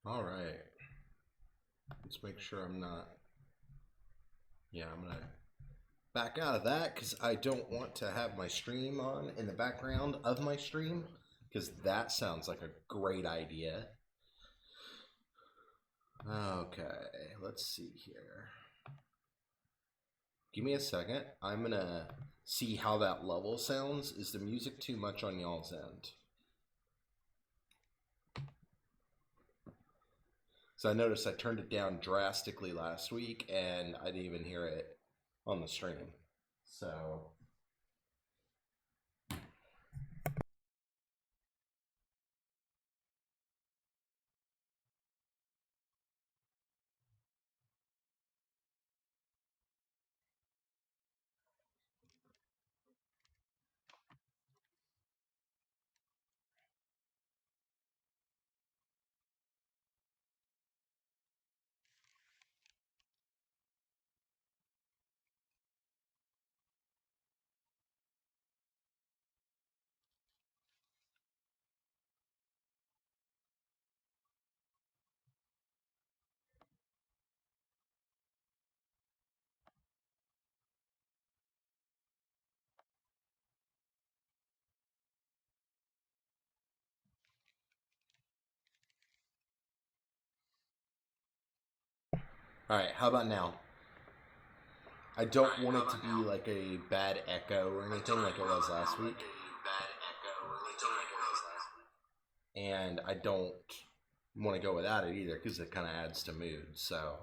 All right. Let's make sure I'm not. Yeah, I'm gonna back out of that because I don't want to have my stream on in the background of my stream because that sounds like a great idea. Okay, let's see here. Give me a second. I'm gonna see how that level sounds. Is the music too much on y'all's end? So I noticed I turned it down drastically last week and I didn't even hear it on the stream. So all right, how about now? I don't want it to be like a bad echo or anything like it was last week. And I don't want to go without it either because it kind of adds to mood. So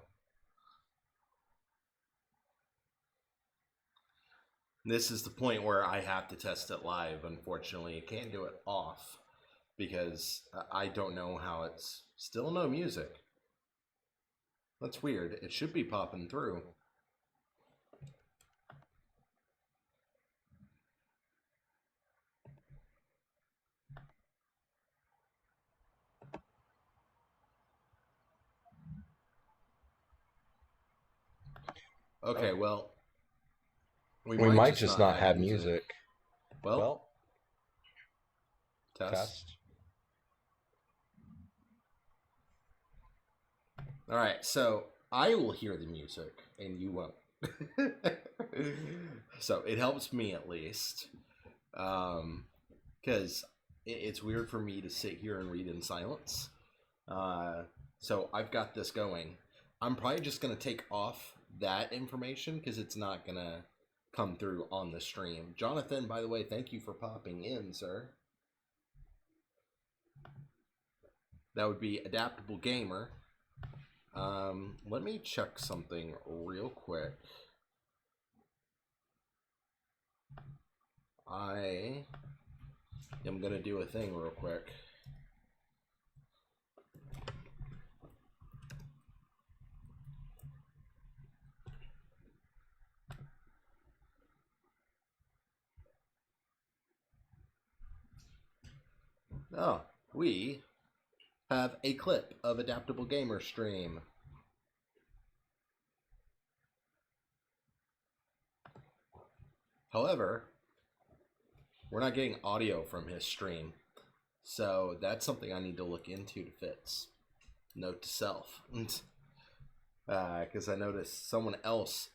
this is the point where I have to test it live. Unfortunately, I can't do it off because I don't know how it's still no music. That's weird. It should be popping through. Okay, well, we We might might just just not not have have music. music. Well, test. Test. All right, so I will hear the music and you won't. So it helps me at least. Because it's weird for me to sit here and read in silence. So I've got this going. I'm probably just going to take off that information because it's not going to come through on the stream. Jonathan, by the way, thank you for popping in, sir. That would be Adaptable Gamer. Let me check something real quick. I am going to do a thing real quick. Oh, we have a clip of Adaptable Gamer stream. However, we're not getting audio from his stream, so that's something I need to look into to fix. Note to self. Because I noticed someone else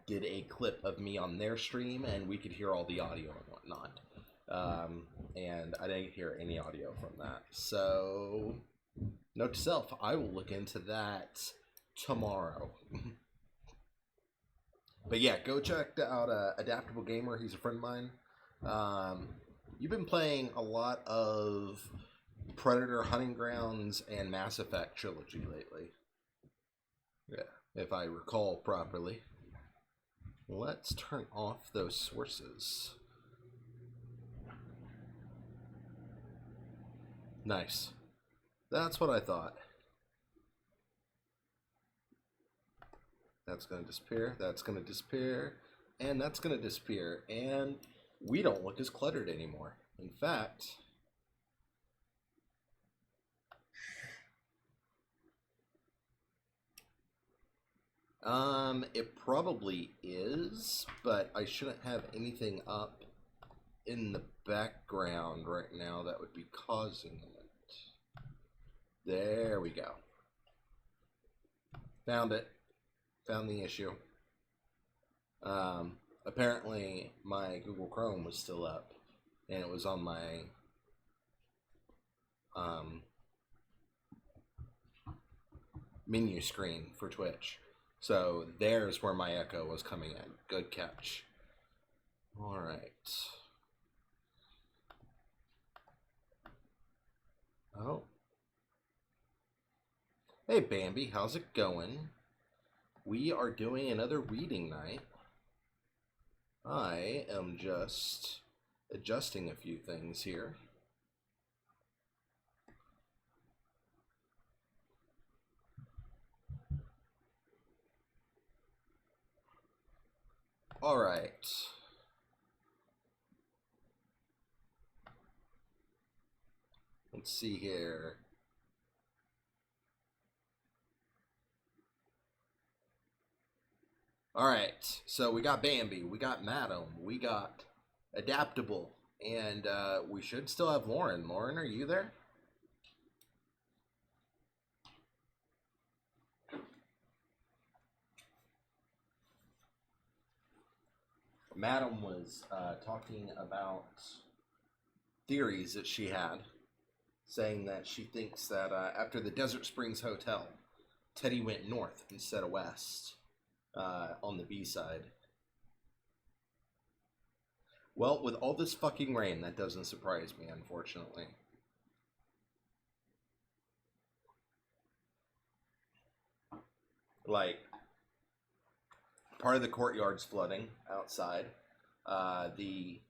did a clip of me on their stream, and we could hear all the audio and whatnot. And I didn't hear any audio from that. So, note to self, I will look into that tomorrow. But yeah, go check out Adaptable Gamer. He's a friend of mine. You've been playing a lot of Predator Hunting Grounds and Mass Effect trilogy lately. Yeah, if I recall properly. Let's turn off those sources. Nice. That's what I thought. That's going to disappear. That's going to disappear. And that's going to disappear. And we don't look as cluttered anymore. In fact, it probably is, but I shouldn't have anything up in the background right now that would be causing it. There we go. Found it. Found the issue. Apparently my Google Chrome was still up, and it was on my menu screen for Twitch. So there's where my echo was coming in. Good catch. All right. Oh. Hey Bambi, how's it going? We are doing another reading night. I am just adjusting a few things here. All right. Let's see here. All right. So we got Bambi, we got Madam, we got Adaptable, and we should still have Lauren. Lauren, are you there? Madam was talking about theories that she had, saying that she thinks that after the Desert Springs Hotel, Teddy went north instead of west on the B side. Well, with all this fucking rain, that doesn't surprise me, unfortunately. Like, part of the courtyard's flooding outside. The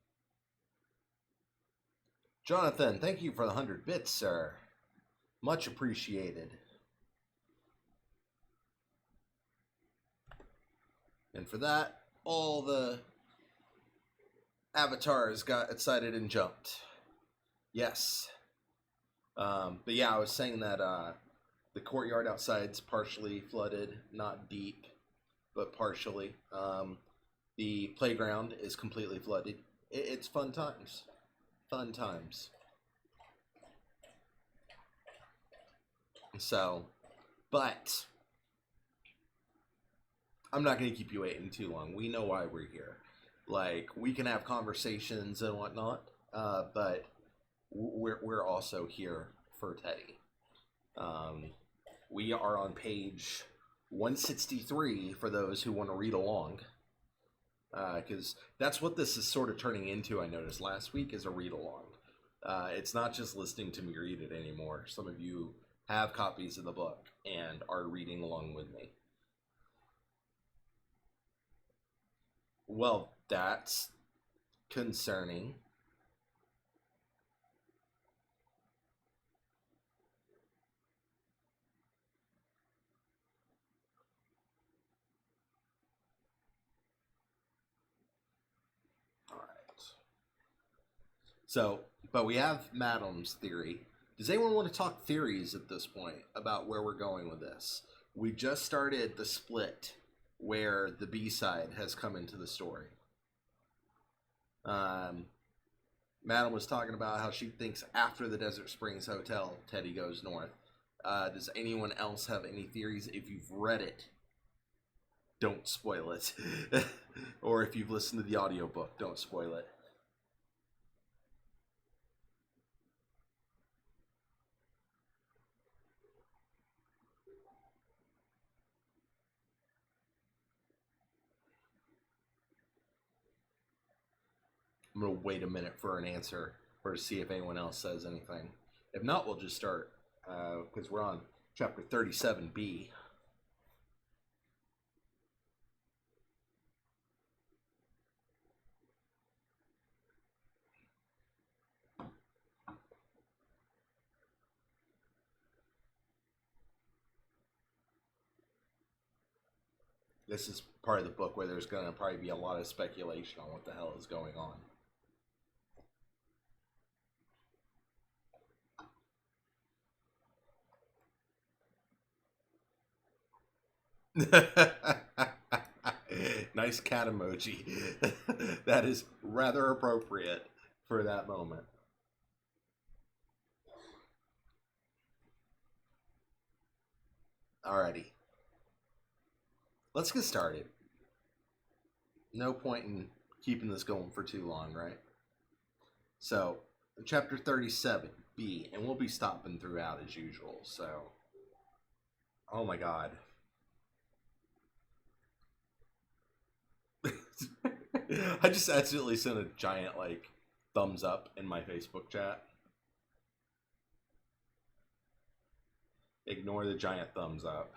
Jonathan, thank you for the 100 bits, sir. Much appreciated. And for that, all the avatars got excited and jumped. Yes. But yeah, I was saying that the courtyard outside's partially flooded, not deep, but partially. The playground is completely flooded. It's fun times. Fun times. So, but I'm not going to keep you waiting too long. We know why we're here. Like, we can have conversations and whatnot, but we're also here for Teddy. We are on page 163 for those who want to read along, because that's what this is sort of turning into. I noticed last week is a read along. It's not just listening to me read it anymore. Some of you have copies of the book and are reading along with me. Well, that's concerning. All right. So, but we have Madam's theory. Does anyone want to talk theories at this point about where we're going with this? We just started the split where the B-side has come into the story. Madam was talking about how she thinks after the Desert Springs Hotel, Teddy goes north. Does anyone else have any theories? If you've read it, don't spoil it. Or if you've listened to the audiobook, don't spoil it. I'm going to wait a minute for an answer or to see if anyone else says anything. If not, we'll just start because we're on chapter 37B. This is part of the book where there's going to probably be a lot of speculation on what the hell is going on. Nice cat emoji. That is rather appropriate for that moment. Alrighty. Let's get started. No point in keeping this going for too long, right? So, chapter 37, B, and we'll be stopping throughout as usual, so... Oh my god. I just accidentally sent a giant, thumbs up in my Facebook chat. Ignore the giant thumbs up.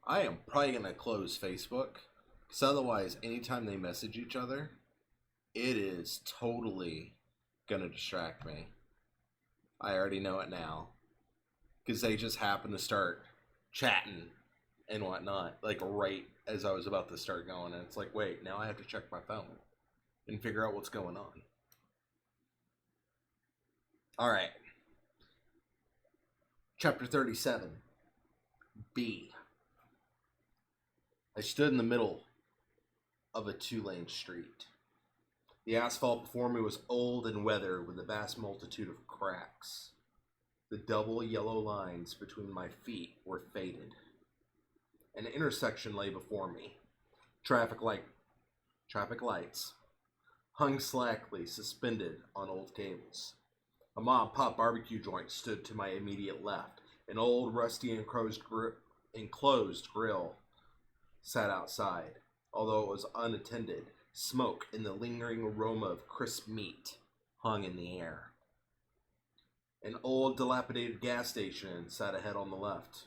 I am probably going to close Facebook, because otherwise, anytime they message each other, it is totally going to distract me. I already know it now, because they just happen to start chatting and whatnot, right as I was about to start going, and it's like, wait, now I have to check my phone and figure out what's going on. Alright. Chapter 37, B. I stood in the middle of a two-lane street. The asphalt before me was old and weathered with a vast multitude of cracks. The double yellow lines between my feet were faded. An intersection lay before me. Traffic lights hung slackly suspended on old cables. A mom-and-pop barbecue joint stood to my immediate left. An old, rusty, enclosed grill sat outside. Although it was unattended, smoke and the lingering aroma of crisp meat hung in the air. An old, dilapidated gas station sat ahead on the left.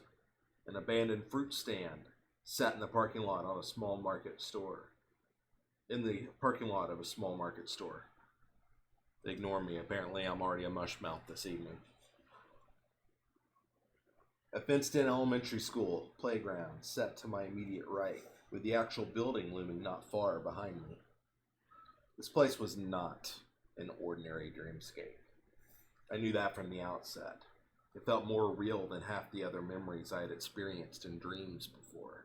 An abandoned fruit stand sat in the parking lot of a small market store. Ignore me. Apparently, I'm already a mushmouth this evening. A fenced-in elementary school playground sat to my immediate right, with the actual building looming not far behind me. This place was not an ordinary dreamscape. I knew that from the outset. It felt more real than half the other memories I had experienced in dreams before.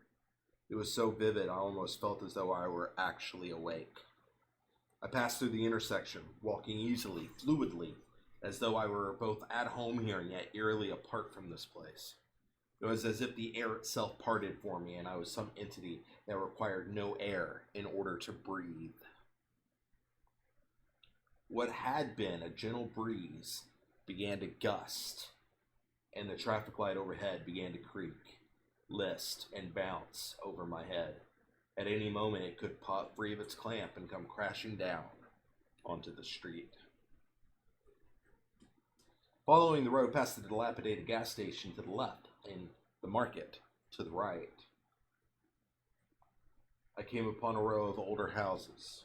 It was so vivid, I almost felt as though I were actually awake. I passed through the intersection, walking easily, fluidly, as though I were both at home here and yet eerily apart from this place. It was as if the air itself parted for me and I was some entity that required no air in order to breathe. What had been a gentle breeze began to gust, and the traffic light overhead began to creak, list, and bounce over my head. At any moment it could pop free of its clamp and come crashing down onto the street. Following the road past the dilapidated gas station to the left and the market to the right, I came upon a row of older houses.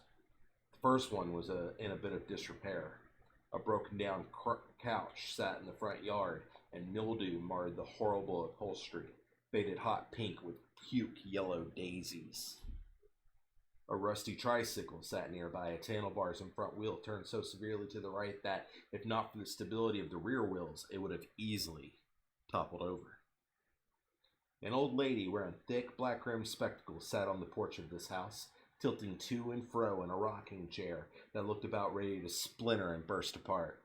The first one was in a bit of disrepair. A broken down couch sat in the front yard, and mildew marred the horrible upholstery, faded hot pink with puke yellow daisies. A rusty tricycle sat nearby, its handlebars and front wheel turned so severely to the right that, if not for the stability of the rear wheels, it would have easily toppled over. An old lady wearing thick, black-rimmed spectacles sat on the porch of this house, tilting to and fro in a rocking chair that looked about ready to splinter and burst apart.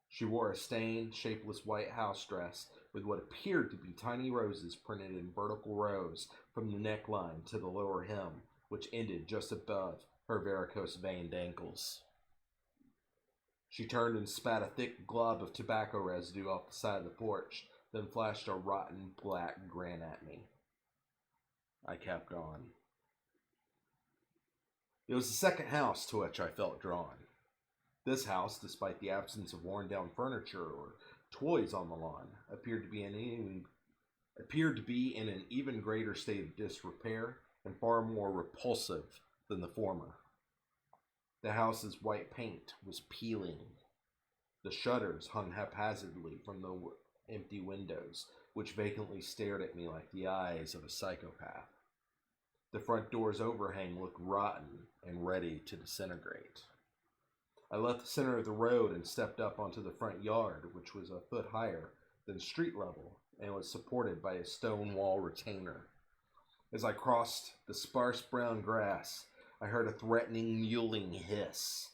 She wore a stained, shapeless white house dress with what appeared to be tiny roses printed in vertical rows from the neckline to the lower hem, which ended just above her varicose-veined ankles. She turned and spat a thick glob of tobacco residue off the side of the porch, then flashed a rotten black grin at me. I kept on. It was the second house to which I felt drawn. This house, despite the absence of worn-down furniture or toys on the lawn, appeared to be in an even greater state of disrepair and far more repulsive than the former. The house's white paint was peeling. The shutters hung haphazardly from the empty windows, which vacantly stared at me like the eyes of a psychopath. The front door's overhang looked rotten and ready to disintegrate. I left the center of the road and stepped up onto the front yard, which was a foot higher than street level and was supported by a stone wall retainer. As I crossed the sparse brown grass, I heard a threatening, mewling hiss.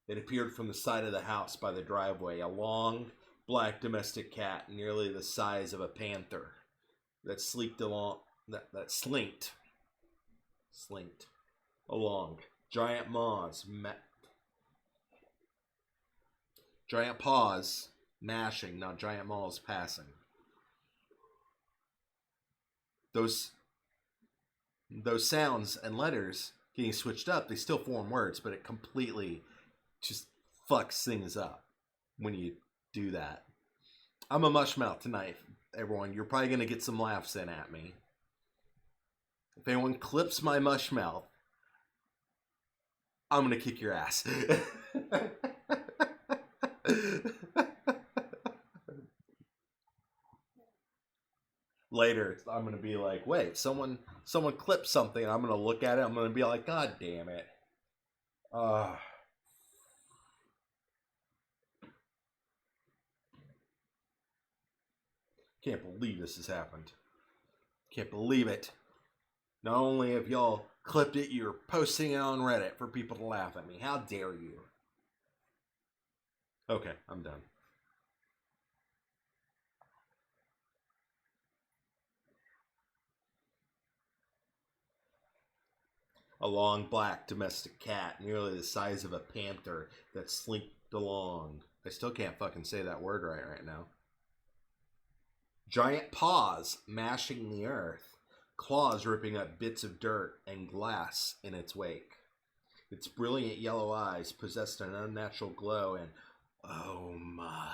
It appeared from the side of the house by the driveway, a long, black domestic cat, nearly the size of a panther, that slinked along, slinked along. Giant paws mashing, not giant maws passing. Those sounds and letters getting switched up, they still form words, but it completely just fucks things up when you do that. I'm a mushmouth tonight, everyone. You're probably going to get some laughs in at me. If anyone clips my mushmouth, I'm going to kick your ass. Later, I'm going to be like, wait, someone clipped something. And I'm going to look at it. I'm going to be like, God damn it. Can't believe this has happened. Can't believe it. Not only have y'all clipped it, you're posting it on Reddit for people to laugh at me. How dare you? Okay, I'm done. A long black domestic cat, nearly the size of a panther, that slinked along. I still can't fucking say that word right now. Giant paws mashing the earth, claws ripping up bits of dirt and glass in its wake. Its brilliant yellow eyes possessed an unnatural glow, and oh my,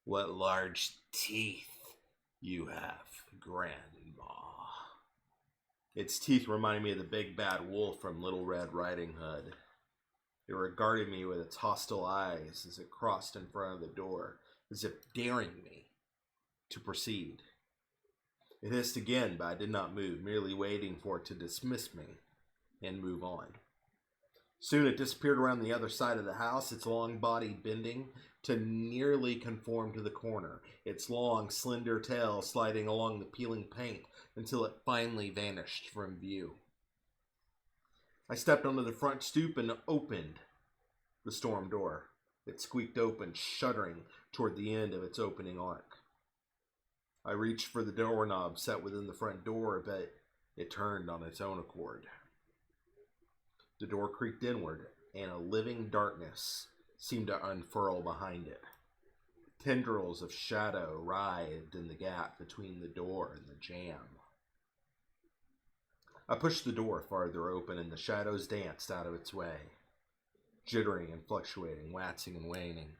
what large teeth you have, Grandma. Its teeth reminded me of the big bad wolf from Little Red Riding Hood. It regarded me with its hostile eyes as it crossed in front of the door, as if daring me to proceed. It hissed again, but I did not move, merely waiting for it to dismiss me and move on. Soon it disappeared around the other side of the house, its long body bending to nearly conform to the corner, its long, slender tail sliding along the peeling paint until it finally vanished from view. I stepped onto the front stoop and opened the storm door. It squeaked open, shuddering toward the end of its opening arc. I reached for the doorknob set within the front door, but it turned on its own accord. The door creaked inward, and a living darkness seemed to unfurl behind it. Tendrils of shadow writhed in the gap between the door and the jamb. I pushed the door farther open, and the shadows danced out of its way, jittering and fluctuating, waxing and waning.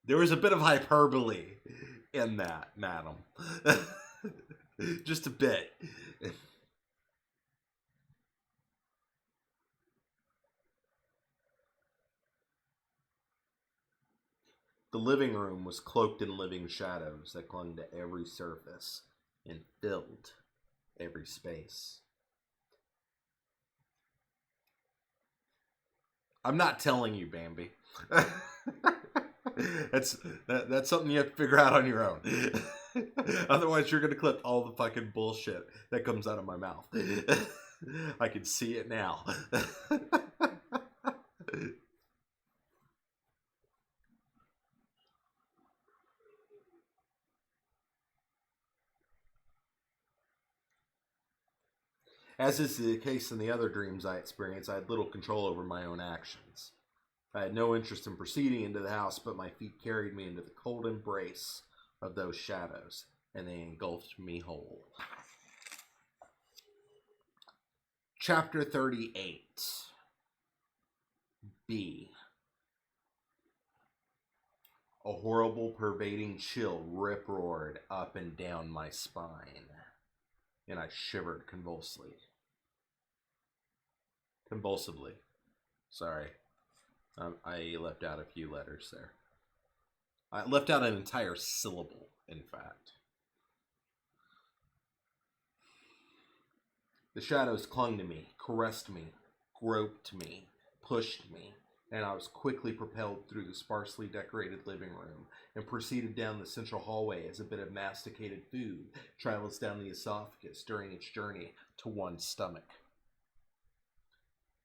There was a bit of hyperbole in that, madam. Just a bit. The living room was cloaked in living shadows that clung to every surface and filled every space. I'm not telling you, Bambi. That's something you have to figure out on your own. Otherwise, you're going to clip all the fucking bullshit that comes out of my mouth. I can see it now. As is the case in the other dreams I experienced, I had little control over my own actions. I had no interest in proceeding into the house, but my feet carried me into the cold embrace of those shadows, and they engulfed me whole. Chapter 38. B. A horrible, pervading chill rip-roared up and down my spine, and I shivered convulsively. Sorry. I left out a few letters there. I left out an entire syllable, in fact. The shadows clung to me, caressed me, groped me, pushed me, and I was quickly propelled through the sparsely decorated living room and proceeded down the central hallway as a bit of masticated food travels down the esophagus during its journey to one's stomach.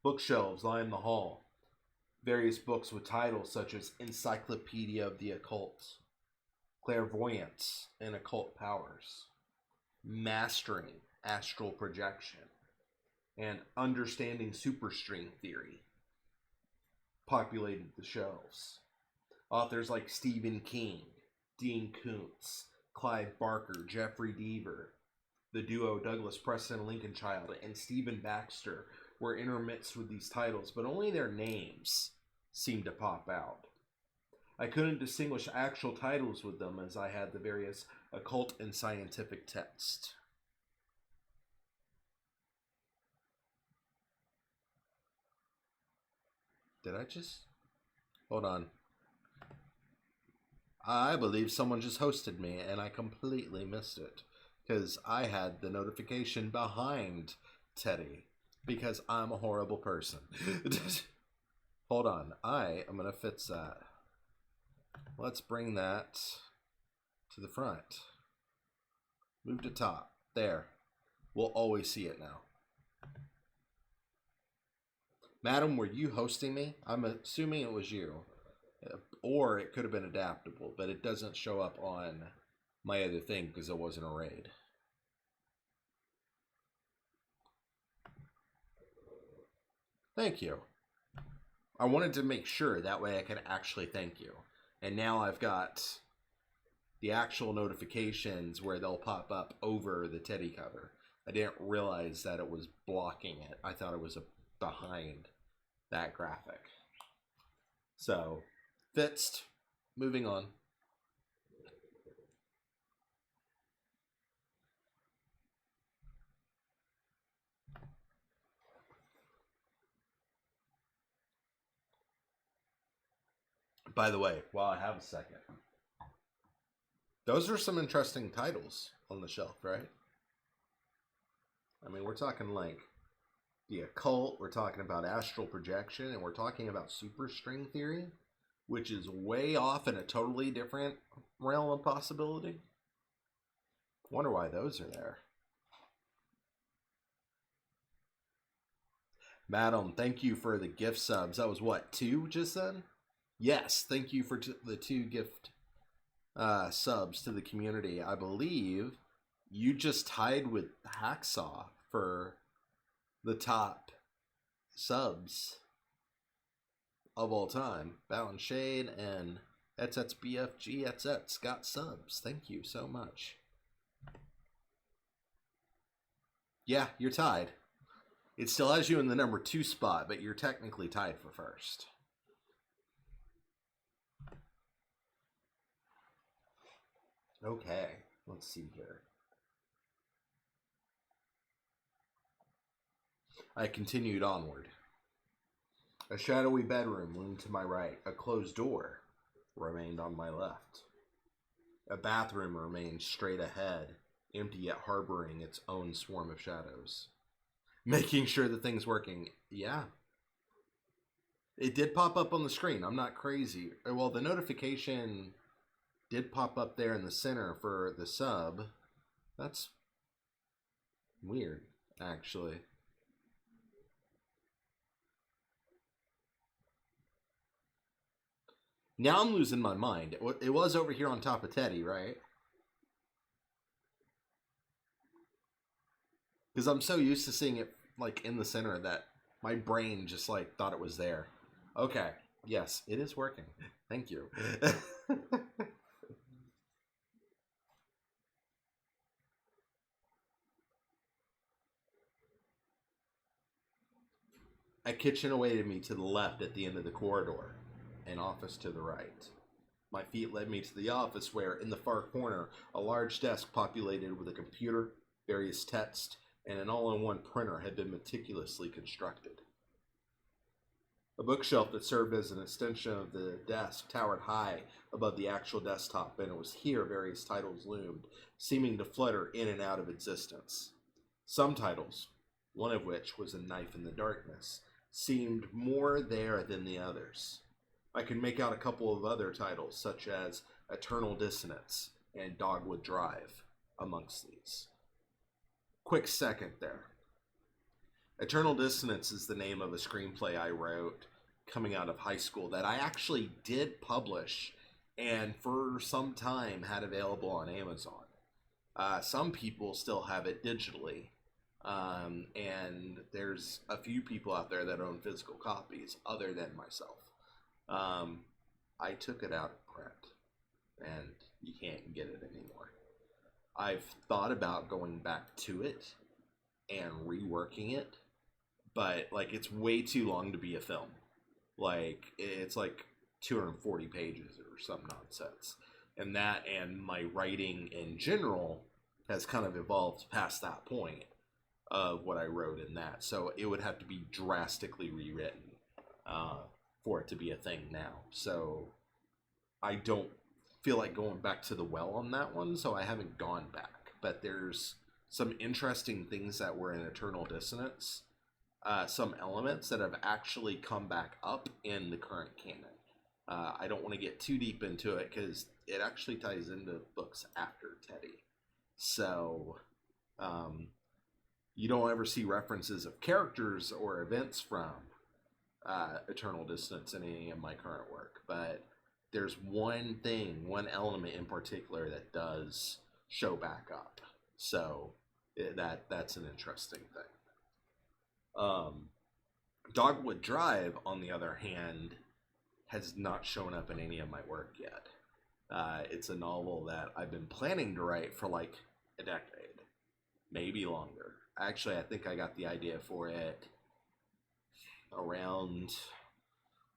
Bookshelves line the hall. Various books with titles such as Encyclopedia of the Occult, Clairvoyance and Occult Powers, Mastering Astral Projection, and Understanding Superstring Theory populated the shelves. Authors like Stephen King, Dean Koontz, Clive Barker, Jeffrey Deaver, the duo Douglas Preston and Lincoln Child, and Stephen Baxter were intermixed with these titles, but only their names seemed to pop out. I couldn't distinguish actual titles with them as I had the various occult and scientific texts. Did I just... Hold on. I believe someone just hosted me and I completely missed it because I had the notification behind Teddy because I'm a horrible person. Hold on. I am going to fix that. Let's bring that to the front. Move to top. There. We'll always see it now. Madam, were you hosting me? I'm assuming it was you. Or it could have been adaptable, but it doesn't show up on my other thing because it wasn't a raid. Thank you. I wanted to make sure that way I could actually thank you. And now I've got the actual notifications where they'll pop up over the Teddy cover. I didn't realize that it was blocking it. I thought it was behind that graphic. So, fixed. Moving on. By the way, while I have a second, those are some interesting titles on the shelf, right? I mean, we're talking like the occult, we're talking about astral projection, and we're talking about superstring theory, which is way off in a totally different realm of possibility. Wonder why those are there. Madam, thank you for the gift subs. That was what, 2 just then? Yes, thank you for the 2 gift subs to the community. I believe you just tied with Hacksaw for the top subs of all time. Bound Shade and Etsets BFG Etsets got subs. Thank you so much. Yeah, you're tied. It still has you in the number 2 spot, but you're technically tied for first. Okay, let's see here. I continued onward. A shadowy bedroom loomed to my right. A closed door remained on my left. A bathroom remained straight ahead, empty yet harboring its own swarm of shadows. Making sure the thing's working. Yeah. It did pop up on the screen. I'm not crazy. Well, the notification did pop up there in the center for the sub. That's weird, actually. Now I'm losing my mind. It was over here on top of Teddy, right? Because I'm so used to seeing it like in the center that my brain just like thought it was there. Okay. Yes, it is working. Thank you. A kitchen awaited me to the left at the end of the corridor, an office to the right. My feet led me to the office where, in the far corner, a large desk populated with a computer, various text, and an all-in-one printer had been meticulously constructed. A bookshelf that served as an extension of the desk towered high above the actual desktop, and it was here various titles loomed, seeming to flutter in and out of existence. Some titles, one of which was A Knife in the Darkness, seemed more there than the others. I can make out a couple of other titles, such as Eternal Dissonance and Dogwood Drive, amongst these. Quick second there. Eternal Dissonance is the name of a screenplay I wrote coming out of high school that I actually did publish and for some time had available on Amazon. Some people still have it digitally, and there's a few people out there that own physical copies other than myself. I took it out of print, and you can't get it anymore. I've thought about going back to it and reworking it, but like it's way too long to be a film. Like it's like 240 pages or some nonsense. And that and my writing in general has kind of evolved past that point of what I wrote in that. So it would have to be drastically rewritten for it to be a thing now. So I don't feel like going back to the well on that one, so I haven't gone back. But there's some interesting things that were in Eternal Dissonance, some elements that have actually come back up in the current canon. I don't want to get too deep into it because it actually ties into books after Teddy. So you don't ever see references of characters or events from Eternal Dissonance in any of my current work, but there's one element in particular that does show back up. So that's an interesting thing. Dogwood Drive, on the other hand, has not shown up in any of my work yet. It's a novel that I've been planning to write for like a decade, maybe longer. Actually, I think I got the idea for it around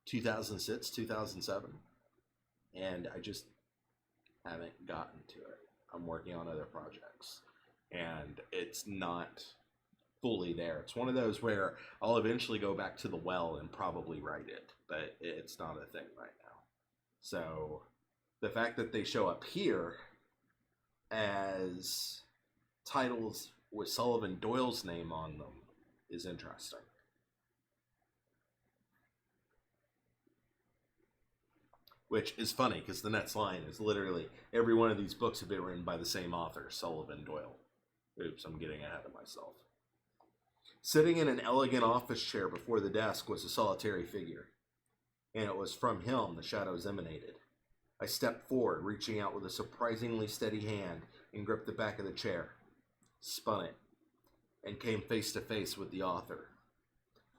2006, 2007, and I just haven't gotten to it. I'm working on other projects, and it's not fully there. It's one of those where I'll eventually go back to the well and probably write it, but it's not a thing right now. So the fact that they show up here as titles with Sullivan Doyle's name on them is interesting. Which is funny because the next line is literally every one of these books have been written by the same author, Sullivan Doyle. Oops, I'm getting ahead of myself. Sitting in an elegant office chair before the desk was a solitary figure, and it was from him the shadows emanated. I stepped forward, reaching out with a surprisingly steady hand, and gripped the back of the chair, spun it, and came face to face with the author.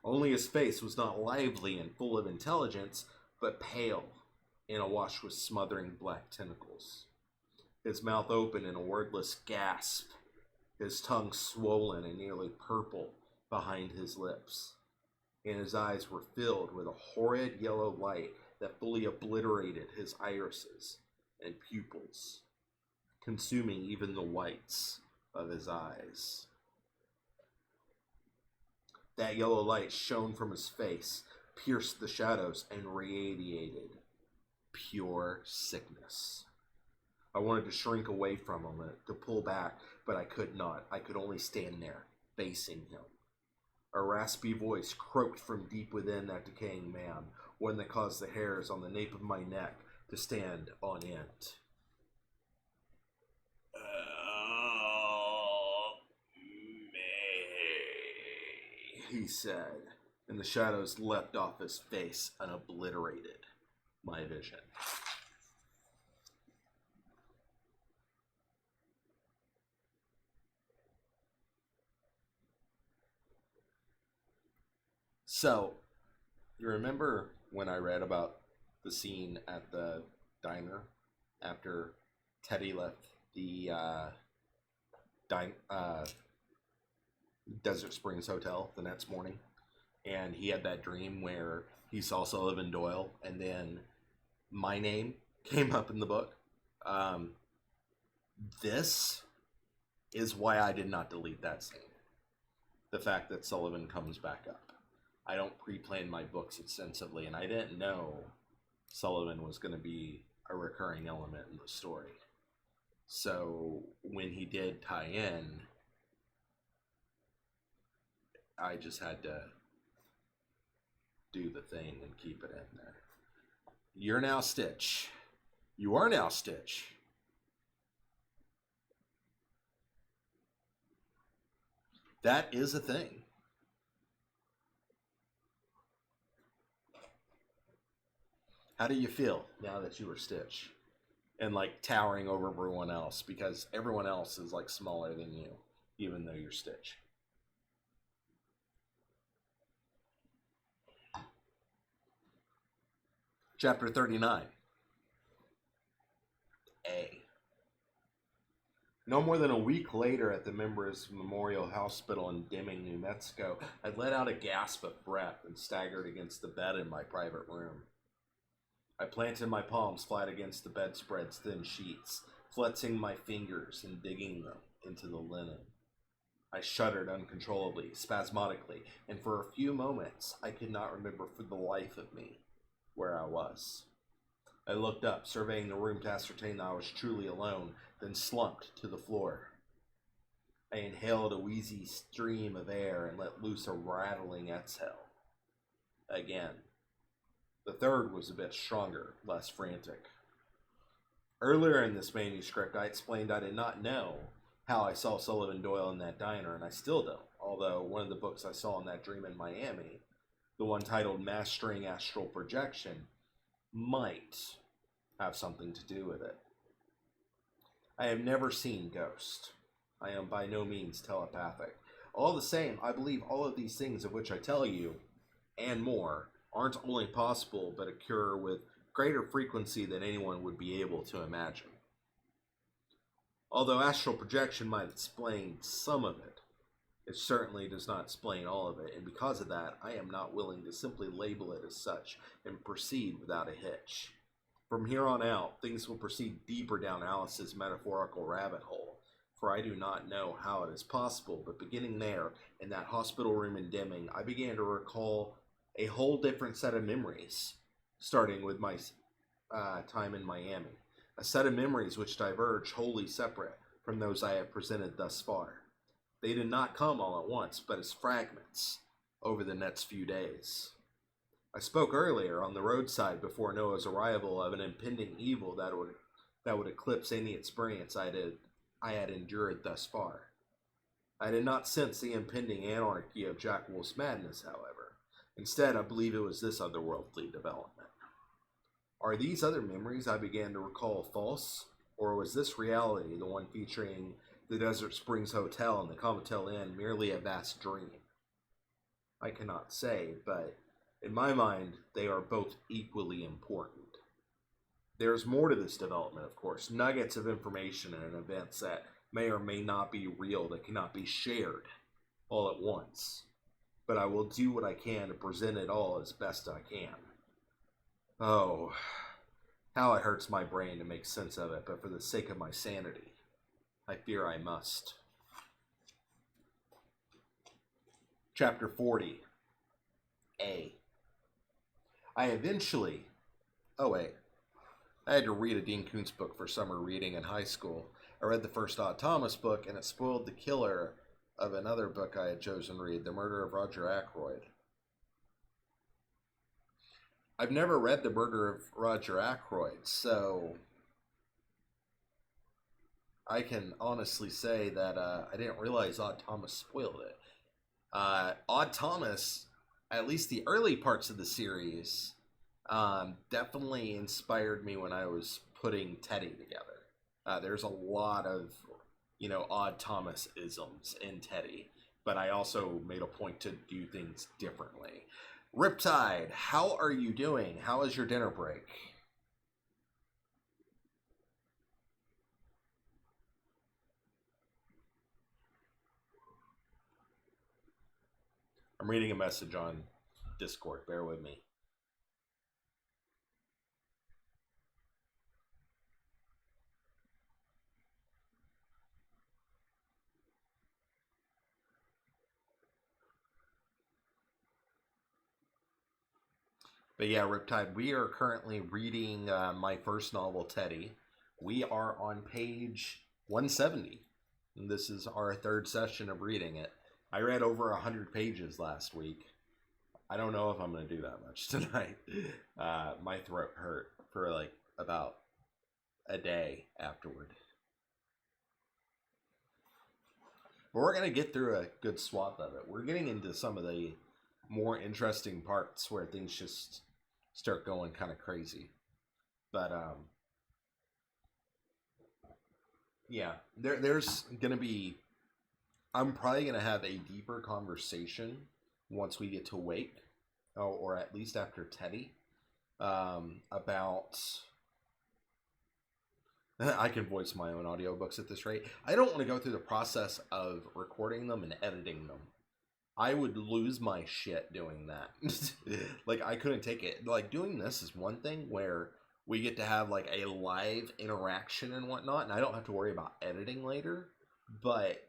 Only his face was not lively and full of intelligence, but pale and awash with smothering black tentacles. His mouth open in a wordless gasp, his tongue swollen and nearly purple behind his lips, and his eyes were filled with a horrid yellow light that fully obliterated his irises and pupils, consuming even the whites of his eyes. That yellow light shone from his face, pierced the shadows, and radiated pure sickness. I wanted to shrink away from him, to pull back, but I could not. I could only stand there, facing him. A raspy voice croaked from deep within that decaying man, one that caused the hairs on the nape of my neck to stand on end. "Help me," he said, and the shadows leapt off his face and obliterated my vision. So, you remember when I read about the scene at the diner after Teddy left the Desert Springs Hotel the next morning, and he had that dream where he saw Sullivan Doyle, and then my name came up in the book? This is why I did not delete that scene. The fact that Sullivan comes back up. I don't pre-plan my books extensively, and I didn't know Sullivan was going to be a recurring element in the story. So when he did tie in, I just had to do the thing and keep it in there. You're now Stitch. You are now Stitch. That is a thing. How do you feel now that you are Stitch? And like towering over everyone else, because everyone else is like smaller than you, even though you're Stitch. Chapter 39. A. No more than a week later at the Members Memorial Hospital in Deming, New Mexico, I let out a gasp of breath and staggered against the bed in my private room. I planted my palms flat against the bedspread's thin sheets, flexing my fingers and digging them into the linen. I shuddered uncontrollably, spasmodically, and for a few moments I could not remember for the life of me where I was. I looked up, surveying the room to ascertain that I was truly alone, then slumped to the floor. I inhaled a wheezy stream of air and let loose a rattling exhale. Again. The third was a bit stronger, less frantic. Earlier in this manuscript, I explained I did not know how I saw Sullivan Doyle in that diner, and I still don't, although one of the books I saw in that dream in Miami, the one titled Mastering Astral Projection, might have something to do with it. I have never seen Ghost. I am by no means telepathic. All the same, I believe all of these things of which I tell you, and more, aren't only possible, but occur with greater frequency than anyone would be able to imagine. Although astral projection might explain some of it, it certainly does not explain all of it, and because of that, I am not willing to simply label it as such and proceed without a hitch. From here on out, things will proceed deeper down Alice's metaphorical rabbit hole, for I do not know how it is possible, but beginning there, in that hospital room in Deming, I began to recall a whole different set of memories, starting with my time in Miami. A set of memories which diverge wholly separate from those I have presented thus far. They did not come all at once, but as fragments over the next few days. I spoke earlier on the roadside before Noah's arrival of an impending evil that would eclipse any experience I had endured thus far. I did not sense the impending anarchy of Jack Wolf's madness, however. Instead, I believe it was this otherworldly development. Are these other memories I began to recall false, or was this reality, the one featuring the Desert Springs Hotel and the Comitel Inn, merely a vast dream? I cannot say, but in my mind, they are both equally important. There's more to this development, of course, nuggets of information and events that may or may not be real, that cannot be shared all at once. But I will do what I can to present it all as best I can. Oh, how it hurts my brain to make sense of it, but for the sake of my sanity, I fear I must. Chapter 40. A. I had to read a Dean Koontz book for summer reading in high school. I read the first Odd Thomas book, and it spoiled the killer of another book I had chosen to read, The Murder of Roger Ackroyd. I've never read The Murder of Roger Ackroyd, so I can honestly say that I didn't realize Odd Thomas spoiled it. Odd Thomas, at least the early parts of the series, definitely inspired me when I was putting Teddy together. There's a lot of, Odd Thomas isms in Teddy, but I also made a point to do things differently. Riptide, how are you doing? How is your dinner break? I'm reading a message on Discord. Bear with me. But yeah, Riptide, we are currently reading my first novel, Teddy. We are on page 170. And this is our third session of reading it. I read over 100 pages last week. I don't know if I'm going to do that much tonight. My throat hurt for like about a day afterward. But we're going to get through a good swath of it. We're getting into some of the more interesting parts where things just start going kind of crazy. But, yeah, there's going to be... I'm probably going to have a deeper conversation once we get to Wake, or at least after Teddy, about... I can voice my own audiobooks at this rate. I don't want to go through the process of recording them and editing them. I would lose my shit doing that. Like, I couldn't take it. Like, doing this is one thing where we get to have, like, a live interaction and whatnot, and I don't have to worry about editing later. But,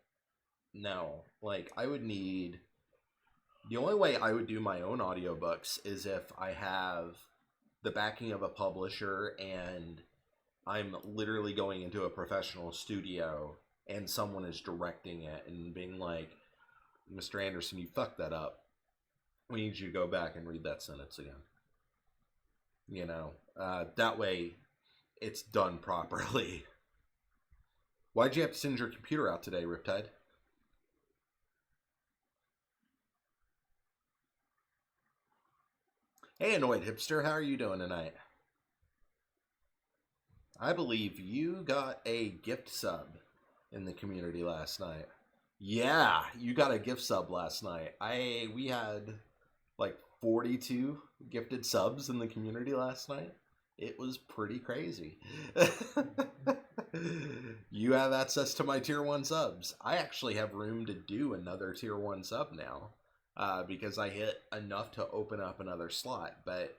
no. Like, I would need... The only way I would do my own audiobooks is if I have the backing of a publisher and I'm literally going into a professional studio and someone is directing it and being like, Mr. Anderson, you fucked that up. We need you to go back and read that sentence again. You know, that way it's done properly. Why'd you have to send your computer out today, Riptide? Hey, Annoyed Hipster, how are you doing tonight? I believe you got a gift sub in the community last night. Yeah, you got a gift sub last night. We had like 42 gifted subs in the community last night. It was pretty crazy. You have access to my tier 1 subs. I actually have room to do another tier 1 sub now. Because I hit enough to open up another slot, but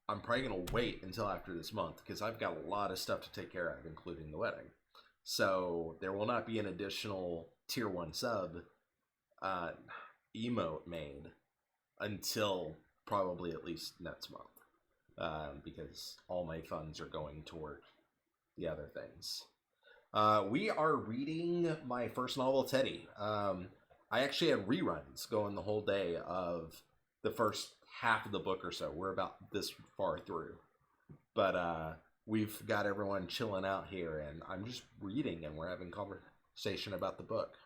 I'm probably going to wait until after this month because I've got a lot of stuff to take care of, including the wedding. So there will not be an additional tier 1 sub emote made until probably at least next month, because all my funds are going toward the other things. We are reading my first novel, Teddy. I actually had reruns going the whole day of the first half of the book or so. We're about this far through. But we've got everyone chilling out here, and I'm just reading, and we're having conversation about the book.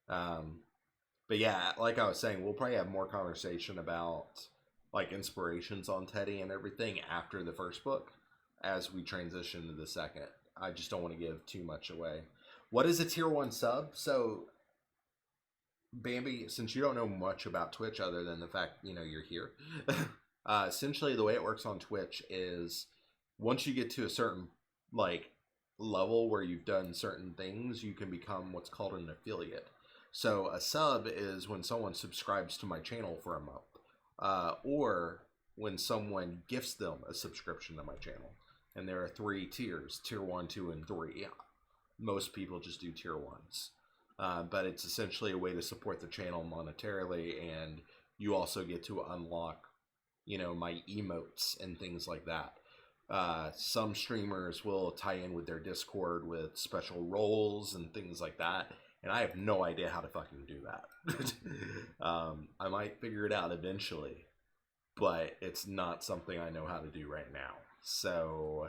But yeah, like I was saying, we'll probably have more conversation about like inspirations on Teddy and everything after the first book as we transition to the second. I just don't want to give too much away. What is a tier 1 sub? So, Bambi, since you don't know much about Twitch other than the fact, you know, you're here, essentially the way it works on Twitch is once you get to a certain, like, level where you've done certain things, you can become what's called an affiliate. So, a sub is when someone subscribes to my channel for a month, or when someone gifts them a subscription to my channel. And there are 3 tiers, tier 1, 2, and 3. Most people just do tier 1s. But it's essentially a way to support the channel monetarily, and you also get to unlock, you know, my emotes and things like that. Some streamers will tie in with their Discord with special roles and things like that, and I have no idea how to fucking do that. I might figure it out eventually, but it's not something I know how to do right now. So,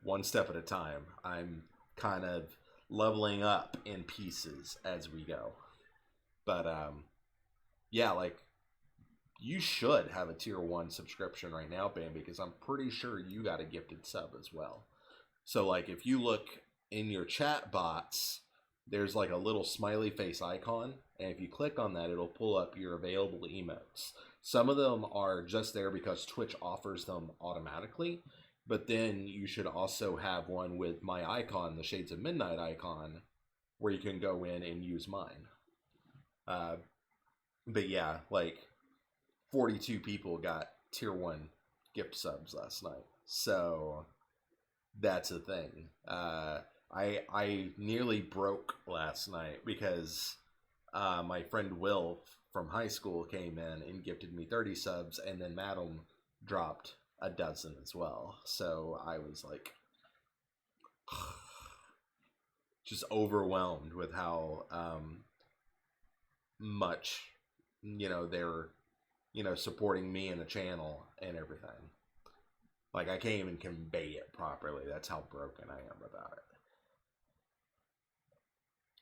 one step at a time. I'm kind of leveling up in pieces as we go. But, yeah, like, you should have a tier 1 subscription right now, Bam, because I'm pretty sure you got a gifted sub as well. So, like, if you look in your chat bots, there's like a little smiley face icon, and if you click on that, it'll pull up your available emotes. Some of them are just there because Twitch offers them automatically, but then you should also have one with my icon, the Shades of Midnight icon, where you can go in and use mine. But yeah, like 42 people got tier 1 gift subs last night, so that's a thing. I nearly broke last night because my friend Will from high school came in and gifted me 30 subs, and then Madam dropped a dozen as well. So I was like, just overwhelmed with how much, they're, supporting me in the channel and everything. Like, I can't even convey it properly. That's how broken I am about it.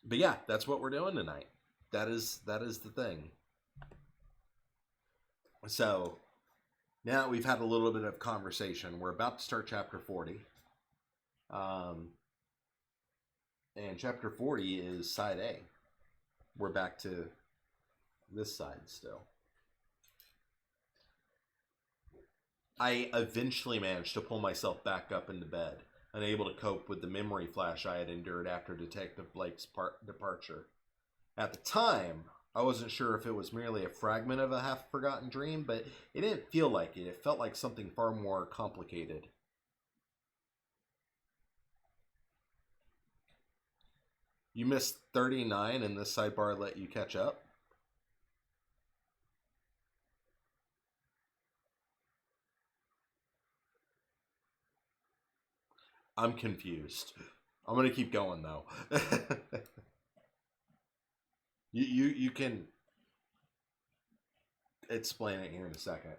But yeah, that's what we're doing tonight. That is the thing. So, now that we've had a little bit of conversation, we're about to start chapter 40. And chapter 40 is side A. We're back to this side still. I eventually managed to pull myself back up into bed, unable to cope with the memory flash I had endured after Detective Blake's departure. At the time, I wasn't sure if it was merely a fragment of a half-forgotten dream, but it didn't feel like it. It felt like something far more complicated. You missed 39 and this sidebar let you catch up? I'm confused. I'm gonna keep going though. you can explain it here in a second.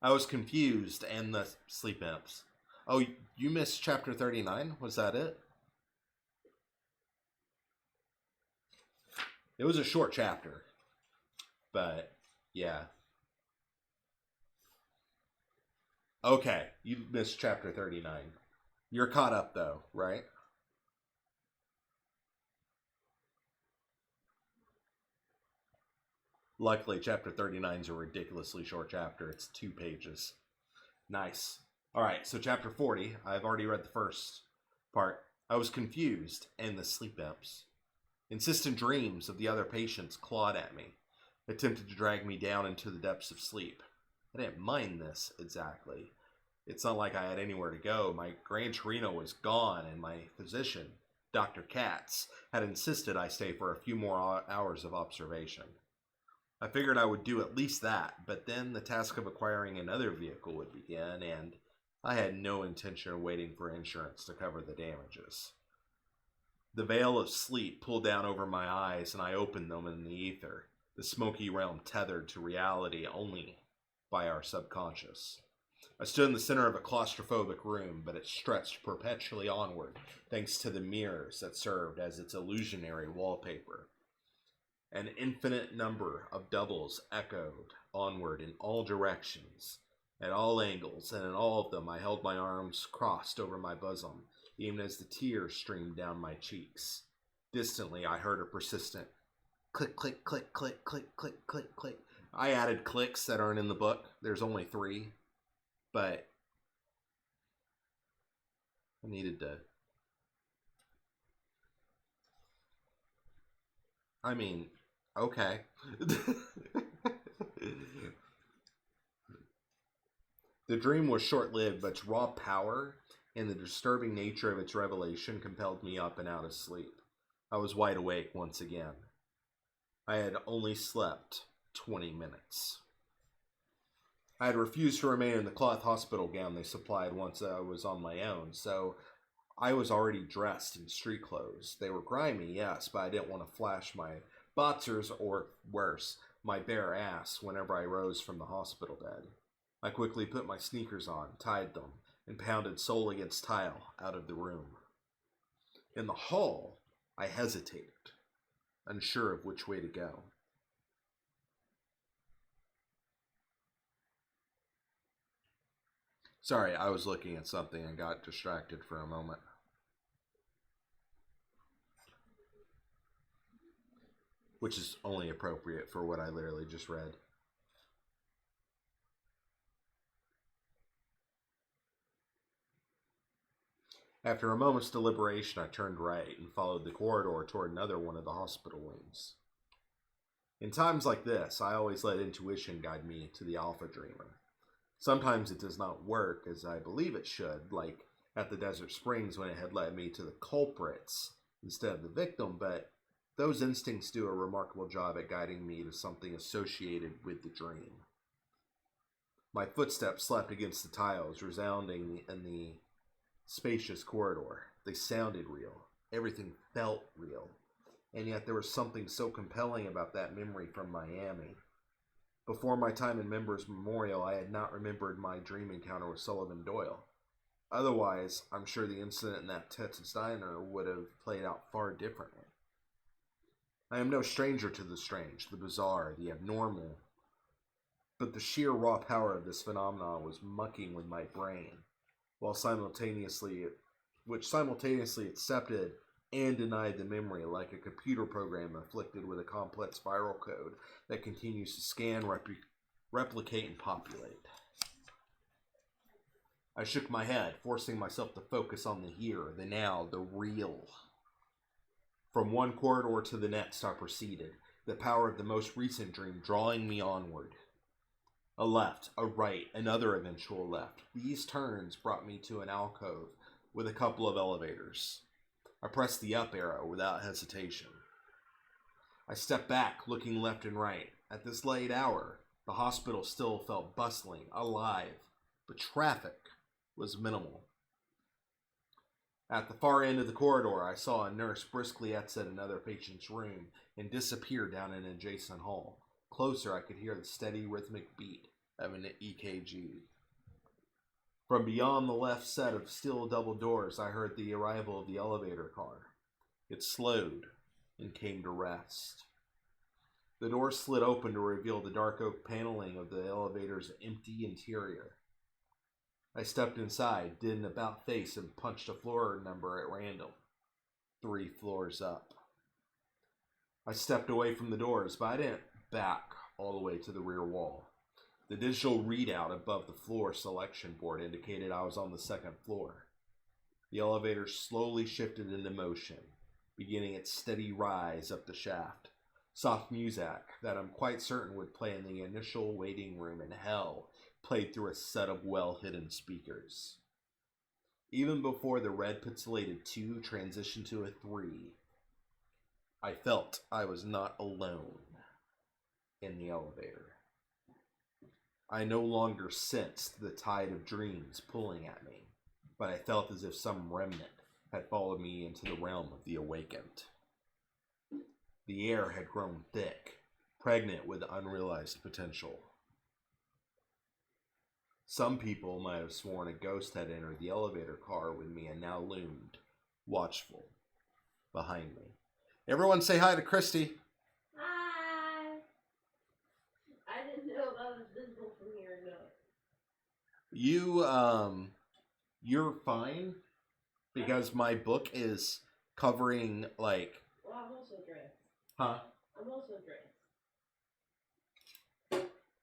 I was confused and the sleep imps. Oh, you missed chapter 39? Was that it? It was a short chapter. But yeah. Okay, you missed chapter 39. You're caught up though, right? Luckily, chapter 39 is a ridiculously short chapter. It's 2 pages. Nice. All right, so chapter 40, I've already read the first part. I was confused, and the sleep imps. Insistent dreams of the other patients clawed at me, attempted to drag me down into the depths of sleep. I didn't mind this, exactly. It's not like I had anywhere to go. My Gran Torino was gone, and my physician, Dr. Katz, had insisted I stay for a few more hours of observation. I figured I would do at least that, but then the task of acquiring another vehicle would begin, and I had no intention of waiting for insurance to cover the damages. The veil of sleep pulled down over my eyes, and I opened them in the ether, the smoky realm tethered to reality only by our subconscious. I stood in the center of a claustrophobic room, but it stretched perpetually onward, thanks to the mirrors that served as its illusionary wallpaper. An infinite number of doubles echoed onward in all directions, at all angles, and in all of them I held my arms crossed over my bosom, even as the tears streamed down my cheeks. Distantly, I heard a persistent click, click, click, click, click, click, click, click. I added clicks that aren't in the book. There's only 3, but I needed to. I mean, okay. The dream was short-lived, but its raw power and the disturbing nature of its revelation compelled me up and out of sleep. I was wide awake once again. I had only slept 20 minutes. I had refused to remain in the cloth hospital gown they supplied once I was on my own, so I was already dressed in street clothes. They were grimy, yes, but I didn't want to flash my boxers or, worse, my bare ass whenever I rose from the hospital bed. I quickly put my sneakers on, tied them, and pounded sole against tile out of the room. In the hall, I hesitated, unsure of which way to go. Sorry, I was looking at something and got distracted for a moment. Which is only appropriate for what I literally just read. After a moment's deliberation, I turned right and followed the corridor toward another one of the hospital wings. In times like this, I always let intuition guide me to the alpha dreamer. Sometimes it does not work as I believe it should, like at the Desert Springs when it had led me to the culprits instead of the victim, but those instincts do a remarkable job at guiding me to something associated with the dream. My footsteps slapped against the tiles, resounding in the spacious corridor. They sounded real. Everything felt real. And yet there was something so compelling about that memory from Miami. Before my time in Members Memorial, I had not remembered my dream encounter with Sullivan Doyle. Otherwise, I'm sure the incident in that Texas diner would have played out far differently. I am no stranger to the strange, the bizarre, the abnormal, but the sheer raw power of this phenomenon was mucking with my brain, which simultaneously accepted and denied the memory like a computer program afflicted with a complex viral code that continues to scan, replicate, and populate. I shook my head, forcing myself to focus on the here, the now, the real. From one corridor to the next I proceeded, the power of the most recent dream drawing me onward. A left, a right, another eventual left. These turns brought me to an alcove with a couple of elevators. I pressed the up arrow without hesitation. I stepped back, looking left and right. At this late hour, the hospital still felt bustling, alive, but traffic was minimal. At the far end of the corridor, I saw a nurse briskly exit another patient's room and disappear down an adjacent hall. Closer, I could hear the steady rhythmic beat of an EKG. From beyond the left set of steel double doors, I heard the arrival of the elevator car. It slowed and came to rest. The door slid open to reveal the dark oak paneling of the elevator's empty interior. I stepped inside, did an about face, and punched a floor number at random. 3 floors up. I stepped away from the doors, but I didn't back all the way to the rear wall. The digital readout above the floor selection board indicated I was on the 2nd floor. The elevator slowly shifted into motion, beginning its steady rise up the shaft. Soft music that I'm quite certain would play in the initial waiting room in hell played through a set of well-hidden speakers. Even before the red pixelated 2 transitioned to a 3, I felt I was not alone in the elevator. I no longer sensed the tide of dreams pulling at me, but I felt as if some remnant had followed me into the realm of the awakened. The air had grown thick, pregnant with unrealized potential. Some people might have sworn a ghost had entered the elevator car with me and now loomed, watchful, behind me. Everyone say hi to Christy. Hi. I didn't know if I was visible from here or not. You're fine because my book is covering like. Well, I'm also dressed. Huh? I'm also dressed.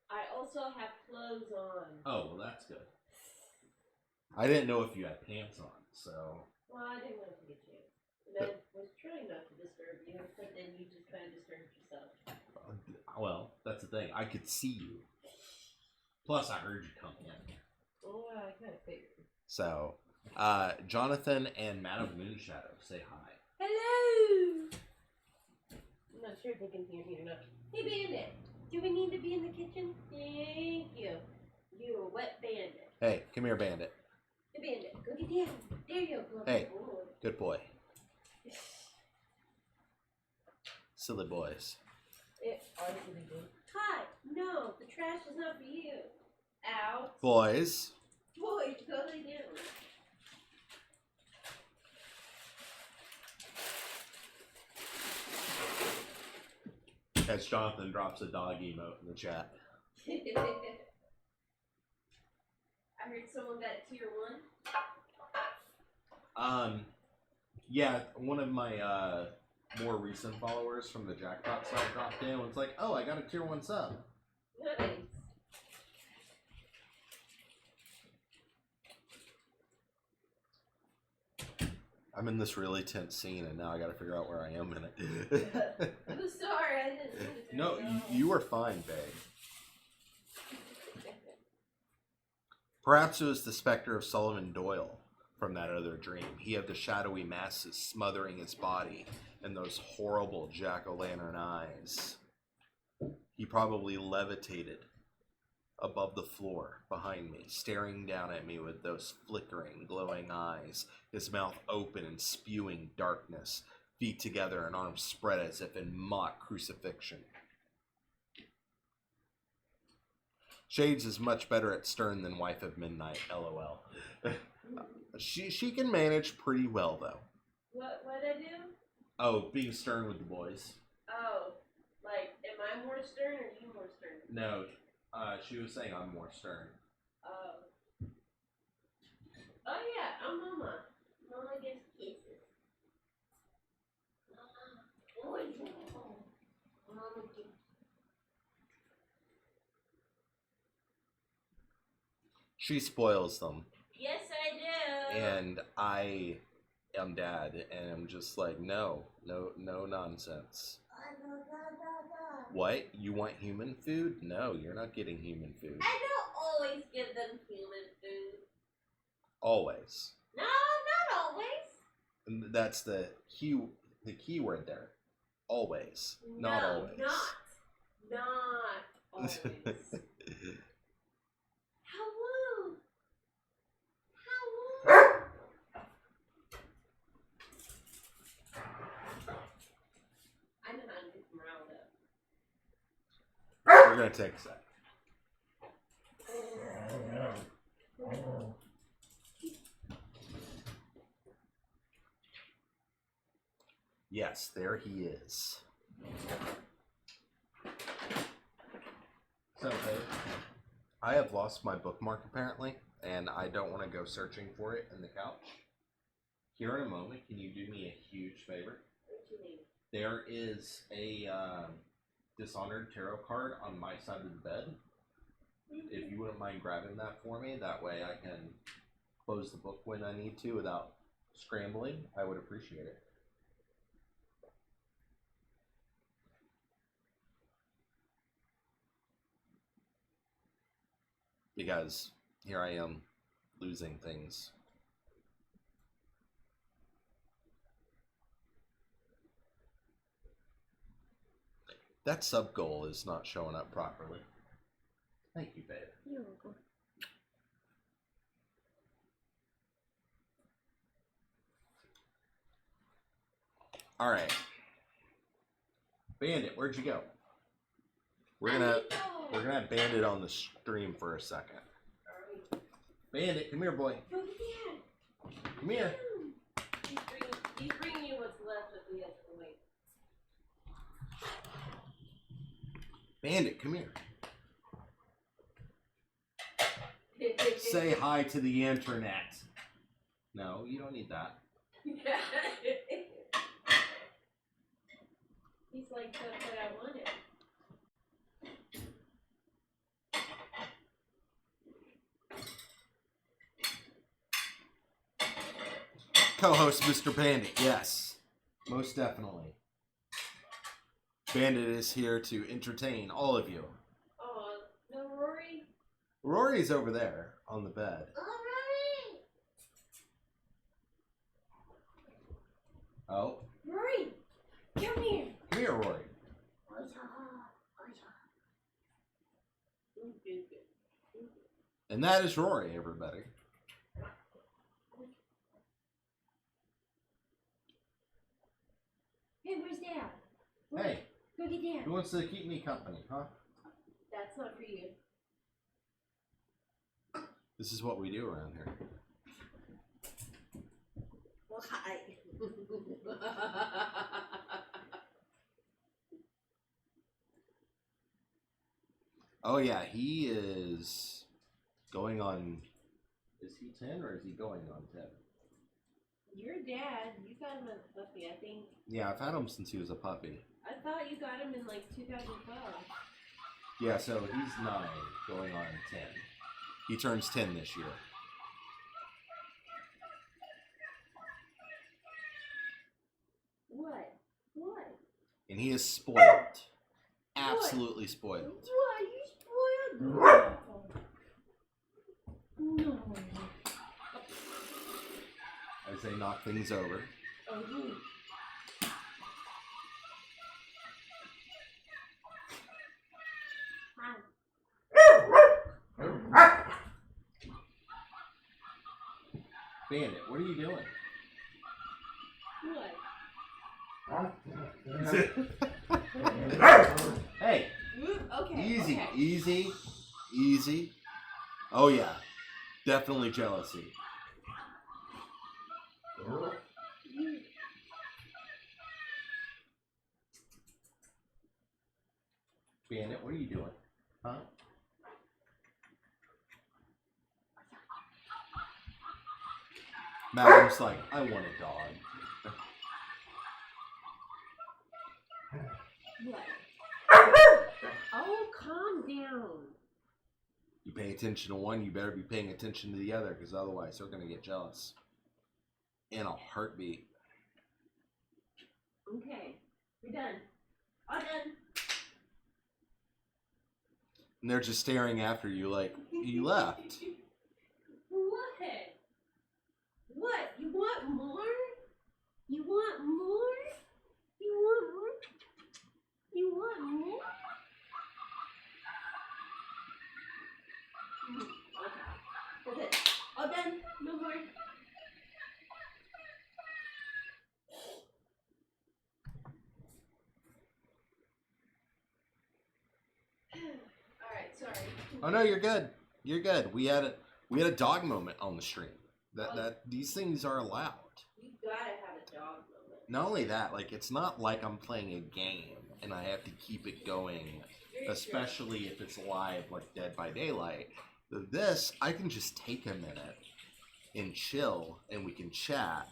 I also have clothes on. Oh, well, that's good. I didn't know if you had pants on, so. Well, I didn't want to take a chance. And I was trying not to disturb you, but then you just kind of disturbed yourself. Well, that's the thing. I could see you. Plus, I heard you come in. Oh, I kind of figured. So, Jonathan and Madam Moonshadow say hi. Hello! I'm not sure if they can hear me or not. Hey, Bandit! Do we need to be in the kitchen? Thank you. You a wet bandit. Hey, come here, Bandit. Hey, Bandit, go get down. There you go. Hey, good boy. Silly boys. Hi! No, the trash is not for you. Ow. Boys. Boy, go lay down. As Jonathan drops a dog emote in the chat. I heard someone got tier 1. Yeah, one of my more recent followers from the Jackpot site dropped in and was like, oh, I got a tier 1 sub. Nice. I'm in this really tense scene, and now I got to figure out where I am in it. I'm sorry, I didn't mean to. No, you were fine, babe. Perhaps it was the specter of Sullivan Doyle from that other dream. He had the shadowy masses smothering his body and those horrible jack-o'-lantern eyes. He probably levitated above the floor behind me, staring down at me with those flickering, glowing eyes, his mouth open and spewing darkness, feet together and arms spread as if in mock crucifixion. Shades is much better at stern than Wife of Midnight, LOL. She can manage pretty well, though. What'd I do? Oh, being stern with the boys. Oh, like, am I more stern or you more stern? No, she was saying I'm more stern. Oh. Oh yeah, I'm Mama. Mama gives kisses. Mama gives. She spoils them. Yes, I do. And I am Dad, and I'm just like, no nonsense. What? You want human food? No, you're not getting human food. I don't always give them human food. Always. No, not always. And that's the key word there. Always. No, Not always. Not always. Hello. I know how to get them riled up. We're gonna take a sec. Yes, there he is. So, I have lost my bookmark apparently, and I don't want to go searching for it in the couch. Here in a moment, can you do me a huge favor? What do you mean? There is a Dishonored tarot card on my side of the bed. If you wouldn't mind grabbing that for me, that way I can close the book when I need to without scrambling, I would appreciate it. Because here I am losing things. That sub goal is not showing up properly. Thank you, babe. You're welcome. All right, Bandit, where'd you go? We're gonna have Bandit on the stream for a second. Bandit, come here, boy. Go get Dad. Come here. He's bringing you what's left of the escalate. Bandit, come here. Say hi to the internet. No, you don't need that. He's like, that's what I wanted. Co-host Mr. Bandit, yes. Most definitely. Bandit is here to entertain all of you. Oh, no, Rory. Rory's over there on the bed. Oh, Rory. Oh. Rory, come here. Come here, Rory. And that is Rory, everybody. Hey, where's Dad? Hey. Go get Dad. Who wants to keep me company, huh? That's not for you. This is what we do around here. Well, hi. Oh yeah, he is going on. Is he 10 or is he going on 10? Your dad, you got him as a puppy, I think. Yeah, I've had him since he was a puppy. I thought you got him in like 2012. Yeah, so he's 9, going on 10. He turns 10 this year. What? What? And he is spoiled. Absolutely spoiled. What? You spoiled? No. As they knock things over. Oh, Hi. Bandit, what are you doing? What? Hey. Okay. Easy, okay. easy, easy. Oh yeah, definitely jealousy. Bandit, what are you doing? Huh? Madam's like, I want a dog. What? Oh, calm down. You pay attention to one, you better be paying attention to the other, because otherwise they're going to get jealous. In a heartbeat. Okay, we're done. All done. And they're just staring after you like, you left. What? What? You want more? You want more? You want more? You want more? Okay. Okay. All done. No more. Alright, sorry. Oh no, you're good. You're good. We had a dog moment on the stream. That these things are allowed. You gotta have a dog moment. Not only that, like it's not like I'm playing a game and I have to keep it going, especially if it's live like Dead by Daylight. This I can just take a minute and chill and we can chat,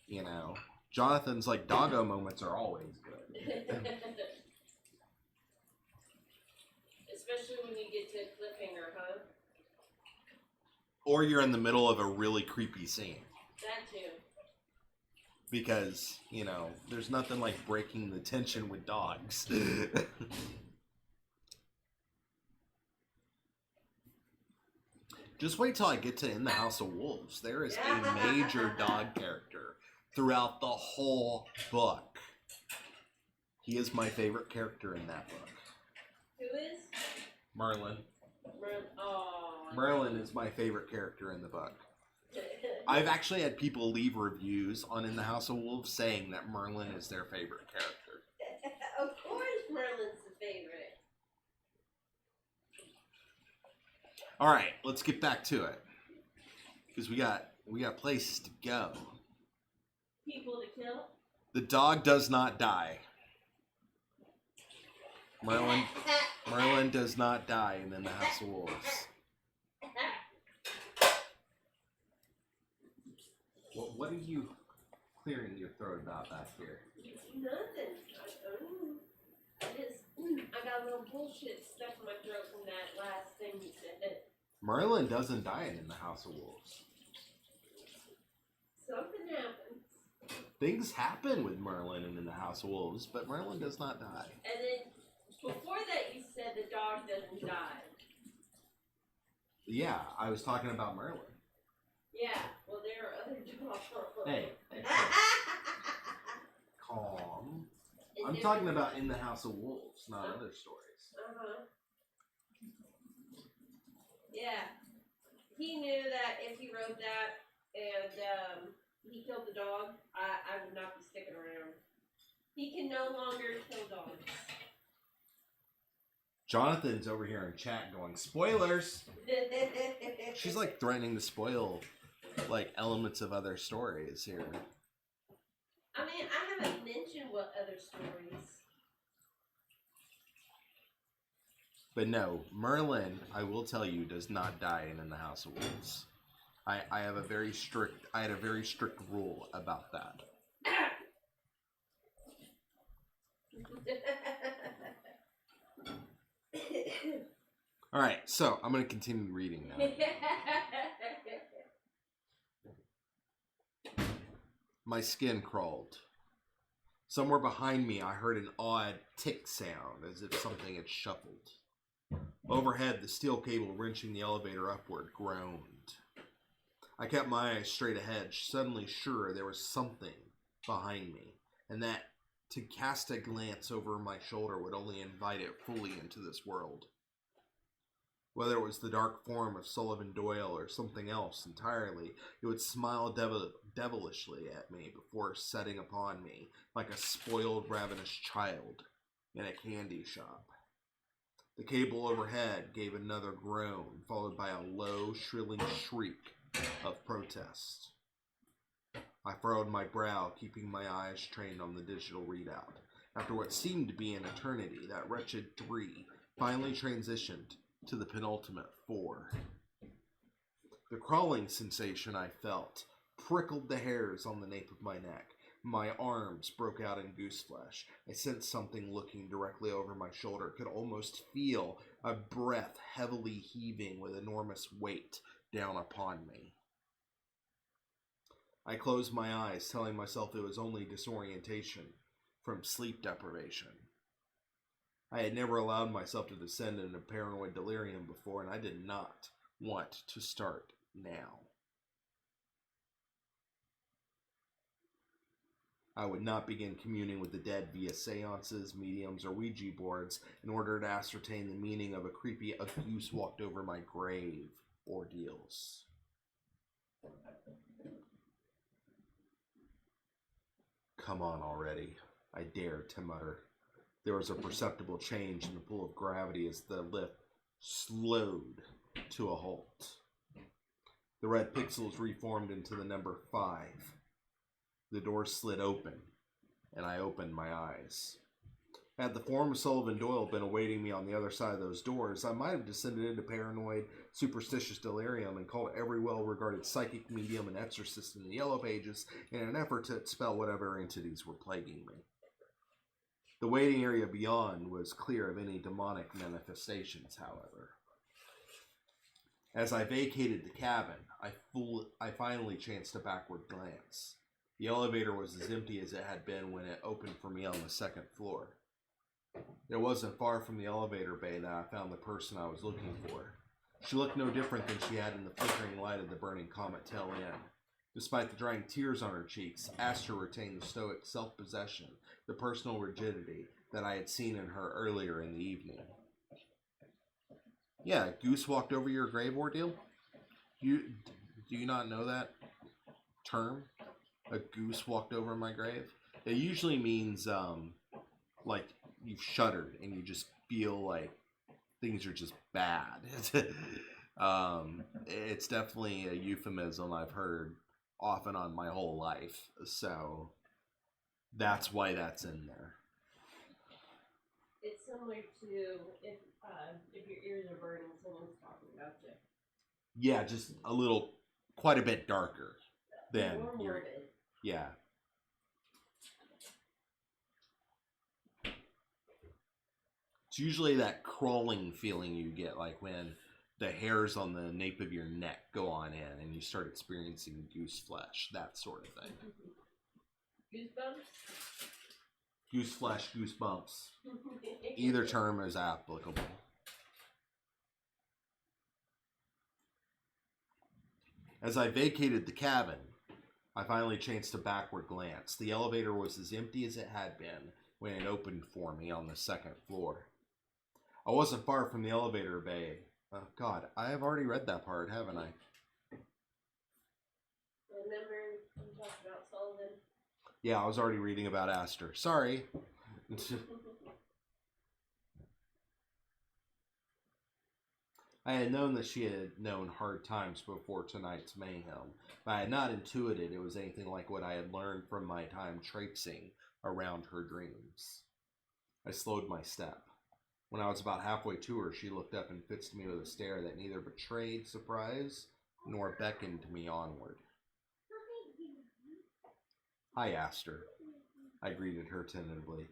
you know. Jonathan's like doggo moments are always good. Especially when you get to cliffhanger, huh? Or you're in the middle of a really creepy scene. That too. Because, you know, there's nothing like breaking the tension with dogs. Just wait till I get to In the House of Wolves. There is a major dog character throughout the whole book. He is my favorite character in that book. Who is? Merlin. Oh. Merlin is my favorite character in the book. I've actually had people leave reviews on In the House of Wolves saying that Merlin is their favorite character. Of course Merlin's the favorite. Alright, let's get back to it. Because we got places to go. People to kill? The dog does not die. Merlin does not die in the House of Wolves. What are you clearing your throat about back here? Nothing. I got a little bullshit stuck in my throat from that last thing you said. Merlin doesn't die in the House of Wolves. Something happens. Things happen with Merlin in the House of Wolves, but Merlin does not die. And then before that you said the dog doesn't die. Yeah, I was talking about Merlin. Yeah, well there are other dogs. Hey. Calm. I'm talking about In the House of Wolves, not other stories. Yeah. He knew that if he wrote that and he killed the dog, I would not be sticking around. He can no longer kill dogs. Jonathan's over here in chat going, spoilers! She's like threatening to spoil like elements of other stories here. I mean, I haven't mentioned what other stories. But no, Merlin, I will tell you, does not die in the House of Wolves. I had a very strict rule about that. Alright, so I'm going to continue reading now. My skin crawled. Somewhere behind me I heard an odd tick sound, as if something had shuffled. Overhead, the steel cable wrenching the elevator upward groaned. I kept my eyes straight ahead, suddenly sure there was something behind me, and that to cast a glance over my shoulder would only invite it fully into this world. Whether it was the dark form of Sullivan Doyle or something else entirely, it would smile devilishly at me before setting upon me like a spoiled, ravenous child in a candy shop. The cable overhead gave another groan, followed by a low, shrilling shriek of protest. I furrowed my brow, keeping my eyes trained on the digital readout. After what seemed to be an eternity, that wretched 3 finally transitioned to the penultimate 4. The crawling sensation I felt prickled the hairs on the nape of my neck. My arms broke out in goose flesh. I sensed something looking directly over my shoulder, could almost feel a breath heavily heaving with enormous weight down upon me. I closed my eyes, telling myself it was only disorientation from sleep deprivation. I had never allowed myself to descend into paranoid delirium before, and I did not want to start now. I would not begin communing with the dead via seances, mediums, or Ouija boards in order to ascertain the meaning of a creepy "a goose walked over my grave" ordeals. Come on already, I dared to mutter. There was a perceptible change in the pull of gravity as the lift slowed to a halt. The red pixels reformed into the number 5. The door slid open, and I opened my eyes. Had the form of Sullivan Doyle been awaiting me on the other side of those doors, I might have descended into paranoid, superstitious delirium and called every well-regarded psychic, medium, and exorcist in the Yellow Pages in an effort to expel whatever entities were plaguing me. The waiting area beyond was clear of any demonic manifestations, however. As I vacated the cabin, I finally chanced a backward glance. The elevator was as empty as it had been when it opened for me on the 2nd floor. It wasn't far from the elevator bay that I found the person I was looking for. She looked no different than she had in the flickering light of the burning comet tail end. Despite the drying tears on her cheeks, Astor retained the stoic self-possession, the personal rigidity that I had seen in her earlier in the evening. Yeah, goose walked over your grave ordeal? Do you not know that term? A goose walked over my grave? It usually means, like, you've shuddered and you just feel like things are just bad. It's definitely a euphemism I've heard off and on my whole life. So that's why that's in there. It's similar to if your ears are burning, someone's talking about you. Yeah, just quite a bit darker than more your. morbid. Yeah. It's usually that crawling feeling you get, like when the hairs on the nape of your neck go on in and you start experiencing goose flesh, that sort of thing. Goosebumps? Goose flesh, goosebumps. Either term is applicable. As I vacated the cabin, I finally chanced a backward glance. The elevator was as empty as it had been when it opened for me on the 2nd floor. I wasn't far from the elevator bay. Oh, God, I have already read that part, haven't I? Remember we talked about Sullivan? Yeah, I was already reading about Astor. Sorry. I had known that she had known hard times before tonight's mayhem, but I had not intuited it was anything like what I had learned from my time traipsing around her dreams. I slowed my step. When I was about halfway to her, she looked up and fixed me with a stare that neither betrayed surprise nor beckoned me onward. "Hi, Astor," I greeted her tentatively,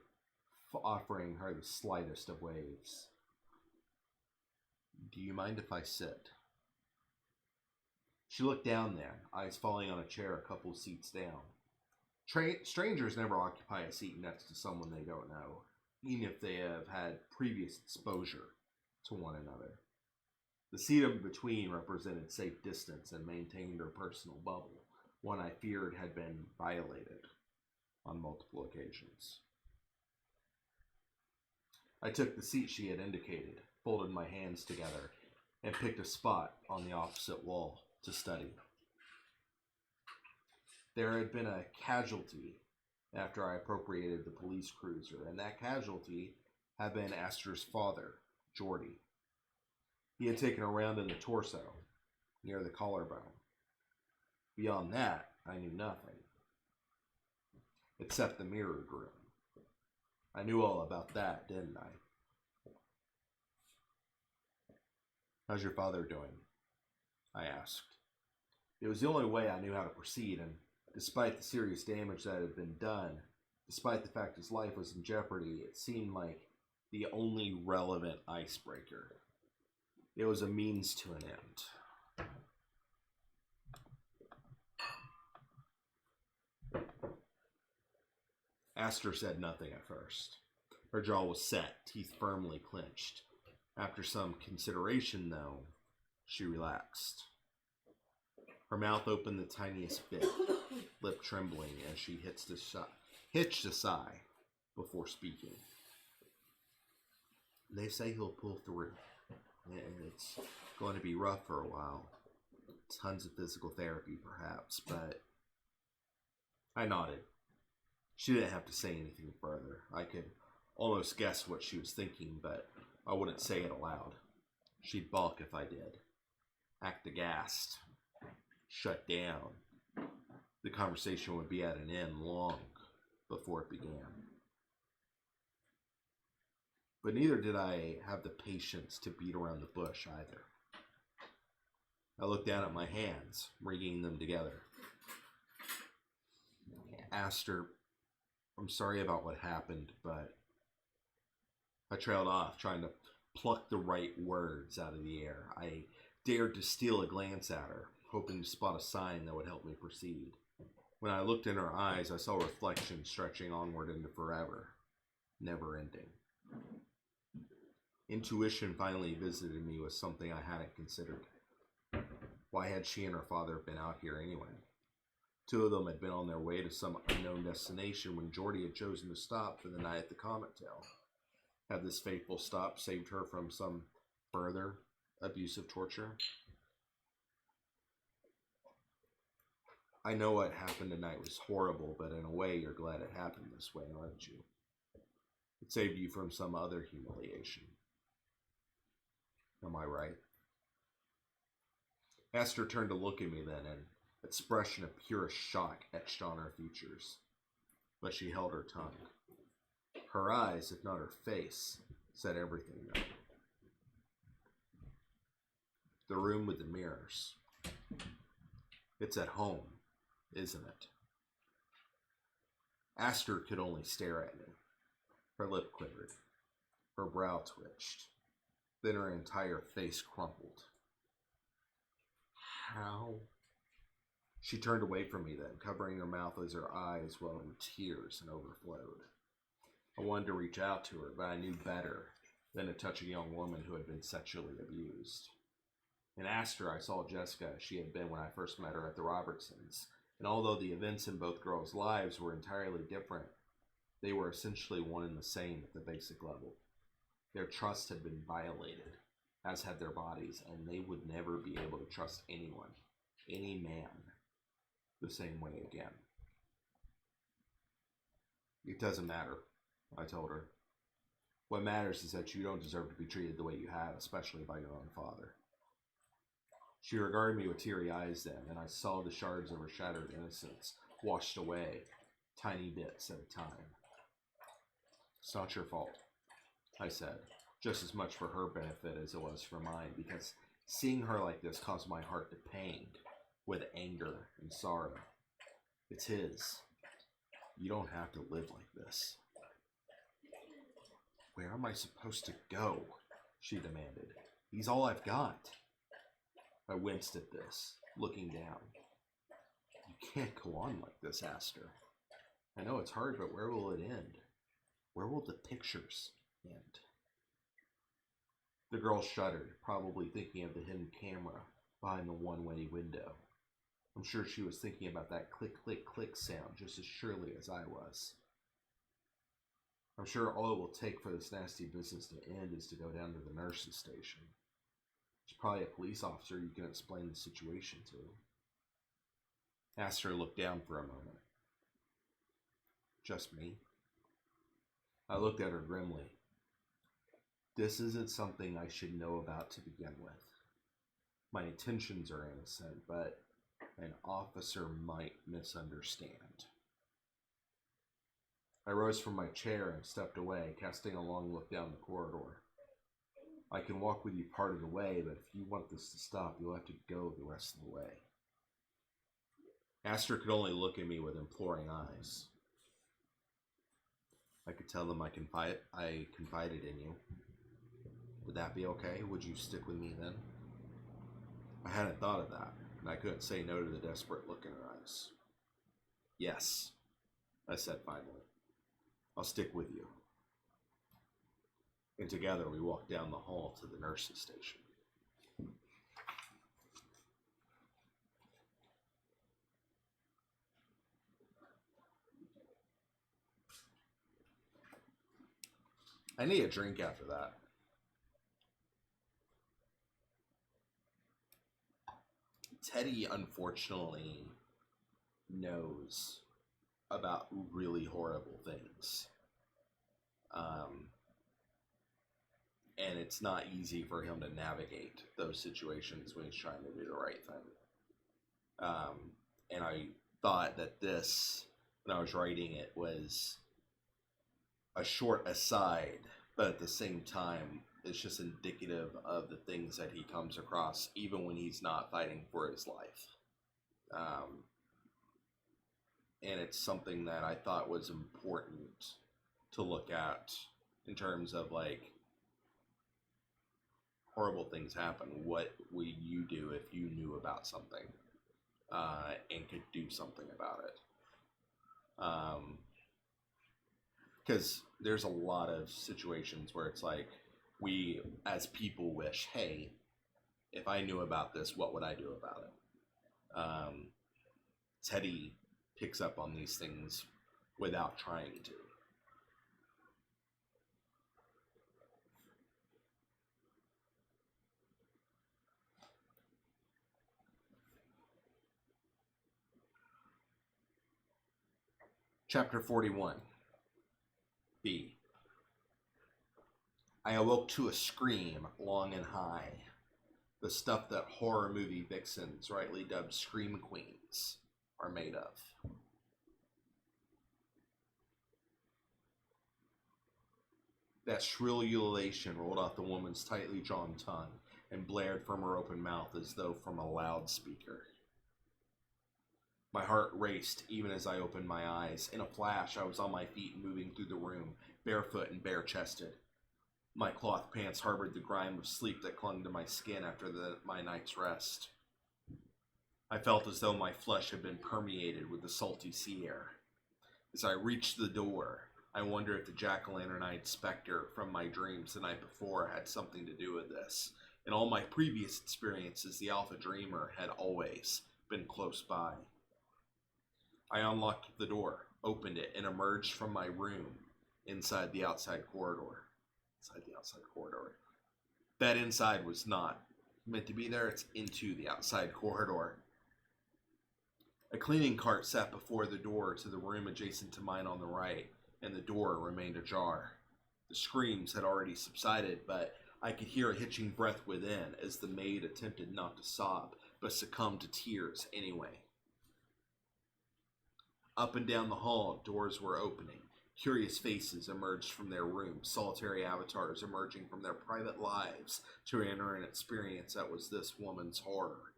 offering her the slightest of waves. "Do you mind if I sit?" She looked down then, eyes falling on a chair a couple seats down. Strangers never occupy a seat next to someone they don't know, even if they have had previous exposure to one another. The seat in between represented safe distance and maintained her personal bubble, one I feared had been violated on multiple occasions. I took the seat she had indicated, folded my hands together, and picked a spot on the opposite wall to study. There had been a casualty after I appropriated the police cruiser, and that casualty had been Astor's father, Geordie. He had taken a round in the torso, near the collarbone. Beyond that, I knew nothing, except the mirror groom. I knew all about that, didn't I? "How's your father doing?" I asked. It was the only way I knew how to proceed, and despite the serious damage that had been done, despite the fact his life was in jeopardy, it seemed like the only relevant icebreaker. It was a means to an end. Astor said nothing at first. Her jaw was set, teeth firmly clenched. After some consideration, though, she relaxed. Her mouth opened the tiniest bit, lip trembling as she hitched a sigh before speaking. "They say he'll pull through, and it's going to be rough for a while. Tons of physical therapy, perhaps, but..." I nodded. She didn't have to say anything further. I could almost guess what she was thinking, but I wouldn't say it aloud. She'd balk if I did. Act aghast. Shut down. The conversation would be at an end long before it began. But neither did I have the patience to beat around the bush either. I looked down at my hands, wringing them together. "Astor, I'm sorry about what happened, but..." I trailed off, trying to pluck the right words out of the air. I dared to steal a glance at her, hoping to spot a sign that would help me proceed. When I looked in her eyes, I saw a reflection stretching onward into forever, never ending. Intuition finally visited me with something I hadn't considered. Why had she and her father been out here anyway? Two of them had been on their way to some unknown destination when Geordie had chosen to stop for the night at the Comet Tail. Had this fateful stop saved her from some further abusive torture? I know what happened tonight was horrible, but in a way you're glad it happened this way, aren't you? It saved you from some other humiliation. Am I right? Astor turned to look at me then, an expression of purest shock etched on her features. But she held her tongue. Her eyes, if not her face, said everything though. The room with the mirrors. It's at home, isn't it? Astor could only stare at me. Her lip quivered. Her brow twitched. Then her entire face crumpled. How? She turned away from me then, covering her mouth as her eyes welled with tears and overflowed. I wanted to reach out to her, but I knew better than to touch a young woman who had been sexually abused. In Astor, I saw Jessica as she had been when I first met her at the Robertsons, and although the events in both girls' lives were entirely different, they were essentially one and the same at the basic level. Their trust had been violated, as had their bodies, and they would never be able to trust anyone, any man, the same way again. It doesn't matter, I told her. What matters is that you don't deserve to be treated the way you have, especially by your own father. She regarded me with teary eyes then, and I saw the shards of her shattered innocence washed away, tiny bits at a time. It's not your fault, I said, just as much for her benefit as it was for mine, because seeing her like this caused my heart to pang with anger and sorrow. It's his. You don't have to live like this. Where am I supposed to go? She demanded. He's all I've got. I winced at this, looking down. You can't go on like this, Astor. I know it's hard, but where will it end? Where will the pictures end? The girl shuddered, probably thinking of the hidden camera behind the one-way window. I'm sure she was thinking about that click, click, click sound just as surely as I was. I'm sure all it will take for this nasty business to end is to go down to the nurse's station. There's probably a police officer you can explain the situation to. Aster looked down for a moment. Just me? I looked at her grimly. This isn't something I should know about to begin with. My intentions are innocent, but an officer might misunderstand. I rose from my chair and stepped away, casting a long look down the corridor. I can walk with you part of the way, but if you want this to stop, you'll have to go the rest of the way. Aster could only look at me with imploring eyes. I could tell them I confided in you. Would that be okay? Would you stick with me then? I hadn't thought of that, and I couldn't say no to the desperate look in her eyes. Yes, I said finally. I'll stick with you. And together we walked down the hall to the nurse's station. I need a drink after that. Teddy, unfortunately, knows about really horrible things. And it's not easy for him to navigate those situations when he's trying to do the right thing. And I thought that this, when I was writing it, was a short aside, but at the same time, it's just indicative of the things that he comes across, even when he's not fighting for his life. And it's something that I thought was important to look at in terms of, like, horrible things happen. What would you do if you knew about something and could do something about it? Because there's a lot of situations where it's like, we as people wish, hey, if I knew about this, what would I do about it? Teddy picks up on these things without trying to. Chapter 41. B. I awoke to a scream, long and high. The stuff that horror movie vixens, rightly dubbed scream queens, are made of. That shrill ululation rolled off the woman's tightly drawn tongue and blared from her open mouth as though from a loudspeaker. My heart raced even as I opened my eyes. In a flash, I was on my feet moving through the room, barefoot and bare-chested. My cloth pants harbored the grime of sleep that clung to my skin after my night's rest. I felt as though my flesh had been permeated with the salty sea air. As I reached the door, I wonder if the jack-o'-lantern-eyed specter from my dreams the night before had something to do with this. In all my previous experiences, the Alpha Dreamer had always been close by. I unlocked the door, opened it, and emerged from my room inside the outside corridor. That inside was not meant to be there. It's into the outside corridor. A cleaning cart sat before the door to the room adjacent to mine on the right, and the door remained ajar. The screams had already subsided, but I could hear a hitching breath within as the maid attempted not to sob, but succumbed to tears anyway. Up and down the hall, doors were opening. Curious faces emerged from their rooms, solitary avatars emerging from their private lives to enter an experience that was this woman's horror.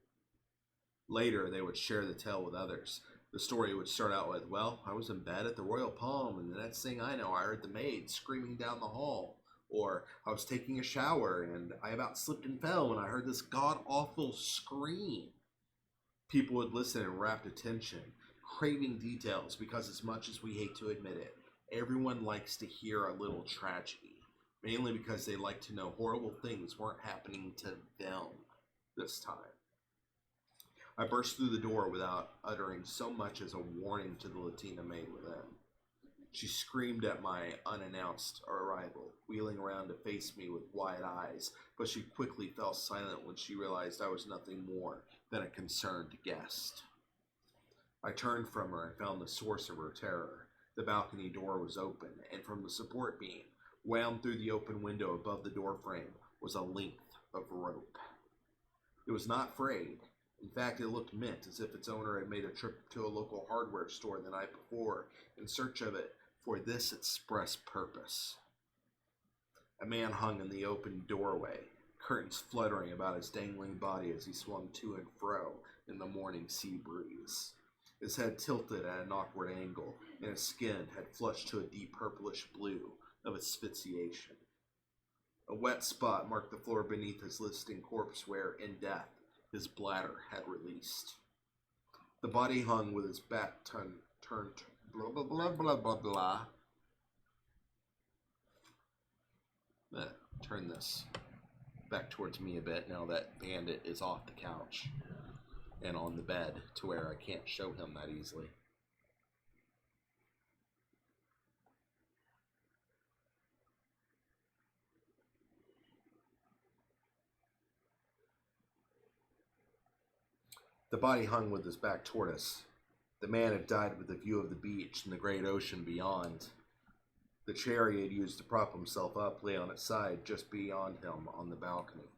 Later, they would share the tale with others. The story would start out with, well, I was in bed at the Royal Palm, and the next thing I know, I heard the maid screaming down the hall. Or, I was taking a shower, and I about slipped and fell when I heard this god-awful scream. People would listen in rapt attention, craving details, because as much as we hate to admit it, everyone likes to hear a little tragedy, mainly because they like to know horrible things weren't happening to them this time. I burst through the door without uttering so much as a warning to the Latina maid within. She screamed at my unannounced arrival, wheeling around to face me with wide eyes, but she quickly fell silent when she realized I was nothing more than a concerned guest. I turned from her and found the source of her terror. The balcony door was open, and from the support beam, wound through the open window above the door frame, was a length of rope. It was not frayed. In fact, it looked mint, as if its owner had made a trip to a local hardware store the night before in search of it for this express purpose. A man hung in the open doorway, curtains fluttering about his dangling body as he swung to and fro in the morning sea breeze. His head tilted at an awkward angle, and his skin had flushed to a deep purplish blue of asphyxiation. A wet spot marked the floor beneath his listing corpse where, in death, his bladder had released. The body hung with his back turned blah blah blah blah blah blah. Turn this back towards me a bit now that Bandit is off the couch and on the bed to where I can't show him that easily. The body hung with his back toward us. The man had died with a view of the beach and the great ocean beyond. The chair he had used to prop himself up lay on its side just beyond him on the balcony.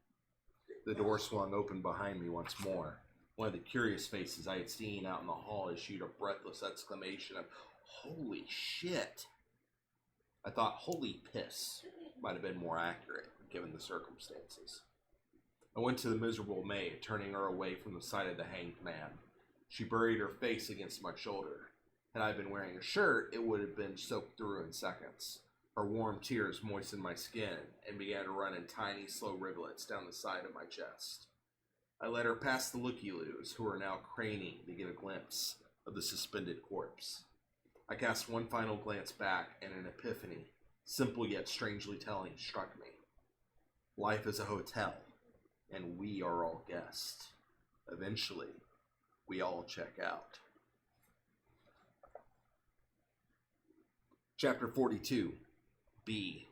The door swung open behind me once more. One of the curious faces I had seen out in the hall issued a breathless exclamation of, "Holy shit!" I thought "holy piss" might have been more accurate, given the circumstances. I went to the miserable maid, turning her away from the sight of the hanged man. She buried her face against my shoulder. Had I been wearing a shirt, it would have been soaked through in seconds. Her warm tears moistened my skin and began to run in tiny, slow rivulets down the side of my chest. I led her past the looky-loos, who were now craning to get a glimpse of the suspended corpse. I cast one final glance back, and an epiphany, simple yet strangely telling, struck me. Life is a hotel, and we are all guests. Eventually, we all check out. Chapter 42, B.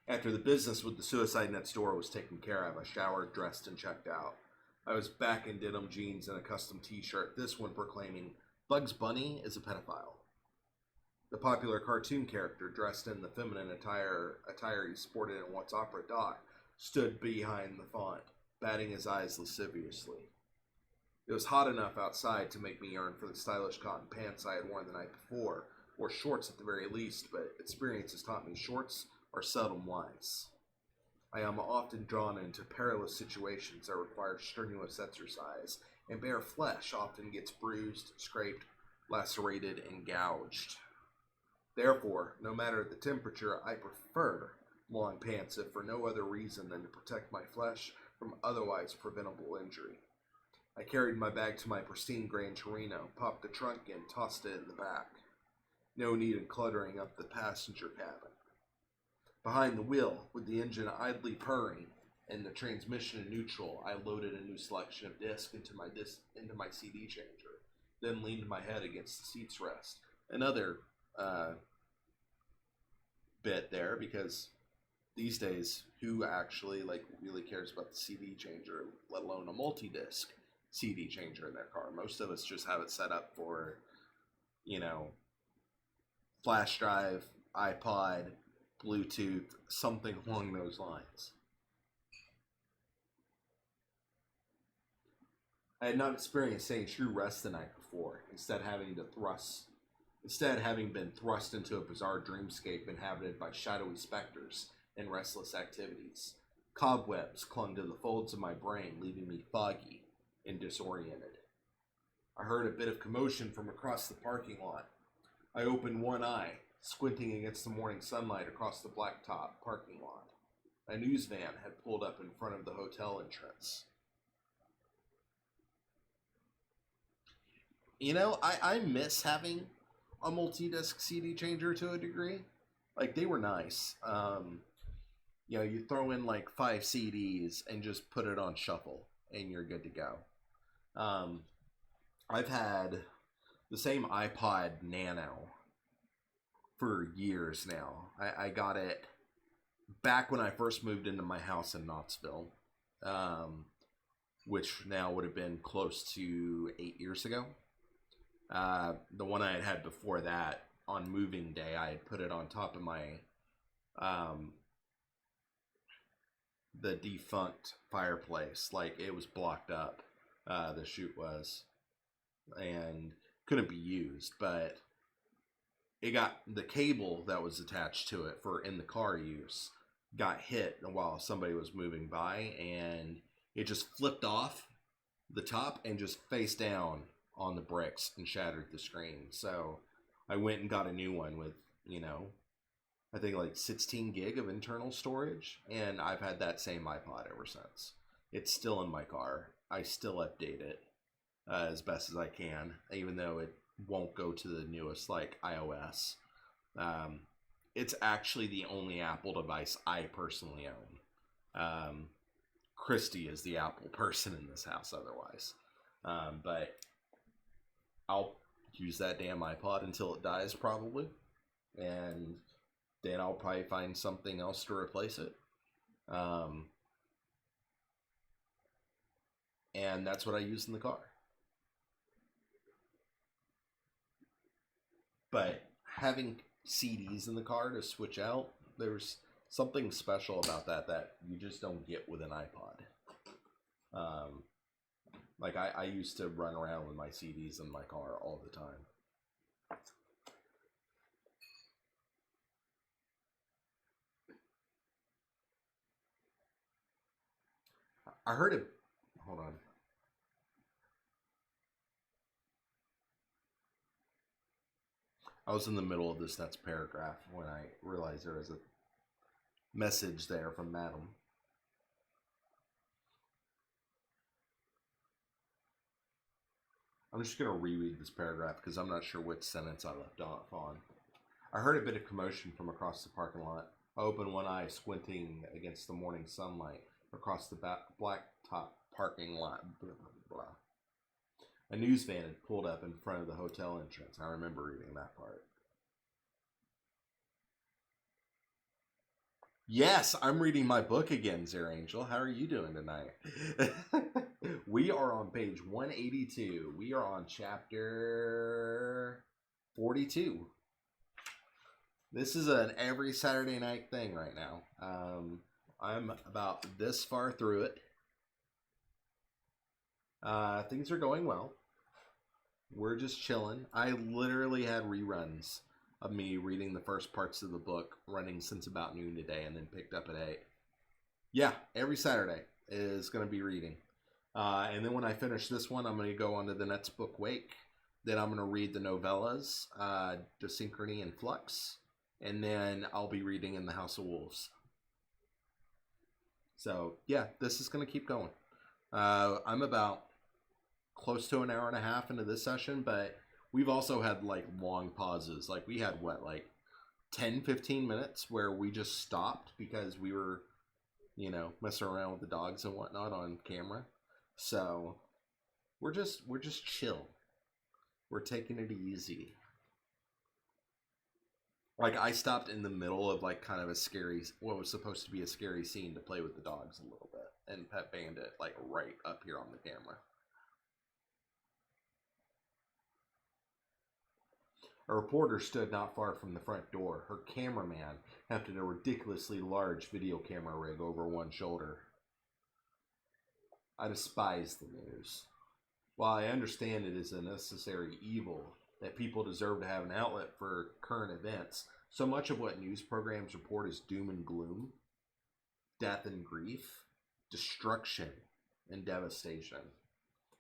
After the business with the suicide net's door was taken care of, I showered, dressed, and checked out. I was back in denim jeans and a custom t-shirt, this one proclaiming, "Bugs Bunny is a pedophile." The popular cartoon character, dressed in the feminine attire he sported in What's Opera Doc, stood behind the font, batting his eyes lasciviously. It was hot enough outside to make me yearn for the stylish cotton pants I had worn the night before, or shorts at the very least, but experience has taught me shorts are seldom wise. I am often drawn into perilous situations that require strenuous exercise, and bare flesh often gets bruised, scraped, lacerated, and gouged. Therefore, no matter the temperature, I prefer long pants if for no other reason than to protect my flesh from otherwise preventable injury. I carried my bag to my pristine Gran Torino, popped the trunk in, tossed it in the back. No need in cluttering up the passenger cabin. Behind the wheel, with the engine idly purring and the transmission in neutral, I loaded a new selection of discs into my CD changer, then leaned my head against the seat's rest. Another bit there, because these days, who actually really cares about the CD changer, let alone a multi-disc CD changer in their car? Most of us just have it set up for, flash drive, iPod, Bluetooth, something along those lines. I had not experienced any true rest the night before, instead having been thrust into a bizarre dreamscape inhabited by shadowy specters and restless activities. Cobwebs clung to the folds of my brain, leaving me foggy and disoriented. I heard a bit of commotion from across the parking lot. I opened one eye, squinting against the morning sunlight across the blacktop parking lot. A news van had pulled up in front of the hotel entrance. I miss having a multi-disc CD changer to a degree. They were nice. You throw in 5 CDs and just put it on shuffle, and you're good to go. I've had the same iPod Nano for years now. I got it back when I first moved into my house in Knoxville, which now would have been close to 8 years ago. The one I had had before that, on moving day, I had put it on top of my the defunct fireplace. Like, it was blocked up, the chute was, and couldn't be used, but it got, the cable that was attached to it for in the car use got hit while somebody was moving by, and it just flipped off the top and just face down on the bricks and shattered the screen. So I went and got a new one with, I think like 16 gig of internal storage, and I've had that same iPod ever since. It's still in my car. I still update it as best as I can, even though it won't go to the newest like iOS. It's actually the only Apple device I personally own. Christy is the Apple person in this house otherwise. But I'll use that damn iPod until it dies probably, and then I'll probably find something else to replace it. And that's what I use in the car. But having CDs in the car to switch out, there's something special about that you just don't get with an iPod. Like I used to run around with my CDs in my car all the time. I heard it. Hold on. I was in the middle of this next paragraph when I realized there was a message there from Madam. I'm just going to reread this paragraph because I'm not sure which sentence I left off on. I heard a bit of commotion from across the parking lot. I opened one eye, squinting against the morning sunlight across the blacktop parking lot. Blah, blah, blah. A news van had pulled up in front of the hotel entrance. I remember reading that part. Yes, I'm reading my book again, Zare Angel. How are you doing tonight? We are on page 182. We are on chapter 42. This is an every Saturday night thing right now. I'm about this far through it. Things are going well. We're just chilling. I literally had reruns of me reading the first parts of the book running since about noon today, and then picked up at 8. Yeah, every Saturday is going to be reading. And then when I finish this one, I'm going to go on to the next book, Wake. Then I'm going to read the novellas, Dissonance and Flux. And then I'll be reading In the House of Wolves. So, yeah, this is going to keep going. I'm about close to an hour and a half into this session, but we've also had like long pauses. Like we had like 10-15 minutes where we just stopped because we were messing around with the dogs and whatnot on camera. So we're just chill. We're taking it easy. Like I stopped in the middle of like kind of a scary, what was supposed to be a scary scene to play with the dogs a little bit, and Pet Bandit like right up here on the camera. A reporter stood not far from the front door. Her cameraman hefted a ridiculously large video camera rig over one shoulder. I despise the news. While I understand it is a necessary evil, that people deserve to have an outlet for current events, so much of what news programs report is doom and gloom, death and grief, destruction and devastation.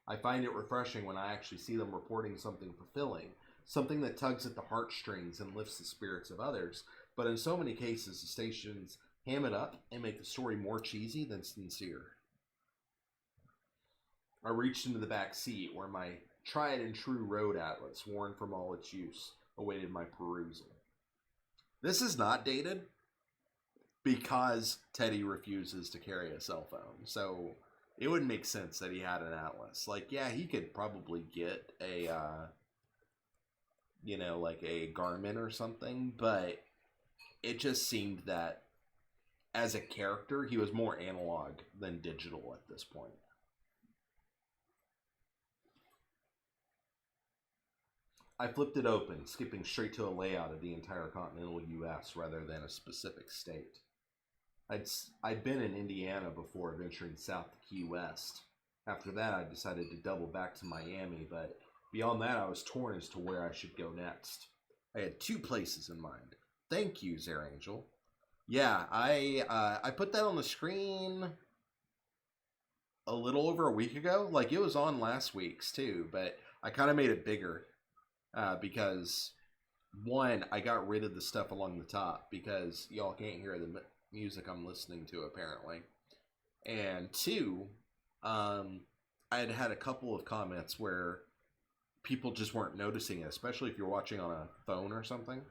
I find it refreshing when I actually see them reporting something fulfilling, something that tugs at the heartstrings and lifts the spirits of others, but in so many cases the stations ham it up and make the story more cheesy than sincere. I reached into the back seat where my tried and true road atlas, worn from all its use, awaited my perusal. This is not dated because Teddy refuses to carry a cell phone, so it would make sense that he had an atlas. Like, yeah, he could probably get a like a garment or something, but it just seemed that as a character, he was more analog than digital at this point. I flipped it open, skipping straight to a layout of the entire continental U.S. rather than a specific state. I'd been in Indiana before venturing south to Key West. After that, I decided to double back to Miami, but beyond that, I was torn as to where I should go next. I had 2 places in mind. Thank you, Zare Angel. Yeah, I put that on the screen a little over a week ago. Like, it was on last week's too, but I kind of made it bigger because, one, I got rid of the stuff along the top because y'all can't hear the music I'm listening to, apparently. And 2, I had a couple of comments where people just weren't noticing it, especially if you're watching on a phone or something.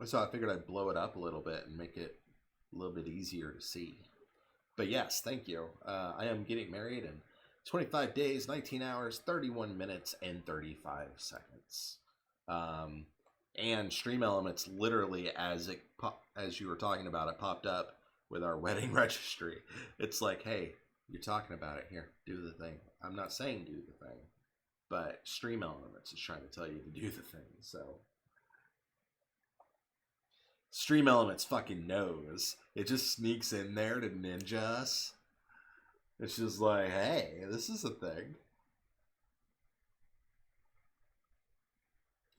So I figured I'd blow it up a little bit and make it a little bit easier to see. But yes, thank you. I am getting married in 25 days, 19 hours, 31 minutes, and 35 seconds. And Stream Elements, literally as you were talking about, it popped up with our wedding registry. It's like, hey, you're talking about it, here, do the thing. I'm not saying do the thing, but Stream Elements is trying to tell you to do the thing. So Stream Elements fucking knows. It just sneaks in there to ninja us. It's just like, hey, this is a thing.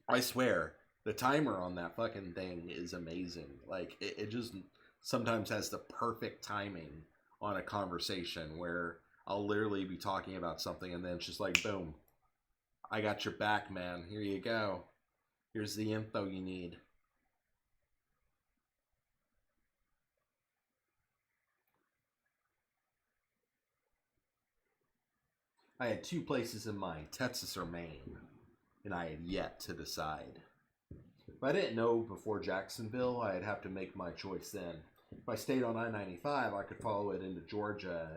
I swear, the timer on that fucking thing is amazing. Like, it just sometimes has the perfect timing on a conversation where I'll literally be talking about something and then it's just like, boom, I got your back, man. Here you go. Here's the info you need. I had 2 places in mind, Texas or Maine, and I had yet to decide. If I didn't know before Jacksonville, I'd have to make my choice then. If I stayed on I-95, I could follow it into Georgia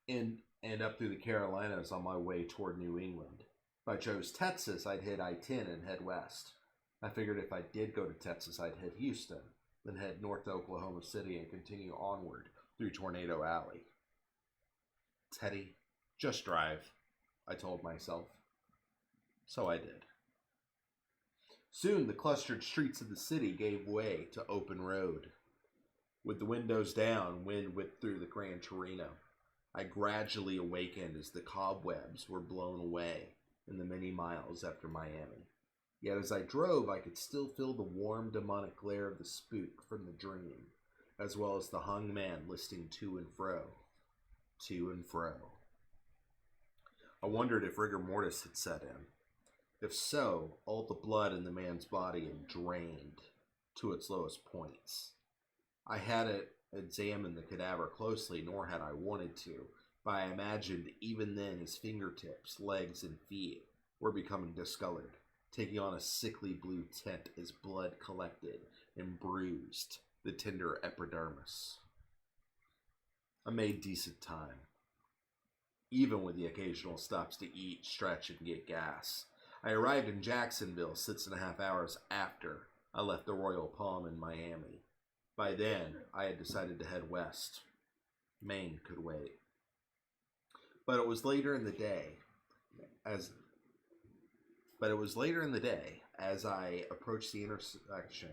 and end up through the Carolinas on my way toward New England. If I chose Texas, I'd hit I-10 and head west. I figured if I did go to Texas, I'd hit Houston, then head north to Oklahoma City and continue onward through Tornado Alley. Teddy, just drive, I told myself. So I did. Soon the clustered streets of the city gave way to open road. With the windows down, wind whipped through the Gran Torino. I gradually awakened as the cobwebs were blown away in the many miles after Miami. Yet as I drove, I could still feel the warm, demonic glare of the spook from the dream, as well as the hung man listing to and fro. To and fro. I wondered if rigor mortis had set in. If so, all the blood in the man's body had drained to its lowest points. I hadn't examined the cadaver closely, nor had I wanted to, but I imagined even then his fingertips, legs, and feet were becoming discolored, taking on a sickly blue tint as blood collected and bruised the tender epidermis. I made decent time, even with the occasional stops to eat, stretch, and get gas. I arrived in Jacksonville 6.5 hours after I left the Royal Palm in Miami. By then, I had decided to head west. Maine could wait. But it was later in the day, as I approached the intersection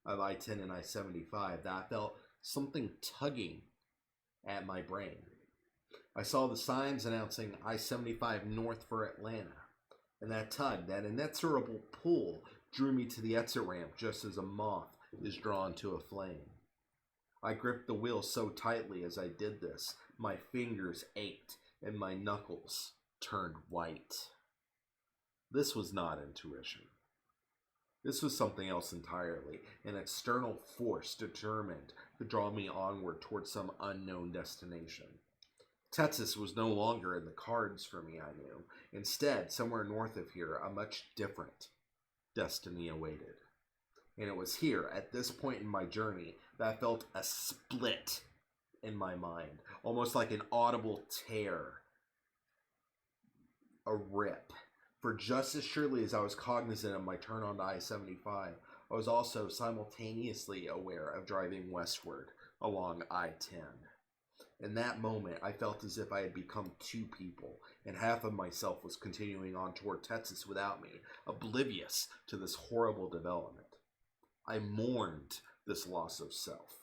of I-10 and I-75 that I felt something tugging at my brain. I saw the signs announcing I-75 north for Atlanta, and that tug, that inexorable pull, drew me to the exit ramp just as a moth is drawn to a flame. I gripped the wheel so tightly as I did this, my fingers ached and my knuckles turned white. This was not intuition. This was something else entirely, an external force determined to draw me onward towards some unknown destination. Texas was no longer in the cards for me, I knew. Instead, somewhere north of here, a much different destiny awaited. And it was here, at this point in my journey, that I felt a split in my mind, almost like an audible tear, a rip For just as surely as I was cognizant of my turn onto I-75, I was also simultaneously aware of driving westward along I-10. In that moment, I felt as if I had become two people, and half of myself was continuing on toward Texas without me, oblivious to this horrible development. I mourned this loss of self,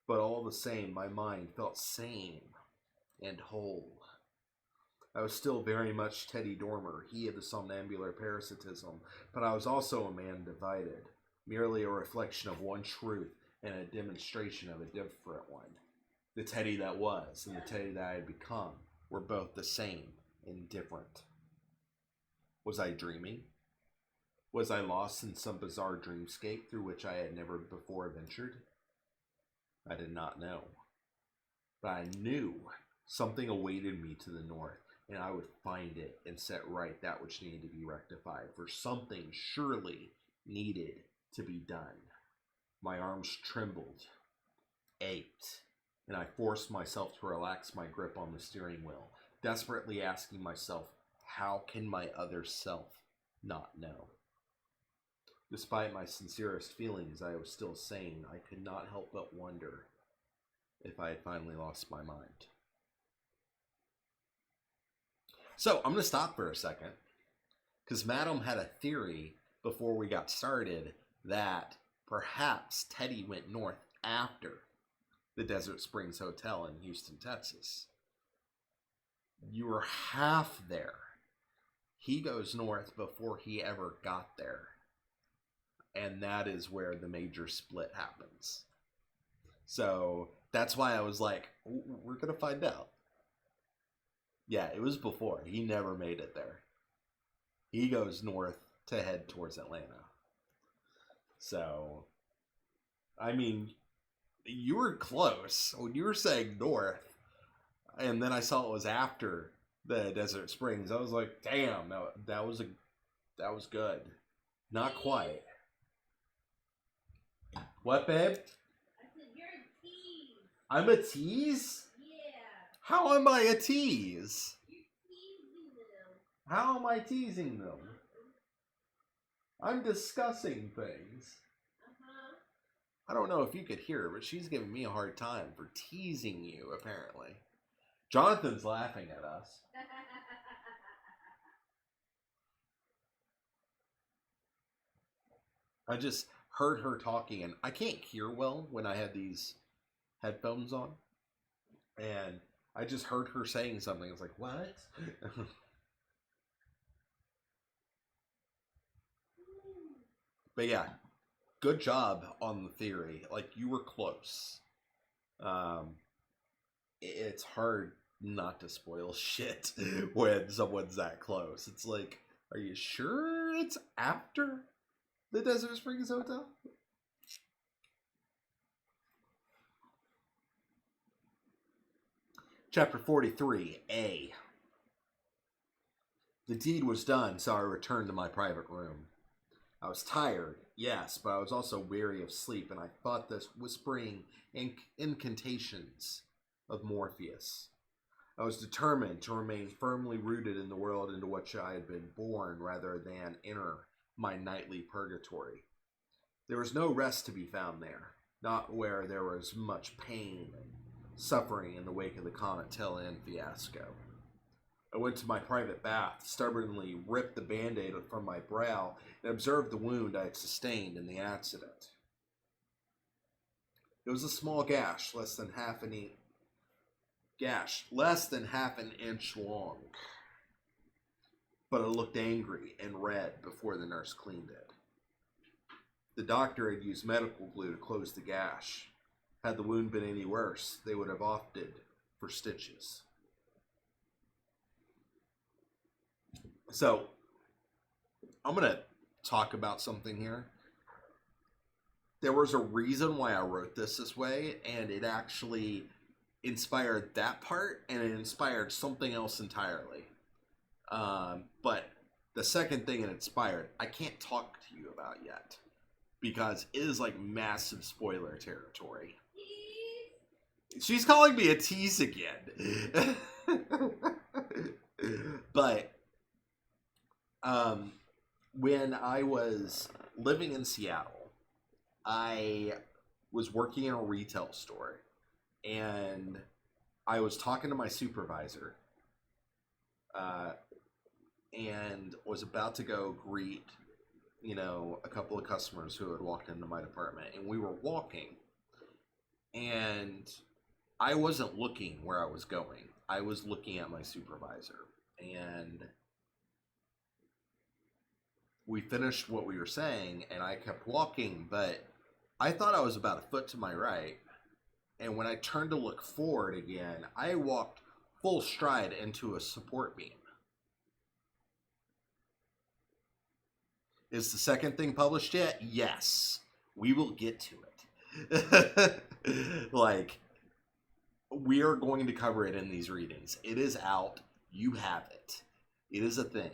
but all the same, my mind felt sane and whole. I was still very much Teddy Dormer, he of the somnambular parasitism, but I was also a man divided, merely a reflection of one truth and a demonstration of a different one. The Teddy that was and the Teddy that I had become were both the same and different. Was I dreaming? Was I lost in some bizarre dreamscape through which I had never before ventured? I did not know. But I knew something awaited me to the north, and I would find it and set right that which needed to be rectified, for something surely needed to be done. My arms trembled, ached, and I forced myself to relax my grip on the steering wheel, desperately asking myself, how can my other self not know? Despite my sincerest feelings, I was still sane. I could not help but wonder if I had finally lost my mind. So, I'm going to stop for a second, because Madam had a theory before we got started that perhaps Teddy went north after the Desert Springs Hotel in Houston, Texas. You were half there. He goes north before he ever got there. And that is where the major split happens. So that's why I was like, we're going to find out. Yeah, it was before. He never made it there. He goes north to head towards Atlanta. So, I mean, you were close when you were saying north, and then I saw it was after the Desert Springs. I was like, damn, that was good. Not quite. What, babe? I said, you're a tease. I'm a tease? Yeah. How am I a tease? You're teasing them. How am I teasing them? I'm discussing things. I don't know if you could hear her, but she's giving me a hard time for teasing you, apparently. Jonathan's laughing at us. I just heard her talking, and I can't hear well when I had these headphones on. And I just heard her saying something. I was like, what? But yeah, good job on the theory. Like, you were close. It's hard not to spoil shit when someone's that close. It's like, are you sure it's after the Desert Springs Hotel? Chapter 43, A. The deed was done, so I returned to my private room. I was tired, yes, but I was also weary of sleep, and I thought this whispering incantations of Morpheus. I was determined to remain firmly rooted in the world into which I had been born rather than enter my nightly purgatory. There was no rest to be found there, not where there was much pain and suffering in the wake of the Comet Tail End fiasco. I went to my private bath, stubbornly ripped the Band-Aid from my brow, and observed the wound I had sustained in the accident. It was a small gash, less than half an inch long. But it looked angry and red before the nurse cleaned it. The doctor had used medical glue to close the gash. Had the wound been any worse, they would have opted for stitches. So, I'm going to talk about something here. There was a reason why I wrote this way, and it actually inspired that part, and it inspired something else entirely. But the second thing it inspired, I can't talk to you about yet, because it is like massive spoiler territory. She's calling me a tease again. But When I was living in Seattle, I was working in a retail store, and I was talking to my supervisor, uh, and was about to go greet, a couple of customers who had walked into my department, and we were walking, and I wasn't looking where I was going. I was looking at my supervisor, and we finished what we were saying, and I kept walking, but I thought I was about a foot to my right, and when I turned to look forward again, I walked full stride into a support beam. Is the second thing published yet? Yes. We will get to it. Like, we are going to cover it in these readings. It is out. You have it. It is a thing.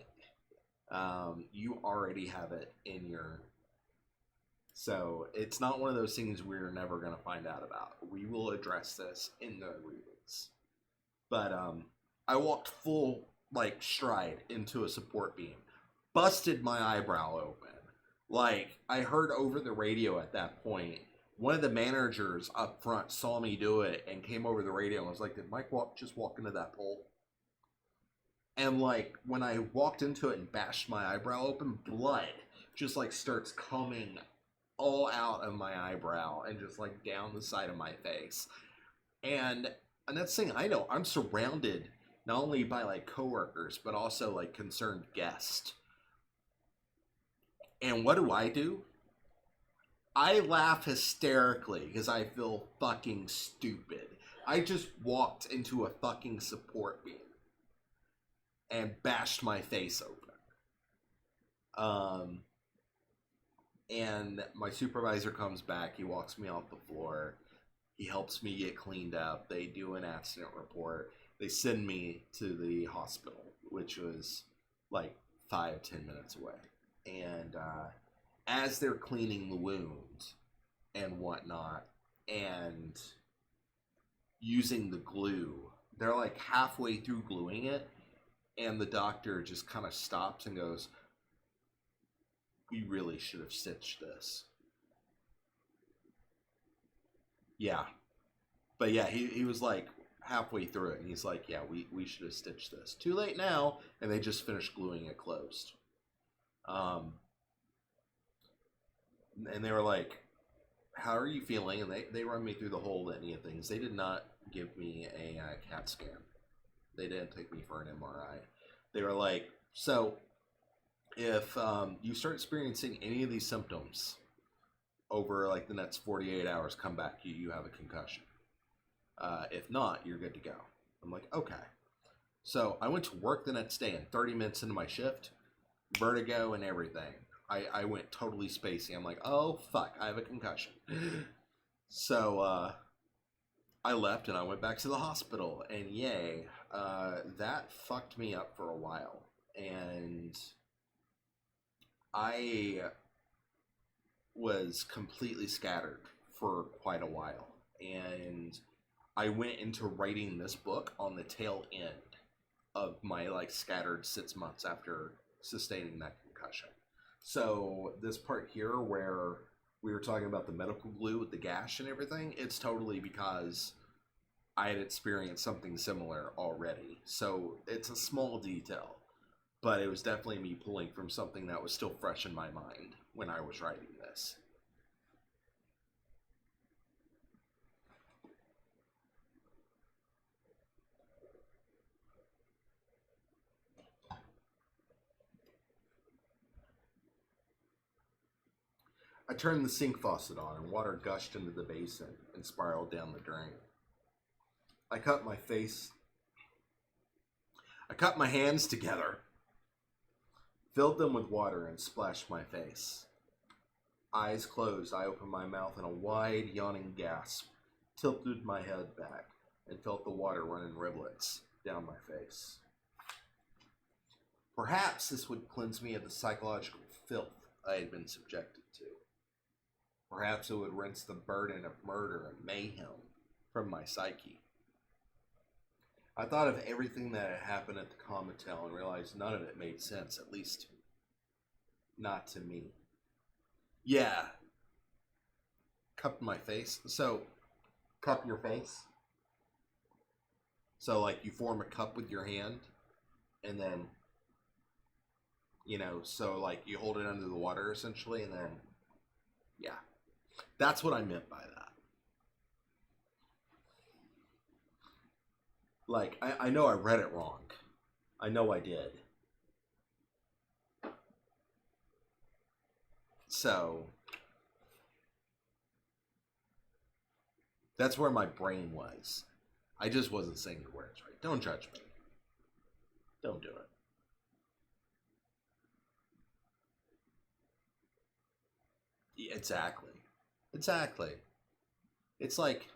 You already have it in your... So, it's not one of those things we're never going to find out about. We will address this in the readings. But, I walked full, stride into a support beam. Busted my eyebrow open. I heard over the radio at that point, one of the managers up front saw me do it and came over the radio and was like, did Mike just walk into that pole? And when I walked into it and bashed my eyebrow open, blood just starts coming all out of my eyebrow and just down the side of my face. And that's the thing, I know I'm surrounded not only by coworkers, but also concerned guests. And what do? I laugh hysterically because I feel fucking stupid. I just walked into a fucking support beam and bashed my face open. And my supervisor comes back. He walks me off the floor. He helps me get cleaned up. They do an accident report. They send me to the hospital, which was 5-10 minutes away. And as they're cleaning the wound and whatnot and using the glue, they're halfway through gluing it, and the doctor just kind of stops and goes, we really should have stitched this. Yeah. But yeah, he was halfway through it, and he's like, yeah, we should have stitched this. Too late now, and they just finished gluing it closed. And they were like, how are you feeling? And they run me through the whole litany of things. They did not give me a CAT scan. They didn't take me for an MRI. They were like, so if you start experiencing any of these symptoms over the next 48 hours, come back, you have a concussion. If not, you're good to go. I'm like, okay. So I went to work the next day, and 30 minutes into my shift, vertigo and everything. I went totally spacey. I'm like, oh, fuck, I have a concussion. So I left, and I went back to the hospital, and yay, that fucked me up for a while. And I was completely scattered for quite a while. And I went into writing this book on the tail end of my scattered 6 months after sustaining that concussion. So this part here where we were talking about the medical glue with the gash and everything, it's totally because I had experienced something similar already. So it's a small detail, but it was definitely me pulling from something that was still fresh in my mind when I was writing this. I turned the sink faucet on, and water gushed into the basin and spiraled down the drain. I cut my hands together, filled them with water, and splashed my face. Eyes closed, I opened my mouth in a wide, yawning gasp, tilted my head back, and felt the water run in rivulets down my face. Perhaps this would cleanse me of the psychological filth I had been subjected to. Perhaps it would rinse the burden of murder and mayhem from my psyche. I thought of everything that had happened at the Comitel and realized none of it made sense, at least Not to me. Yeah. Cup my face. So, cup your face. So, like, you form a cup with your hand, and then, so, like, you hold it under the water, essentially, and then, yeah. That's what I meant by that. Like, I know I read it wrong. I know I did. So, that's where my brain was. I just wasn't saying the words right. Don't judge me. Don't do it. Yeah, exactly. Exactly. It's like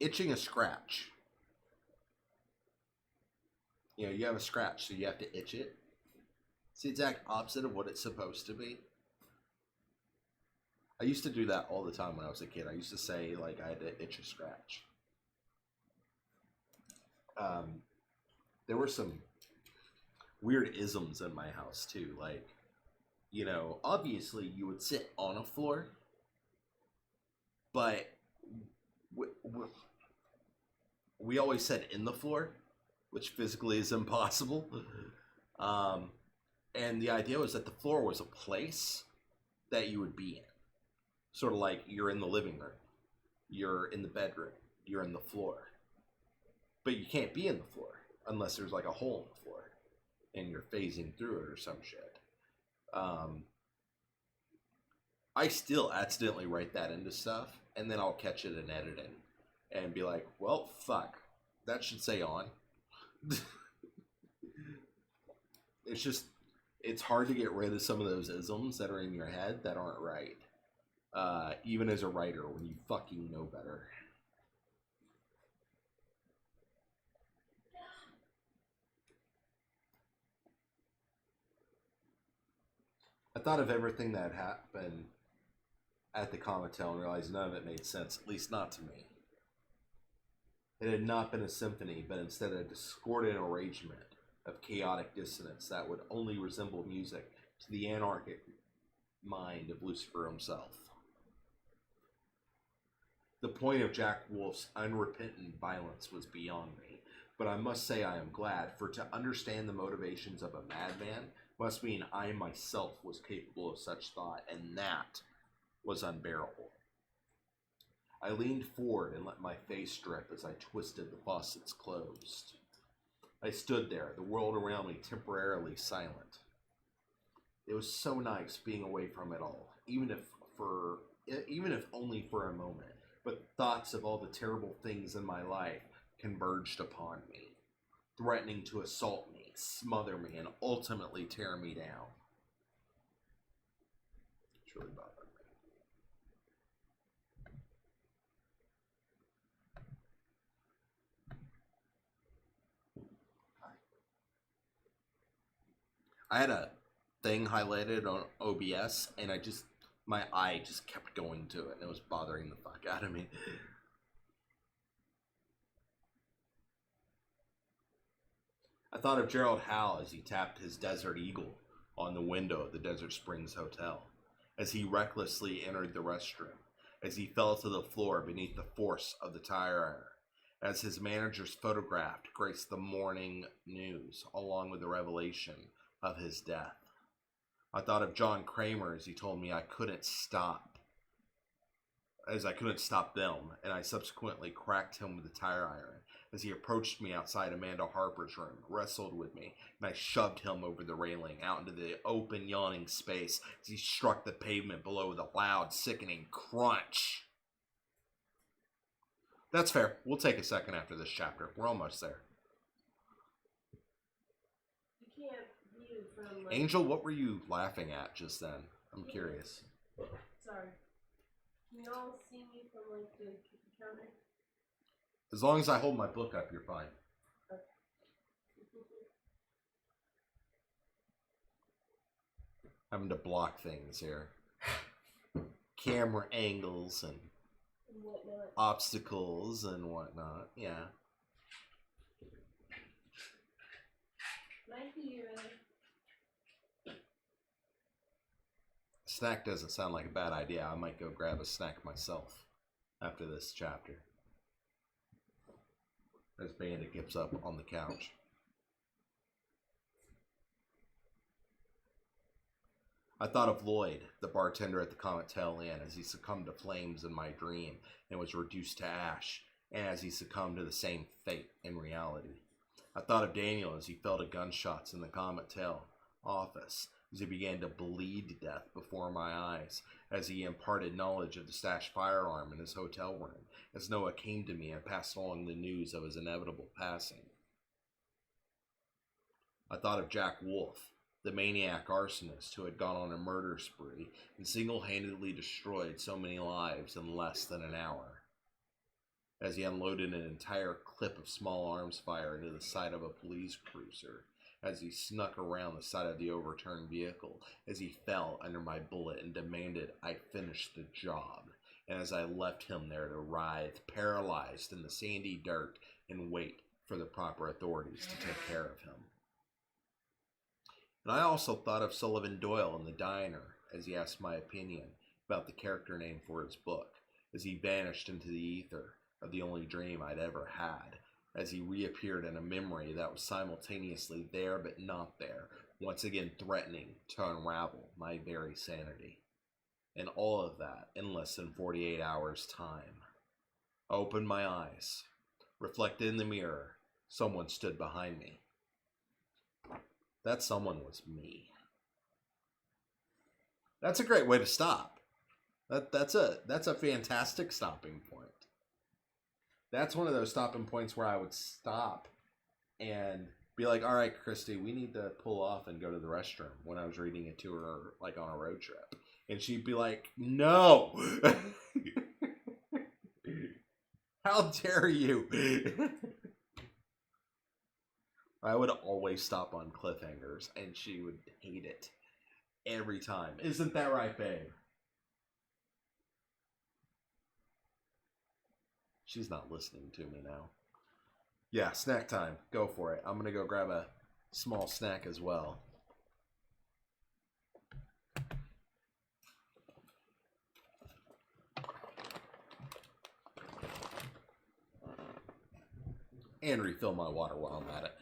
itching a scratch. You have a scratch, so you have to itch it. It's the exact opposite of what it's supposed to be. I used to do that all the time when I was a kid. I used to say, like, I had to itch a scratch. There were some weird isms in my house, too. Like, obviously you would sit on a floor, but we always said in the floor, which physically is impossible. And the idea was that the floor was a place that you would be in. Sort of like you're in the living room, you're in the bedroom, you're in the floor. But you can't be in the floor unless there's like a hole in the floor and you're phasing through it or some shit. I still accidentally write that into stuff, and then I'll catch it in editing and be like, well, fuck, that should say on. It's hard to get rid of some of those isms that are in your head that aren't right. Even as a writer, when you fucking know better. I thought of everything that happened at the Comitel and realized none of it made sense, at least not to me. It had not been a symphony, but instead a discordant arrangement of chaotic dissonance that would only resemble music to the anarchic mind of Lucifer himself. The point of Jack Wolf's unrepentant violence was beyond me, but I must say I am glad, for to understand the motivations of a madman must mean I myself was capable of such thought, and that was unbearable. I leaned forward and let my face drip as I twisted the faucets closed. I stood there, the world around me temporarily silent. It was so nice being away from it all, even if only for a moment. But thoughts of all the terrible things in my life converged upon me, threatening to assault me, smother me, and ultimately tear me down. It's really bothered me. I had a thing highlighted on OBS, and my eye just kept going to it, and it was bothering the fuck out of me. I thought of Gerald Howe as he tapped his Desert Eagle on the window of the Desert Springs Hotel, as he recklessly entered the restroom, as he fell to the floor beneath the force of the tire iron, as his manager's photograph graced the morning news, along with the revelation of his death. I thought of John Kramer as he told me I couldn't stop them, and I subsequently cracked him with the tire iron as he approached me outside Amanda Harper's room, wrestled with me, and I shoved him over the railing out into the open, yawning space as he struck the pavement below with a loud, sickening crunch. That's fair. We'll take a second after this chapter. We're almost there. You can't view from like... Angel, what were you laughing at just then? I'm curious. Sorry. Can y'all see me from like the counter? As long as I hold my book up, you're fine. Okay. Having to block things here. Camera angles and whatnot. Obstacles and whatnot. Yeah. Right here. snack doesn't sound like a bad idea. I might go grab a snack myself after this chapter. As Bandit gets up on the couch. I thought of Lloyd, the bartender at the Comet Tail Inn, as he succumbed to flames in my dream and was reduced to ash, and as he succumbed to the same fate in reality. I thought of Daniel as he fell to gunshots in the Comet Tail office, as he began to bleed to death before my eyes, as he imparted knowledge of the stashed firearm in his hotel room, as Noah came to me and passed along the news of his inevitable passing. I thought of Jack Wolf, the maniac arsonist who had gone on a murder spree and single-handedly destroyed so many lives in less than an hour, as he unloaded an entire clip of small arms fire into the side of a police cruiser, as he snuck around the side of the overturned vehicle, as he fell under my bullet and demanded I finish the job, and as I left him there to writhe, paralyzed in the sandy dirt, and wait for the proper authorities to take care of him. And I also thought of Sullivan Doyle in the diner as he asked my opinion about the character name for his book, as he vanished into the ether of the only dream I'd ever had, as he reappeared in a memory that was simultaneously there but not there, once again threatening to unravel my very sanity. And all of that in less than 48 hours' time. I opened my eyes. Reflected in the mirror, someone stood behind me. That someone was me. That's a great way to stop. That's a fantastic stopping point. That's one of those stopping points where I would stop and be like, all right, Christy, we need to pull off and go to the restroom, when I was reading it to her, like, on a road trip. And she'd be like, no! How dare you? I would always stop on cliffhangers, and she would hate it every time. Isn't that right, babe? She's not listening to me now. Yeah, snack time. Go for it. I'm going to go grab a small snack as well. And refill my water while I'm at it.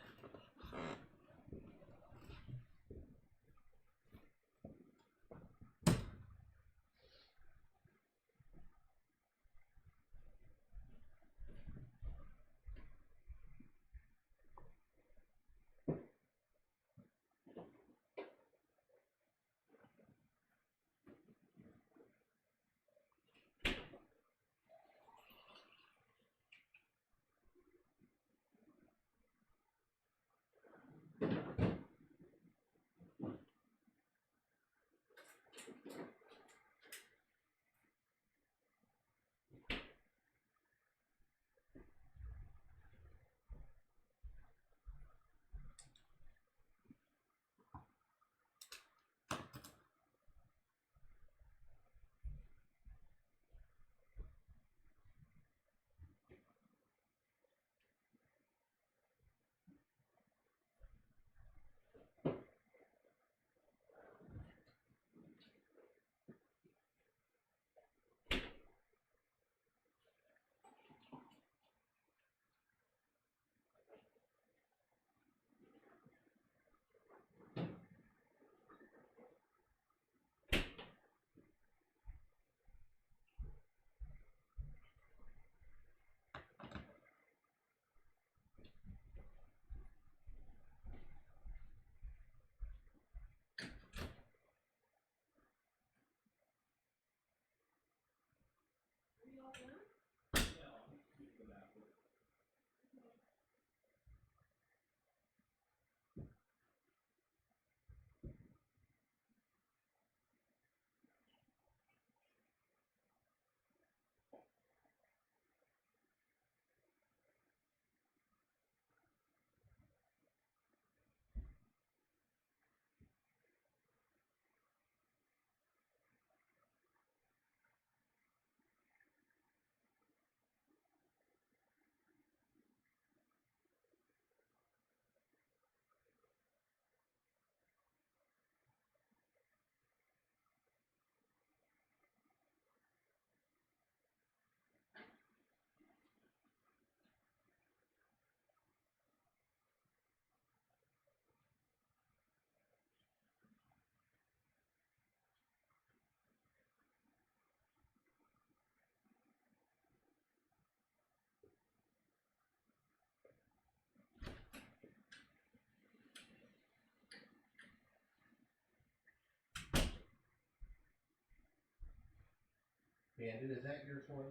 Bandit, is that your toy?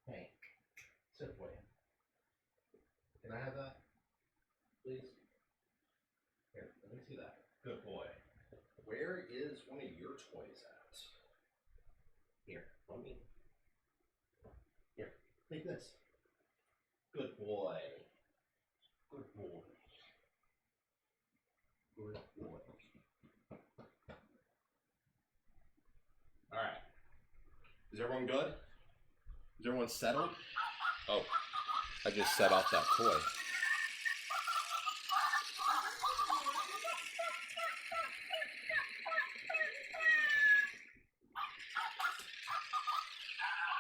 Hey, sit away. Can I have that, please? Here, let me see that. Good boy. Where is one of your toys at? Here, let me. Here, take this. Good boy. Good boy. Good boy. Alright. Is everyone good? Is everyone settled? Oh, I just set off that toy.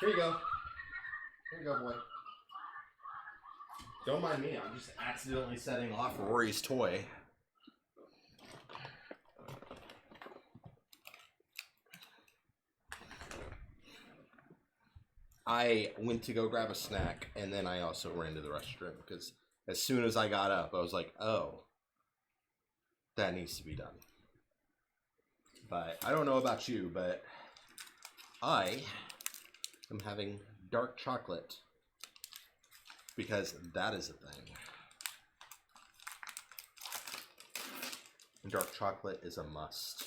Here you go. Here you go, boy. Don't mind me, I'm just accidentally setting off Rory's toy. I went to go grab a snack, and then I also ran to the restroom, because as soon as I got up, I was like, oh, that needs to be done. But I don't know about you, but I am having dark chocolate, because that is a thing. And dark chocolate is a must.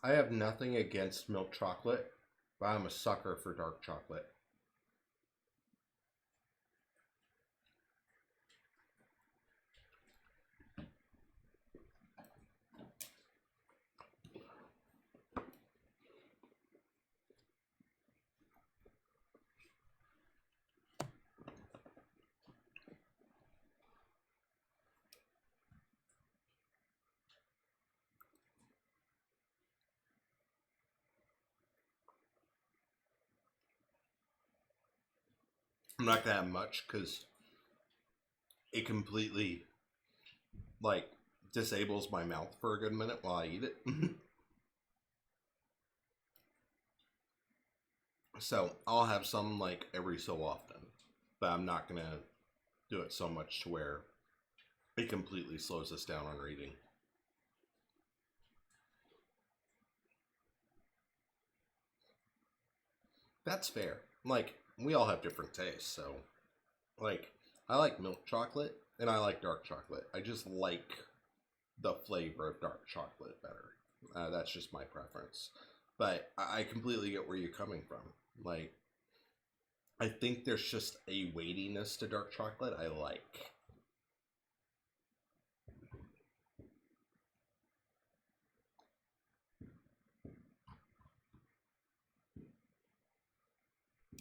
I have nothing against milk chocolate, but I'm a sucker for dark chocolate. I'm not gonna have much because it completely like disables my mouth for a good minute while I eat it. So I'll have some like every so often, but I'm not gonna do it so much to where it completely slows us down on reading. That's fair. Like, we all have different tastes, so like I like milk chocolate and I like dark chocolate. I just like the flavor of dark chocolate better. That's just my preference. But I completely get where you're coming from. Like, I think there's just a weightiness to dark chocolate I like.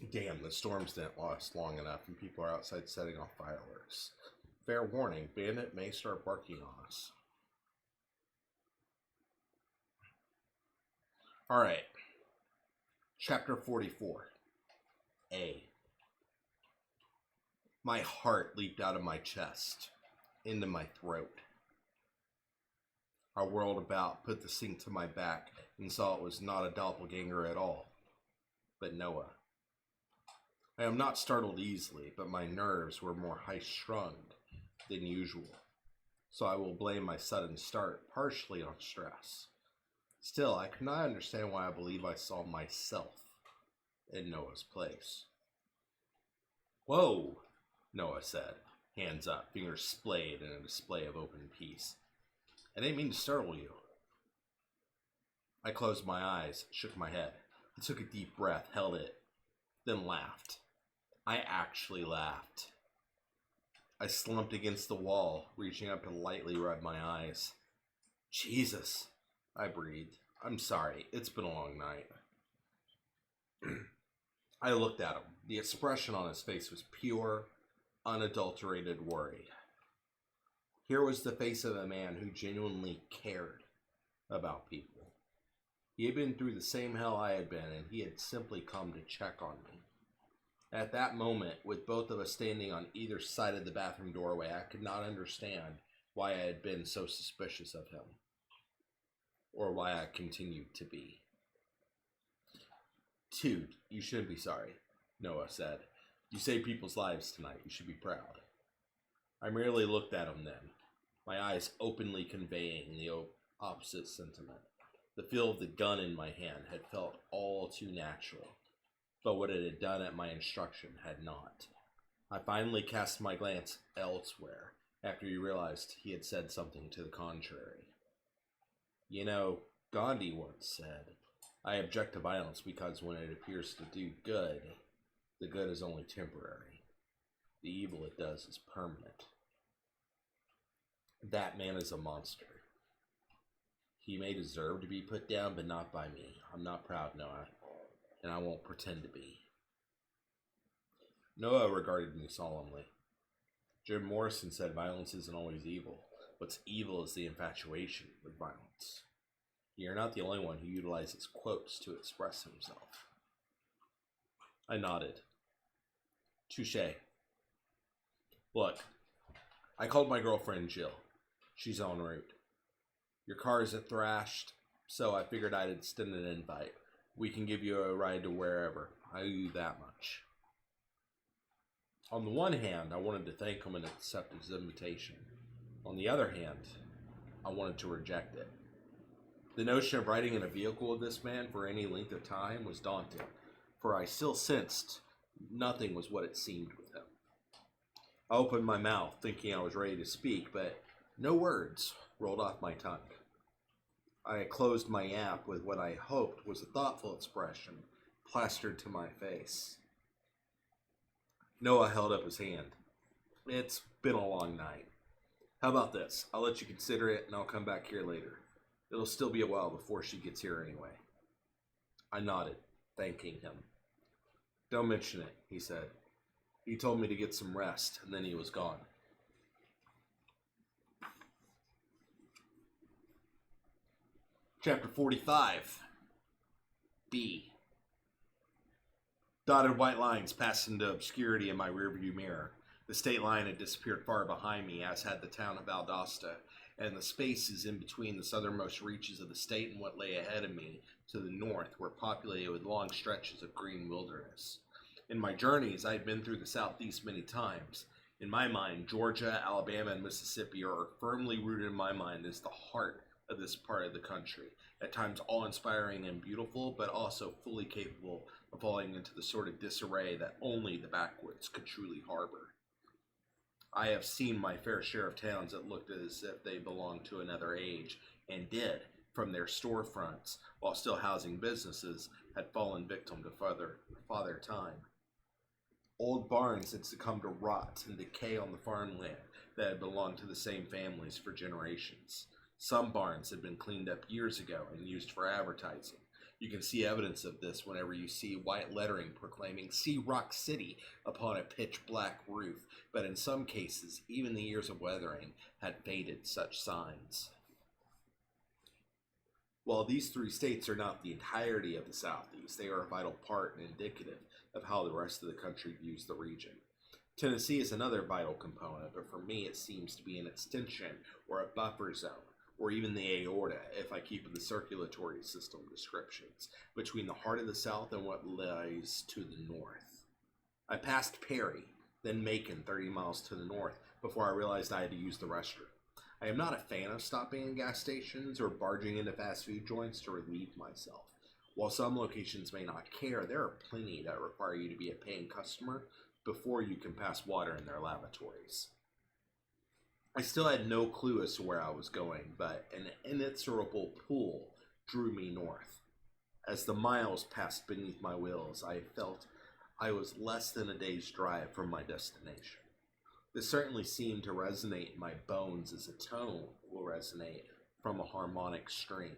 Damn, the storms didn't last long enough and people are outside setting off fireworks. Fair warning, Bandit may start barking on us. Alright. Chapter 44. A. My heart leaped out of my chest, into my throat. I whirled about, put the sink to my back, and saw it was not a doppelganger at all, but Noah. I am not startled easily, but my nerves were more high-strung than usual, so I will blame my sudden start partially on stress. Still, I could not understand why I believe I saw myself in Noah's place. Whoa, Noah said, hands up, fingers splayed in a display of open peace. I didn't mean to startle you. I closed my eyes, shook my head. I took a deep breath, held it, then laughed. I actually laughed. I slumped against the wall, reaching up to lightly rub my eyes. Jesus, I breathed. I'm sorry, it's been a long night. I looked at him. The expression on his face was pure, unadulterated worry. Here was the face of a man who genuinely cared about people. He had been through the same hell I had been, and he had simply come to check on me. At that moment, with both of us standing on either side of the bathroom doorway, I could not understand why I had been so suspicious of him, or why I continued to be. Dude, you shouldn't be sorry, Noah said. You saved people's lives tonight. You should be proud. I merely looked at him then, my eyes openly conveying the opposite sentiment. The feel of the gun in my hand had felt all too natural, but what it had done at my instruction had not. I finally cast my glance elsewhere after he realized he had said something to the contrary. You know, Gandhi once said, I object to violence because when it appears to do good, the good is only temporary. The evil it does is permanent. That man is a monster. He may deserve to be put down, but not by me. I'm not proud, Noah, and I won't pretend to be. Noah regarded me solemnly. Jim Morrison said violence isn't always evil. What's evil is the infatuation with violence. You're not the only one who utilizes quotes to express himself. I nodded. Touché. Look, I called my girlfriend Jill. She's en route. Your car isn't thrashed, so I figured I'd extend an invite. We can give you a ride to wherever. I owe you that much. On the one hand, I wanted to thank him and accept his invitation. On the other hand, I wanted to reject it. The notion of riding in a vehicle with this man for any length of time was daunting, for I still sensed nothing was what it seemed with him. I opened my mouth, thinking I was ready to speak, but no words rolled off my tongue. I closed my app with what I hoped was a thoughtful expression plastered to my face. Noah held up his hand. It's been a long night. How about this? I'll let you consider it and I'll come back here later. It'll still be a while before she gets here anyway. I nodded, thanking him. Don't mention it, he said. He told me to get some rest, and then he was gone. Chapter 45. B. Dotted white lines passed into obscurity in my rearview mirror. The state line had disappeared far behind me, as had the town of Valdosta, and the spaces in between the southernmost reaches of the state and what lay ahead of me to the north were populated with long stretches of green wilderness. In my journeys, I had been through the Southeast many times. In my mind, Georgia, Alabama, and Mississippi are firmly rooted in my mind as the heart of this part of the country, at times awe-inspiring and beautiful, but also fully capable of falling into the sort of disarray that only the backwoods could truly harbor. I have seen my fair share of towns that looked as if they belonged to another age, and did, from their storefronts, while still housing businesses, had fallen victim to father time. Old barns had succumbed to rot and decay on the farmland that had belonged to the same families for generations. Some barns had been cleaned up years ago and used for advertising. You can see evidence of this whenever you see white lettering proclaiming "See Rock City" upon a pitch-black roof, but in some cases, even the years of weathering had faded such signs. While these three states are not the entirety of the Southeast, they are a vital part and indicative of how the rest of the country views the region. Tennessee is another vital component, but for me it seems to be an extension or a buffer zone, or even the aorta, if I keep with the circulatory system descriptions, between the heart of the South and what lies to the north. I passed Perry, then Macon 30 miles to the north, before I realized I had to use the restroom. I am not a fan of stopping in gas stations or barging into fast food joints to relieve myself. While some locations may not care, there are plenty that require you to be a paying customer before you can pass water in their lavatories. I still had no clue as to where I was going, but an inexorable pull drew me north. As the miles passed beneath my wheels, I felt I was less than a day's drive from my destination. This certainly seemed to resonate in my bones as a tone will resonate from a harmonic string.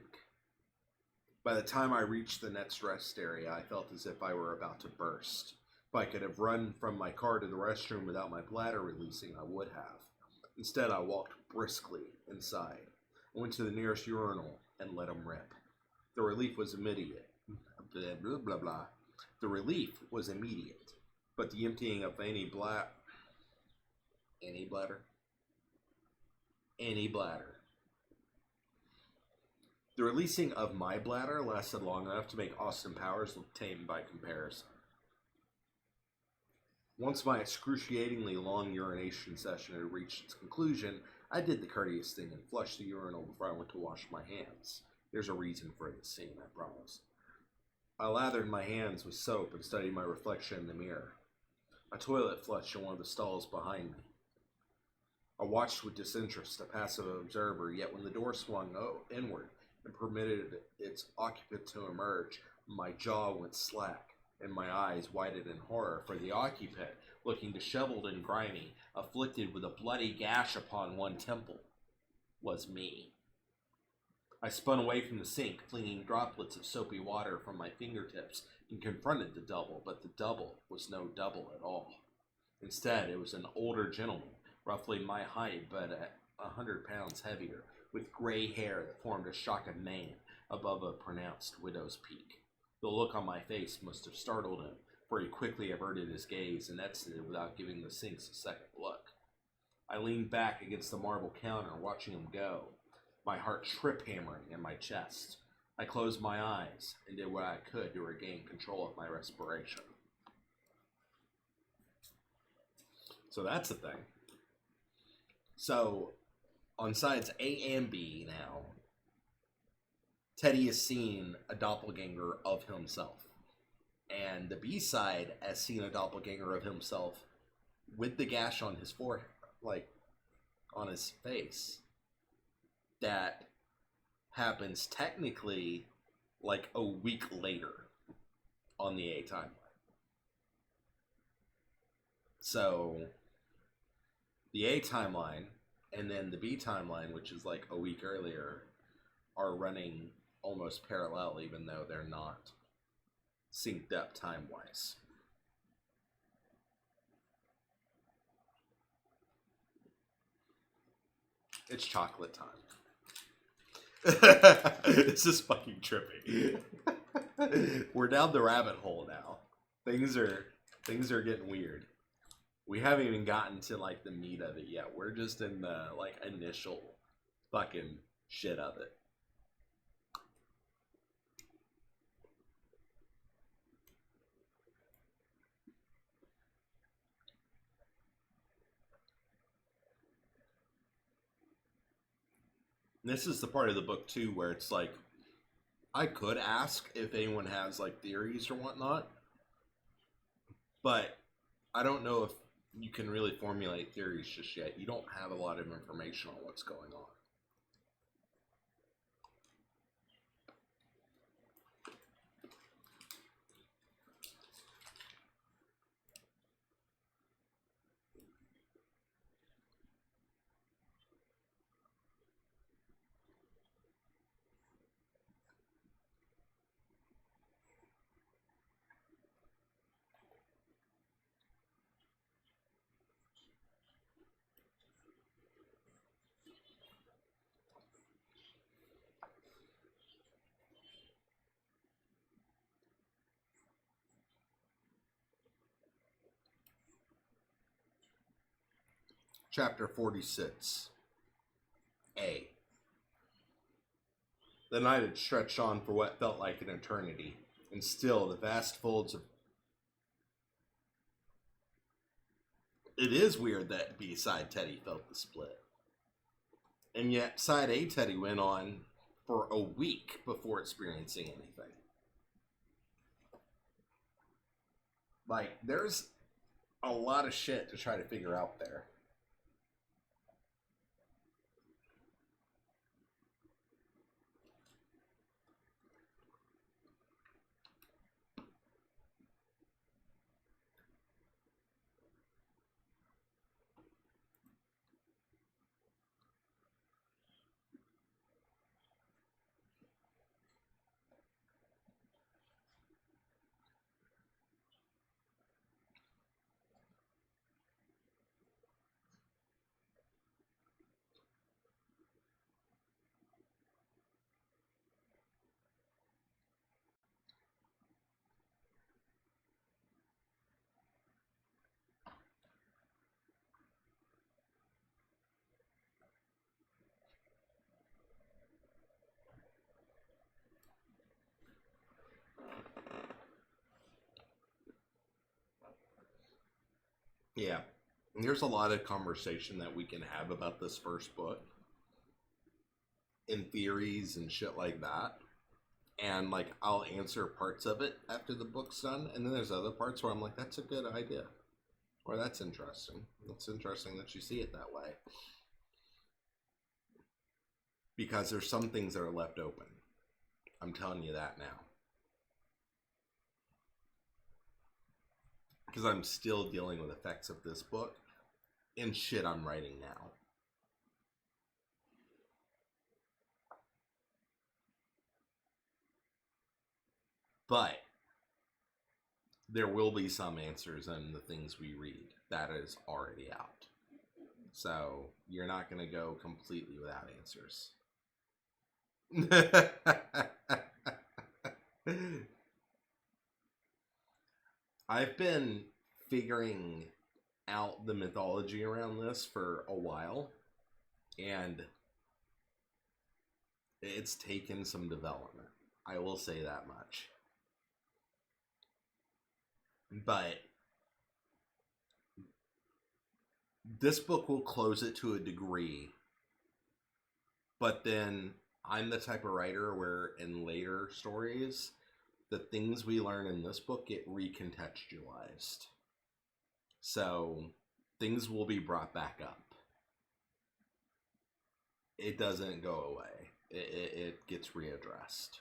By the time I reached the next rest area, I felt as if I were about to burst. If I could have run from my car to the restroom without my bladder releasing, I would have. Instead, I walked briskly inside. I went to the nearest urinal and let him rip. The relief was immediate. The relief was immediate, but the emptying of any bladder. The releasing of my bladder lasted long enough to make Austin Powers look tame by comparison. Once my excruciatingly long urination session had reached its conclusion, I did the courteous thing and flushed the urinal before I went to wash my hands. There's a reason for this scene, I promise. I lathered my hands with soap and studied my reflection in the mirror. A toilet flushed in one of the stalls behind me. I watched with disinterest, a passive observer, yet when the door swung inward and permitted its occupant to emerge, my jaw went slack, and my eyes widened in horror, for the occupant, looking disheveled and grimy, afflicted with a bloody gash upon one temple, was me. I spun away from the sink, flinging droplets of soapy water from my fingertips, and confronted the double, but the double was no double at all. Instead, it was an older gentleman, roughly my height, but 100 pounds heavier, with gray hair that formed a shock of mane above a pronounced widow's peak. The look on my face must have startled him, for he quickly averted his gaze and exited without giving the sinks a second look. I leaned back against the marble counter, watching him go, my heart trip-hammering in my chest. I closed my eyes and did what I could to regain control of my respiration. So that's the thing. So, on sides A and B now, Teddy has seen a doppelganger of himself. And the B side has seen a doppelganger of himself with the gash on his forehead, like, on his face. That happens technically like a week later on the A timeline. So, the A timeline and then the B timeline, which is like a week earlier, are running almost parallel, even though they're not synced up time-wise. It's chocolate time. This is fucking trippy. We're down the rabbit hole now. Things are getting weird. We haven't even gotten to like the meat of it yet. We're just in the like initial fucking shit of it. This is the part of the book too where it's like I could ask if anyone has like theories or whatnot, but I don't know if you can really formulate theories just yet. You don't have a lot of information on what's going on. Chapter 46. A. The night had stretched on for what felt like an eternity, and still the vast folds of... It is weird that B-side Teddy felt the split. And yet, side A Teddy went on for a week before experiencing anything. Like, there's a lot of shit to try to figure out there. Yeah. There's a lot of conversation that we can have about this first book and theories and shit like that. And like I'll answer parts of it after the book's done, and then there's other parts where I'm like, that's a good idea. Or that's interesting. It's interesting that you see it that way. Because there's some things that are left open. I'm telling you that now. Because I'm still dealing with effects of this book and shit I'm writing now. But there will be some answers in the things we read that is already out. So you're not going to go completely without answers. I've been figuring out the mythology around this for a while, and it's taken some development. I will say that much. But this book will close it to a degree, but then I'm the type of writer where in later stories, the things we learn in this book get recontextualized. So things will be brought back up. It doesn't go away. It gets readdressed.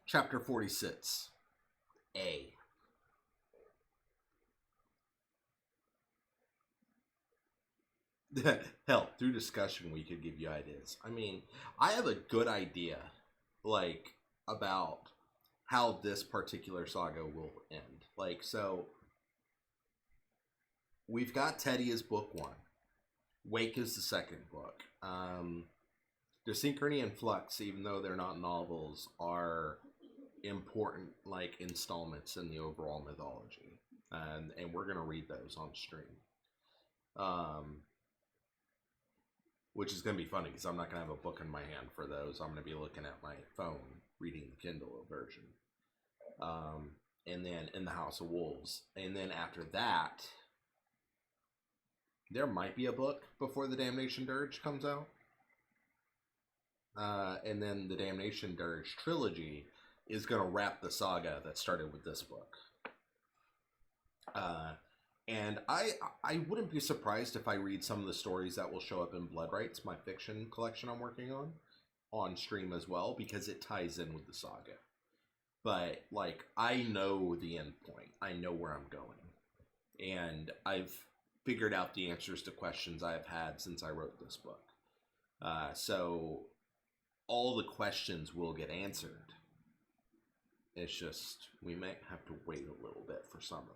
Chapter 46. A. Hell, through discussion we could give you ideas. I mean, I have a good idea, like, about how this particular saga will end. Like, so, we've got Teddy as book 1. Wake is the second book. Desynchrony and Flux, even though they're not novels, are important, like, installments in the overall mythology. And we're going to read those on stream. Which is going to be funny because I'm not going to have a book in my hand for those. I'm going to be looking at my phone, reading the Kindle version. And then In the House of Wolves. And then after that, there might be a book before the Damnation Dirge comes out. And then the Damnation Dirge trilogy is going to wrap the saga that started with this book. And I wouldn't be surprised if I read some of the stories that will show up in Blood Rights, my fiction collection I'm working on stream as well, because it ties in with the saga. But, like, I know the end point. I know where I'm going. And I've figured out the answers to questions I've had since I wrote this book. So all the questions will get answered. It's just, we might have to wait a little bit for some of them.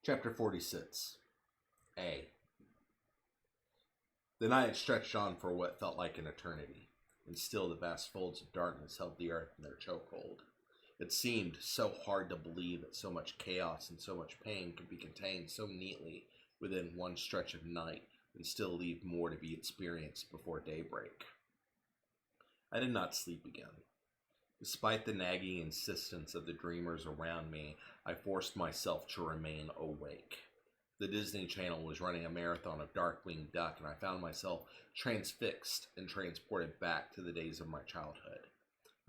Chapter 46. A. The night stretched on for what felt like an eternity, and still the vast folds of darkness held the earth in their chokehold. It seemed so hard to believe that so much chaos and so much pain could be contained so neatly within one stretch of night and still leave more to be experienced before daybreak. I did not sleep again. Despite the nagging insistence of the dreamers around me, I forced myself to remain awake. The Disney Channel was running a marathon of Darkwing Duck, and I found myself transfixed and transported back to the days of my childhood.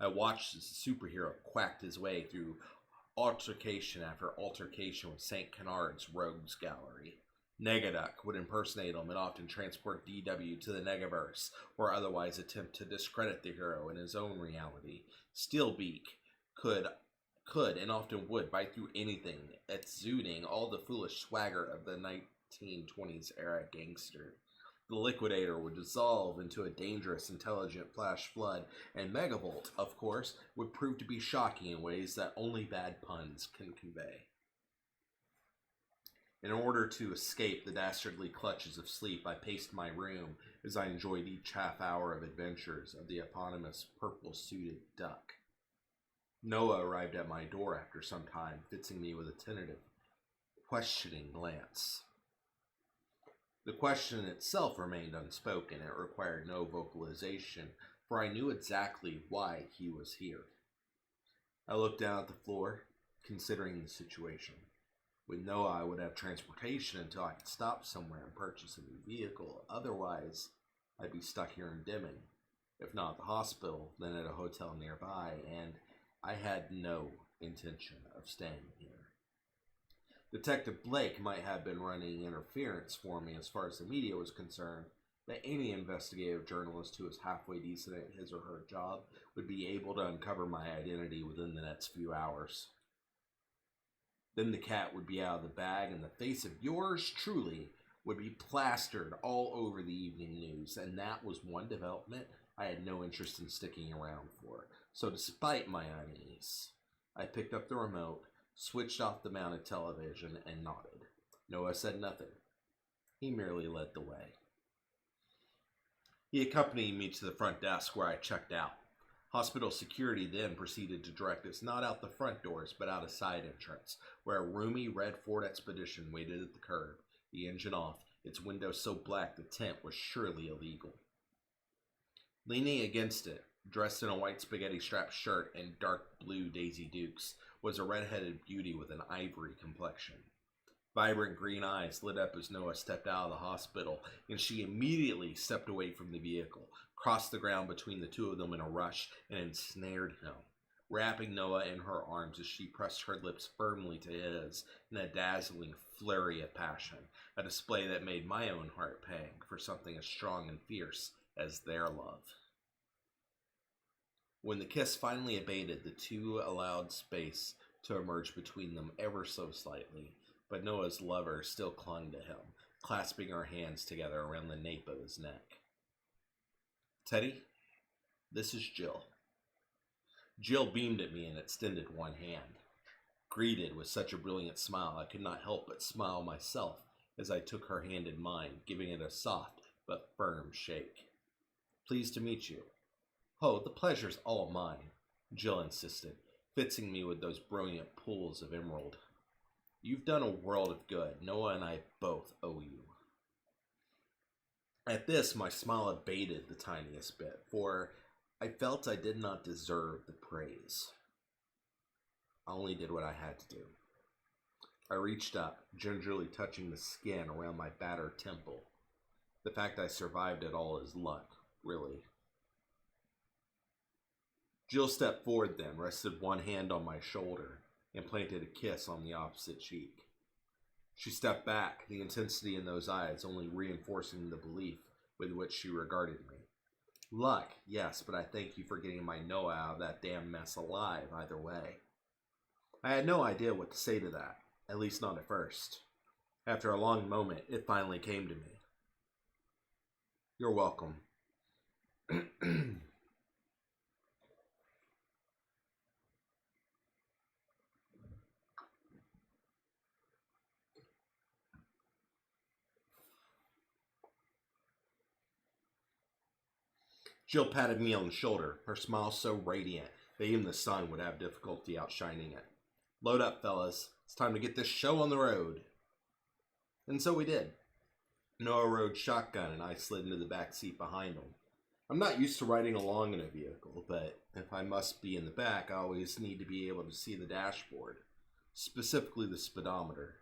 I watched as the superhero quacked his way through altercation after altercation with St. Canard's Rogues Gallery. Negaduck would impersonate him and often transport DW to the Negaverse, or otherwise attempt to discredit the hero in his own reality. Steelbeak could and often would bite through anything, exuding all the foolish swagger of the 1920s era gangster. The Liquidator would dissolve into a dangerous, intelligent flash flood, and Megavolt, of course, would prove to be shocking in ways that only bad puns can convey. In order to escape the dastardly clutches of sleep, I paced my room as I enjoyed each half hour of adventures of the eponymous purple-suited duck. Noah arrived at my door after some time, fixing me with a tentative, questioning glance. The question itself remained unspoken. It required no vocalization, for I knew exactly why he was here. I looked down at the floor, considering the situation. With Noah, I would have transportation until I could stop somewhere and purchase a new vehicle. Otherwise, I'd be stuck here in Deming. If not at the hospital, then at a hotel nearby, and I had no intention of staying here. Detective Blake might have been running interference for me as far as the media was concerned, but any investigative journalist who was halfway decent at his or her job would be able to uncover my identity within the next few hours. Then the cat would be out of the bag, and the face of yours truly would be plastered all over the evening news, and that was one development I had no interest in sticking around for. So despite my unease, I picked up the remote, switched off the mounted television, and nodded. Noah said nothing. He merely led the way. He accompanied me to the front desk where I checked out. Hospital security then proceeded to direct us not out the front doors, but out a side entrance, where a roomy red Ford Expedition waited at the curb, the engine off, its windows so black the tent was surely illegal. Leaning against it, dressed in a white spaghetti-straped shirt and dark blue Daisy Dukes, was a red-headed beauty with an ivory complexion. Vibrant green eyes lit up as Noah stepped out of the hospital, and she immediately stepped away from the vehicle, crossed the ground between the two of them in a rush, and ensnared him, wrapping Noah in her arms as she pressed her lips firmly to his in a dazzling flurry of passion, a display that made my own heart pang for something as strong and fierce as their love. When the kiss finally abated, the two allowed space to emerge between them ever so slightly, but Noah's lover still clung to him, clasping her hands together around the nape of his neck. "Teddy, this is Jill." Jill beamed at me and extended one hand. Greeted with such a brilliant smile, I could not help but smile myself as I took her hand in mine, giving it a soft but firm shake. "Pleased to meet you." "Oh, the pleasure's all mine," Jill insisted, fixing me with those brilliant pools of emerald. "You've done a world of good. Noah and I both owe you." At this, my smile abated the tiniest bit, for I felt I did not deserve the praise. I only did what I had to do. I reached up, gingerly touching the skin around my battered temple. The fact I survived it all is luck, really. Jill stepped forward then, rested one hand on my shoulder, and planted a kiss on the opposite cheek. She stepped back, the intensity in those eyes only reinforcing the belief with which she regarded me. Luck, yes, but I thank you for getting my Noah out of that damn mess alive either way. I had no idea what to say to that, at least not at first. After a long moment, it finally came to me. "You're welcome." Jill patted me on the shoulder, her smile so radiant that even the sun would have difficulty outshining it. "Load up, fellas. It's time to get this show on the road." And so we did. Noah rode shotgun and I slid into the back seat behind him. I'm not used to riding along in a vehicle, but if I must be in the back, I always need to be able to see the dashboard, specifically the speedometer.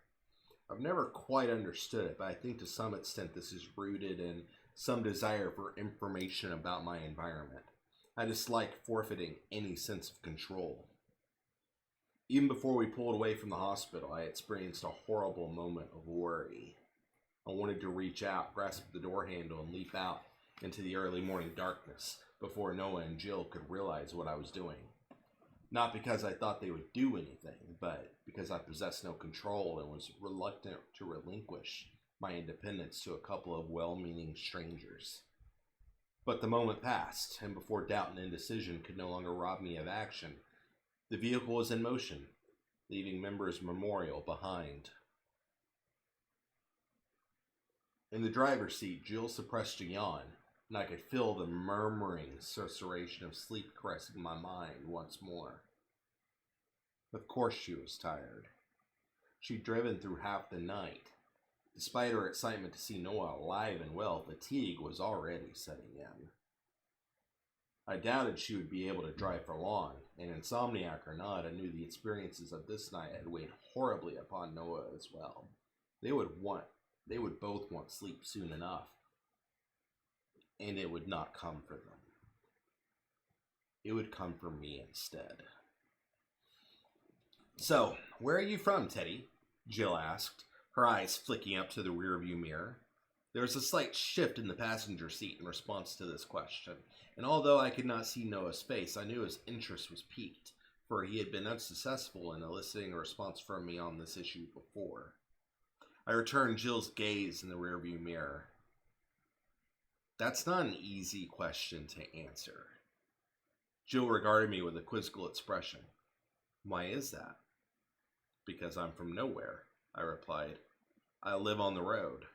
I've never quite understood it, but I think to some extent this is rooted in some desire for information about my environment. I dislike forfeiting any sense of control. Even before we pulled away from the hospital, I experienced a horrible moment of worry. I wanted to reach out, grasp the door handle, and leap out into the early morning darkness before Noah and Jill could realize what I was doing. Not because I thought they would do anything, but because I possessed no control and was reluctant to relinquish my independence to a couple of well-meaning strangers. But the moment passed, and before doubt and indecision could no longer rob me of action, the vehicle was in motion, leaving Members Memorial behind. In the driver's seat, Jill suppressed a yawn, and I could feel the murmuring susurration of sleep caressing my mind once more. Of course she was tired. She'd driven through half the night. Despite her excitement to see Noah alive and well, fatigue was already setting in. I doubted she would be able to drive for long, and insomniac or not, I knew the experiences of this night had weighed horribly upon Noah as well. They would both want sleep soon enough, and it would not come for them. It would come for me instead. "So, where are you from, Teddy?" Jill asked, her eyes flicking up to the rearview mirror. There was a slight shift in the passenger seat in response to this question, and although I could not see Noah's face, I knew his interest was piqued, for he had been unsuccessful in eliciting a response from me on this issue before. I returned Jill's gaze in the rearview mirror. "That's not an easy question to answer." Jill regarded me with a quizzical expression. "Why is that?" "Because I'm from nowhere," I replied. "I live on the road."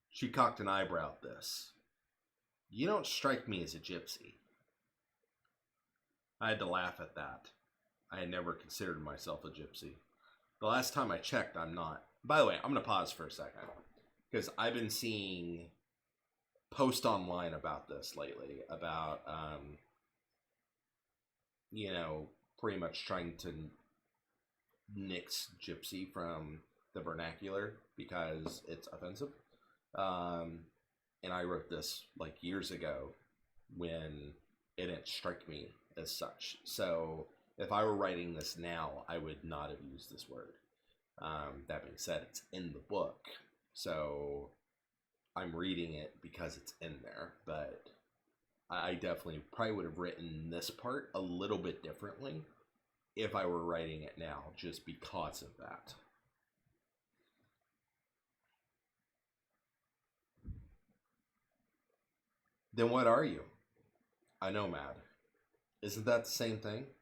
She cocked an eyebrow at this. "You don't strike me as a gypsy." I had to laugh at that. I had never considered myself a gypsy. The last time I checked, I'm not. By the way, I'm going to pause for a second, because I've been seeing posts online about this lately, about, pretty much trying to nix gypsy from the vernacular because it's offensive. And I wrote this like years ago when it didn't strike me as such. So if I were writing this now, I would not have used this word. That being said, it's in the book, so I'm reading it because it's in there, but I definitely probably would have written this part a little bit differently if I were writing it now, just because of that. "Then what are you?" "A nomad." "Isn't that the same thing?"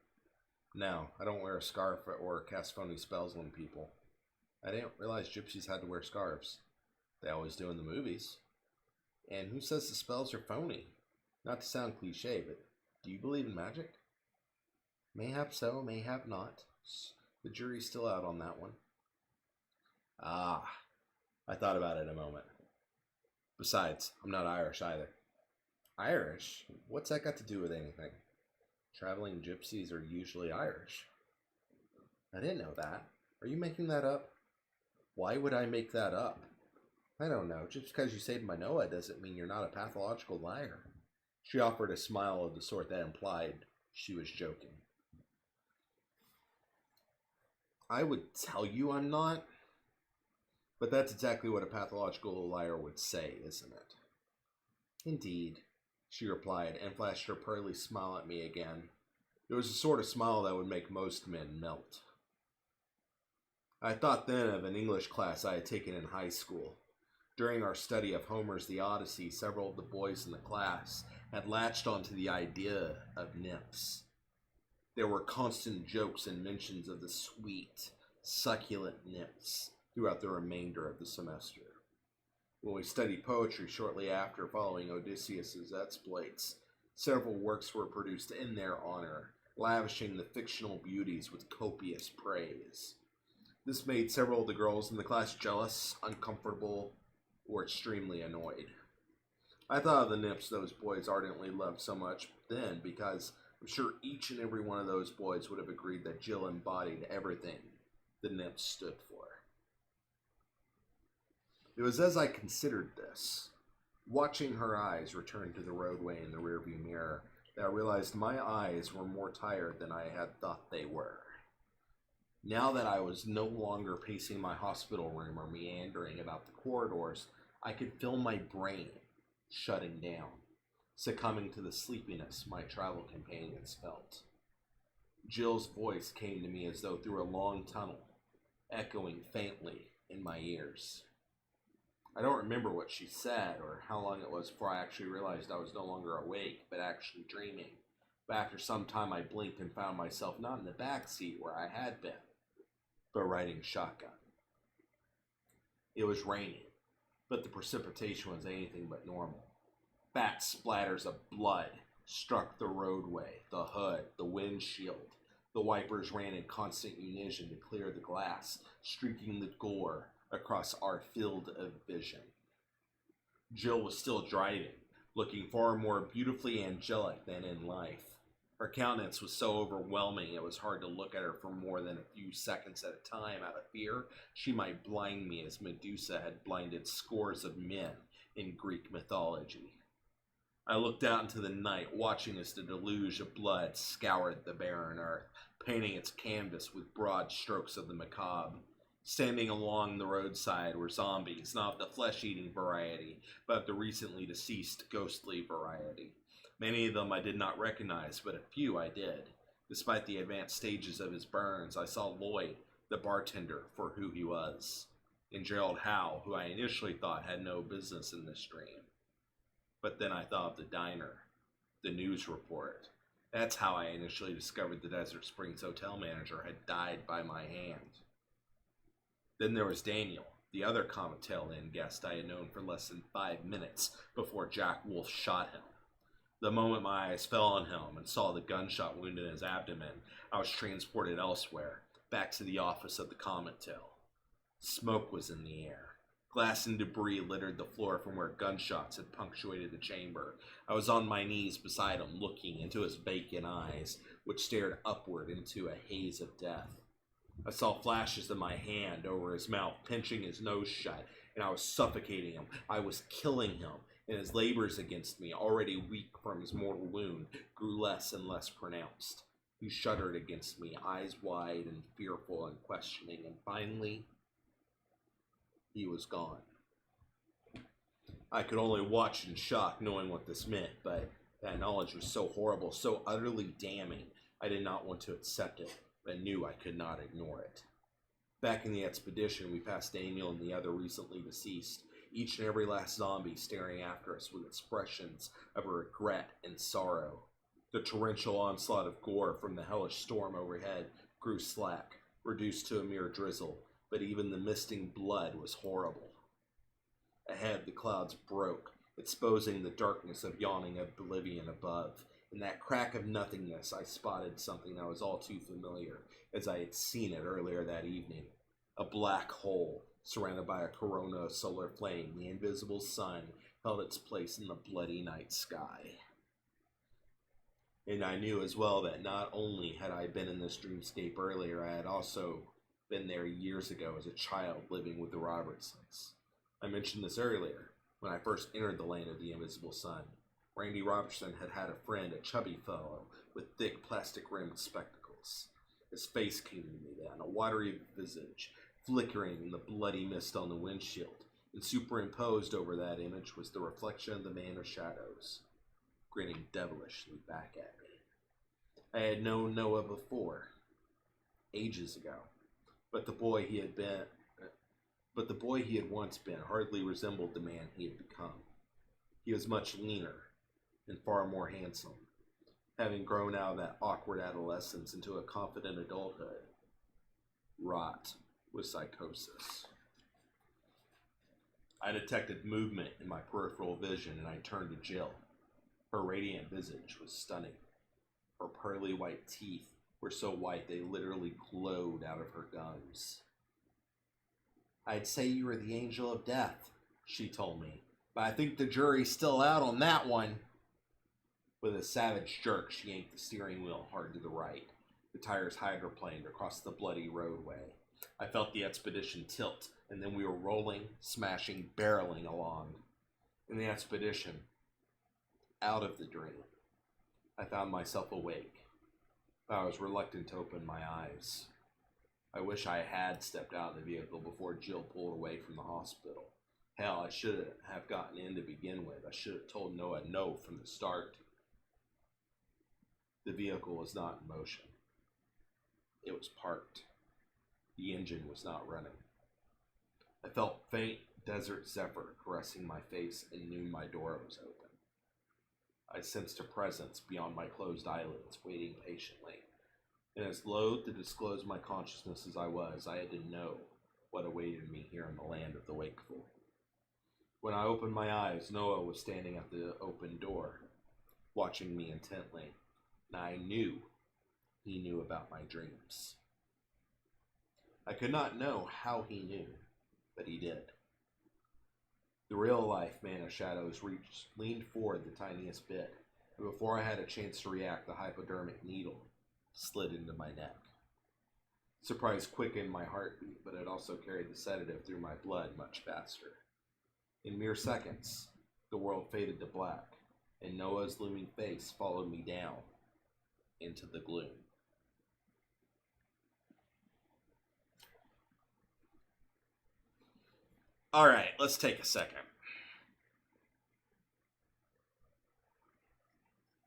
"No, I don't wear a scarf or cast phony spells on people." "I didn't realize gypsies had to wear scarves." "They always do in the movies." "And who says the spells are phony? Not to sound cliche, but do you believe in magic?" "Mayhap so, mayhap not. The jury's still out on that one." "Ah," I thought about it a moment. "Besides, I'm not Irish either." "Irish? What's that got to do with anything?" "Traveling gypsies are usually Irish." "I didn't know that. Are you making that up?" "Why would I make that up?" "I don't know. Just because you saved my Noah doesn't mean you're not a pathological liar." She offered a smile of the sort that implied she was joking. "I would tell you I'm not, but that's exactly what a pathological liar would say, isn't it?" "Indeed," she replied, and flashed her pearly smile at me again. It was the sort of smile that would make most men melt. I thought then of an English class I had taken in high school. During our study of Homer's The Odyssey, several of the boys in the class had latched onto the idea of nymphs. There were constant jokes and mentions of the sweet, succulent nymphs throughout the remainder of the semester. When we studied poetry shortly after following Odysseus's exploits, several works were produced in their honor, lavishing the fictional beauties with copious praise. This made several of the girls in the class jealous, uncomfortable, or extremely annoyed. I thought of the nymphs those boys ardently loved so much then because I'm sure each and every one of those boys would have agreed that Jill embodied everything the nymphs stood for. It was as I considered this, watching her eyes return to the roadway in the rearview mirror, that I realized my eyes were more tired than I had thought they were. Now that I was no longer pacing my hospital room or meandering about the corridors, I could feel my brain shutting down, succumbing to the sleepiness my travel companions felt. Jill's voice came to me as though through a long tunnel, echoing faintly in my ears. I don't remember what she said or how long it was before I actually realized I was no longer awake, but actually dreaming. But after some time I blinked and found myself not in the back seat where I had been, but riding shotgun. It was raining, but the precipitation was anything but normal. Fat splatters of blood struck the roadway, the hood, the windshield, The wipers ran in constant unison to clear the glass, streaking the gore across our field of vision. Jill was still driving, looking far more beautifully angelic than in life. Her countenance was so overwhelming it was hard to look at her for more than a few seconds at a time out of fear she might blind me as Medusa had blinded scores of men in Greek mythology. I looked out into the night, watching as the deluge of blood scoured the barren earth, painting its canvas with broad strokes of the macabre. Standing along the roadside were zombies, not of the flesh-eating variety, but of the recently deceased ghostly variety. Many of them I did not recognize, but a few I did. Despite the advanced stages of his burns, I saw Lloyd, the bartender, for who he was, and Gerald Howe, who I initially thought had no business in this dream. But then I thought of the diner, the news report. That's how I initially discovered the Desert Springs hotel manager had died by my hand. Then there was Daniel, the other Comet Tail Inn guest I had known for less than 5 minutes before Jack Wolf shot him. The moment my eyes fell on him and saw the gunshot wound in his abdomen, I was transported elsewhere, back to the office of the Comet Tail. Smoke was in the air. Glass and debris littered the floor from where gunshots had punctuated the chamber. I was on my knees beside him, looking into his vacant eyes, which stared upward into a haze of death. I saw flashes of my hand over his mouth, pinching his nose shut, and I was suffocating him. I was killing him, and his labors against me, already weak from his mortal wound, grew less and less pronounced. He shuddered against me, eyes wide and fearful and questioning, and finally, he was gone. I could only watch in shock, knowing what this meant, but that knowledge was so horrible, so utterly damning, I did not want to accept it, but knew I could not ignore it. Back in the expedition, we passed Daniel and the other recently deceased, each and every last zombie staring after us with expressions of regret and sorrow. The torrential onslaught of gore from the hellish storm overhead grew slack, reduced to a mere drizzle, but even the misting blood was horrible. Ahead, the clouds broke, exposing the darkness of yawning oblivion above. In that crack of nothingness, I spotted something that was all too familiar, as I had seen it earlier that evening. A black hole, surrounded by a corona of solar flame. The invisible sun held its place in the bloody night sky. And I knew as well that not only had I been in this dreamscape earlier, I had also been there years ago as a child living with the Robertsons. I mentioned this earlier, when I first entered the land of the invisible sun. Randy Robertson had had a friend, a chubby fellow, with thick plastic-rimmed spectacles. His face came to me then, a watery visage, flickering in the bloody mist on the windshield, and superimposed over that image was the reflection of the man of shadows, grinning devilishly back at me. I had known Noah before, ages ago, but the boy he had once been hardly resembled the man he had become. He was much leaner and far more handsome, having grown out of that awkward adolescence into a confident adulthood, wrought with psychosis. I detected movement in my peripheral vision, and I turned to Jill. Her radiant visage was stunning. Her pearly white teeth were so white they literally glowed out of her gums. "I'd say you were the angel of death," she told me, "but I think the jury's still out on that one." With a savage jerk, she yanked the steering wheel hard to the right. The tires hydroplaned across the bloody roadway. I felt the expedition tilt, and then we were rolling, smashing, barreling along. In the expedition, out of the dream, I found myself awake, but I was reluctant to open my eyes. I wish I had stepped out of the vehicle before Jill pulled away from the hospital. Hell, I should have gotten in to begin with. I should have told Noah no from the start. The vehicle was not in motion. It was parked. The engine was not running. I felt faint desert zephyr caressing my face and knew my door was open. I sensed a presence beyond my closed eyelids, waiting patiently. And as loath to disclose my consciousness as I had to know what awaited me here in the land of the wakeful. When I opened my eyes, Noah was standing at the open door, watching me intently. And I knew he knew about my dreams. I could not know how he knew, but he did. The real-life man of shadows leaned forward the tiniest bit, and before I had a chance to react, the hypodermic needle slid into my neck. Surprise quickened my heartbeat, but it also carried the sedative through my blood much faster. In mere seconds, the world faded to black, and Noah's looming face followed me down into the gloom. All right, let's take a second.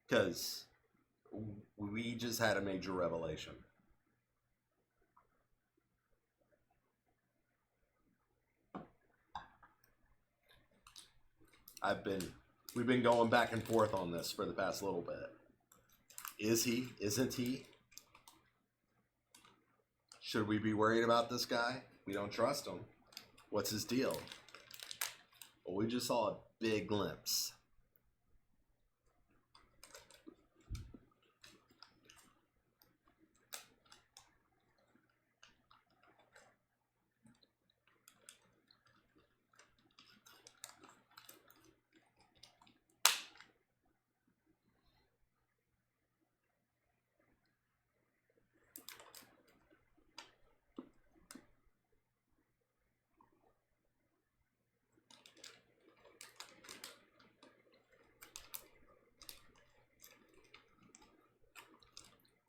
Because we just had a major revelation. We've been going back and forth on this for the past little bit. Is he? Isn't he? Should we be worried about this guy? We don't trust him. What's his deal? Well, we just saw a big glimpse.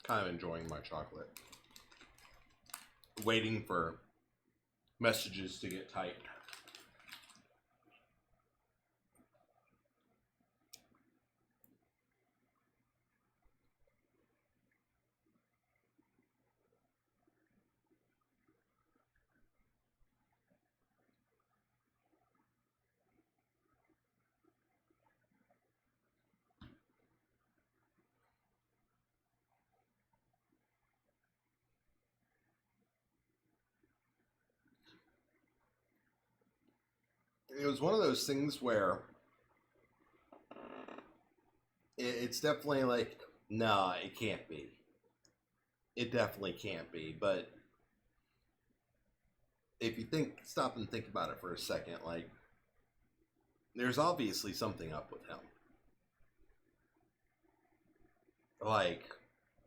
Kind of enjoying my chocolate. Waiting for messages to get typed. It was one of those things where it's definitely like, nah, it can't be. It definitely can't be. But if you stop and think about it for a second, like, there's obviously something up with him. Like,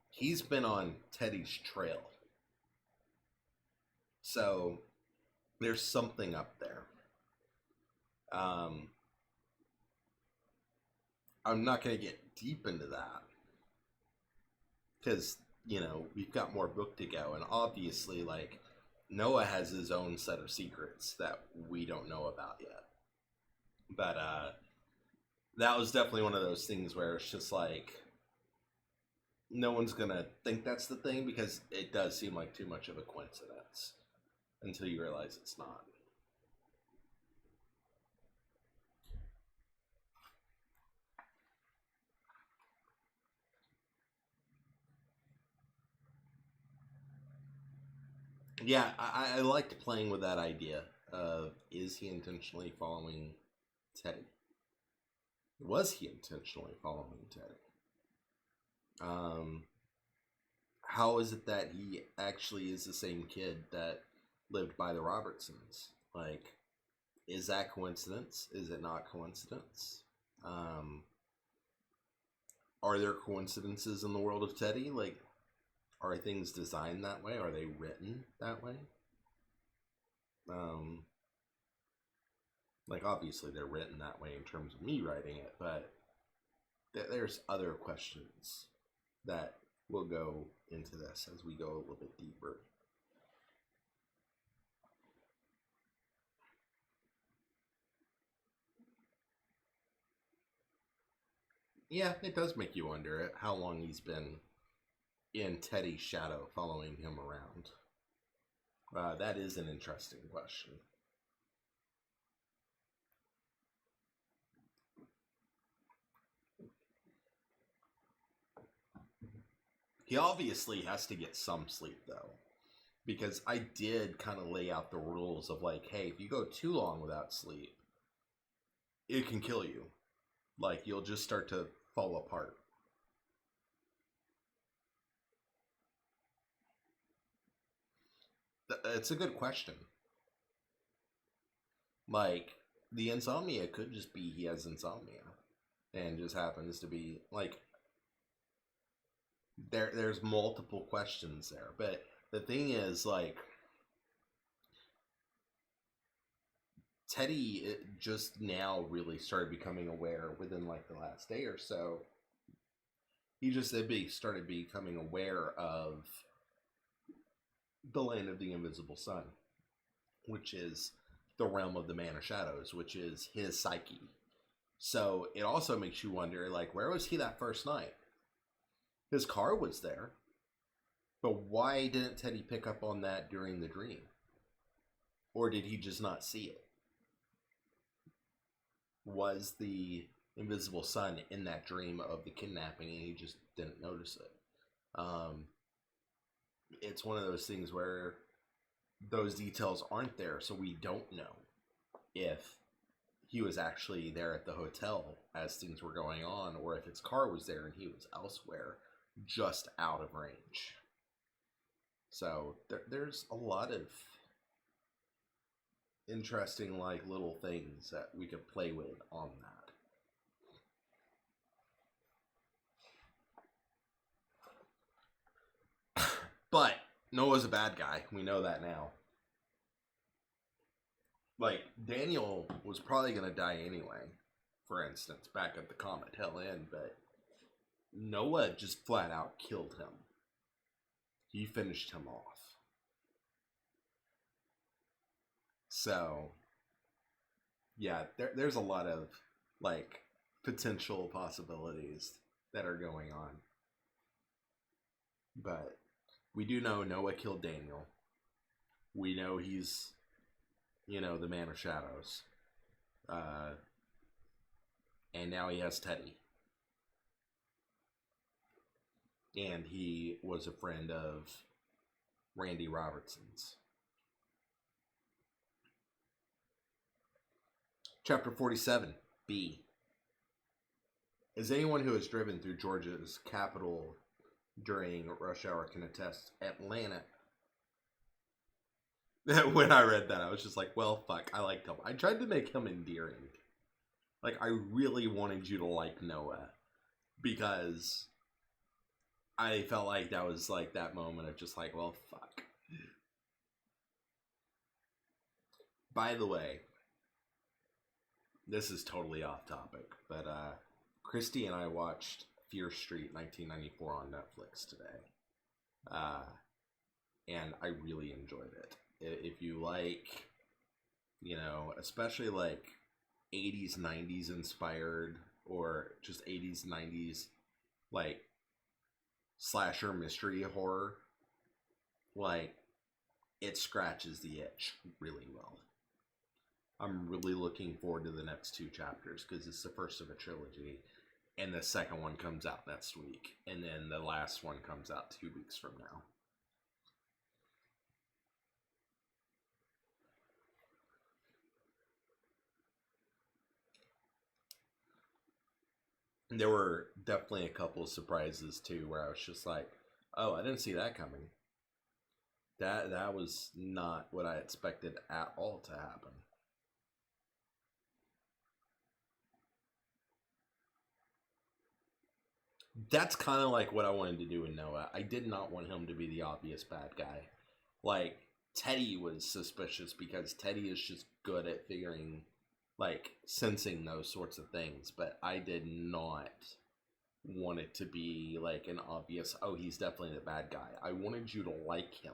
he's been on Teddy's trail. So, there's something up there. I'm not going to get deep into that. Because, we've got more book to go. And obviously, like, Noah has his own set of secrets that we don't know about yet. But, that was definitely one of those things where it's just like, no one's going to think that's the thing because it does seem like too much of a coincidence until you realize it's not. Yeah, I liked playing with that idea of, is he intentionally following Teddy? Was he intentionally following Teddy? How is it that he actually is the same kid that lived by the Robertsons? Like, is that coincidence? Is it not coincidence? Are there coincidences in the world of Teddy? Like, are things designed that way? Are they written that way? Like, obviously they're written that way in terms of me writing it, but there's other questions that will go into this as we go a little bit deeper. Yeah, it does make you wonder how long he's been in Teddy's shadow following him around. That is an interesting question. He obviously has to get some sleep, though. Because I did kind of lay out the rules of like, hey, if you go too long without sleep, it can kill you. Like, you'll just start to fall apart. It's a good question. Like, the insomnia could just be he has insomnia. And just happens to be, like, there's multiple questions there. But the thing is, like, Teddy just now really started becoming aware within, like, the last day or so. He just started becoming aware of the land of the invisible sun, which is the realm of the man of shadows, which is his psyche. So it also makes you wonder, like, where was he that first night? His car was there, but why didn't Teddy pick up on that during the dream? Or did he just not see it? Was the invisible sun in that dream of the kidnapping and he just didn't notice it? It's one of those things where those details aren't there, so we don't know if he was actually there at the hotel as things were going on, or if his car was there and he was elsewhere, just out of range. So there's a lot of interesting, like, little things that we could play with on that. But Noah's a bad guy. We know that now. Like, Daniel was probably going to die anyway, for instance, back at the Comet tail end, but Noah just flat out killed him. He finished him off. So, yeah, there's a lot of, like, potential possibilities that are going on. But we do know Noah killed Daniel. We know he's, the man of shadows. And now he has Teddy. And he was a friend of Randy Robertson's. Chapter 47, B. As anyone who has driven through Georgia's capital during rush hour can attest, Atlanta. When I read that, I was just like, well, fuck, I liked him. I tried to make him endearing. Like, I really wanted you to like Noah. Because I felt like that was, like, that moment of just like, well, fuck. By the way, this is totally off topic, but Christy and I watched Fear Street 1994 on Netflix today. And I really enjoyed it. If you like, especially like 80s, 90s inspired, or just 80s, 90s, like, slasher mystery horror, like, it scratches the itch really well. I'm really looking forward to the next 2 chapters because it's the first of a trilogy, and the second one comes out next week, and then the last one comes out 2 weeks from now. There were definitely a couple of surprises too, where I was just like, "Oh, I didn't see that coming." That was not what I expected at all to happen. That's kind of like what I wanted to do in Noah. I did not want him to be the obvious bad guy. Like, Teddy was suspicious because Teddy is just good at figuring, like, sensing those sorts of things, but I did not want it to be like an obvious, oh, he's definitely the bad guy. I wanted you to like him,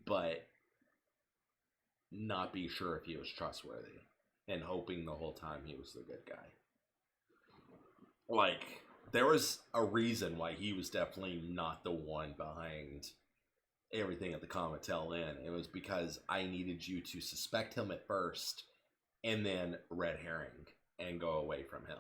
but not be sure if he was trustworthy, and hoping the whole time he was the good guy. Like, there was a reason why he was definitely not the one behind everything at the Comet tail end. It was because I needed you to suspect him at first, and then red herring and go away from him.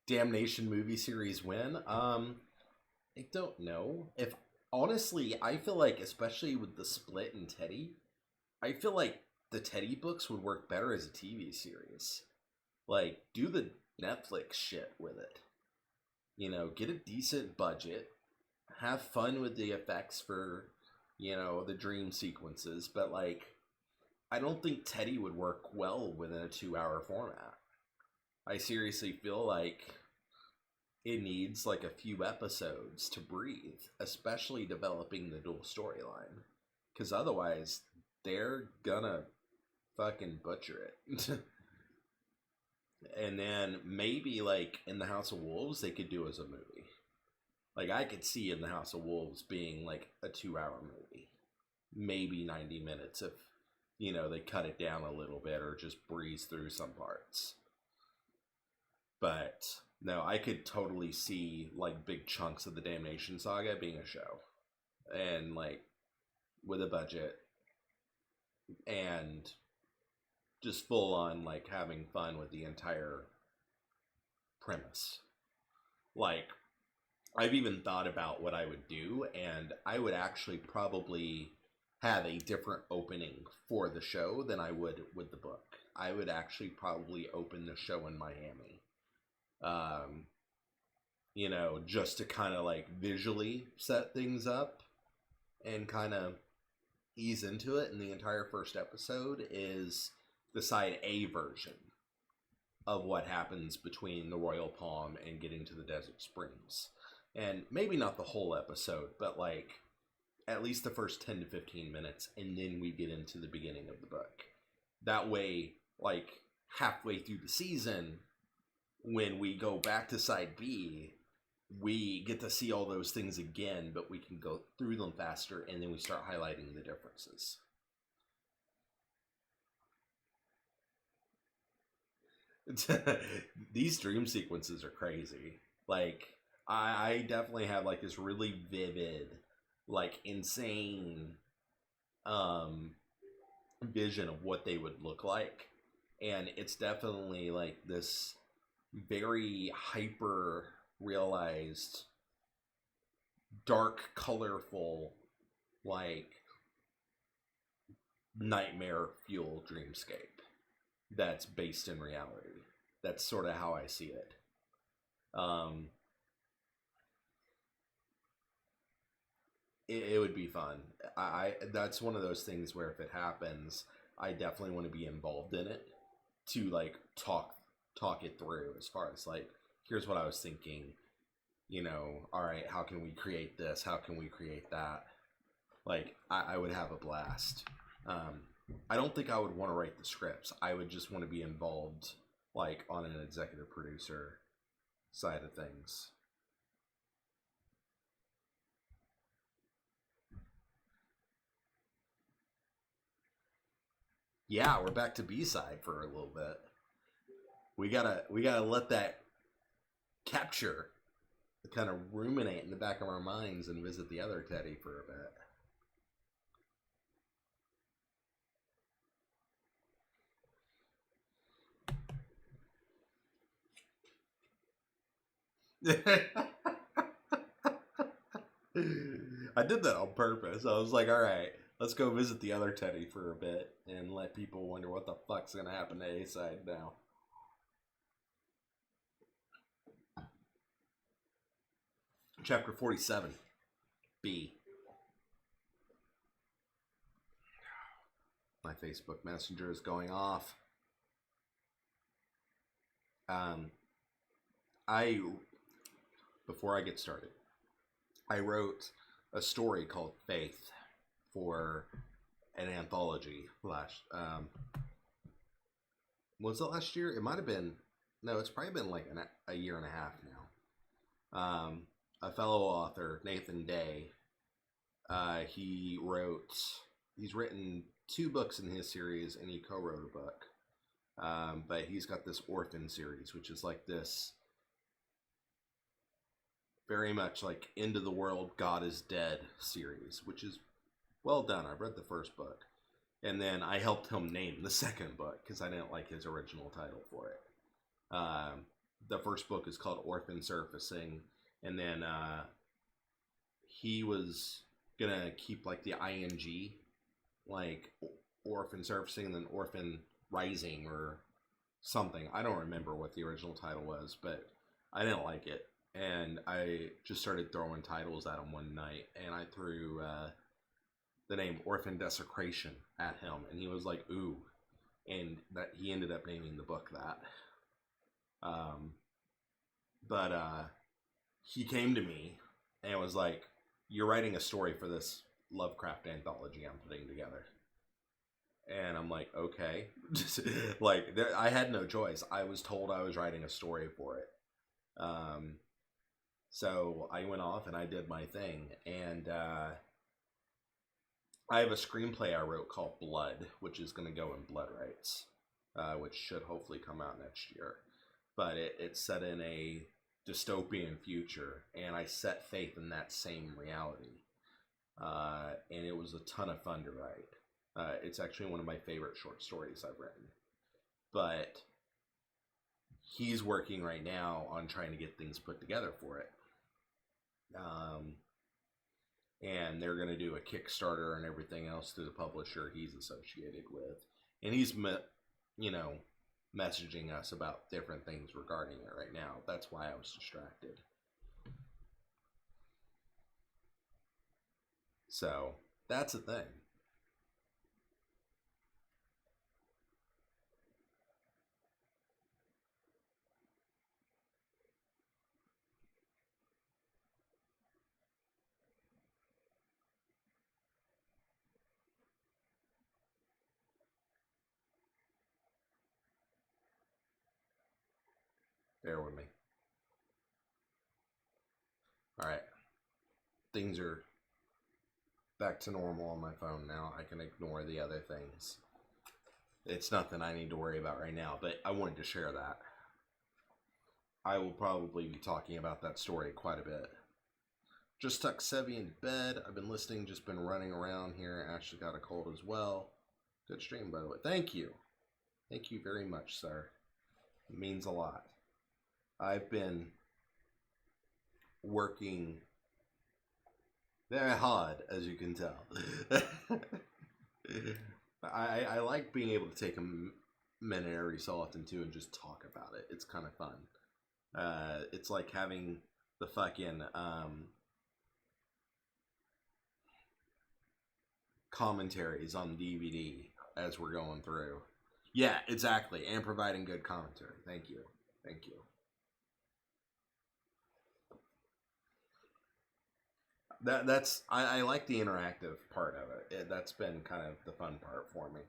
Damnation movie series win? I don't know. If honestly, I feel like, especially with the split in Teddy, I feel like the Teddy books would work better as a TV series. Like, do the Netflix shit with it. Get a decent budget, have fun with the effects for, the dream sequences, but like, I don't think Teddy would work well within a 2-hour format. I seriously feel like it needs like a few episodes to breathe, especially developing the dual storyline, because otherwise they're gonna fucking butcher it. And then maybe like in the House of Wolves they could do as a movie. Like I could see in the House of Wolves being like a 2-hour movie, maybe 90 minutes if they cut it down a little bit or just breeze through some parts. But no, I could totally see like big chunks of the Damnation Saga being a show, and like with a budget and just full on like having fun with the entire premise. Like I've even thought about what I would do, and I would actually probably have a different opening for the show than I would with the book. I would actually probably open the show in Miami. Just to kind of like visually set things up and kind of ease into it. And the entire first episode is the side A version of what happens between the Royal Palm and getting to the Desert Springs. And maybe not the whole episode, but like at least the first 10 to 15 minutes, and then we get into the beginning of the book. That way, like halfway through the season, when we go back to side B, we get to see all those things again, but we can go through them faster, and then we start highlighting the differences. These dream sequences are crazy. Like, I definitely have like this really vivid, like insane vision of what they would look like. And it's definitely like this very hyper realized, dark, colorful, like nightmare fuel dreamscape that's based in reality. That's sort of how I see it. It would be fun. I that's one of those things where if it happens, I definitely want to be involved in it to like talk it through as far as like, here's what I was thinking, all right, how can we create this? How can we create that? Like, I would have a blast. I don't think I would want to write the scripts. I would just want to be involved, like, on an executive producer side of things. Yeah, we're back to B-side for a little bit. We gotta let that capture, kind of ruminate in the back of our minds and visit the other Teddy for a bit. I did that on purpose. I was like, all right, let's go visit the other Teddy for a bit and let people wonder what the fuck's gonna happen to A-side now. Chapter 47, B. My Facebook Messenger is going off. Before I get started, I wrote a story called Faith for an anthology was it last year? It might have been, no, it's probably been like a year and a half now. A fellow author, Nathan Day, he's written 2 books in his series, and he co-wrote a book. But he's got this Orphan series, which is like this very much like End of the World, God is Dead series, which is well done. I've read the first book, and then I helped him name the second book because I didn't like his original title for it. The first book is called Orphan Surfacing, and then he was gonna keep like the ING, like Orphan Surfacing, and then Orphan Rising or something. I don't remember what the original title was, but I didn't like it. And I just started throwing titles at him one night, and I threw the name Orphan Desecration at him, and he was like, "Ooh," and that he ended up naming the book that. But he came to me and was like, "You're writing a story for this Lovecraft anthology I'm putting together." And I'm like, "Okay." I had no choice. I was told I was writing a story for it. So I went off and I did my thing. And I have a screenplay I wrote called Blood, which is going to go in Blood Rights, which should hopefully come out next year. But it's set in a dystopian future, and I set faith in that same reality. And it was a ton of fun to write. It's actually one of my favorite short stories I've written. But he's working right now on trying to get things put together for it. And they're going to do a Kickstarter and everything else through the publisher he's associated with. And he's, messaging us about different things regarding it right now. That's why I was distracted. So, that's a thing. Bear with me. Alright. Things are back to normal on my phone now. I can ignore the other things. It's nothing I need to worry about right now, but I wanted to share that. I will probably be talking about that story quite a bit. Just tucked Sevy in bed. I've been listening, just been running around here. Ashley got a cold as well. Good stream, by the way. Thank you. Thank you very much, sir. It means a lot. I've been working very hard, as you can tell. I like being able to take a minute every so often, too, and just talk about it. It's kind of fun. It's like having the fucking commentaries on DVD as we're going through. Yeah, exactly. And providing good commentary. Thank you. Thank you. I like the interactive part of it. That's been kind of the fun part for me.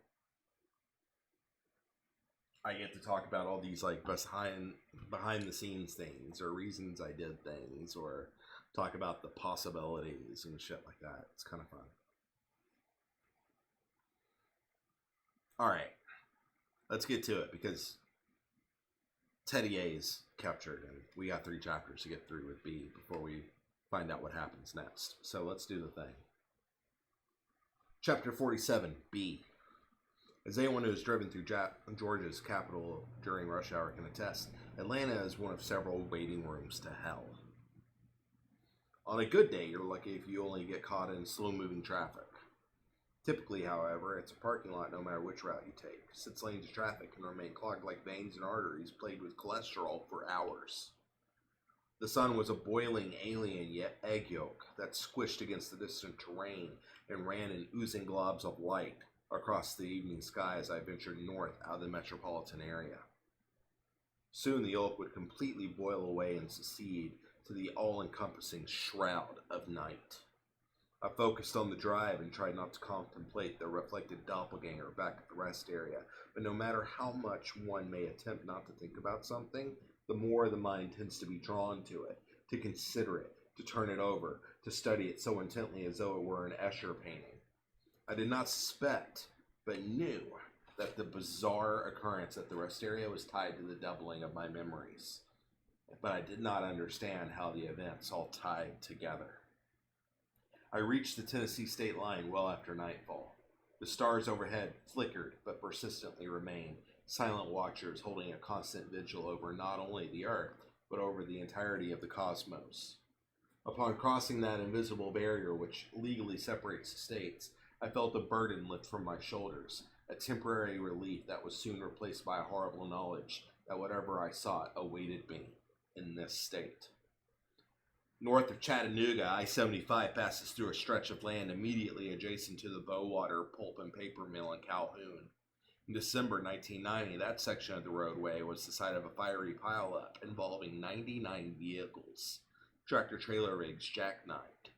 I get to talk about all these like behind the scenes things or reasons I did things or talk about the possibilities and shit like that. It's kind of fun. All right, let's get to it because Teddy A's captured and we got 3 chapters to get through with B before we find out what happens next. So let's do the thing. Chapter 47, B. As anyone who has driven through Georgia's capital during rush hour can attest, Atlanta is one of several waiting rooms to hell. On a good day, you're lucky if you only get caught in slow-moving traffic. Typically, however, it's a parking lot no matter which route you take. 6 lanes of traffic can remain clogged like veins and arteries plagued with cholesterol for hours. The sun was a boiling alien egg yolk that squished against the distant terrain and ran in oozing globs of light across the evening sky as I ventured north out of the metropolitan area. Soon the yolk would completely boil away and secede to the all-encompassing shroud of night. I focused on the drive and tried not to contemplate the reflected doppelganger back at the rest area, but no matter how much one may attempt not to think about something, the more the mind tends to be drawn to it, to consider it, to turn it over, to study it so intently as though it were an Escher painting. I did not suspect, but knew, that the bizarre occurrence at the rest area was tied to the doubling of my memories. But I did not understand how the events all tied together. I reached the Tennessee state line well after nightfall. The stars overhead flickered but persistently remained, silent watchers holding a constant vigil over not only the earth, but over the entirety of the cosmos. Upon crossing that invisible barrier which legally separates the states, I felt a burden lift from my shoulders, a temporary relief that was soon replaced by a horrible knowledge that whatever I sought awaited me in this state. North of Chattanooga, I-75 passes through a stretch of land immediately adjacent to the Bowater Pulp and Paper Mill in Calhoun. In December 1990, that section of the roadway was the site of a fiery pileup involving 99 vehicles. Tractor-trailer rigs jackknifed.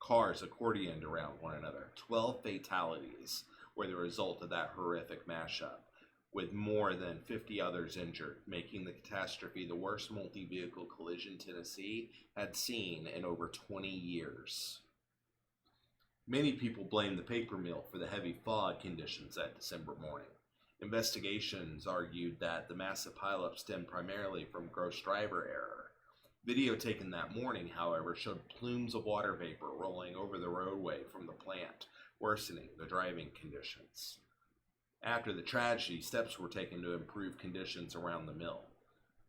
Cars accordioned around one another. 12 fatalities were the result of that horrific mashup, with more than 50 others injured, making the catastrophe the worst multi-vehicle collision Tennessee had seen in over 20 years. Many people blame the paper mill for the heavy fog conditions that December morning. Investigations argued that the massive pileup stemmed primarily from gross driver error. Video taken that morning, however, showed plumes of water vapor rolling over the roadway from the plant, worsening the driving conditions. After the tragedy, steps were taken to improve conditions around the mill.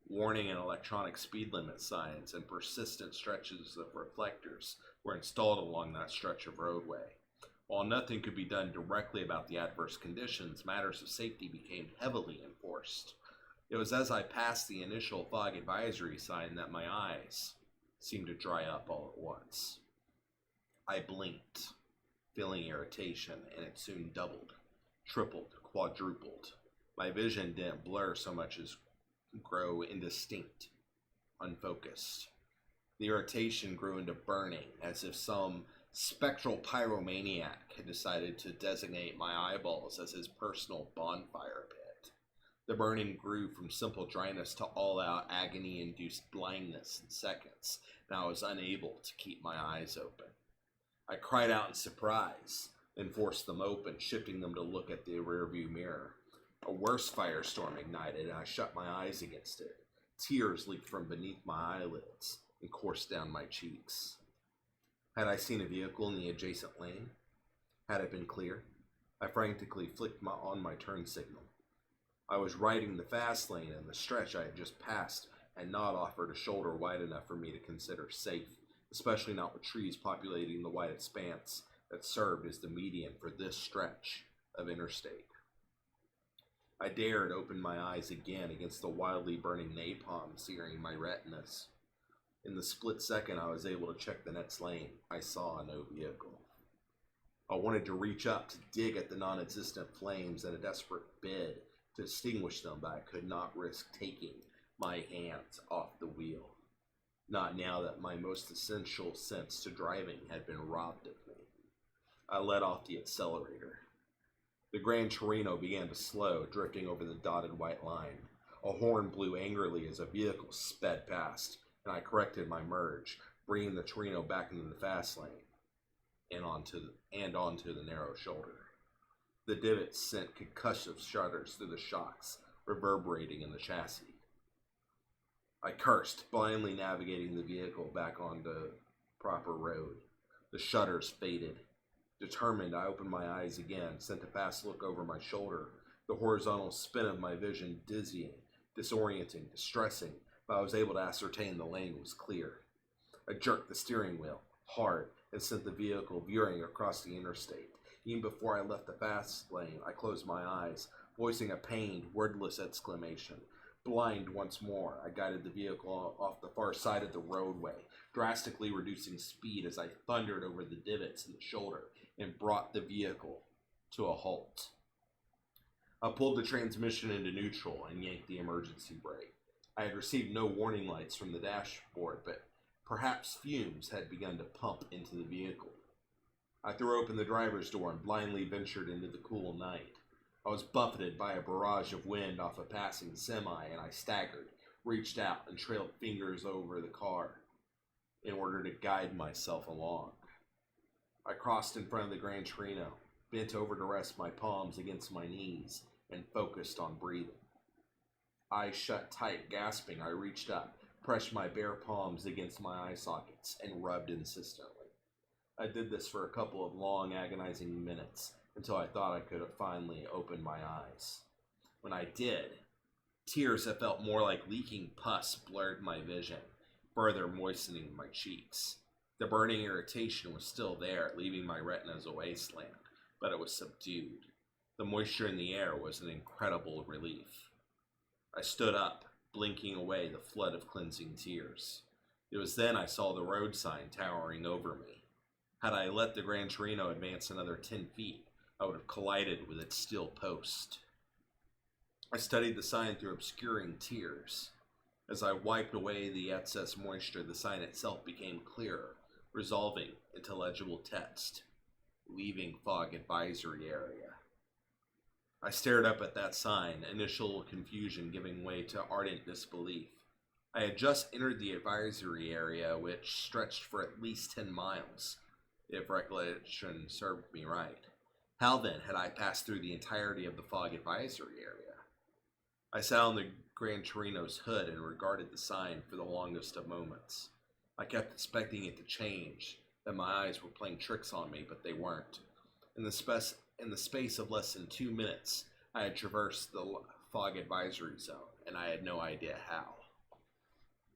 Warning and electronic speed limit signs and persistent stretches of reflectors were installed along that stretch of roadway. While nothing could be done directly about the adverse conditions, matters of safety became heavily enforced. It was as I passed the initial fog advisory sign that my eyes seemed to dry up all at once. I blinked, feeling irritation, and it soon doubled, tripled, quadrupled. My vision didn't blur so much as grow indistinct, unfocused. The irritation grew into burning, as if some spectral pyromaniac had decided to designate my eyeballs as his personal bonfire pit. The burning grew from simple dryness to all-out agony-induced blindness in seconds, and I was unable to keep my eyes open. I cried out in surprise, then forced them open, shifting them to look at the rearview mirror. A worse firestorm ignited, and I shut my eyes against it. Tears leaked from beneath my eyelids and coursed down my cheeks. Had I seen a vehicle in the adjacent lane? Had it been clear? I frantically flicked on my turn signal. I was riding the fast lane, and the stretch I had just passed had not offered a shoulder wide enough for me to consider safe, especially not with trees populating the wide expanse that served as the median for this stretch of interstate. I dared open my eyes again against the wildly burning napalm searing my retinas. In the split second I was able to check the next lane, I saw no vehicle. I wanted to reach up to dig at the non-existent flames in a desperate bid to extinguish them, but I could not risk taking my hands off the wheel. Not now that my most essential sense to driving had been robbed of me. I let off the accelerator. The Grand Torino began to slow, drifting over the dotted white line. A horn blew angrily as a vehicle sped past, and I corrected my merge, bringing the Torino back into the fast lane and onto the narrow shoulder. The divots sent concussive shudders through the shocks, reverberating in the chassis. I cursed, blindly navigating the vehicle back onto proper road. The shudders faded. Determined, I opened my eyes again, sent a fast look over my shoulder, the horizontal spin of my vision dizzying, disorienting, distressing, but I was able to ascertain the lane was clear. I jerked the steering wheel, hard, and sent the vehicle veering across the interstate. Even before I left the fast lane, I closed my eyes, voicing a pained, wordless exclamation. Blind once more, I guided the vehicle off the far side of the roadway, drastically reducing speed as I thundered over the divots in the shoulder and brought the vehicle to a halt. I pulled the transmission into neutral and yanked the emergency brake. I had received no warning lights from the dashboard, but perhaps fumes had begun to pump into the vehicle. I threw open the driver's door and blindly ventured into the cool night. I was buffeted by a barrage of wind off a passing semi, and I staggered, reached out, and trailed fingers over the car in order to guide myself along. I crossed in front of the Grand Torino, bent over to rest my palms against my knees, and focused on breathing. Eyes shut tight, gasping, I reached up, pressed my bare palms against my eye sockets, and rubbed insistently. I did this for a couple of long, agonizing minutes, until I thought I could have finally opened my eyes. When I did, tears that felt more like leaking pus blurred my vision, further moistening my cheeks. The burning irritation was still there, leaving my retinas a wasteland, but it was subdued. The moisture in the air was an incredible relief. I stood up, blinking away the flood of cleansing tears. It was then I saw the road sign towering over me. Had I let the Gran Torino advance another 10 feet, I would have collided with its steel post. I studied the sign through obscuring tears. As I wiped away the excess moisture, the sign itself became clearer, resolving into legible text. Leaving fog advisory area. I stared up at that sign, initial confusion giving way to ardent disbelief. I had just entered the advisory area, which stretched for at least 10 miles, if recollection served me right. How then had I passed through the entirety of the fog advisory area? I sat on the Gran Torino's hood and regarded the sign for the longest of moments. I kept expecting it to change, that my eyes were playing tricks on me, but they weren't. In the space of less than 2 minutes, I had traversed the fog advisory zone, and I had no idea how.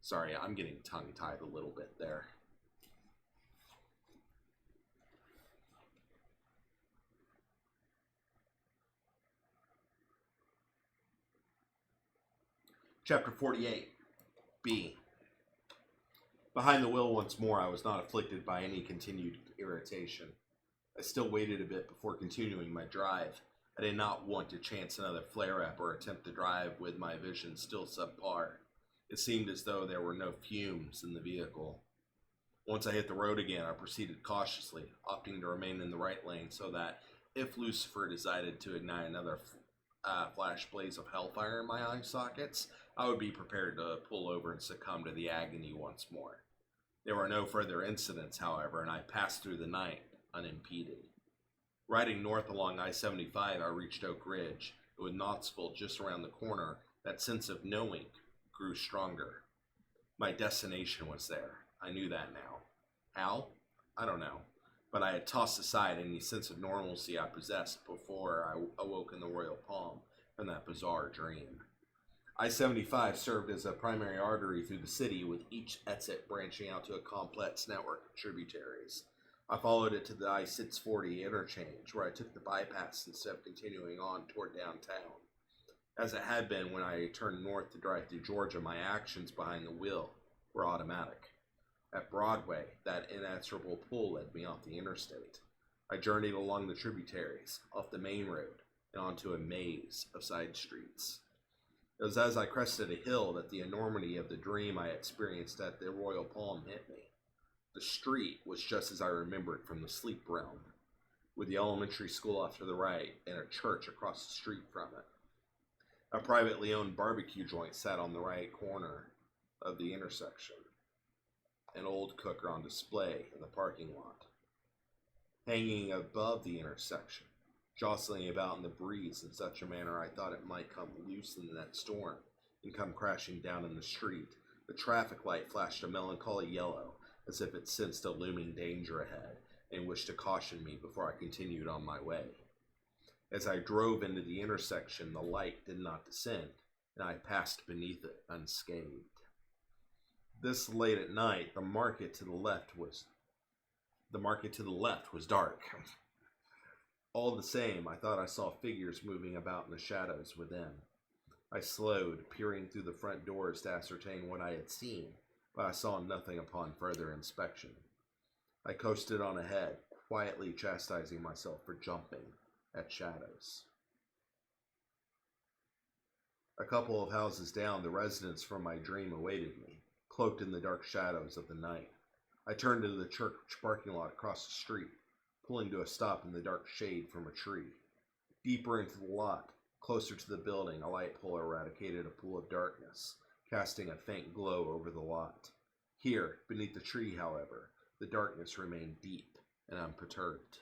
Sorry, I'm getting tongue-tied a little bit there. Chapter 48, B. Behind the wheel once more, I was not afflicted by any continued irritation. I still waited a bit before continuing my drive. I did not want to chance another flare-up or attempt to drive with my vision still subpar. It seemed as though there were no fumes in the vehicle. Once I hit the road again, I proceeded cautiously, opting to remain in the right lane so that, if Lucifer decided to ignite another flash blaze of hellfire in my eye sockets, I would be prepared to pull over and succumb to the agony once more. There were no further incidents, however, and I passed through the night unimpeded. Riding north along I-75, I reached Oak Ridge, and with Knoxville just around the corner, that sense of knowing grew stronger. My destination was there. I knew that now. How? I don't know. But I had tossed aside any sense of normalcy I possessed before I awoke in the Royal Palm from that bizarre dream. I-75 served as a primary artery through the city, with each exit branching out to a complex network of tributaries. I followed it to the I-640 interchange, where I took the bypass instead of continuing on toward downtown. As it had been when I turned north to drive through Georgia, my actions behind the wheel were automatic. At Broadway, that inexorable pull led me off the interstate. I journeyed along the tributaries, off the main road, and onto a maze of side streets. It was as I crested a hill that the enormity of the dream I experienced at the Royal Palm hit me. The street was just as I remembered from the sleep realm, with the elementary school off to the right and a church across the street from it. A privately owned barbecue joint sat on the right corner of the intersection, an old cooker on display in the parking lot. Hanging above the intersection, jostling about in the breeze in such a manner I thought it might come loose in that storm and come crashing down in the street, the traffic light flashed a melancholy yellow, as if it sensed a looming danger ahead and wished to caution me before I continued on my way. As I drove into the intersection, the light did not descend, and I passed beneath it unscathed. This late at night, the market to the left was dark. All the same, I thought I saw figures moving about in the shadows within. I slowed, peering through the front doors to ascertain what I had seen, but I saw nothing upon further inspection. I coasted on ahead, quietly chastising myself for jumping at shadows. A couple of houses down, the residence from my dream awaited me, cloaked in the dark shadows of the night. I turned into the church parking lot across the street, pulling to a stop in the dark shade from a tree. Deeper into the lot, closer to the building, a light pole eradicated a pool of darkness, casting a faint glow over the lot. Here, beneath the tree, however, the darkness remained deep and unperturbed.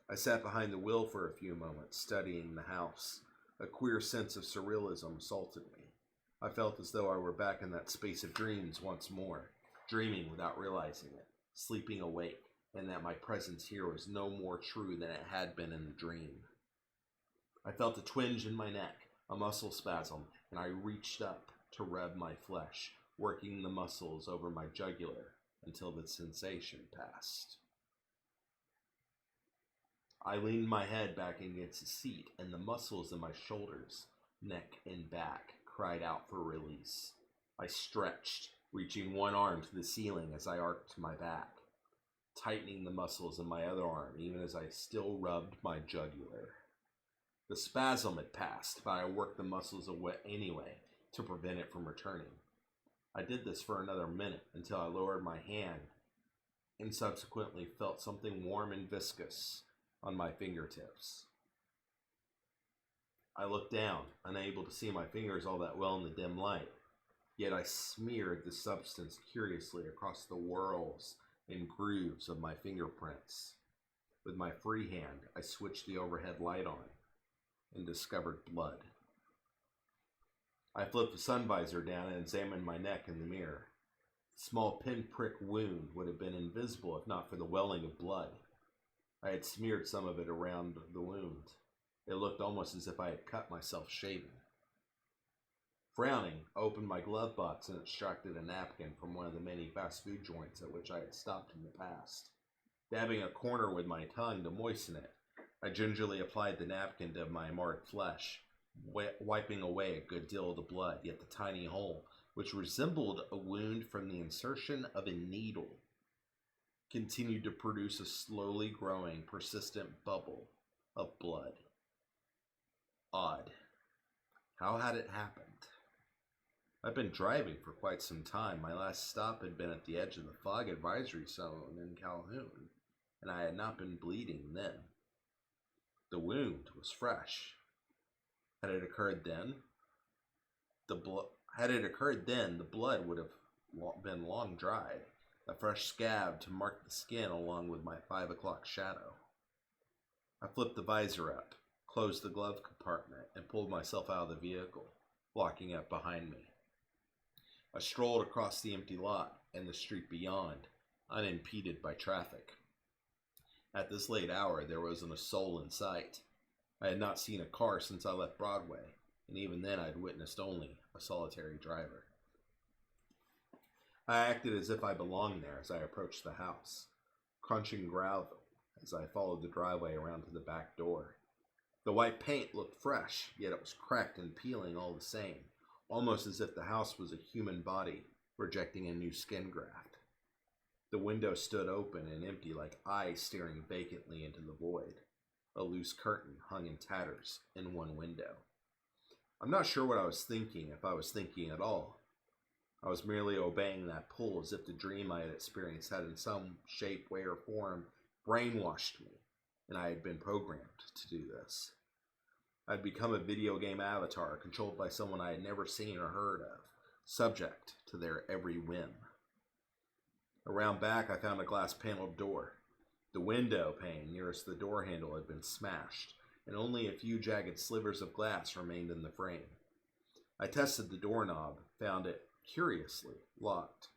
I sat behind the wheel for a few moments, studying the house. A queer sense of surrealism assaulted me. I felt as though I were back in that space of dreams once more, dreaming without realizing it, sleeping awake, and that my presence here was no more true than it had been in the dream. I felt a twinge in my neck, a muscle spasm, and I reached up to rub my flesh, working the muscles over my jugular until the sensation passed. I leaned my head back against the seat, and the muscles in my shoulders, neck, and back cried out for release. I stretched, reaching one arm to the ceiling as I arched my back, tightening the muscles in my other arm even as I still rubbed my jugular. The spasm had passed, but I worked the muscles away anyway to prevent it from returning. I did this for another minute until I lowered my hand and subsequently felt something warm and viscous on my fingertips. I looked down, unable to see my fingers all that well in the dim light, yet I smeared the substance curiously across the whorls and grooves of my fingerprints. With my free hand, I switched the overhead light on and discovered blood. I flipped the sun visor down and examined my neck in the mirror. The small pinprick wound would have been invisible if not for the welling of blood. I had smeared some of it around the wound. It looked almost as if I had cut myself shaving. Frowning, I opened my glove box and extracted a napkin from one of the many fast food joints at which I had stopped in the past. Dabbing a corner with my tongue to moisten it, I gingerly applied the napkin to my marred flesh, wiping away a good deal of the blood, yet the tiny hole, which resembled a wound from the insertion of a needle, continued to produce a slowly growing, persistent bubble of blood. Odd. How had it happened? I'd been driving for quite some time. My last stop had been at the edge of the fog advisory zone in Calhoun, and I had not been bleeding then. The wound was fresh. Had it occurred then? The blood would have been long dried, a fresh scab to mark the skin along with my 5 o'clock shadow. I flipped the visor up, closed the glove compartment, and pulled myself out of the vehicle, locking it behind me. I strolled across the empty lot and the street beyond, unimpeded by traffic. At this late hour, there wasn't a soul in sight. I had not seen a car since I left Broadway, and even then I had witnessed only a solitary driver. I acted as if I belonged there as I approached the house, crunching gravel as I followed the driveway around to the back door. The white paint looked fresh, yet it was cracked and peeling all the same, almost as if the house was a human body rejecting a new skin graft. The window stood open and empty like eyes staring vacantly into the void. A loose curtain hung in tatters in one window. I'm not sure what I was thinking, if I was thinking at all. I was merely obeying that pull as if the dream I had experienced had in some shape, way, or form brainwashed me, and I had been programmed to do this. I had become a video game avatar controlled by someone I had never seen or heard of, subject to their every whim. Around back, I found a glass-paneled door. The window pane nearest the door handle had been smashed, and only a few jagged slivers of glass remained in the frame. I tested the doorknob, found it curiously locked,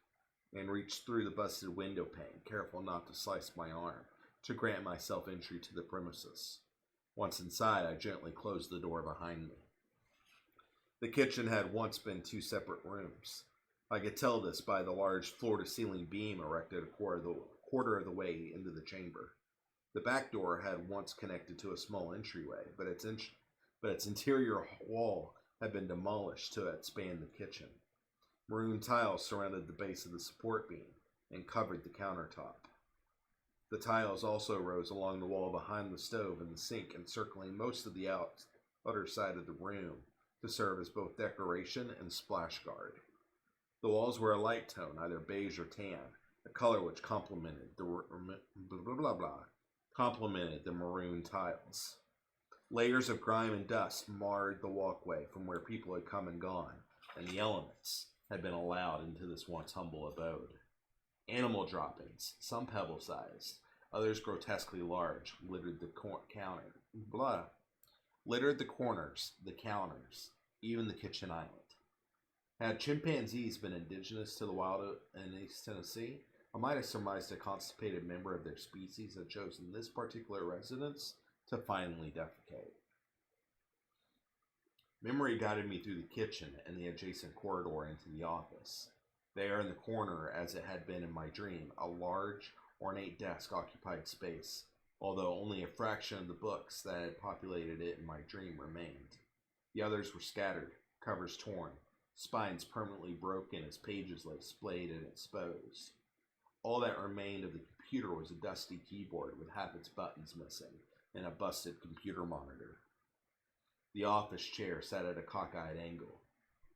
and reached through the busted window pane, careful not to slice my arm, to grant myself entry to the premises. Once inside, I gently closed the door behind me. The kitchen had once been 2 separate rooms. I could tell this by the large floor-to-ceiling beam erected a quarter of the way into the chamber. The back door had once connected to a small entryway, but its interior wall had been demolished to expand the kitchen. Maroon tiles surrounded the base of the support beam and covered the countertop. The tiles also rose along the wall behind the stove and the sink, encircling most of the outer side of the room to serve as both decoration and splash guard. The walls were a light tone, either beige or tan, a color which complemented the maroon tiles. Layers of grime and dust marred the walkway from where people had come and gone, and the elements had been allowed into this once humble abode. Animal droppings, some pebble-sized, others grotesquely large, littered the corners, the counters, even the kitchen island. Had chimpanzees been indigenous to the wild in East Tennessee, I might have surmised a constipated member of their species had chosen this particular residence to finally defecate. Memory guided me through the kitchen and the adjacent corridor into the office. There in the corner, as it had been in my dream, a large, ornate desk occupied space, although only a fraction of the books that had populated it in my dream remained. The others were scattered, covers torn, spines permanently broken as pages lay splayed and exposed. All that remained of the computer was a dusty keyboard with half its buttons missing and a busted computer monitor. The office chair sat at a cockeyed angle.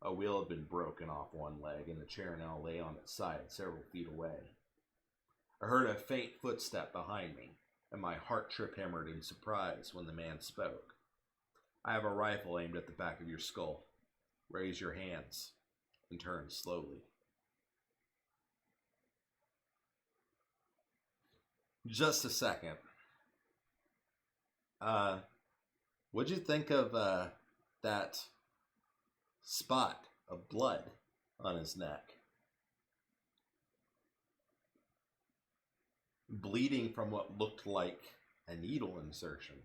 A wheel had been broken off one leg, and the chair now lay on its side several feet away. I heard a faint footstep behind me, and my heart trip-hammered in surprise when the man spoke. I have a rifle aimed at the back of your skull. Raise your hands and turn slowly. Just a second. What'd you think of that spot of blood on his neck? Bleeding from what looked like a needle insertion.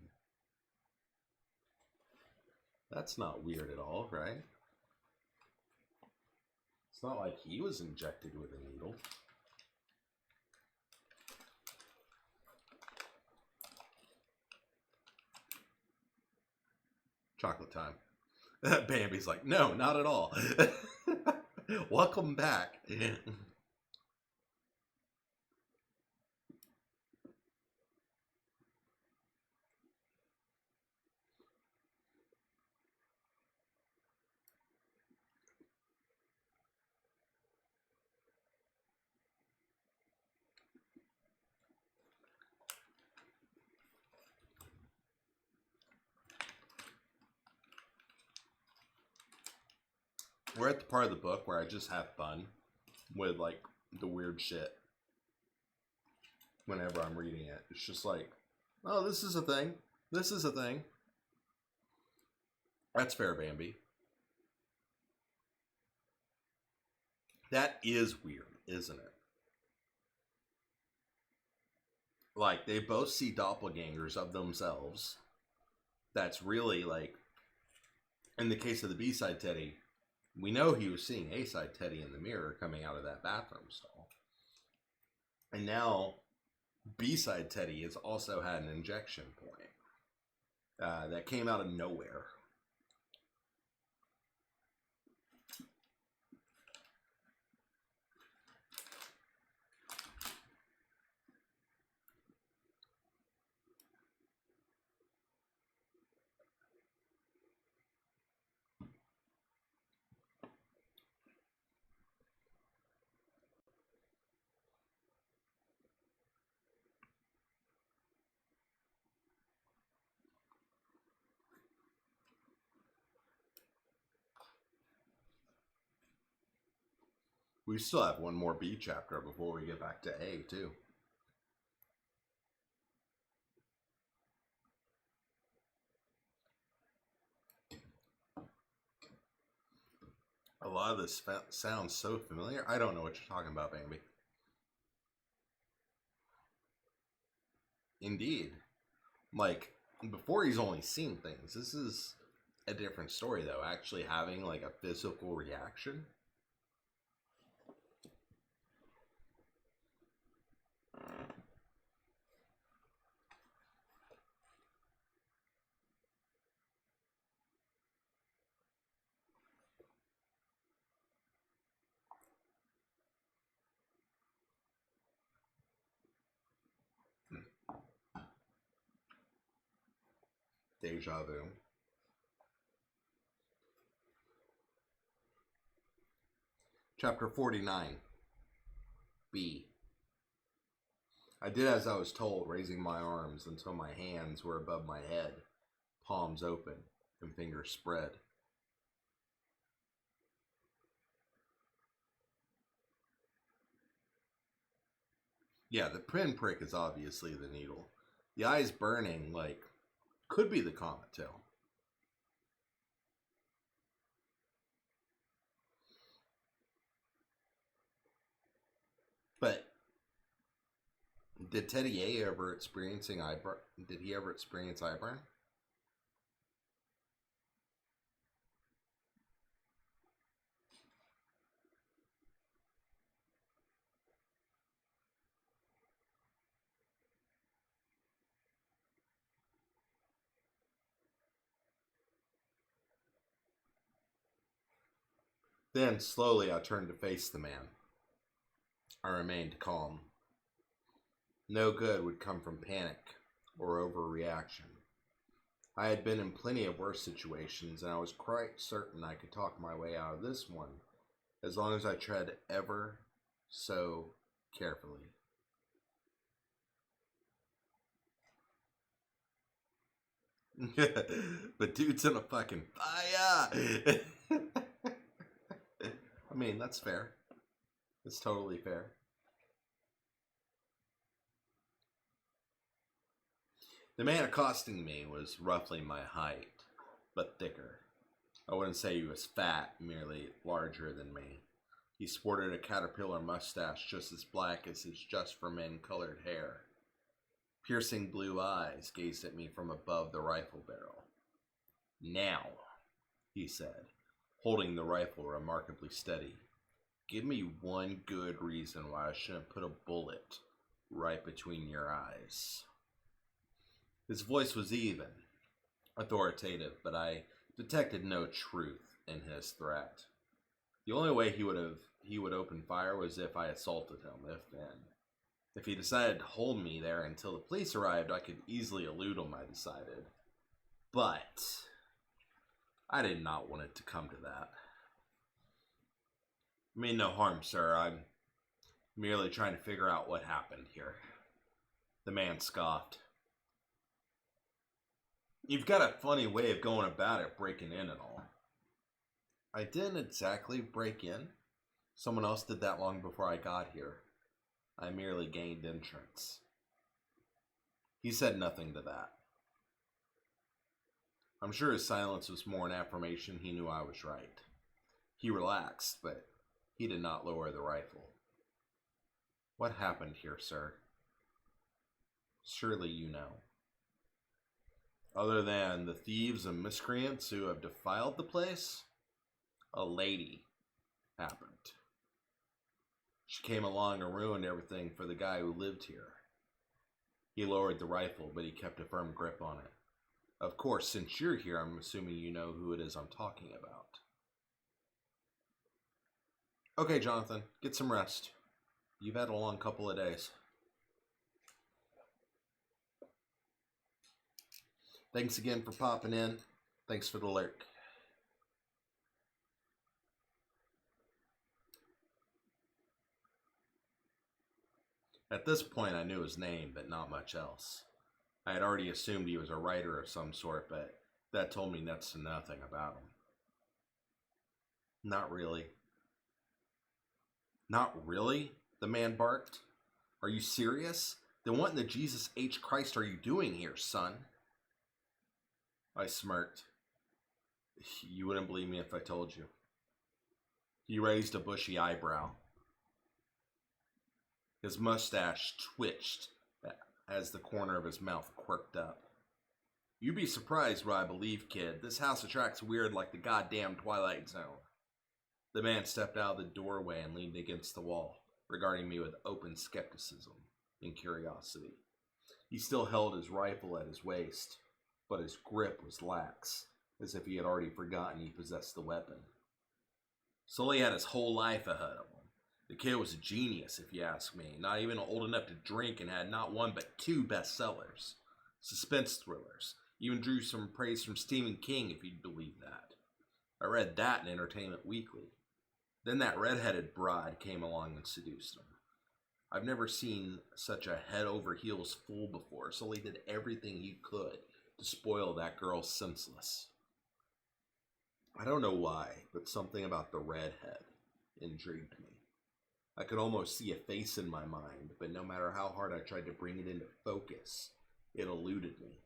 That's not weird at all, right? It's not like he was injected with a needle. Chocolate time. Bambi's like, no, not at all. Welcome back. We're at the part of the book where I just have fun with like the weird shit whenever I'm reading it. It's just like, oh, this is a thing. This is a thing. That's fair, Bambi. That is weird, isn't it? Like, they both see doppelgangers of themselves. That's really like, in the case of the B-side Teddy, we know he was seeing A-side Teddy in the mirror coming out of that bathroom stall. And now B-side Teddy has also had an injection point that came out of nowhere. We still have one more B chapter before we get back to A, too. A lot of this sounds so familiar. I don't know what you're talking about, Bambi. Indeed. Like, before he's only seen things. This is a different story, though. Actually having, like, a physical reaction. Deja vu. Chapter 49. B. I did as I was told, raising my arms until my hands were above my head, palms open and fingers spread. Yeah, the pinprick is obviously the needle. The eyes burning, like, could be the comet tail. But did Teddy A ever experiencing eyebrow? Did he ever experience eyeburn? Then, slowly, I turned to face the man. I remained calm. No good would come from panic or overreaction. I had been in plenty of worse situations, and I was quite certain I could talk my way out of this one, as long as I tread ever so carefully. But dude's in a fucking fire! I mean, that's fair. It's totally fair. The man accosting me was roughly my height, but thicker. I wouldn't say he was fat, merely larger than me. He sported a caterpillar mustache just as black as his just-for-men colored hair. Piercing blue eyes gazed at me from above the rifle barrel. "Now," he said, holding the rifle remarkably steady, "give me one good reason why I shouldn't put a bullet right between your eyes." His voice was even, authoritative, but I detected no truth in his threat. The only way he would open fire was if I assaulted him, if then. If he decided to hold me there until the police arrived, I could easily elude him, I decided. But I did not want it to come to that. I mean no harm, sir. I'm merely trying to figure out what happened here. The man scoffed. "You've got a funny way of going about it, breaking in and all." "I didn't exactly break in. Someone else did that long before I got here. I merely gained entrance." He said nothing to that. I'm sure his silence was more an affirmation he knew I was right. He relaxed, but he did not lower the rifle. "What happened here, sir? Surely you know." "Other than the thieves and miscreants who have defiled the place, a lady happened. She came along and ruined everything for the guy who lived here." He lowered the rifle, but he kept a firm grip on it. "Of course, since you're here, I'm assuming you know who it is I'm talking about." "Okay, Jonathan, get some rest. You've had a long couple of days." "Thanks again for popping in. Thanks for the lurk." At this point, I knew his name, but not much else. I had already assumed he was a writer of some sort, but that told me next to nothing about him. "Not really." "Not really?" the man barked. "Are you serious? Then what in the Jesus H. Christ are you doing here, son?" I smirked. "You wouldn't believe me if I told you." He raised a bushy eyebrow. His mustache twitched as the corner of his mouth quirked up. "You'd be surprised what I believe, kid. This house attracts weird like the goddamn Twilight Zone." The man stepped out of the doorway and leaned against the wall, regarding me with open skepticism and curiosity. He still held his rifle at his waist, but his grip was lax, as if he had already forgotten he possessed the weapon. Sully had his whole life ahead of him. The kid was a genius, if you ask me. Not even old enough to drink and had not one but two bestsellers. Suspense thrillers. Even drew some praise from Stephen King, if you'd believe that. I read that in Entertainment Weekly. Then that red-headed broad came along and seduced him. I've never seen such a head-over-heels fool before. Sully did everything he could to spoil that girl senseless. I don't know why, but something about the redhead intrigued me. I could almost see a face in my mind, but no matter how hard I tried to bring it into focus, it eluded me,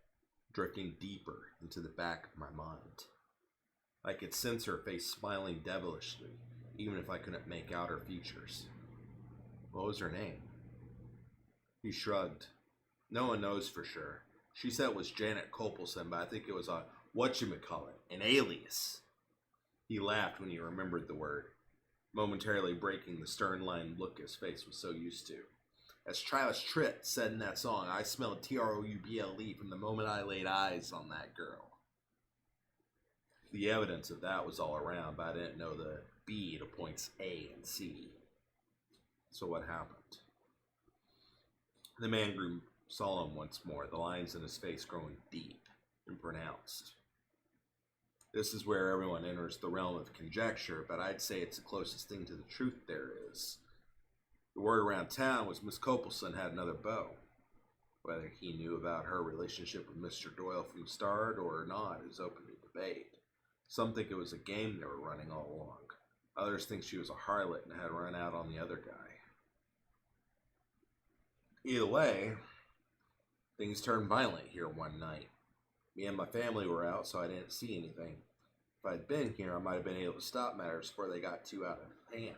drifting deeper into the back of my mind. I could sense her face smiling devilishly, even if I couldn't make out her features. What was her name? He shrugged. "No one knows for sure. She said it was Janet Copelson, but I think it was a whatchamacallit, an alias." He laughed when he remembered the word, momentarily breaking the stern-lined look his face was so used to. As Travis Tritt said in that song, I smelled Trouble from the moment I laid eyes on that girl. The evidence of that was all around, but I didn't know the B to points A and C. So what happened? The man grew solemn once more, the lines in his face growing deep and pronounced. This is where everyone enters the realm of conjecture, but I'd say it's the closest thing to the truth there is. The word around town was Miss Copelson had another beau. Whether he knew about her relationship with Mr. Doyle from the start or not is open to debate. Some think it was a game they were running all along. Others think she was a harlot and had run out on the other guy. Either way, things turned violent here one night. Me and my family were out, so I didn't see anything. If I'd been here, I might have been able to stop matters before they got too out of hand.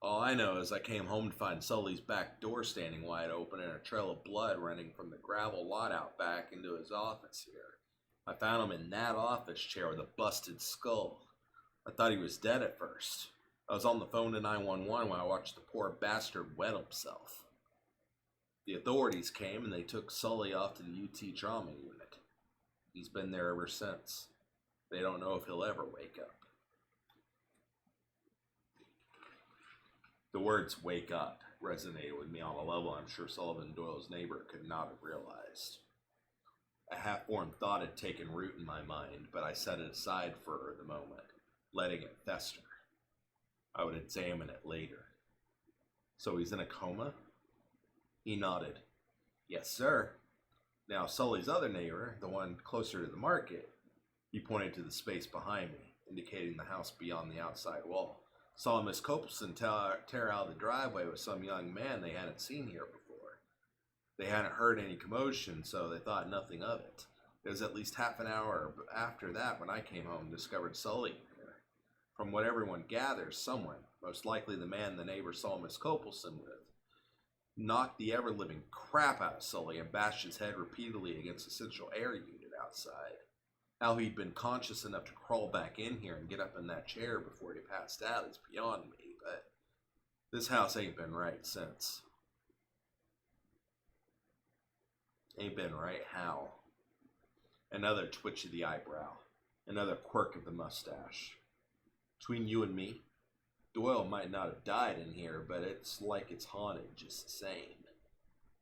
All I know is I came home to find Sully's back door standing wide open and a trail of blood running from the gravel lot out back into his office here. I found him in that office chair with a busted skull. I thought he was dead at first. I was on the phone to 911 when I watched the poor bastard wet himself. The authorities came and they took Sully off to the UT trauma unit. He's been there ever since. They don't know if he'll ever wake up. The words "wake up" resonated with me on a level I'm sure Sullivan Doyle's neighbor could not have realized. A half-formed thought had taken root in my mind, but I set it aside for the moment, letting it fester. I would examine it later. So he's in a coma? He nodded. Yes, sir. Now, Sully's other neighbor, the one closer to the market, he pointed to the space behind me, indicating the house beyond the outside wall, saw Miss Copelson tear out of the driveway with some young man they hadn't seen here before. They hadn't heard any commotion, so they thought nothing of it. It was at least half an hour after that when I came home and discovered Sully here. From what everyone gathers, someone, most likely the man the neighbor saw Miss Copelson with, knocked the ever-living crap out of Sully and bashed his head repeatedly against the central air unit outside. How he'd been conscious enough to crawl back in here and get up in that chair before he passed out is beyond me, but this house ain't been right since. Ain't been right how? Another twitch of the eyebrow. Another quirk of the mustache. Between you and me, Doyle might not have died in here, but it's like it's haunted just the same.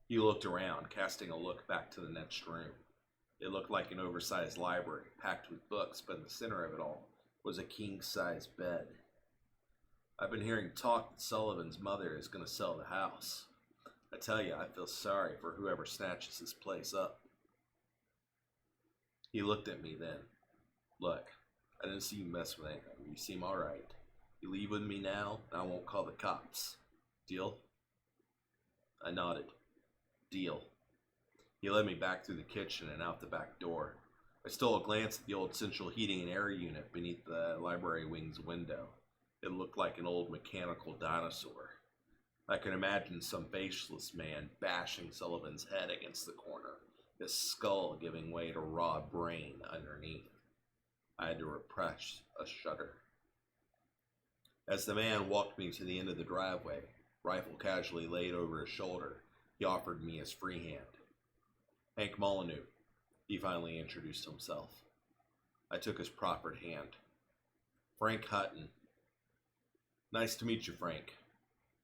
He looked around, casting a look back to the next room. It looked like an oversized library, packed with books, but in the center of it all was a king-size bed. I've been hearing talk that Sullivan's mother is going to sell the house. I tell you, I feel sorry for whoever snatches this place up. He looked at me then. Look, I didn't see you mess with anything. You seem all right. You leave with me now, and I won't call the cops. Deal? I nodded. Deal. He led me back through the kitchen and out the back door. I stole a glance at the old central heating and air unit beneath the library wing's window. It looked like an old mechanical dinosaur. I could imagine some faceless man bashing Sullivan's head against the corner, his skull giving way to raw brain underneath. I had to repress a shudder. As the man walked me to the end of the driveway, rifle casually laid over his shoulder, he offered me his free hand. Hank Molyneux, he finally introduced himself. I took his proffered hand. Frank Hutton. Nice to meet you, Frank.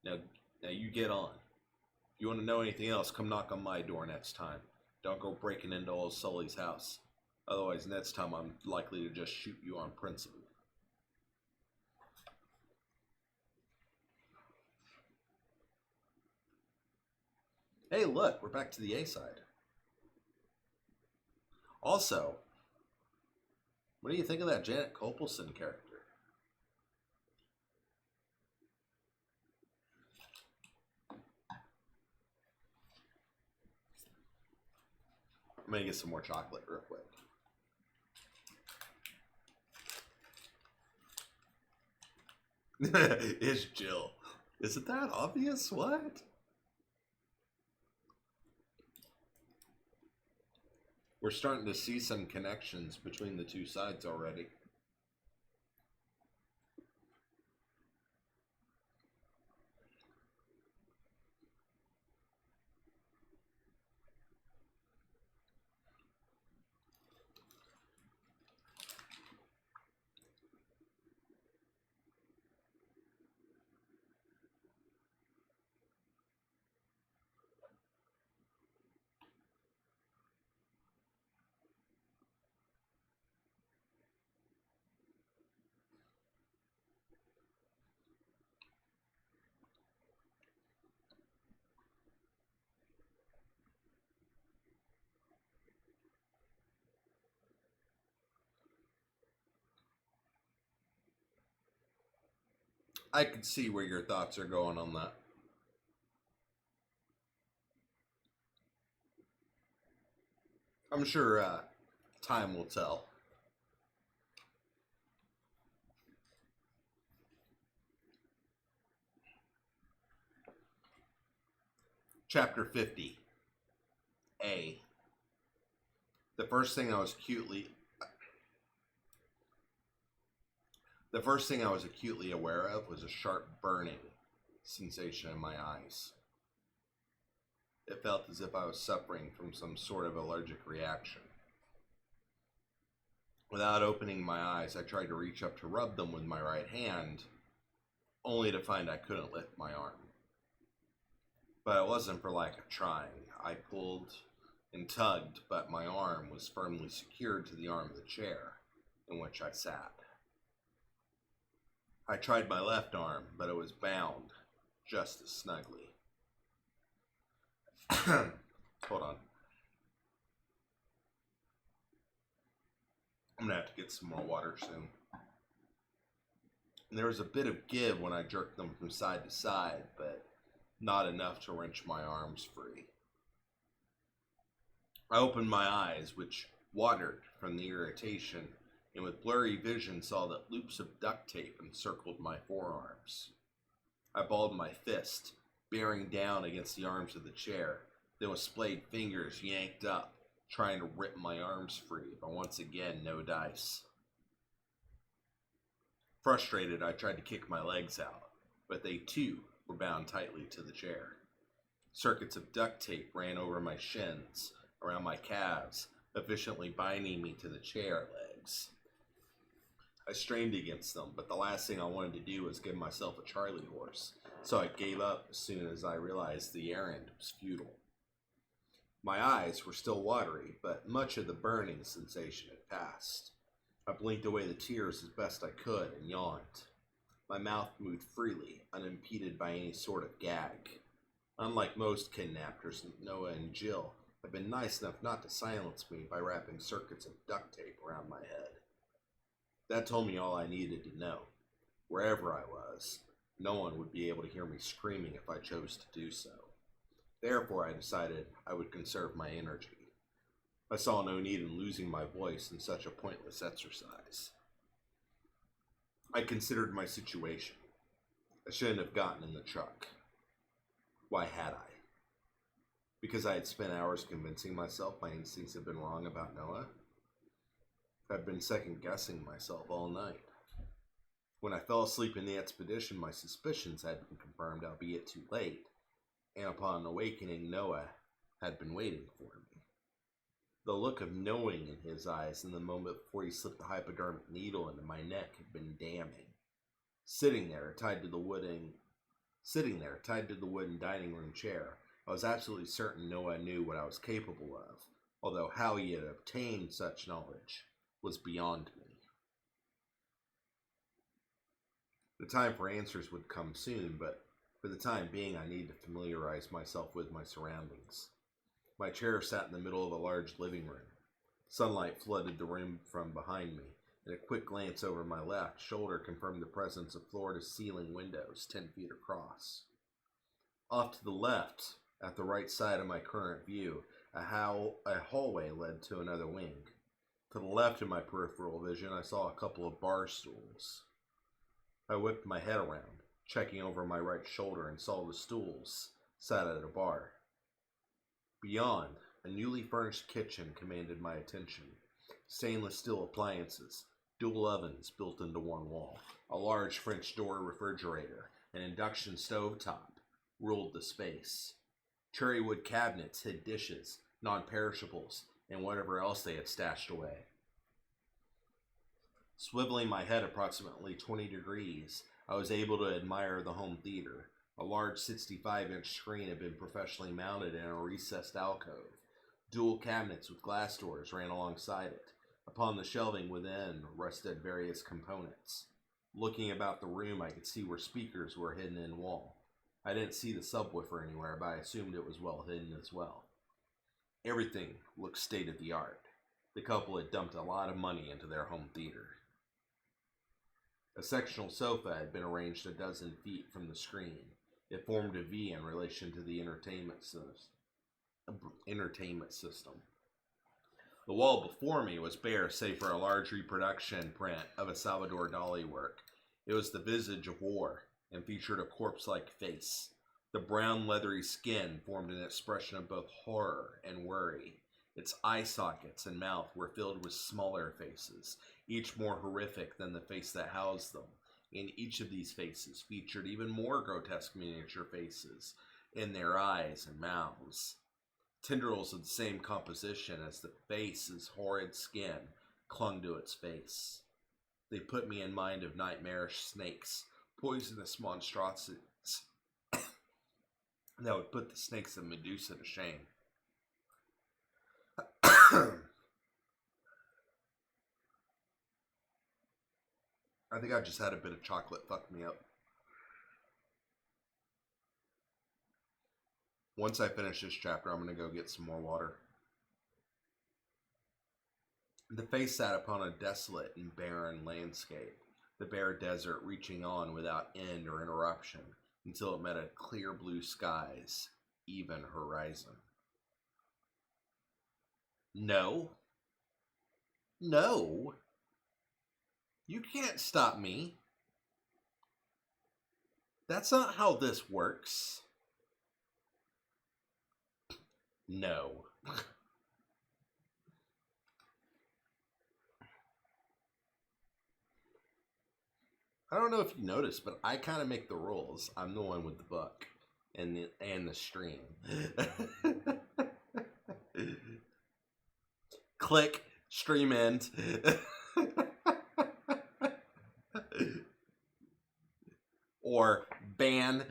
Now you get on. If you want to know anything else, come knock on my door next time. Don't go breaking into old Sully's house. Otherwise, next time I'm likely to just shoot you on principle. Hey, look, we're back to the A side. Also, what do you think of that Janet Copelson character? I'm gonna get some more chocolate real quick. It's Jill. Is it that obvious? What? We're starting to see some connections between the two sides already. I could see where your thoughts are going on that. I'm sure time will tell. Chapter 50. A. The first thing I was acutely aware of was a sharp burning sensation in my eyes. It felt as if I was suffering from some sort of allergic reaction. Without opening my eyes, I tried to reach up to rub them with my right hand, only to find I couldn't lift my arm. But it wasn't for lack of trying. I pulled and tugged, but my arm was firmly secured to the arm of the chair in which I sat. I tried my left arm, but it was bound just as snugly. Hold on. I'm gonna have to get some more water soon. And there was a bit of give when I jerked them from side to side, but not enough to wrench my arms free. I opened my eyes, which watered from the irritation, and with blurry vision saw that loops of duct tape encircled my forearms. I balled my fist, bearing down against the arms of the chair, then with splayed fingers yanked up, trying to rip my arms free, but once again, no dice. Frustrated, I tried to kick my legs out, but they too were bound tightly to the chair. Circuits of duct tape ran over my shins, around my calves, efficiently binding me to the chair legs. I strained against them, but the last thing I wanted to do was give myself a Charlie horse, so I gave up as soon as I realized the errand was futile. My eyes were still watery, but much of the burning sensation had passed. I blinked away the tears as best I could and yawned. My mouth moved freely, unimpeded by any sort of gag. Unlike most kidnappers, Noah and Jill had been nice enough not to silence me by wrapping circuits of duct tape around my head. That told me all I needed to know. Wherever I was, no one would be able to hear me screaming if I chose to do so. Therefore, I decided I would conserve my energy. I saw no need in losing my voice in such a pointless exercise. I considered my situation. I shouldn't have gotten in the truck. Why had I? Because I had spent hours convincing myself my instincts had been wrong about Noah? I'd been second-guessing myself all night. When I fell asleep in the expedition, my suspicions had been confirmed, albeit too late, and upon awakening, Noah had been waiting for me. The look of knowing in his eyes in the moment before he slipped the hypodermic needle into my neck had been damning. Sitting there, tied to the wooden dining room chair, I was absolutely certain Noah knew what I was capable of, although how he had obtained such knowledge was beyond me. The time for answers would come soon, but for the time being I needed to familiarize myself with my surroundings. My chair sat in the middle of a large living room. Sunlight flooded the room from behind me, and a quick glance over my left shoulder confirmed the presence of floor-to-ceiling windows 10 feet across. Off to the left, at the right side of my current view, a hallway led to another wing. To the left of my peripheral vision, I saw a couple of bar stools. I whipped my head around, checking over my right shoulder, and saw the stools sat at a bar. Beyond, a newly furnished kitchen commanded my attention. Stainless steel appliances, dual ovens built into one wall, a large French door refrigerator, an induction stovetop ruled the space. Cherry wood cabinets hid dishes, non-perishables, and whatever else they had stashed away. Swiveling my head approximately 20 degrees, I was able to admire the home theater. A large 65-inch screen had been professionally mounted in a recessed alcove. Dual cabinets with glass doors ran alongside it. Upon the shelving within rested various components. Looking about the room, I could see where speakers were hidden in wall. I didn't see the subwoofer anywhere, but I assumed it was well hidden as well. Everything looked state-of-the-art. The couple had dumped a lot of money into their home theater. A sectional sofa had been arranged a dozen feet from the screen. It formed a V in relation to the entertainment system. The wall before me was bare save for a large reproduction print of a Salvador Dali work. It was the visage of war and featured a corpse-like face. The brown leathery skin formed an expression of both horror and worry. Its eye sockets and mouth were filled with smaller faces, each more horrific than the face that housed them. And each of these faces featured even more grotesque miniature faces in their eyes and mouths. Tendrils of the same composition as the face's horrid skin clung to its face. They put me in mind of nightmarish snakes, poisonous monstrosities that would put the snakes of Medusa to shame. I think I just had a bit of chocolate fuck me up. Once I finish this chapter, I'm going to go get some more water. The face sat upon a desolate and barren landscape, the bare desert reaching on without end or interruption until it met a clear blue sky's even horizon. No. No. You can't stop me. That's not how this works. No. I don't know if you noticed, but I kind of make the rules. I'm the one with the book and the stream. Click, stream end. Or ban.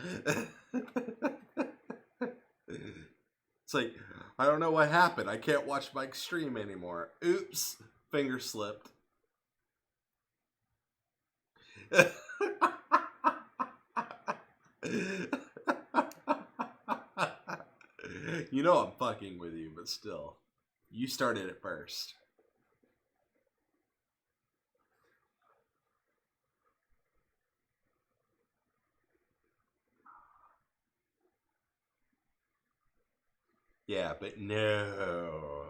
It's like, I don't know what happened. I can't watch Mike's stream anymore. Oops. Finger slipped. You know I'm fucking with you, but still. You started it first. Yeah, but no.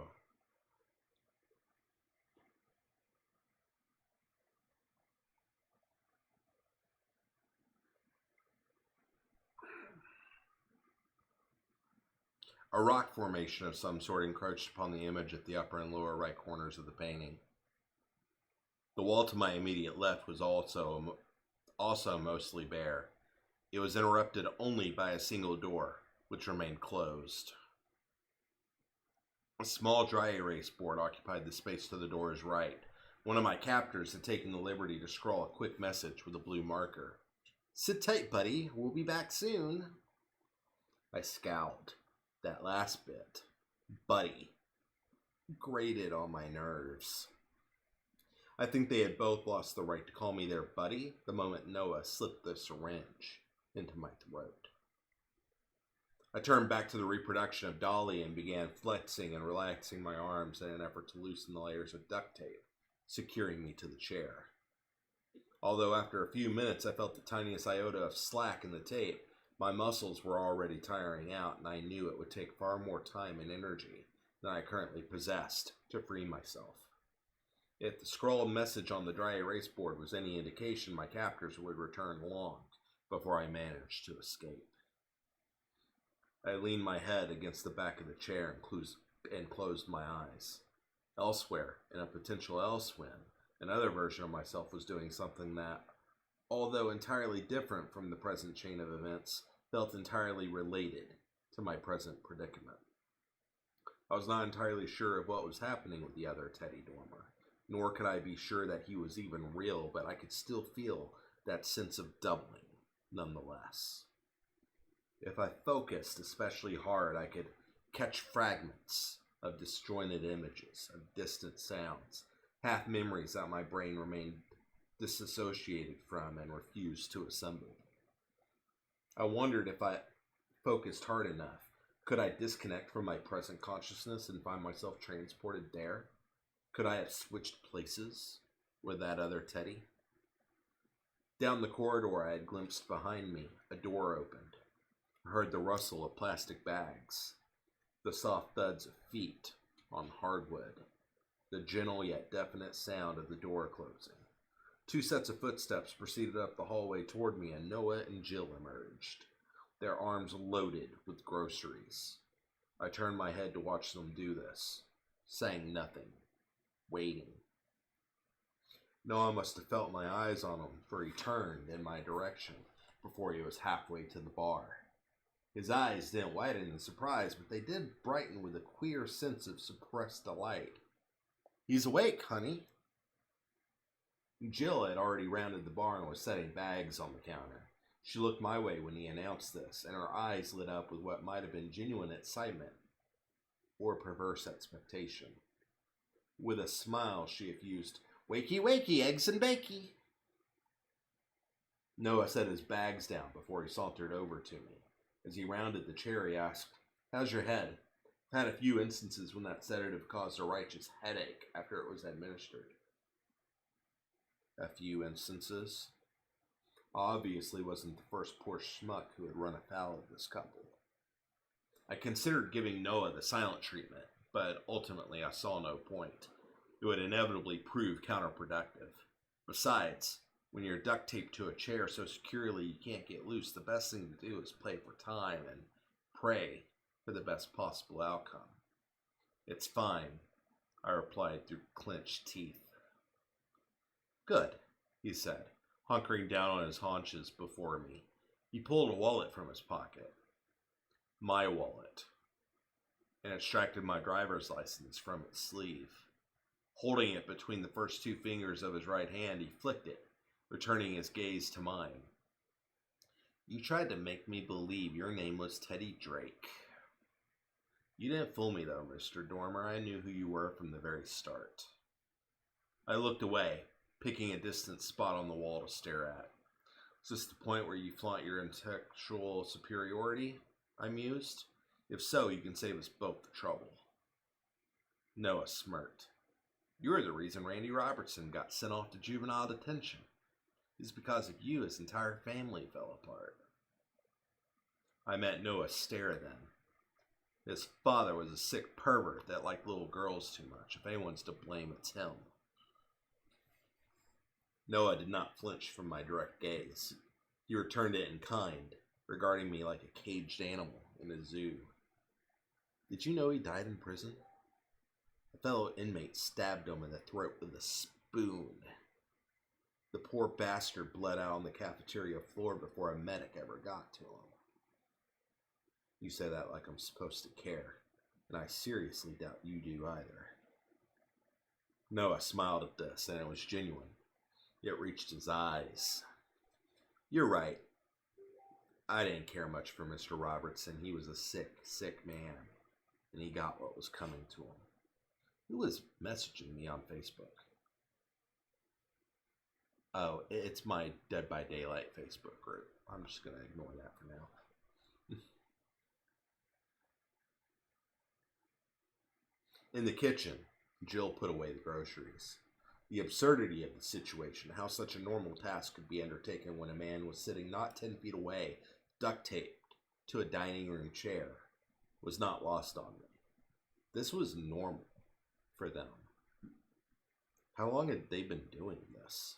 A rock formation of some sort encroached upon the image at the upper and lower right corners of the painting. The wall to my immediate left was also mostly bare. It was interrupted only by a single door, which remained closed. A small dry erase board occupied the space to the door's right. One of my captors had taken the liberty to scrawl a quick message with a blue marker. "Sit tight, buddy. We'll be back soon." I scowled. That last bit, buddy, grated on my nerves. I think they had both lost the right to call me their buddy the moment Noah slipped the syringe into my throat. I turned back to the reproduction of Dolly and began flexing and relaxing my arms in an effort to loosen the layers of duct tape, securing me to the chair. Although after a few minutes I felt the tiniest iota of slack in the tape, my muscles were already tiring out, and I knew it would take far more time and energy than I currently possessed to free myself. If the scrawled message on the dry erase board was any indication, my captors would return long before I managed to escape. I leaned my head against the back of the chair and closed my eyes. Elsewhere, in a potential elsewhere, another version of myself was doing something that, although entirely different from the present chain of events, felt entirely related to my present predicament. I was not entirely sure of what was happening with the other Teddy Dormer, nor could I be sure that he was even real, but I could still feel that sense of doubling, nonetheless. If I focused especially hard, I could catch fragments of disjointed images, of distant sounds, half memories that my brain remained disassociated from and refused to assemble. I wondered if I focused hard enough, could I disconnect from my present consciousness and find myself transported there? Could I have switched places with that other Teddy? Down the corridor I had glimpsed behind me, a door opened. I heard the rustle of plastic bags, the soft thuds of feet on hardwood, the gentle yet definite sound of the door closing. 2 sets of footsteps proceeded up the hallway toward me, and Noah and Jill emerged, their arms loaded with groceries. I turned my head to watch them do this, saying nothing, waiting. Noah must have felt my eyes on him, for he turned in my direction before he was halfway to the bar. His eyes didn't widen in surprise, but they did brighten with a queer sense of suppressed delight. "He's awake, honey." Jill had already rounded the bar and was setting bags on the counter. She looked my way when he announced this, and her eyes lit up with what might have been genuine excitement or perverse expectation. With a smile, she effused, "Wakey, wakey, eggs and bakey." Noah set his bags down before he sauntered over to me. As he rounded the chair, he asked, "How's your head?" I've had a few instances when that sedative caused a righteous headache after it was administered. A few instances? Obviously wasn't the first poor schmuck who had run afoul of this couple. I considered giving Noah the silent treatment, but ultimately I saw no point. It would inevitably prove counterproductive. Besides, when you're duct taped to a chair so securely you can't get loose, the best thing to do is play for time and pray for the best possible outcome. "It's fine," I replied through clenched teeth. "Good," he said, hunkering down on his haunches before me. He pulled a wallet from his pocket. My wallet. And extracted my driver's license from its sleeve. Holding it between the first 2 fingers of his right hand, he flicked it, returning his gaze to mine. "You tried to make me believe your name was Teddy Drake. You didn't fool me though, Mr. Dormer. I knew who you were from the very start." I looked away, picking a distant spot on the wall to stare at. "Is this the point where you flaunt your intellectual superiority?" I mused. "If so, you can save us both the trouble." Noah smirked. "You're the reason Randy Robertson got sent off to juvenile detention. It's because of you his entire family fell apart." I met Noah's stare then. His father was a sick pervert that liked little girls too much. If anyone's to blame, it's him. Noah did not flinch from my direct gaze. He returned it in kind, regarding me like a caged animal in a zoo. "Did you know he died in prison? A fellow inmate stabbed him in the throat with a spoon. The poor bastard bled out on the cafeteria floor before a medic ever got to him." You say that like I'm supposed to care, and I seriously doubt you do either. Noah smiled at this, and it was genuine. It reached his eyes. "You're right. I didn't care much for Mr. Robertson. He was a sick, sick man, and he got what was coming to him." Who was messaging me on Facebook? Oh, it's my Dead by Daylight Facebook group. I'm just going to ignore that for now. In the kitchen, Jill put away the groceries. The absurdity of the situation, how such a normal task could be undertaken when a man was sitting not 10 feet away, duct taped to a dining room chair, was not lost on me. This was normal for them. How long had they been doing this?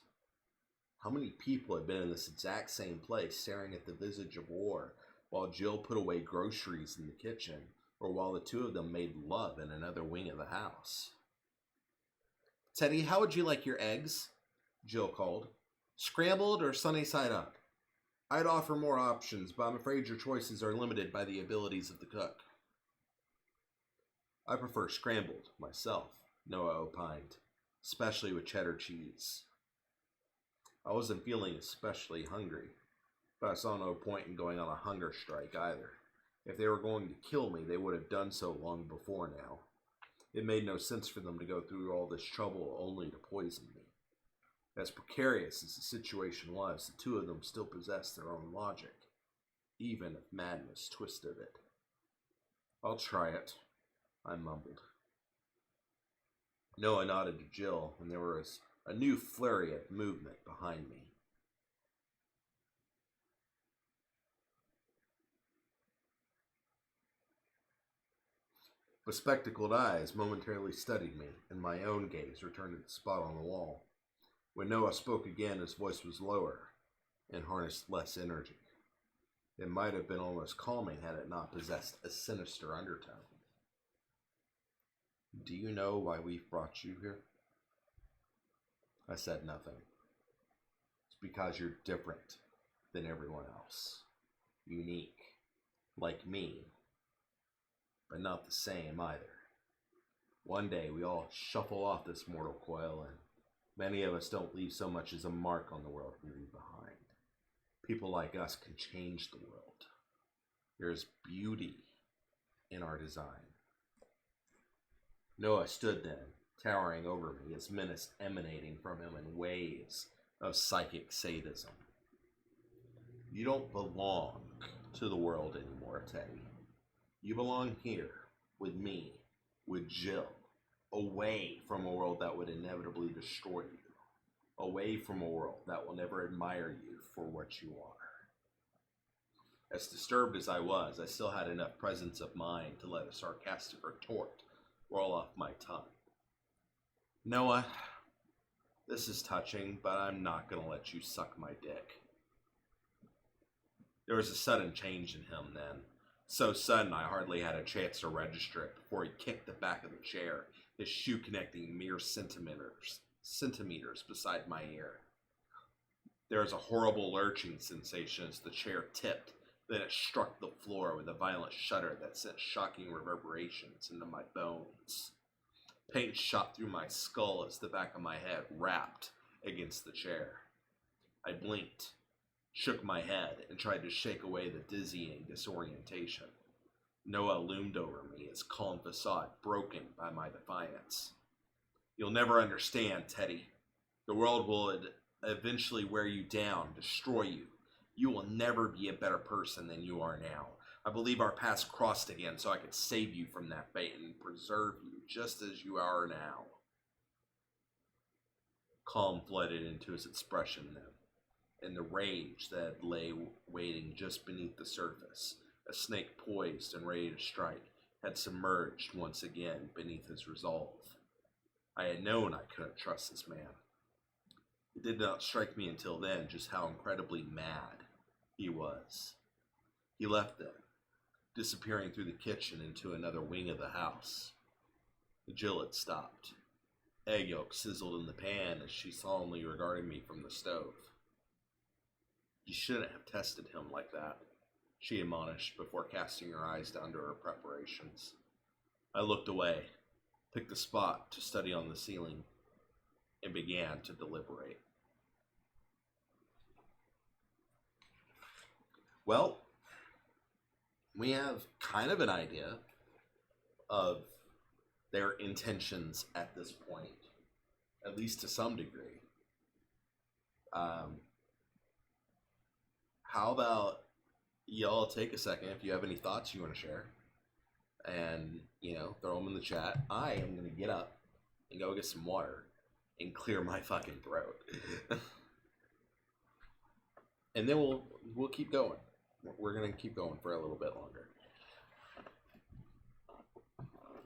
How many people had been in this exact same place, staring at the visage of war, while Jill put away groceries in the kitchen, or while the 2 of them made love in another wing of the house? "Teddy, how would you like your eggs?" Jill called. "Scrambled or sunny side up? I'd offer more options, but I'm afraid your choices are limited by the abilities of the cook." "I prefer scrambled, myself," Noah opined, "especially with cheddar cheese." I wasn't feeling especially hungry, but I saw no point in going on a hunger strike either. If they were going to kill me, they would have done so long before now. It made no sense for them to go through all this trouble only to poison me. As precarious as the situation was, the 2 of them still possessed their own logic, even if madness twisted it. "I'll try it," I mumbled. Noah nodded to Jill, and there was a new flurry of movement behind me. But spectacled eyes momentarily studied me, and my own gaze returned to the spot on the wall. When Noah spoke again, his voice was lower and harnessed less energy. It might have been almost calming had it not possessed a sinister undertone. Do you know why we've brought you here? I said nothing. It's because you're different than everyone else. Unique, like me, but not the same either. One day we all shuffle off this mortal coil, and many of us don't leave so much as a mark on the world we leave behind. People like us can change the world. There is beauty in our design. Noah stood then, towering over me, his menace emanating from him in waves of psychic sadism. You don't belong to the world anymore, Teddy. You belong here, with me, with Jill, away from a world that would inevitably destroy you, away from a world that will never admire you for what you are. As disturbed as I was, I still had enough presence of mind to let a sarcastic retort roll off my tongue. Noah, this is touching, but I'm not going to let you suck my dick. There was a sudden change in him then. So sudden I hardly had a chance to register it before he kicked the back of the chair, his shoe connecting mere centimeters beside my ear. There was a horrible lurching sensation as the chair tipped, then it struck the floor with a violent shudder that sent shocking reverberations into my bones. Pain shot through my skull as the back of my head rapped against the chair. I blinked, shook my head, and tried to shake away the dizzying disorientation. Noah loomed over me, his calm facade broken by my defiance. You'll never understand, Teddy. The world will eventually wear you down, destroy you. You will never be a better person than you are now. I believe our paths crossed again so I could save you from that fate and preserve you just as you are now. Calm flooded into his expression then, and the rage that lay waiting just beneath the surface, a snake poised and ready to strike, had submerged once again beneath his resolve. I had known I couldn't trust this man. It did not strike me until then just how incredibly mad he was. He left then, disappearing through the kitchen into another wing of the house. Jill had stopped. Egg yolk sizzled in the pan as she solemnly regarded me from the stove. You shouldn't have tested him like that, she admonished before casting her eyes down to her preparations. I looked away, picked a spot to study on the ceiling, and began to deliberate. Well, we have kind of an idea of their intentions at this point, at least to some degree. How about y'all take a second if you have any thoughts you want to share, and throw them in the chat. I am going to get up and go get some water and clear my fucking throat, and then we'll keep going. We're going to keep going for a little bit longer.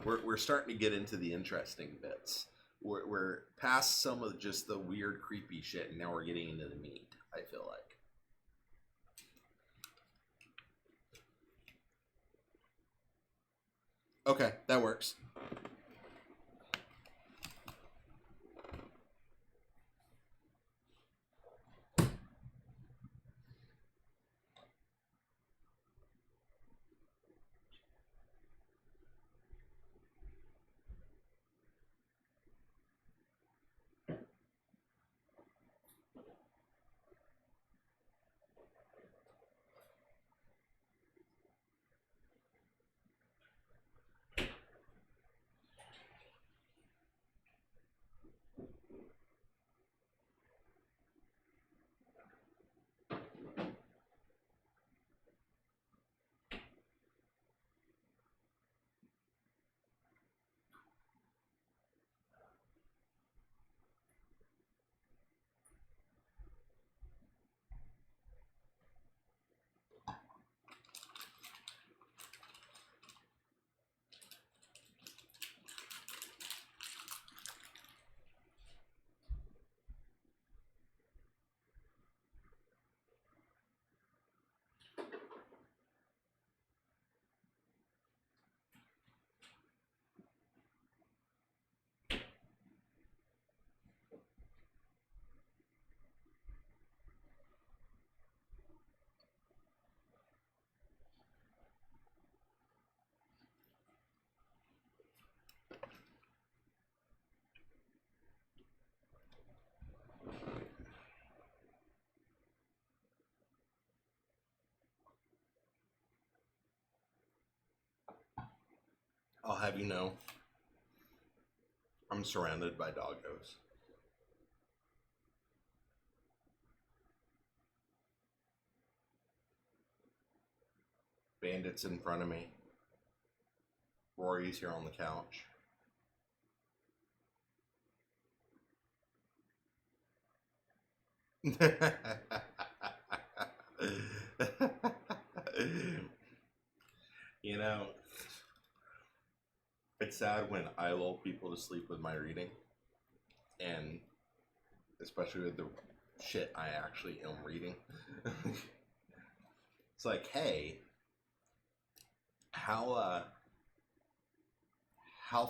We're starting to get into the interesting bits. We're past some of just the weird, creepy shit, and now we're getting into the meat, I feel like. Okay, that works. I'll have you know, I'm surrounded by doggos. Bandit's in front of me. Rory's here on the couch. You know, it's sad when I lull people to sleep with my reading, and especially with the shit I actually am reading. It's like, hey, how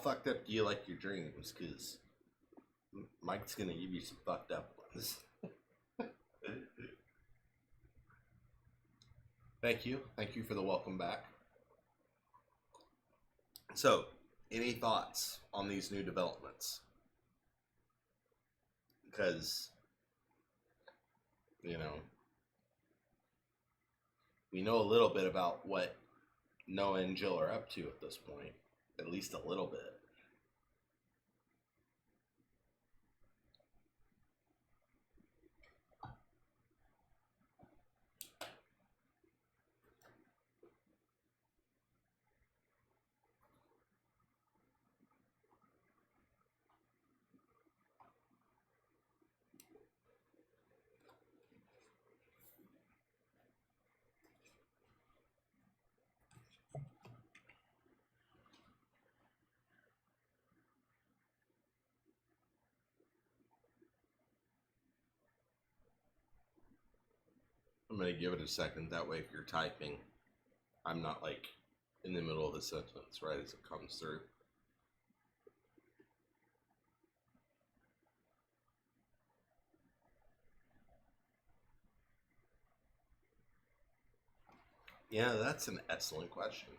fucked up do you like your dreams? Because Mike's gonna give you some fucked up ones. Thank you for the welcome back. So, any thoughts on these new developments? Because, you know, we know a little bit about what Noah and Jill are up to at this point. At least a little bit. I'm going to give it a second. That way, if you're typing, I'm not like in the middle of the sentence right as it comes through. Yeah, that's an excellent question.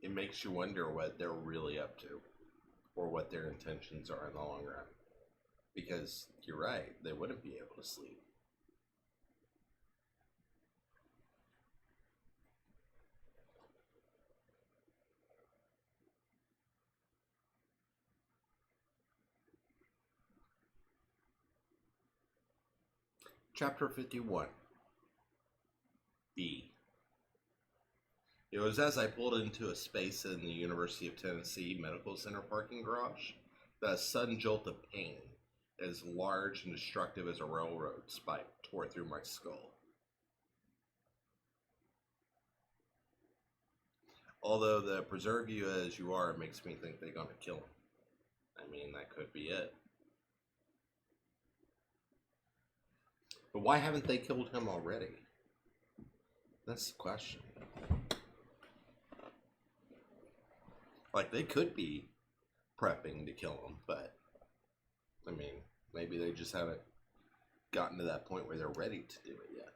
It makes you wonder what they're really up to, or what their intentions are in the long run. Because you're right, they wouldn't be able to sleep. Chapter 51. B. It was as I pulled into a space in the University of Tennessee Medical Center parking garage that a sudden jolt of pain, as large and destructive as a railroad spike, tore through my skull. Although the preserve you as you are makes me think they're gonna kill him. I mean, that could be it. But why haven't they killed him already? That's the question. Like, they could be prepping to kill him, but, I mean, maybe they just haven't gotten to that point where they're ready to do it yet.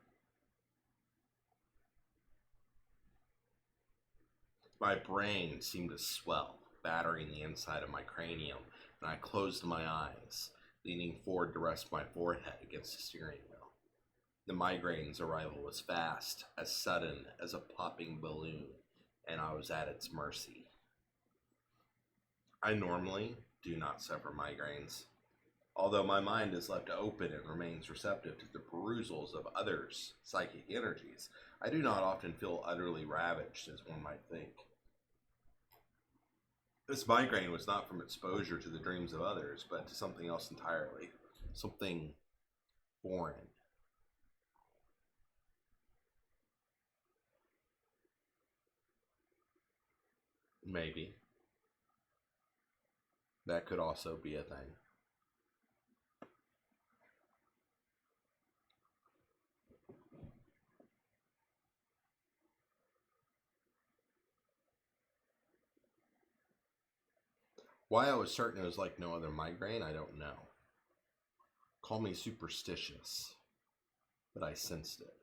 My brain seemed to swell, battering the inside of my cranium, and I closed my eyes, leaning forward to rest my forehead against the steering wheel. The migraine's arrival was fast, as sudden as a popping balloon, and I was at its mercy. I normally do not suffer migraines, although my mind is left open and remains receptive to the perusals of others' psychic energies. I do not often feel utterly ravaged, as one might think. This migraine was not from exposure to the dreams of others, but to something else entirely. Something foreign. Maybe. That could also be a thing. Why I was certain it was like no other migraine, I don't know. Call me superstitious, but I sensed it.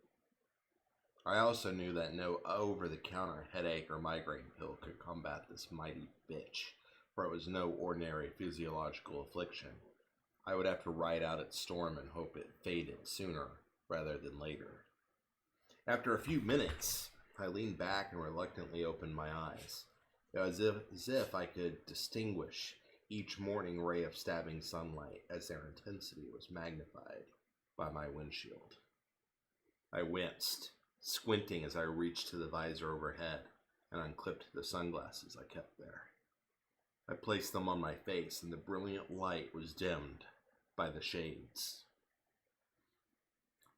I also knew that no over-the-counter headache or migraine pill could combat this mighty bitch, for it was no ordinary physiological affliction. I would have to ride out its storm and hope it faded sooner rather than later. After a few minutes, I leaned back and reluctantly opened my eyes. It was as if I could distinguish each morning ray of stabbing sunlight as their intensity was magnified by my windshield. I winced, squinting as I reached to the visor overhead and unclipped the sunglasses I kept there. I placed them on my face, and the brilliant light was dimmed by the shades.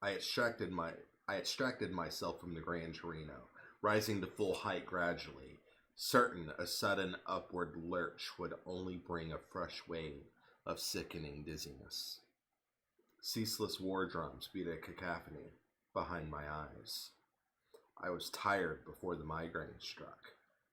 I extracted myself from the Gran Torino, rising to full height gradually, certain a sudden upward lurch would only bring a fresh wave of sickening dizziness. Ceaseless war drums beat a cacophony behind my eyes. I was tired before the migraine struck.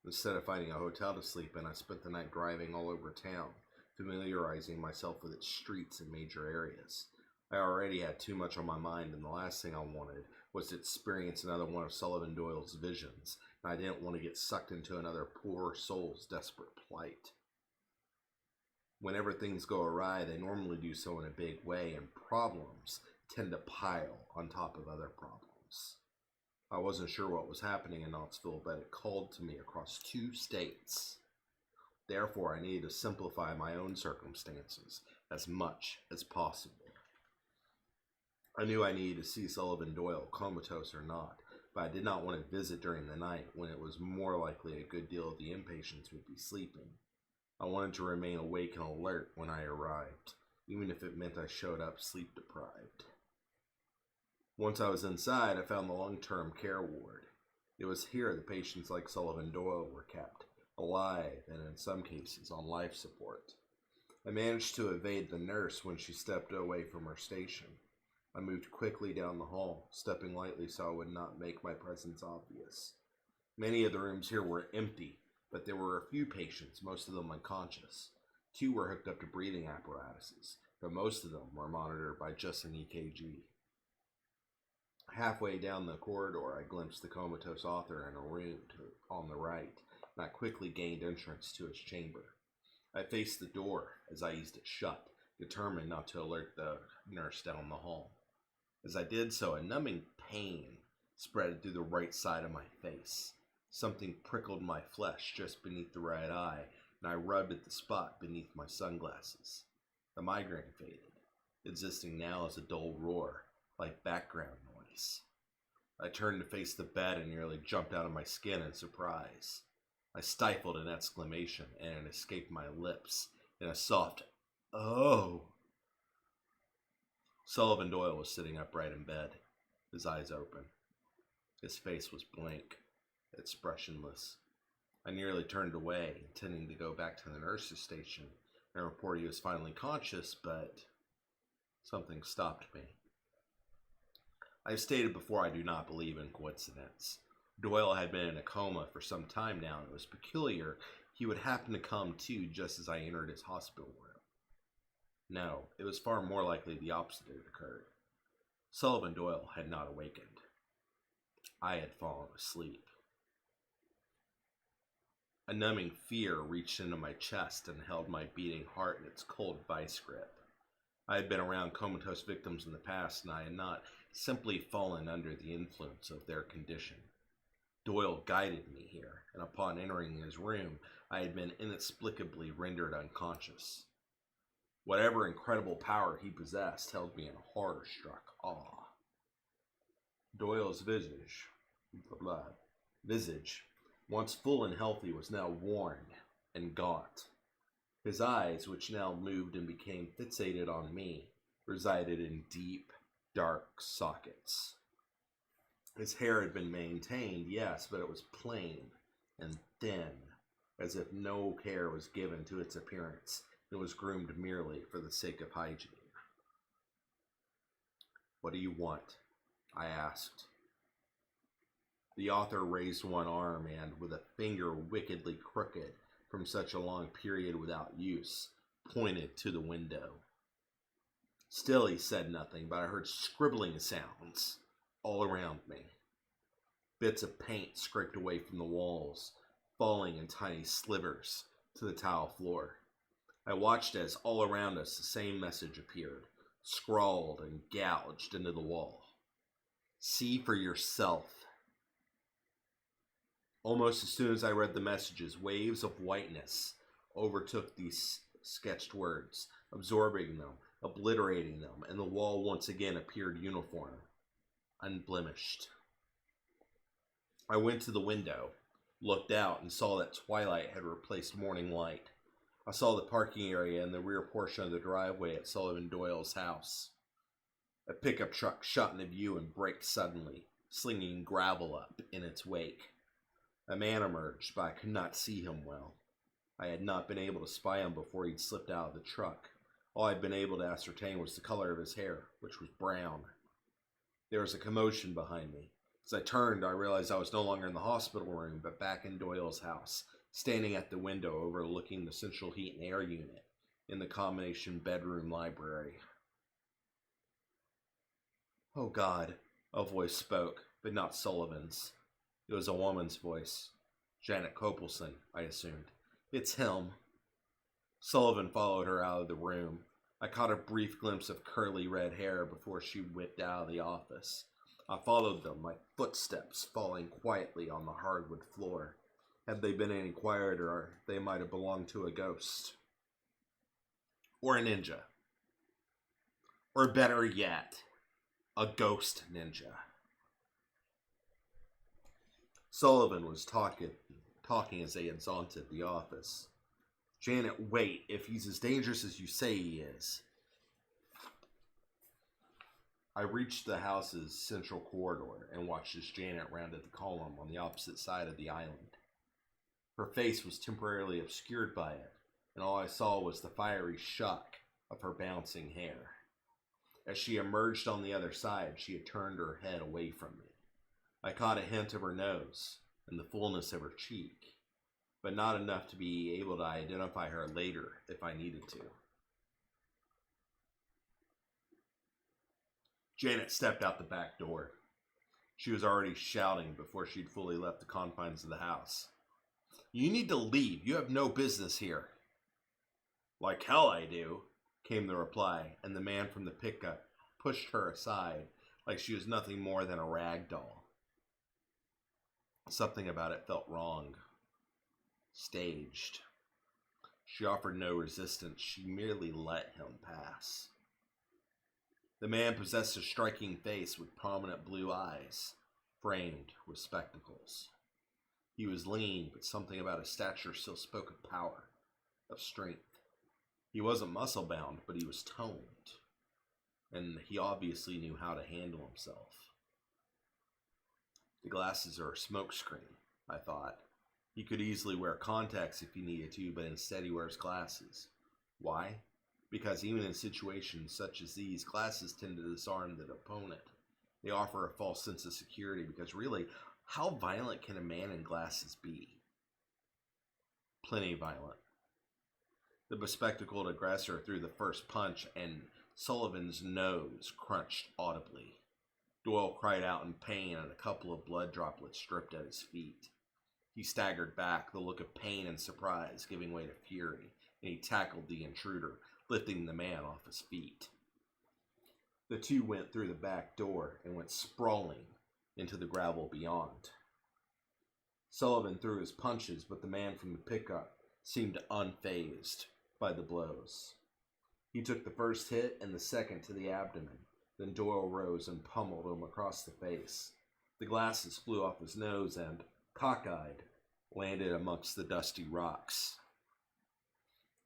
Instead of finding a hotel to sleep in, I spent the night driving all over town, familiarizing myself with its streets and major areas. I already had too much on my mind, and the last thing I wanted was to experience another one of Sullivan Doyle's visions, and I didn't want to get sucked into another poor soul's desperate plight. Whenever things go awry, they normally do so in a big way, and problems tend to pile on top of other problems. I wasn't sure what was happening in Knoxville, but it called to me across 2 states. Therefore, I needed to simplify my own circumstances as much as possible. I knew I needed to see Sullivan Doyle, comatose or not, but I did not want to visit during the night when it was more likely a good deal of the inpatients would be sleeping. I wanted to remain awake and alert when I arrived, even if it meant I showed up sleep-deprived. Once I was inside, I found the long-term care ward. It was here the patients like Sullivan Doyle were kept, alive and in some cases on life support. I managed to evade the nurse when she stepped away from her station. I moved quickly down the hall, stepping lightly so I would not make my presence obvious. Many of the rooms here were empty, but there were a few patients, most of them unconscious. 2 were hooked up to breathing apparatuses, but most of them were monitored by just an EKG. Halfway down the corridor, I glimpsed the comatose author in a room on the right, and I quickly gained entrance to his chamber. I faced the door as I eased it shut, determined not to alert the nurse down the hall. As I did so, a numbing pain spread through the right side of my face. Something prickled my flesh just beneath the right eye, and I rubbed at the spot beneath my sunglasses. The migraine faded, existing now as a dull roar, like background noise. I turned to face the bed and nearly jumped out of my skin in surprise. I stifled an exclamation, and it escaped my lips in a soft, "Oh!" Sullivan Doyle was sitting upright in bed, his eyes open. His face was blank, expressionless. I nearly turned away, intending to go back to the nurse's station and report he was finally conscious, but something stopped me. I've stated before I do not believe in coincidence. Doyle had been in a coma for some time now, and it was peculiar he would happen to come to just as I entered his hospital room. No, it was far more likely the opposite had occurred. Sullivan Doyle had not awakened. I had fallen asleep. A numbing fear reached into my chest and held my beating heart in its cold vice grip. I had been around comatose victims in the past, and I had not simply fallen under the influence of their condition. Doyle guided me here, and upon entering his room, I had been inexplicably rendered unconscious. Whatever incredible power he possessed held me in horror-struck awe. Doyle's visage, once full and healthy, was now worn and gaunt. His eyes, which now moved and became fixated on me, resided in deep, dark sockets. His hair had been maintained, yes, but it was plain and thin, as if no care was given to its appearance. It was groomed merely for the sake of hygiene. "What do you want?" I asked. The author raised one arm and, with a finger wickedly crooked from such a long period without use, pointed to the window. Still he said nothing, but I heard scribbling sounds all around me. Bits of paint scraped away from the walls, falling in tiny slivers to the tile floor. I watched as all around us the same message appeared, scrawled and gouged into the wall. "See for yourself." Almost as soon as I read the messages, waves of whiteness overtook these sketched words, absorbing them, obliterating them, and the wall once again appeared uniform, unblemished. I went to the window, looked out, and saw that twilight had replaced morning light. I saw the parking area and the rear portion of the driveway at Sullivan Doyle's house. A pickup truck shot into view and braked suddenly, slinging gravel up in its wake. A man emerged, but I could not see him well. I had not been able to spy him before he'd slipped out of the truck. All I'd been able to ascertain was the color of his hair, which was brown. There was a commotion behind me. As I turned, I realized I was no longer in the hospital room, but back in Doyle's house, standing at the window overlooking the central heat and air unit in the combination bedroom library. "Oh, God," a voice spoke, but not Sullivan's. It was a woman's voice. Janet Copelson, I assumed. "It's him." Sullivan followed her out of the room. I caught a brief glimpse of curly red hair before she whipped out of the office. I followed them, my footsteps falling quietly on the hardwood floor. Had they been any quieter, they might have belonged to a ghost. Or a ninja. Or better yet, a ghost ninja. Sullivan was talking as they had sauntered the office. "Janet, wait, if he's as dangerous as you say he is." I reached the house's central corridor and watched as Janet rounded the column on the opposite side of the island. Her face was temporarily obscured by it, and all I saw was the fiery shock of her bouncing hair. As she emerged on the other side, she had turned her head away from me. I caught a hint of her nose and the fullness of her cheek, but not enough to be able to identify her later if I needed to. Janet stepped out the back door. She was already shouting before she'd fully left the confines of the house. "You need to leave. You have no business here." "Like hell I do," came the reply, and the man from the pickup pushed her aside like she was nothing more than a rag doll. Something about it felt wrong. Staged. She offered no resistance. She merely let him pass. The man possessed a striking face with prominent blue eyes, framed with spectacles. He was lean, but something about his stature still spoke of power, of strength. He wasn't muscle-bound, but he was toned, and he obviously knew how to handle himself. The glasses are a smokescreen, I thought. He could easily wear contacts if he needed to, but instead he wears glasses. Why? Because even in situations such as these, glasses tend to disarm the opponent. They offer a false sense of security because really, how violent can a man in glasses be? Plenty violent. The bespectacled aggressor threw the first punch, and Sullivan's nose crunched audibly. Doyle cried out in pain, and a couple of blood droplets dripped at his feet. He staggered back, the look of pain and surprise giving way to fury, and he tackled the intruder, lifting the man off his feet. The two went through the back door and went sprawling into the gravel beyond. Sullivan threw his punches, but the man from the pickup seemed unfazed by the blows. He took the first hit and the second to the abdomen. Then Doyle rose and pummeled him across the face. The glasses flew off his nose and, cockeyed, landed amongst the dusty rocks.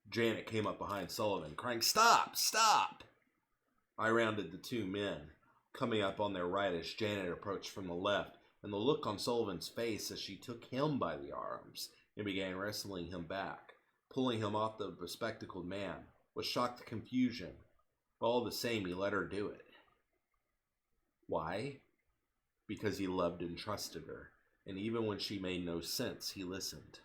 Janet came up behind Sullivan, crying, "Stop! Stop!" I rounded the two men, coming up on their right as Janet approached from the left, and the look on Sullivan's face as she took him by the arms and began wrestling him back, pulling him off the bespectacled man, was shocked confusion, but all the same he let her do it. Why? Because he loved and trusted her, and even when she made no sense, he listened.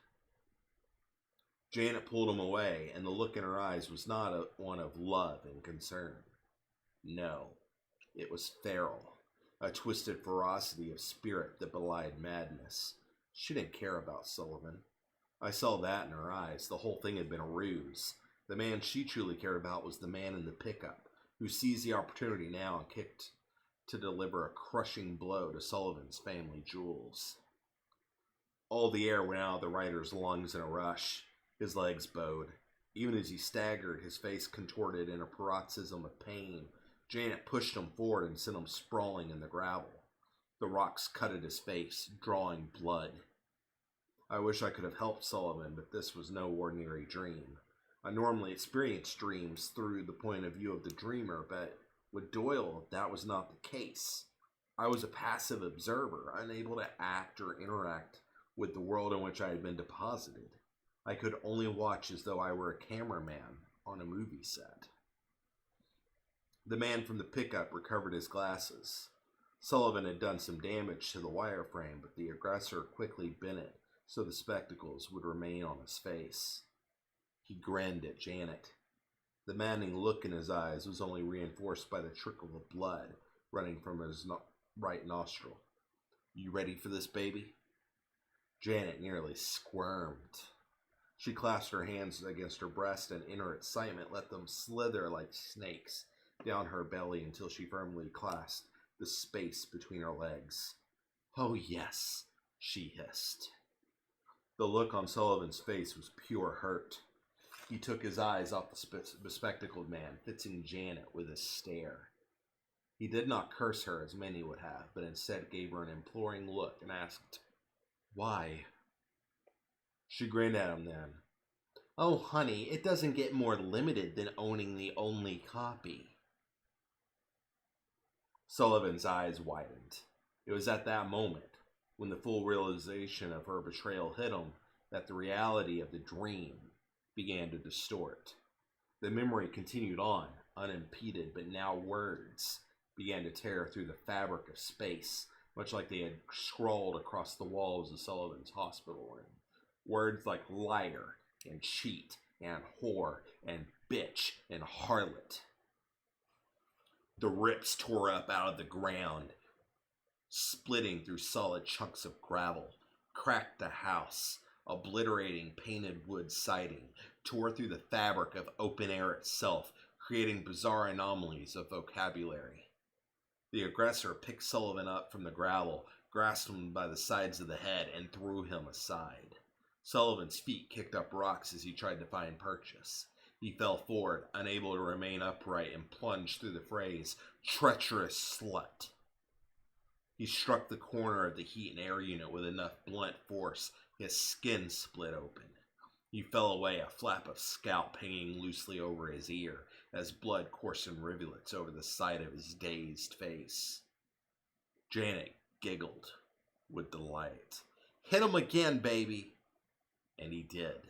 Janet pulled him away, and the look in her eyes was not one of love and concern. No, it was feral, a twisted ferocity of spirit that belied madness. She didn't care about Sullivan. I saw that in her eyes. The whole thing had been a ruse. The man she truly cared about was the man in the pickup, who seized the opportunity now and kicked to deliver a crushing blow to Sullivan's family jewels. All the air went out of the rider's lungs in a rush. His legs bowed. Even as he staggered, his face contorted in a paroxysm of pain. Janet pushed him forward and sent him sprawling in the gravel. The rocks cut at his face, drawing blood. I wish I could have helped Sullivan, but this was no ordinary dream. I normally experience dreams through the point of view of the dreamer, but with Doyle, that was not the case. I was a passive observer, unable to act or interact with the world in which I had been deposited. I could only watch as though I were a cameraman on a movie set. The man from the pickup recovered his glasses. Sullivan had done some damage to the wireframe, but the aggressor quickly bent it so the spectacles would remain on his face. He grinned at Janet. The maddening look in his eyes was only reinforced by the trickle of blood running from his right nostril. You ready for this, baby? Janet nearly squirmed. She clasped her hands against her breast and in her excitement let them slither like snakes down her belly until she firmly clasped the space between her legs. Oh yes, she hissed. The look on Sullivan's face was pure hurt. He took his eyes off the bespectacled man, fixing Janet with a stare. He did not curse her as many would have, but instead gave her an imploring look and asked, Why? She grinned at him then. Oh, honey, it doesn't get more limited than owning the only copy. Sullivan's eyes widened. It was at that moment, when the full realization of her betrayal hit him, that the reality of the dream began to distort. The memory continued on, unimpeded, but now words began to tear through the fabric of space, much like they had scrawled across the walls of Sullivan's hospital room. Words like liar and cheat and whore and bitch and harlot. The rips tore up out of the ground, splitting through solid chunks of gravel, cracked the house, obliterating painted wood siding, tore through the fabric of open air itself, creating bizarre anomalies of vocabulary. The aggressor picked Sullivan up from the gravel, grasped him by the sides of the head, and threw him aside. Sullivan's feet kicked up rocks as he tried to find purchase. He fell forward, unable to remain upright, and plunged through the phrase, treacherous slut. He struck the corner of the heat and air unit with enough blunt force, his skin split open. He fell away, a flap of scalp hanging loosely over his ear, as blood coursed in rivulets over the side of his dazed face. Janet giggled with delight. Hit him again, baby! And he did.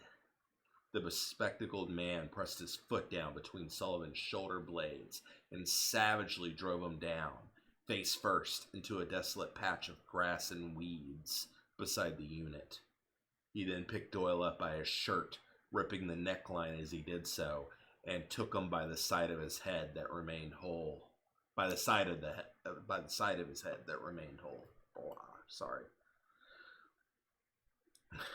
The bespectacled man pressed his foot down between Sullivan's shoulder blades and savagely drove him down, face first, into a desolate patch of grass and weeds beside the unit. He then picked Doyle up by his shirt, ripping the neckline as he did so, and took him by the side of his head that remained whole. By the side of his head that remained whole. Oh, sorry.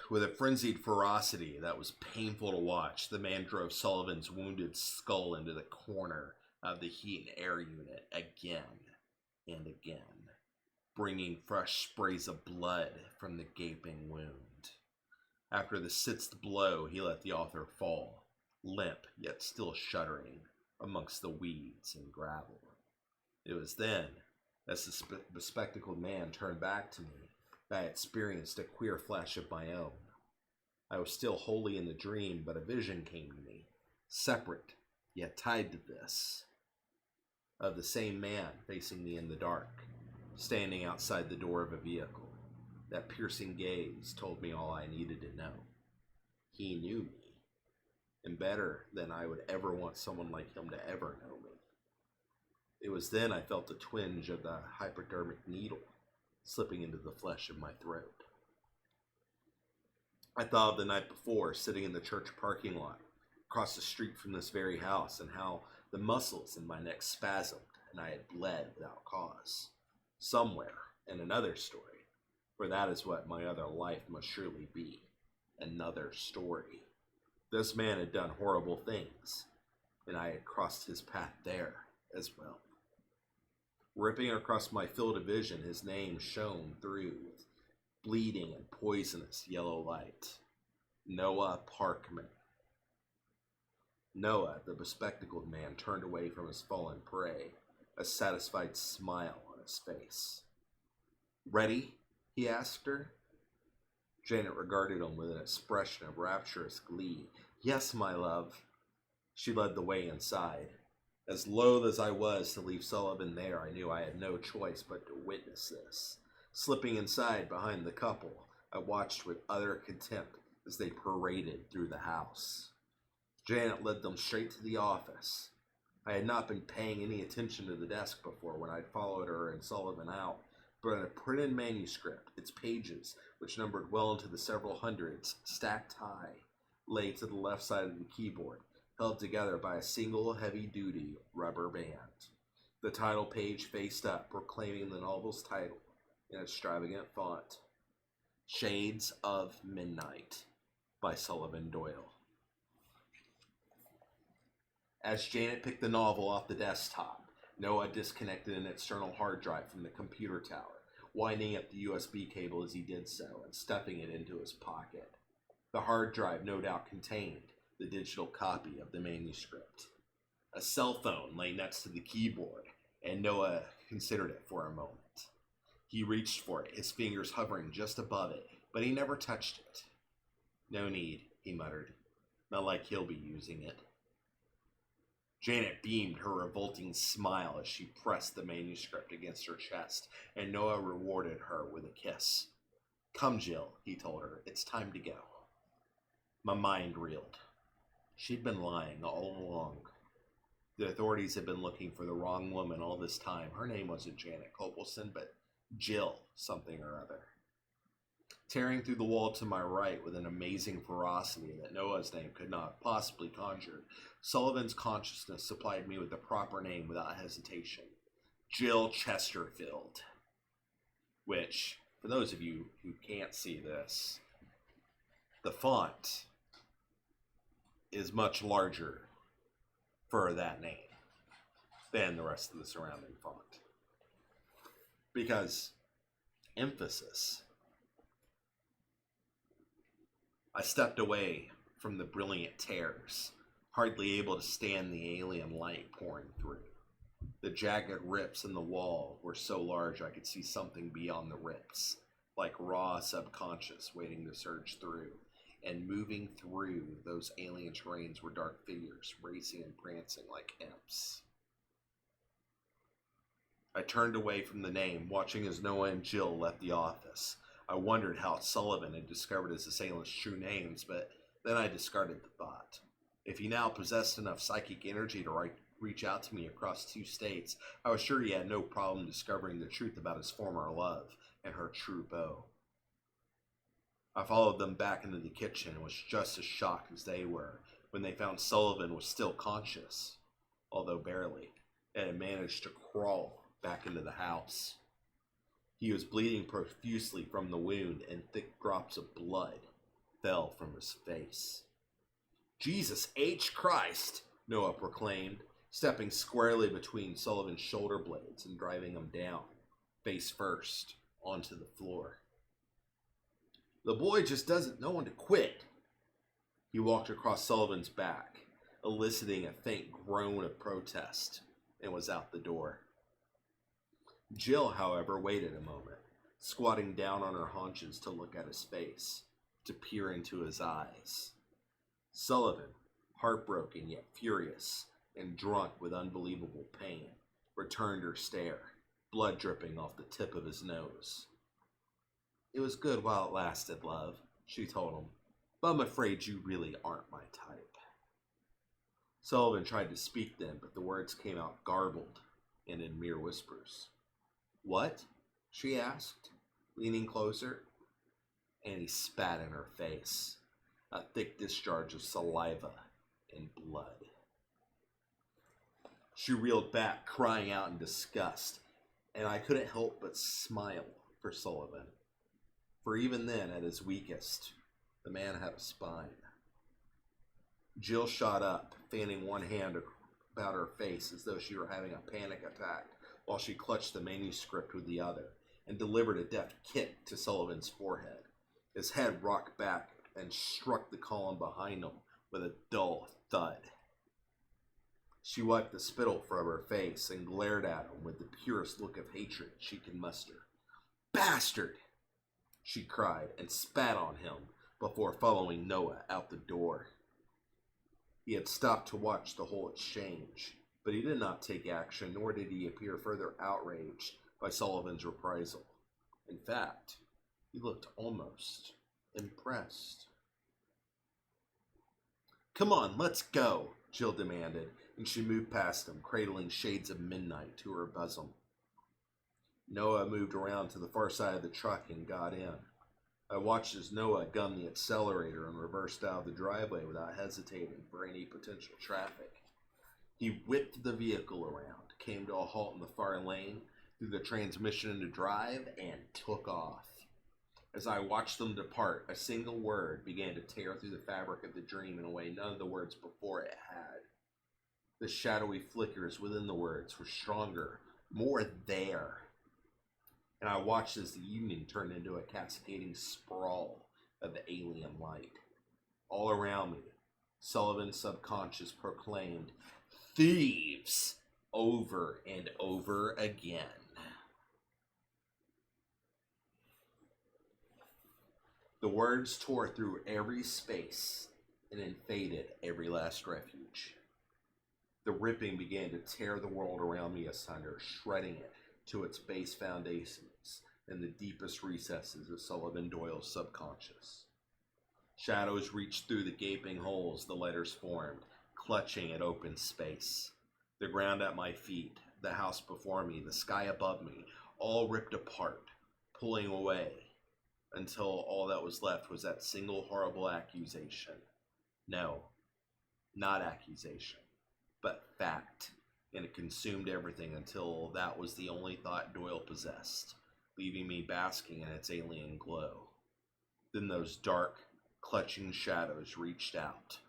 With a frenzied ferocity that was painful to watch, the man drove Sullivan's wounded skull into the corner of the heat and air unit again and again, bringing fresh sprays of blood from the gaping wound. After the sixth blow, he let the author fall, limp yet still shuddering, amongst the weeds and gravel. It was then, as the bespectacled man turned back to me, I experienced a queer flash of my own. I was still wholly in the dream, but a vision came to me, separate, yet tied to this, of the same man facing me in the dark, standing outside the door of a vehicle. That piercing gaze told me all I needed to know. He knew me, and better than I would ever want someone like him to ever know me. It was then I felt the twinge of the hypodermic needle slipping into the flesh of my throat. I thought of the night before, sitting in the church parking lot, across the street from this very house, and how the muscles in my neck spasmed, and I had bled without cause. Somewhere, in another story, for that is what my other life must surely be, another story. This man had done horrible things, and I had crossed his path there as well. Ripping across my field of vision, his name shone through bleeding and poisonous yellow light. Noah Parkman. Noah, the bespectacled man, turned away from his fallen prey, a satisfied smile on his face. "Ready?" he asked her. Janet regarded him with an expression of rapturous glee. "Yes, my love." She led the way inside. As loath as I was to leave Sullivan there, I knew I had no choice but to witness this. Slipping inside behind the couple, I watched with utter contempt as they paraded through the house. Janet led them straight to the office. I had not been paying any attention to the desk before when I'd followed her and Sullivan out, but in a printed manuscript, its pages, which numbered well into the several hundreds, stacked high, lay to the left side of the keyboard, held together by a single heavy-duty rubber band. The title page faced up, proclaiming the novel's title in extravagant font, Shades of Midnight by Sullivan Doyle. As Janet picked the novel off the desktop, Noah disconnected an external hard drive from the computer tower, winding up the USB cable as he did so and stuffing it into his pocket. The hard drive no doubt contained the digital copy of the manuscript. A cell phone lay next to the keyboard, and Noah considered it for a moment. He reached for it, his fingers hovering just above it, but he never touched it. "No need," he muttered. "Not like he'll be using it." Janet beamed her revolting smile as she pressed the manuscript against her chest, and Noah rewarded her with a kiss. "Come, Jill," he told her. "It's time to go." My mind reeled. She'd been lying all along. The authorities had been looking for the wrong woman all this time. Her name wasn't Janet Copelson, but Jill something or other. Tearing through the wall to my right with an amazing ferocity that Noah's name could not possibly conjure, Sullivan's consciousness supplied me with the proper name without hesitation. Jill Chesterfield. Which, for those of you who can't see this, the font is much larger for that name than the rest of the surrounding font. Because emphasis. I stepped away from the brilliant tears, hardly able to stand the alien light pouring through. The jagged rips in the wall were so large I could see something beyond the rips, like raw subconscious waiting to surge through. And moving through those alien terrains were dark figures, racing and prancing like imps. I turned away from the name, watching as Noah and Jill left the office. I wondered how Sullivan had discovered his assailants' true names, but then I discarded the thought. If he now possessed enough psychic energy to reach out to me across 2 states, I was sure he had no problem discovering the truth about his former love and her true beau. I followed them back into the kitchen and was just as shocked as they were when they found Sullivan was still conscious, although barely, and had managed to crawl back into the house. He was bleeding profusely from the wound, and thick drops of blood fell from his face. "Jesus H. Christ!" Noah proclaimed, stepping squarely between Sullivan's shoulder blades and driving him down, face first, onto the floor. "The boy just doesn't know when to quit." He walked across Sullivan's back, eliciting a faint groan of protest, and was out the door. Jill, however, waited a moment, squatting down on her haunches to look at his face, to peer into his eyes. Sullivan, heartbroken yet furious, and drunk with unbelievable pain, returned her stare, blood dripping off the tip of his nose. "It was good while it lasted, love," she told him, "but I'm afraid you really aren't my type." Sullivan tried to speak then, but the words came out garbled and in mere whispers. "What?" she asked, leaning closer, and he spat in her face, a thick discharge of saliva and blood. She reeled back, crying out in disgust, and I couldn't help but smile for Sullivan. For even then, at his weakest, the man had a spine. Jill shot up, fanning one hand about her face as though she were having a panic attack, while she clutched the manuscript with the other, and delivered a deft kick to Sullivan's forehead. His head rocked back and struck the column behind him with a dull thud. She wiped the spittle from her face and glared at him with the purest look of hatred she could muster. "Bastard!" she cried and spat on him before following Noah out the door. He had stopped to watch the whole exchange, but he did not take action, nor did he appear further outraged by Sullivan's reprisal. In fact, he looked almost impressed. "Come on, let's go," Jill demanded, and she moved past him, cradling shades of midnight to her bosom. Noah moved around to the far side of the truck and got in. I watched as Noah gunned the accelerator and reversed out of the driveway without hesitating for any potential traffic. He whipped the vehicle around, came to a halt in the far lane, threw the transmission into drive, and took off. As I watched them depart, a single word began to tear through the fabric of the dream in a way none of the words before it had. The shadowy flickers within the words were stronger, more there. And I watched as the evening turned into a cascading sprawl of alien light. All around me, Sullivan's subconscious proclaimed, "Thieves!" over and over again. The words tore through every space and invaded every last refuge. The ripping began to tear the world around me asunder, shredding it to its base foundations in the deepest recesses of Sullivan Doyle's subconscious. Shadows reached through the gaping holes the letters formed, clutching at open space. The ground at my feet, the house before me, the sky above me, all ripped apart, pulling away, until all that was left was that single horrible accusation. No, not accusation, but fact. And it consumed everything until that was the only thought Doyle possessed, leaving me basking in its alien glow. Then those dark, clutching shadows reached out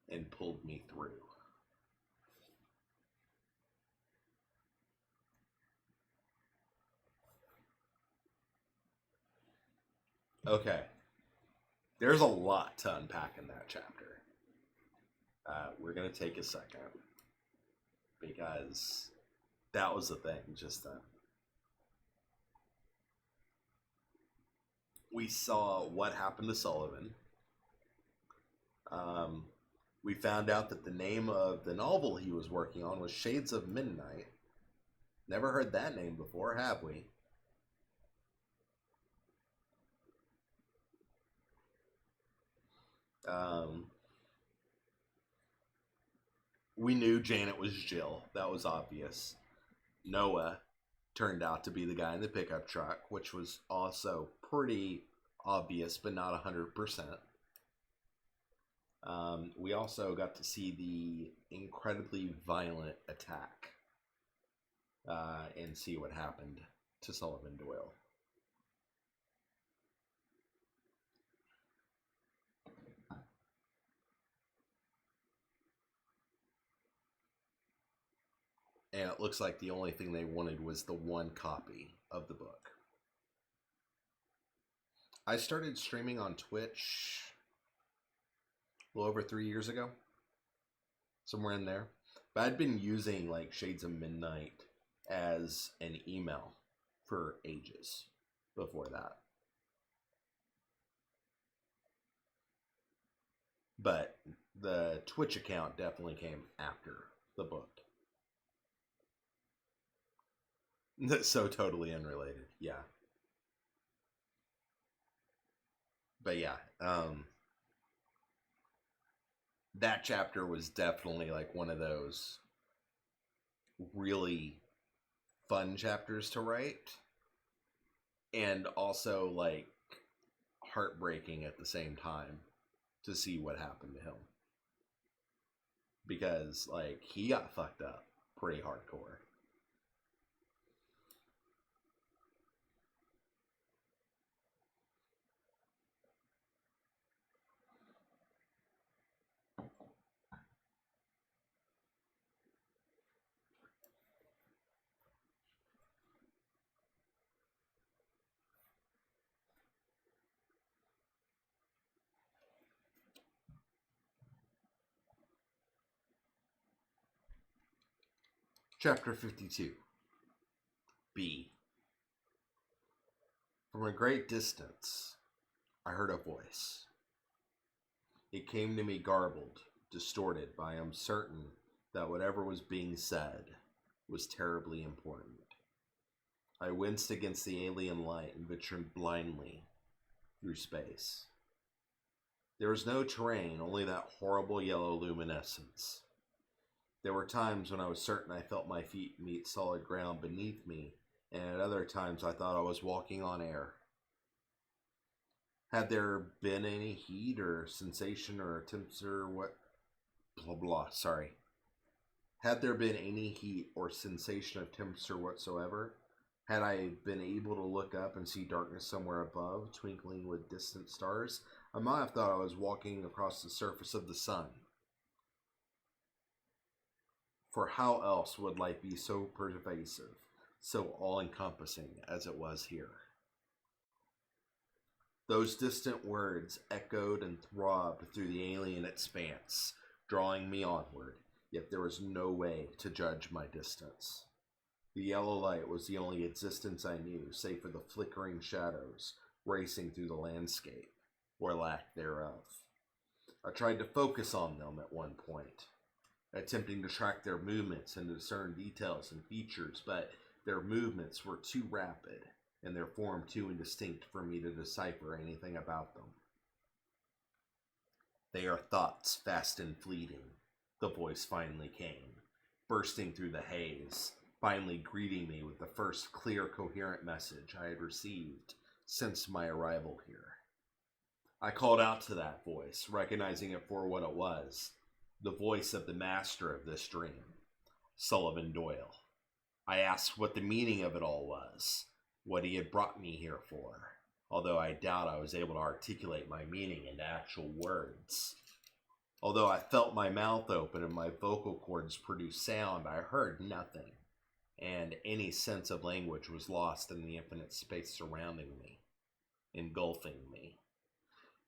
and pulled me through. Okay, there's a lot to unpack in that chapter. We're going to take a second, because that was the thing just then. We saw what happened to Sullivan. We found out that the name of the novel he was working on was Shades of Midnight. Never heard that name before, have we? We knew Janet was Jill. That was obvious. Noah turned out to be the guy in the pickup truck, which was also pretty obvious, but not 100%. We also got to see the incredibly violent attack and see what happened to Sullivan Doyle. And it looks like the only thing they wanted was the one copy of the book. I started streaming on Twitch a little over 3 years ago. Somewhere in there. But I'd been using like Shades of Midnight as an email for ages before that. But the Twitch account definitely came after the book. So totally unrelated, yeah. But yeah, that chapter was definitely like one of those really fun chapters to write, and also like heartbreaking at the same time to see what happened to him, because like he got fucked up pretty hardcore. Chapter 52. B. From a great distance, I heard a voice. It came to me garbled, distorted, but I am certain that whatever was being said was terribly important. I winced against the alien light and ventured blindly through space. There was no terrain, only that horrible yellow luminescence. There were times when I was certain I felt my feet meet solid ground beneath me, and at other times I thought I was walking on air. Had there been any heat or sensation or temperature Had there been any heat or sensation of temperature whatsoever? Had I been able to look up and see darkness somewhere above, twinkling with distant stars? I might have thought I was walking across the surface of the sun. For how else would light be so pervasive, so all-encompassing as it was here? Those distant words echoed and throbbed through the alien expanse, drawing me onward, yet there was no way to judge my distance. The yellow light was the only existence I knew, save for the flickering shadows racing through the landscape, or lack thereof. I tried to focus on them at one point, attempting to track their movements and discern details and features, but their movements were too rapid and their form too indistinct for me to decipher anything about them. They are thoughts fast and fleeting, the voice finally came, bursting through the haze, finally greeting me with the first clear, coherent message I had received since my arrival here. I called out to that voice, recognizing it for what it was, the voice of the master of this dream, Sullivan Doyle. I asked what the meaning of it all was, what he had brought me here for, although I doubt I was able to articulate my meaning into actual words. Although I felt my mouth open and my vocal cords produce sound, I heard nothing, and any sense of language was lost in the infinite space surrounding me, engulfing me.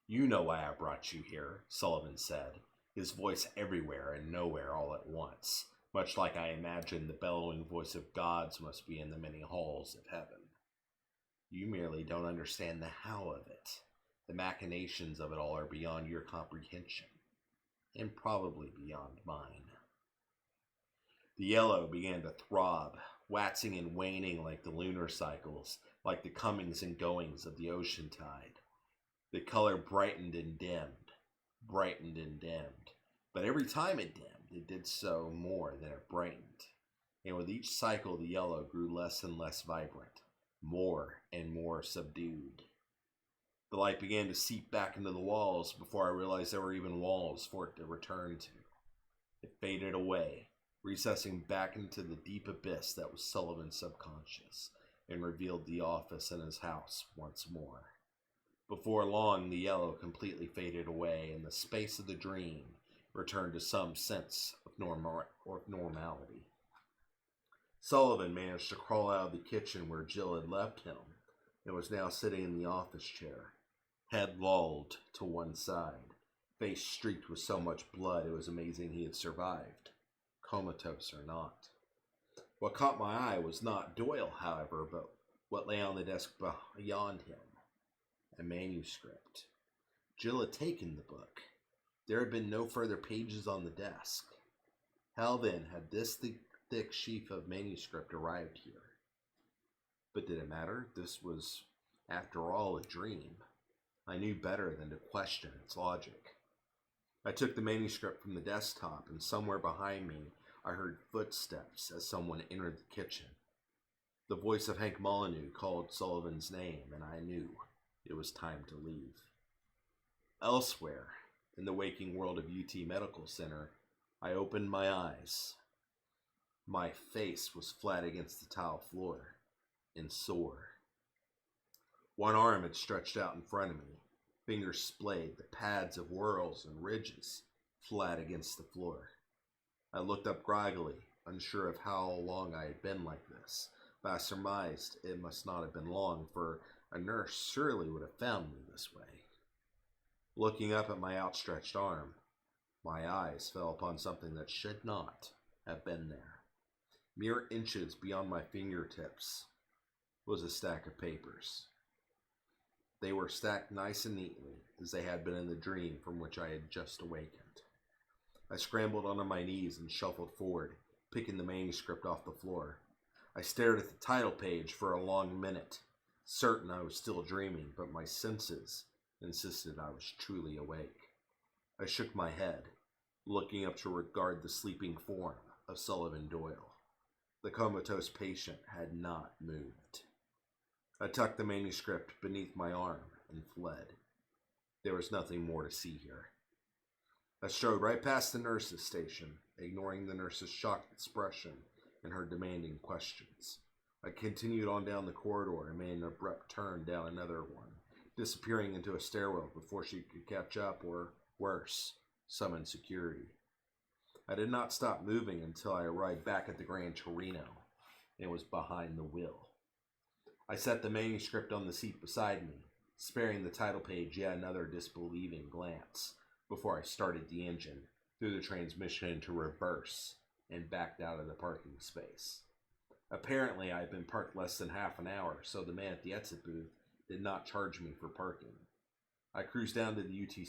You know why I brought you here, Sullivan said, his voice everywhere and nowhere all at once, much like I imagined the bellowing voice of gods must be in the many halls of heaven. You merely don't understand the how of it. The machinations of it all are beyond your comprehension, and probably beyond mine. The yellow began to throb, waxing and waning like the lunar cycles, like the comings and goings of the ocean tide. The color brightened and dimmed, but every time it dimmed, it did so more than it brightened, and with each cycle the yellow grew less and less vibrant, more and more subdued. The light began to seep back into the walls before I realized there were even walls for it to return to. It faded away, recessing back into the deep abyss that was Sullivan's subconscious, and revealed the office and his house once more. Before long, the yellow completely faded away, and the space of the dream returned to some sense of normality. Sullivan managed to crawl out of the kitchen where Jill had left him, and was now sitting in the office chair, head lolled to one side, face streaked with so much blood it was amazing he had survived, comatose or not. What caught my eye was not Doyle, however, but what lay on the desk beyond him. A manuscript. Jill had taken the book. There had been no further pages on the desk. How then had this thick sheaf of manuscript arrived here? But did it matter? This was, after all, a dream. I knew better than to question its logic. I took the manuscript from the desktop, and somewhere behind me I heard footsteps as someone entered the kitchen. The voice of Hank Molyneux called Sullivan's name, and I knew it was time to leave. Elsewhere, in the waking world of UT Medical Center, I opened my eyes. My face was flat against the tile floor, and sore. One arm had stretched out in front of me, fingers splayed, the pads of whorls and ridges, flat against the floor. I looked up groggily, unsure of how long I had been like this, but I surmised it must not have been long, for a nurse surely would have found me this way. Looking up at my outstretched arm, my eyes fell upon something that should not have been there. Mere inches beyond my fingertips was a stack of papers. They were stacked nice and neatly, as they had been in the dream from which I had just awakened. I scrambled onto my knees and shuffled forward, picking the manuscript off the floor. I stared at the title page for a long minute, certain I was still dreaming, but my senses insisted I was truly awake. I shook my head, looking up to regard the sleeping form of Sullivan Doyle. The comatose patient had not moved. I tucked the manuscript beneath my arm and fled. There was nothing more to see here. I strode right past the nurse's station, ignoring the nurse's shocked expression and her demanding questions. I continued on down the corridor and made an abrupt turn down another one, disappearing into a stairwell before she could catch up or, worse, summon security. I did not stop moving until I arrived back at the Gran Torino and was behind the wheel. I set the manuscript on the seat beside me, sparing the title page yet another disbelieving glance before I started the engine, threw the transmission into reverse, and backed out of the parking space. Apparently, I had been parked less than half an hour, so the man at the exit booth did not charge me for parking. I cruised down to the UT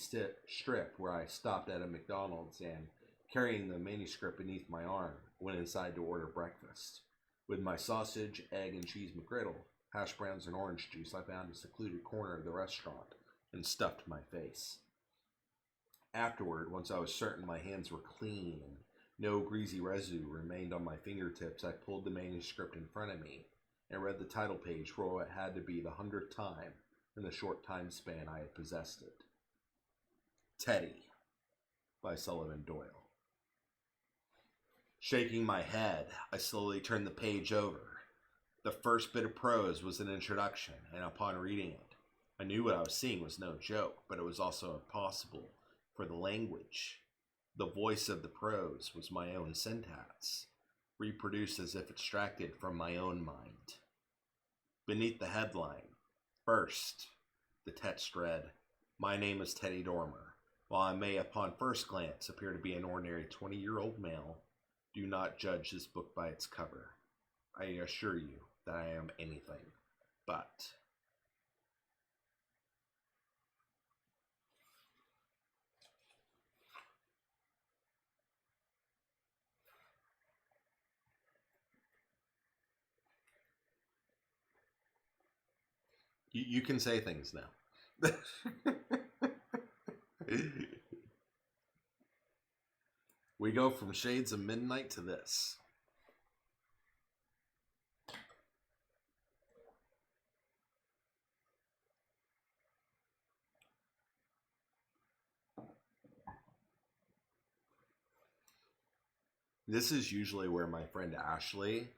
Strip, where I stopped at a McDonald's and, carrying the manuscript beneath my arm, went inside to order breakfast. With my sausage, egg, and cheese McGriddle, hash browns, and orange juice, I found a secluded corner of the restaurant and stuffed my face. Afterward, once I was certain my hands were clean and no greasy residue remained on my fingertips, I pulled the manuscript in front of me and read the title page for what had to be the 100th time in the short time span I had possessed it. Teddy, by Sullivan Doyle. Shaking my head, I slowly turned the page over. The first bit of prose was an introduction, and upon reading it, I knew what I was seeing was no joke, but it was also impossible, for the language, the voice of the prose, was my own syntax, reproduced as if extracted from my own mind. Beneath the headline, first, the text read, "My name is Teddy Dormer. While I may upon first glance appear to be an ordinary 20-year-old male, do not judge this book by its cover. I assure you that I am anything but." You can say things now. We go from Shades of Midnight to this. This is usually where my friend Ashley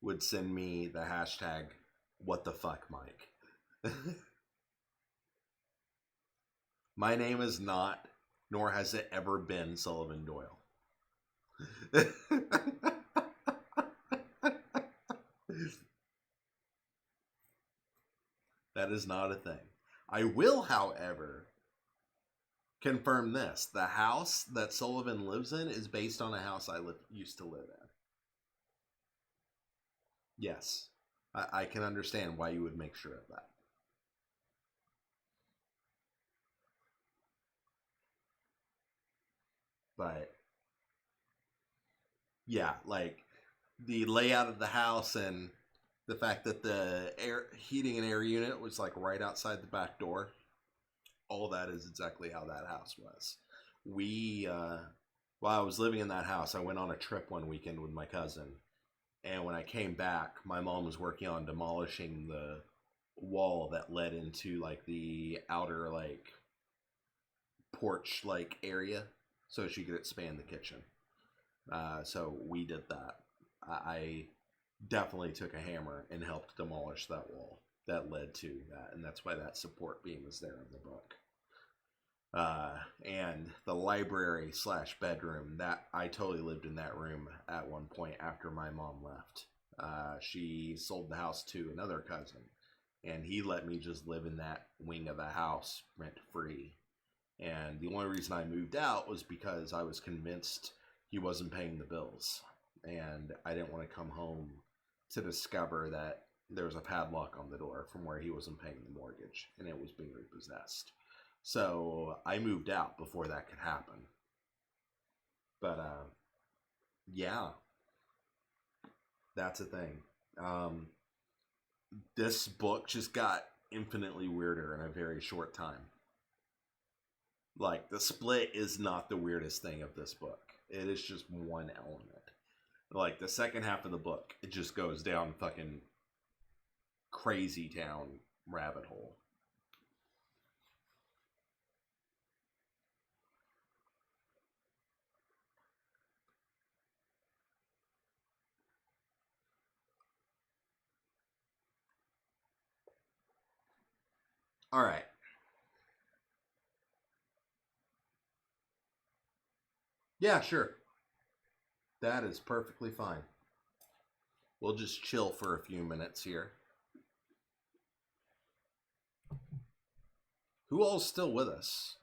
would send me the hashtag, "What the fuck, Mike?" My name is not, nor has it ever been, Sullivan Doyle. That is not a thing. I will, however, confirm this. The house that Sullivan lives in is based on a house I used to live in. Yes. I can understand why you would make sure of that. But yeah, like the layout of the house and the fact that the air heating and air unit was like right outside the back door, all that is exactly how that house was. While I was living in that house, I went on a trip one weekend with my cousin, and when I came back, my mom was working on demolishing the wall that led into like the outer like porch like area so she could expand the kitchen. So we did that. I definitely took a hammer and helped demolish that wall that led to that, and that's why that support beam is there in the book. And the library / bedroom, that I totally lived in that room at one point after my mom left. She sold the house to another cousin, and he let me just live in that wing of the house rent free. And the only reason I moved out was because I was convinced he wasn't paying the bills. and I didn't want to come home to discover that there was a padlock on the door from where he wasn't paying the mortgage, and it was being repossessed. So I moved out before that could happen. But yeah, that's a thing. This book just got infinitely weirder in a very short time. Like, the split is not the weirdest thing of this book. It is just one element. Like, the second half of the book, it just goes down fucking crazy town rabbit hole. All right. Yeah, sure. That is perfectly fine. We'll just chill for a few minutes here. Who all's still with us?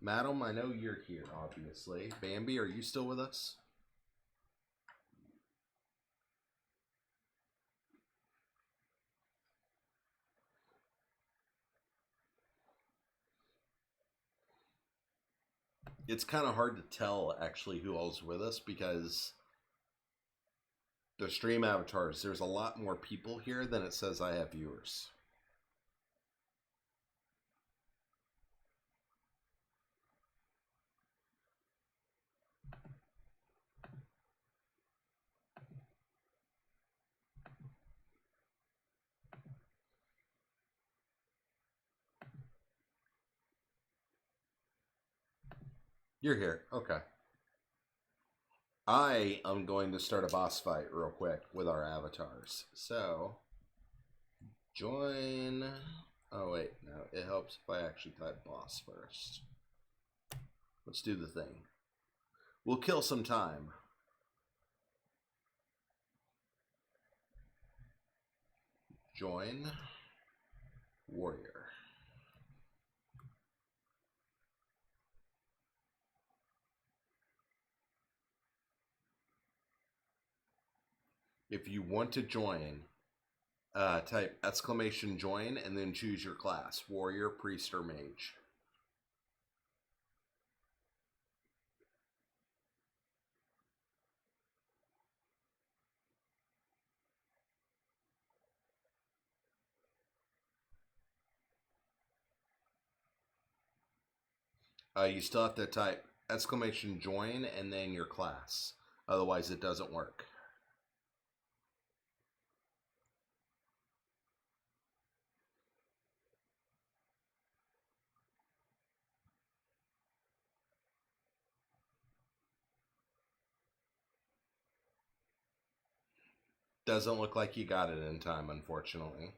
Madam, I know you're here, obviously. Bambi, are you still with us? It's kind of hard to tell, actually, who all's with us because the stream avatars, there's a lot more people here than it says I have viewers. You're here. Okay. I am going to start a boss fight real quick with our avatars. So, join. Oh, wait. No, it helps if I actually type boss first. Let's do the thing. We'll kill some time. Join warrior. If you want to join, type exclamation join and then choose your class: warrior, priest, or mage. You still have to type exclamation join and then your class. Otherwise, it doesn't work. Doesn't look like you got it in time, unfortunately.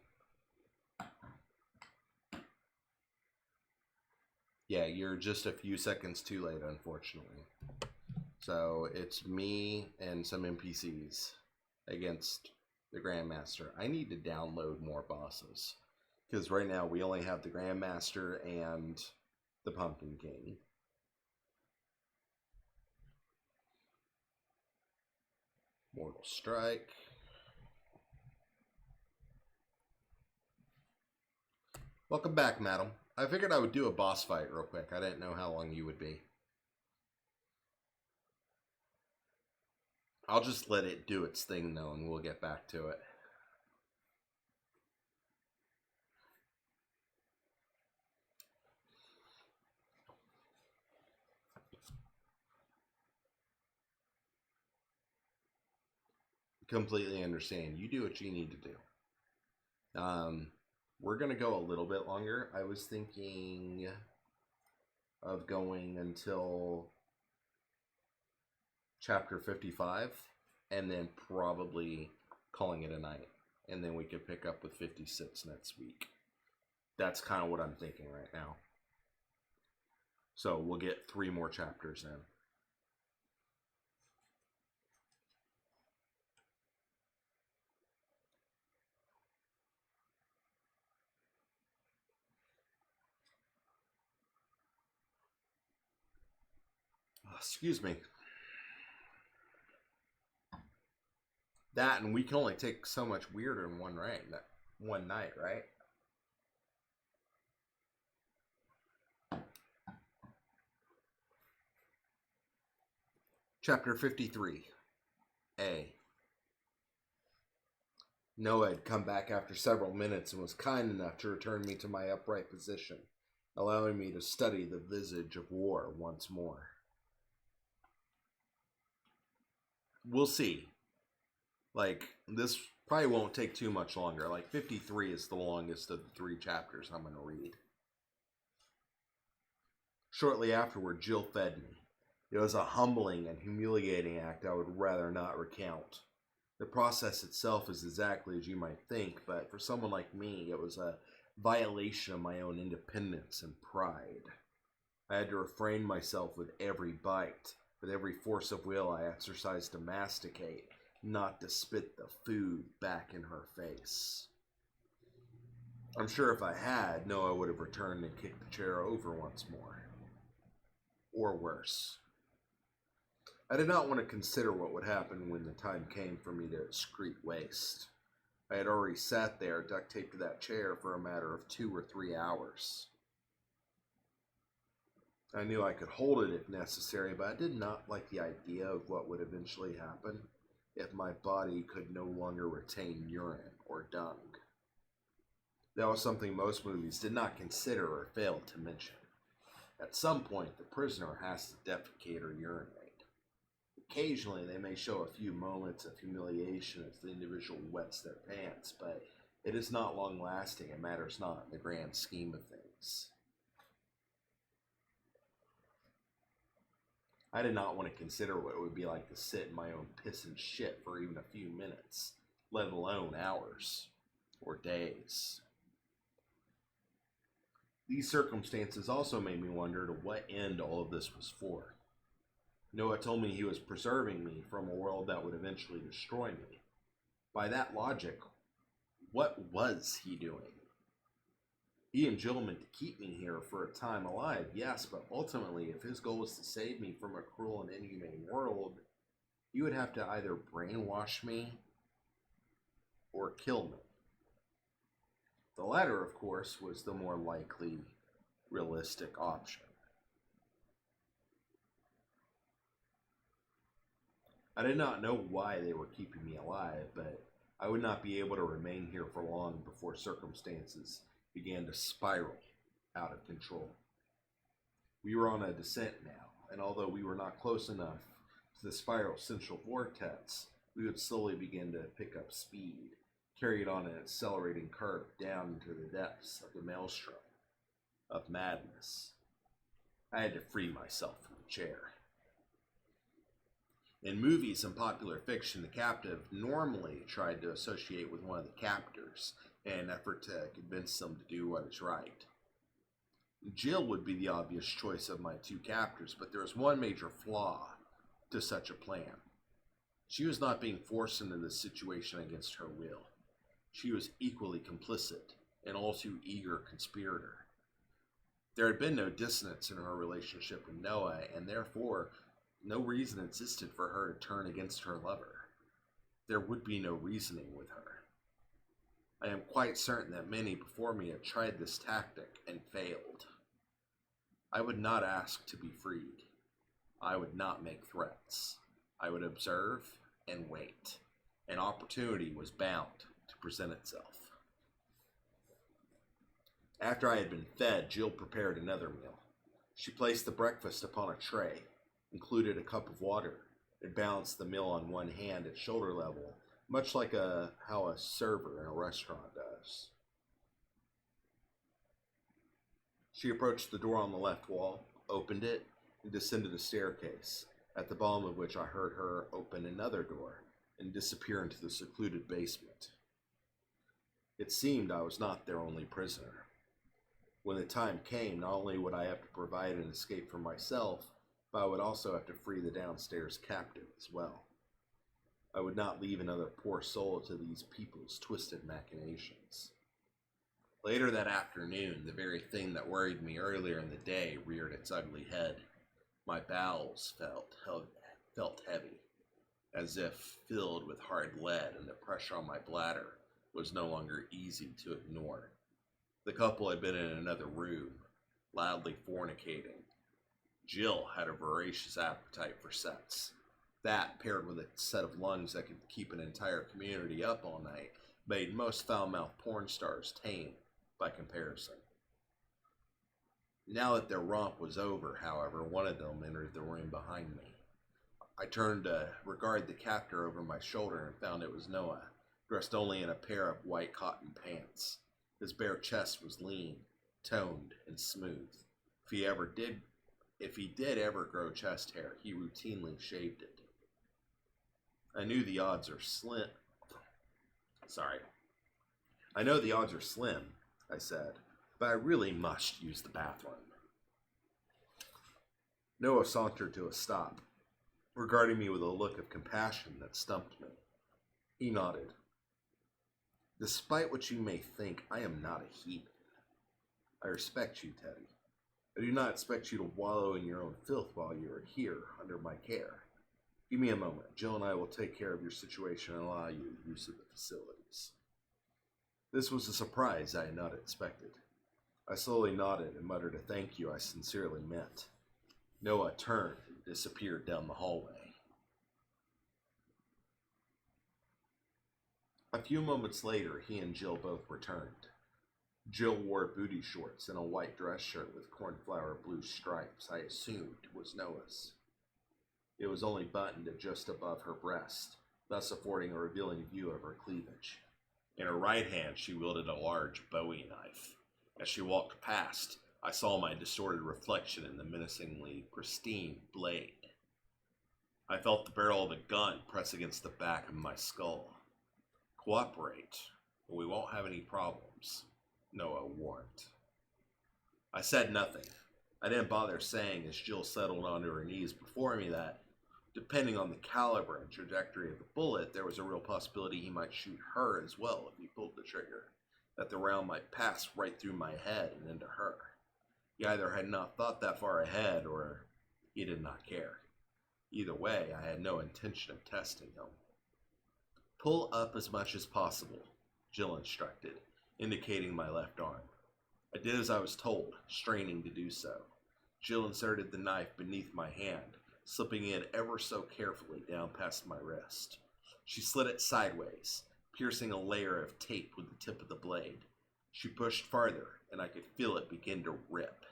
Yeah, you're just a few seconds too late, unfortunately. So it's me and some NPCs against the Grandmaster. I need to download more bosses. Because right now we only have the Grandmaster and the Pumpkin King. Mortal Strike. Welcome back, madam. I figured I would do a boss fight real quick. I didn't know how long you would be. I'll just let it do its thing, though, and we'll get back to it. Completely understand. You do what you need to do. We're going to go a little bit longer. I was thinking of going until chapter 55 and then probably calling it a night. And then we could pick up with 56 next week. That's kind of what I'm thinking right now. So we'll get 3 more chapters in. Excuse me. That, and we can only take so much weirder in one night, right? Chapter 53. A. Noah had come back after several minutes and was kind enough to return me to my upright position, allowing me to study the visage of war once more. We'll see. This probably won't take too much longer. 53 is the longest of the 3 chapters I'm going to read. Shortly afterward, Jill fed me. It was a humbling and humiliating act I would rather not recount. The process itself is exactly as you might think, but for someone like me, it was a violation of my own independence and pride. I had to refrain myself with every bite, with every force of will I exercised to masticate, not to spit the food back in her face. I'm sure if I had, Noah would have returned and kicked the chair over once more. Or worse. I did not want to consider what would happen when the time came for me to excrete waste. I had already sat there, duct taped to that chair, for a matter of 2 or 3 hours. I knew I could hold it if necessary, but I did not like the idea of what would eventually happen if my body could no longer retain urine or dung. That was something most movies did not consider or failed to mention. At some point, the prisoner has to defecate or urinate. Occasionally, they may show a few moments of humiliation as the individual wets their pants, but it is not long-lasting and matters not in the grand scheme of things. I did not want to consider what it would be like to sit in my own piss and shit for even a few minutes, let alone hours or days. These circumstances also made me wonder to what end all of this was for. Noah told me he was preserving me from a world that would eventually destroy me. By that logic, what was he doing? He and Jill meant to keep me here for a time alive, yes, but ultimately, if his goal was to save me from a cruel and inhumane world, he would have to either brainwash me or kill me. The latter, of course, was the more likely, realistic option. I did not know why they were keeping me alive, but I would not be able to remain here for long before circumstances began to spiral out of control. We were on a descent now, and although we were not close enough to the spiral central vortex, we would slowly begin to pick up speed, carried on an accelerating curve down into the depths of the maelstrom of madness. I had to free myself from the chair. In movies and popular fiction, the captive normally tried to associate with one of the captors in an effort to convince them to do what is right. Jill would be the obvious choice of my 2 captors, but there is one major flaw to such a plan. She was not being forced into this situation against her will. She was equally complicit, an all too eager conspirator. There had been no dissonance in her relationship with Noah, and therefore no reason existed for her to turn against her lover. There would be no reasoning with her. I am quite certain that many before me had tried this tactic and failed. I would not ask to be freed. I would not make threats. I would observe and wait. An opportunity was bound to present itself. After I had been fed, Jill prepared another meal. She placed the breakfast upon a tray, included a cup of water, and balanced the meal on one hand at shoulder level, much like how a server in a restaurant does. She approached the door on the left wall, opened it, and descended a staircase, at the bottom of which I heard her open another door and disappear into the secluded basement. It seemed I was not their only prisoner. When the time came, not only would I have to provide an escape for myself, but I would also have to free the downstairs captive as well. I would not leave another poor soul to these people's twisted machinations. Later that afternoon, the very thing that worried me earlier in the day reared its ugly head. My bowels felt heavy, as if filled with hard lead, and the pressure on my bladder was no longer easy to ignore. The couple had been in another room, loudly fornicating. Jill had a voracious appetite for sex. That, paired with a set of lungs that could keep an entire community up all night, made most foul-mouthed porn stars tame by comparison. Now that their romp was over, however, one of them entered the room behind me. I turned to regard the captor over my shoulder and found it was Noah, dressed only in a pair of white cotton pants. His bare chest was lean, toned, and smooth. If he did ever grow chest hair, he routinely shaved it. I know the odds are slim, I said, but I really must use the bathroom. Noah sauntered to a stop, regarding me with a look of compassion that stumped me. He nodded. Despite what you may think, I am not a heathen. I respect you, Teddy. I do not expect you to wallow in your own filth while you are here under my care. Give me a moment. Jill and I will take care of your situation and allow you use of the facilities. This was a surprise I had not expected. I slowly nodded and muttered a thank you I sincerely meant. Noah turned and disappeared down the hallway. A few moments later, he and Jill both returned. Jill wore booty shorts and a white dress shirt with cornflower blue stripes I assumed was Noah's. It was only buttoned to just above her breast, thus affording a revealing view of her cleavage. In her right hand, she wielded a large Bowie knife. As she walked past, I saw my distorted reflection in the menacingly pristine blade. I felt the barrel of a gun press against the back of my skull. Cooperate, or we won't have any problems, Noah warned. I said nothing. I didn't bother saying as Jill settled onto her knees before me that, depending on the caliber and trajectory of the bullet, there was a real possibility he might shoot her as well if he pulled the trigger, that the round might pass right through my head and into her. He either had not thought that far ahead, or he did not care. Either way, I had no intention of testing him. Pull up as much as possible, Jill instructed, indicating my left arm. I did as I was told, straining to do so. Jill inserted the knife beneath my hand, slipping it ever so carefully down past my wrist. She slid it sideways, piercing a layer of tape with the tip of the blade. She pushed farther, and I could feel it begin to rip.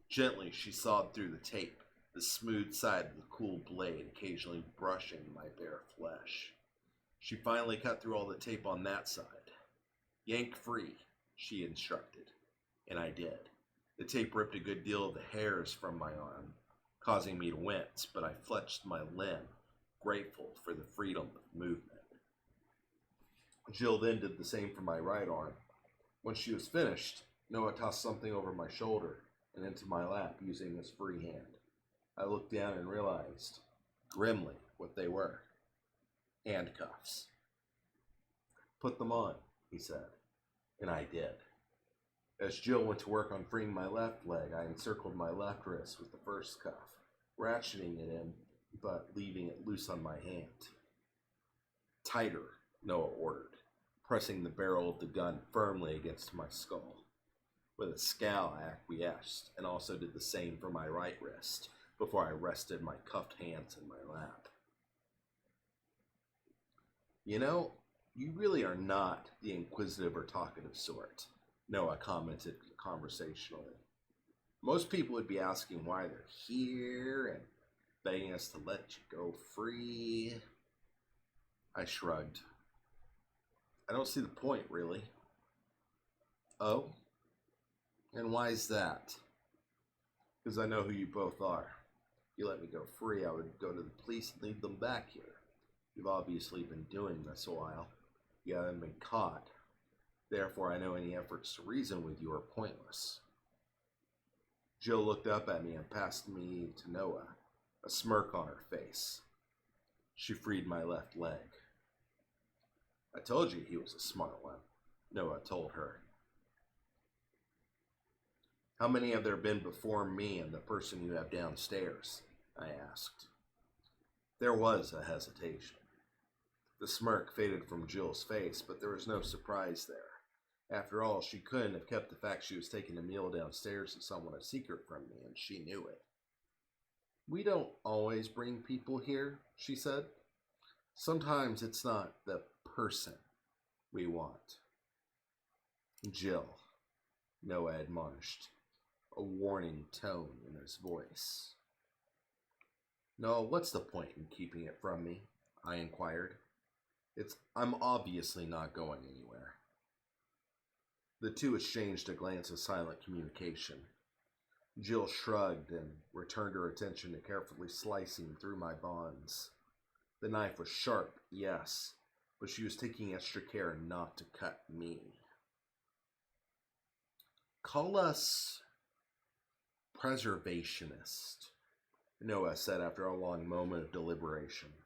Gently, she sawed through the tape, the smooth side of the cool blade occasionally brushing my bare flesh. She finally cut through all the tape on that side. Yank free, she instructed, and I did. The tape ripped a good deal of the hairs from my arm, causing me to wince, but I flexed my limb, grateful for the freedom of movement. Jill then did the same for my right arm. When she was finished, Noah tossed something over my shoulder and into my lap using his free hand. I looked down and realized, grimly, what they were. Handcuffs. Put them on, he said, and I did. As Jill went to work on freeing my left leg, I encircled my left wrist with the first cuff, ratcheting it in, but leaving it loose on my hand. Tighter, Noah ordered, pressing the barrel of the gun firmly against my skull. With a scowl, I acquiesced, and also did the same for my right wrist, before I rested my cuffed hands in my lap. You know, you really are not the inquisitive or talkative sort, Noah commented conversationally. Most people would be asking why they're here and begging us to let you go free. I shrugged. I don't see the point, really. Oh? And why is that? Because I know who you both are. If you let me go free, I would go to the police and leave them back here. You've obviously been doing this a while. You haven't been caught. Therefore, I know any efforts to reason with you are pointless. Jill looked up at me and passed me to Noah, a smirk on her face. She freed my left leg. I told you he was a smart one, Noah told her. How many have there been before me and the person you have downstairs? I asked. There was a hesitation. The smirk faded from Jill's face, but there was no surprise there. After all, she couldn't have kept the fact she was taking a meal downstairs to someone a secret from me, and she knew it. "We don't always bring people here," she said. "Sometimes it's not the person we want." "Jill," Noah admonished, a warning tone in his voice. "No, what's the point in keeping it from me?" I inquired. I'm obviously not going anywhere." The two exchanged a glance of silent communication. Jill shrugged and returned her attention to carefully slicing through my bonds. The knife was sharp, yes, but she was taking extra care not to cut me. "Call us preservationist," Noah said after a long moment of deliberation.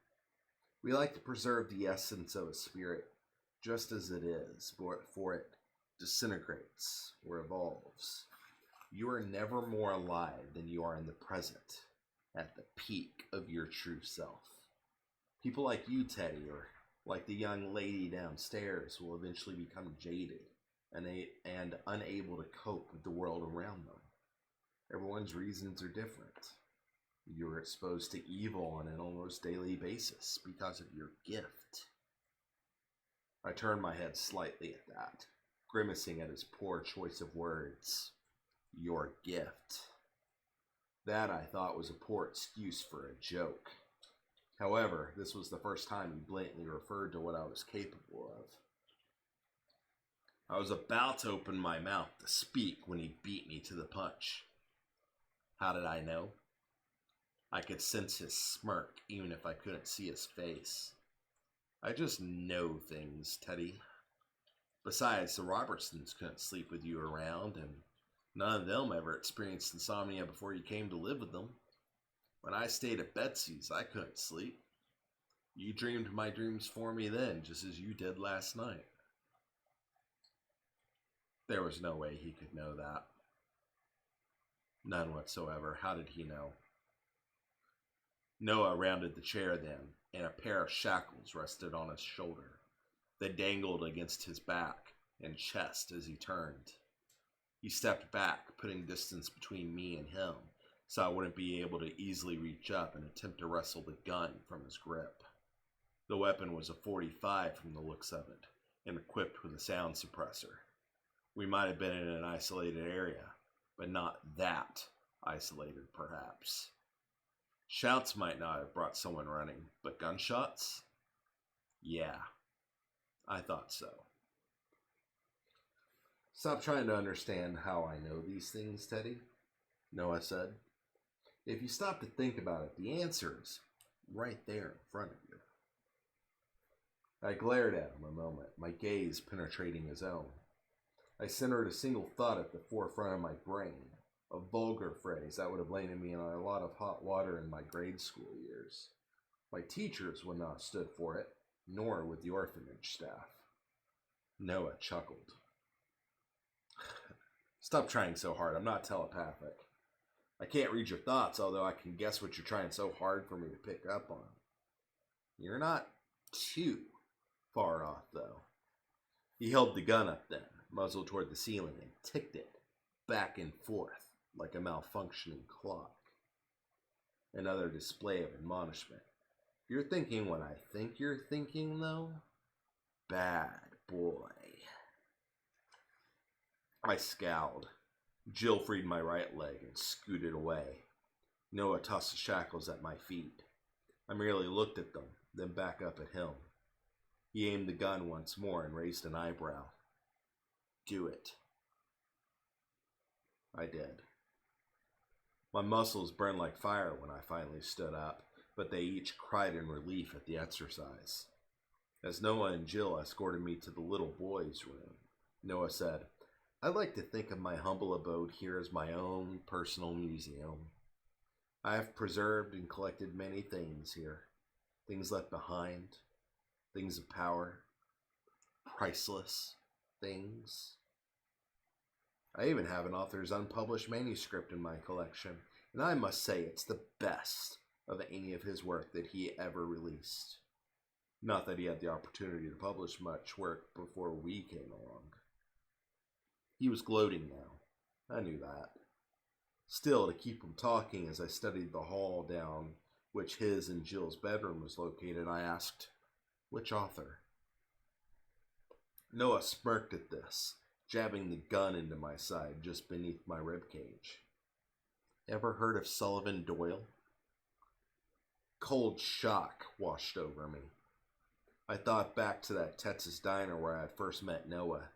"We like to preserve the essence of a spirit just as it is, before it disintegrates or evolves. You are never more alive than you are in the present, at the peak of your true self. People like you, Teddy, or like the young lady downstairs, will eventually become jaded and unable to cope with the world around them. Everyone's reasons are different. You're exposed to evil on an almost daily basis because of your gift." I turned my head slightly at that, grimacing at his poor choice of words. Your gift. That, I thought, was a poor excuse for a joke. However, this was the first time he blatantly referred to what I was capable of. I was about to open my mouth to speak when he beat me to the punch. How did I know? I could sense his smirk, even if I couldn't see his face. "I just know things, Teddy. Besides, the Robertsons couldn't sleep with you around, and none of them ever experienced insomnia before you came to live with them. When I stayed at Betsy's, I couldn't sleep. You dreamed my dreams for me then, just as you did last night." There was no way he could know that. None whatsoever. How did he know? Noah rounded the chair then, and a pair of shackles rested on his shoulder. They dangled against his back and chest as he turned. He stepped back, putting distance between me and him, so I wouldn't be able to easily reach up and attempt to wrestle the gun from his grip. The weapon was a .45 from the looks of it, and equipped with a sound suppressor. We might have been in an isolated area, but not that isolated, perhaps. Shouts might not have brought someone running, but gunshots? Yeah, I thought so. "Stop trying to understand how I know these things, Teddy," Noah said. "If you stop to think about it, the answer is right there in front of you." I glared at him a moment, my gaze penetrating his own. I centered a single thought at the forefront of my brain, a vulgar phrase that would have landed me in a lot of hot water in my grade school years. My teachers would not have stood for it, nor would the orphanage staff. Noah chuckled. "Stop trying so hard. I'm not telepathic. I can't read your thoughts, although I can guess what you're trying so hard for me to pick up on. You're not too far off, though." He held the gun up then, muzzle toward the ceiling, and ticked it back and forth like a malfunctioning clock. Another display of admonishment. "If you're thinking what I think you're thinking, though, bad boy." I scowled. Jill freed my right leg and scooted away. Noah tossed the shackles at my feet. I merely looked at them, then back up at him. He aimed the gun once more and raised an eyebrow. "Do it." I did. My muscles burned like fire when I finally stood up, but they each cried in relief at the exercise. As Noah and Jill escorted me to the little boy's room, Noah said, "I like to think of my humble abode here as my own personal museum. I have preserved and collected many things here. Things left behind, things of power, priceless things. I even have an author's unpublished manuscript in my collection, and I must say it's the best of any of his work that he ever released. Not that he had the opportunity to publish much work before we came along. He was gloating now. I knew that. Still, to keep him talking as I studied the hall down which his and Jill's bedroom was located, I asked, "Which author?" Noah smirked at this, jabbing the gun into my side just beneath my ribcage. "Ever heard of Sullivan Doyle?" Cold shock washed over me. I thought back to that Texas diner where I had first met Noah.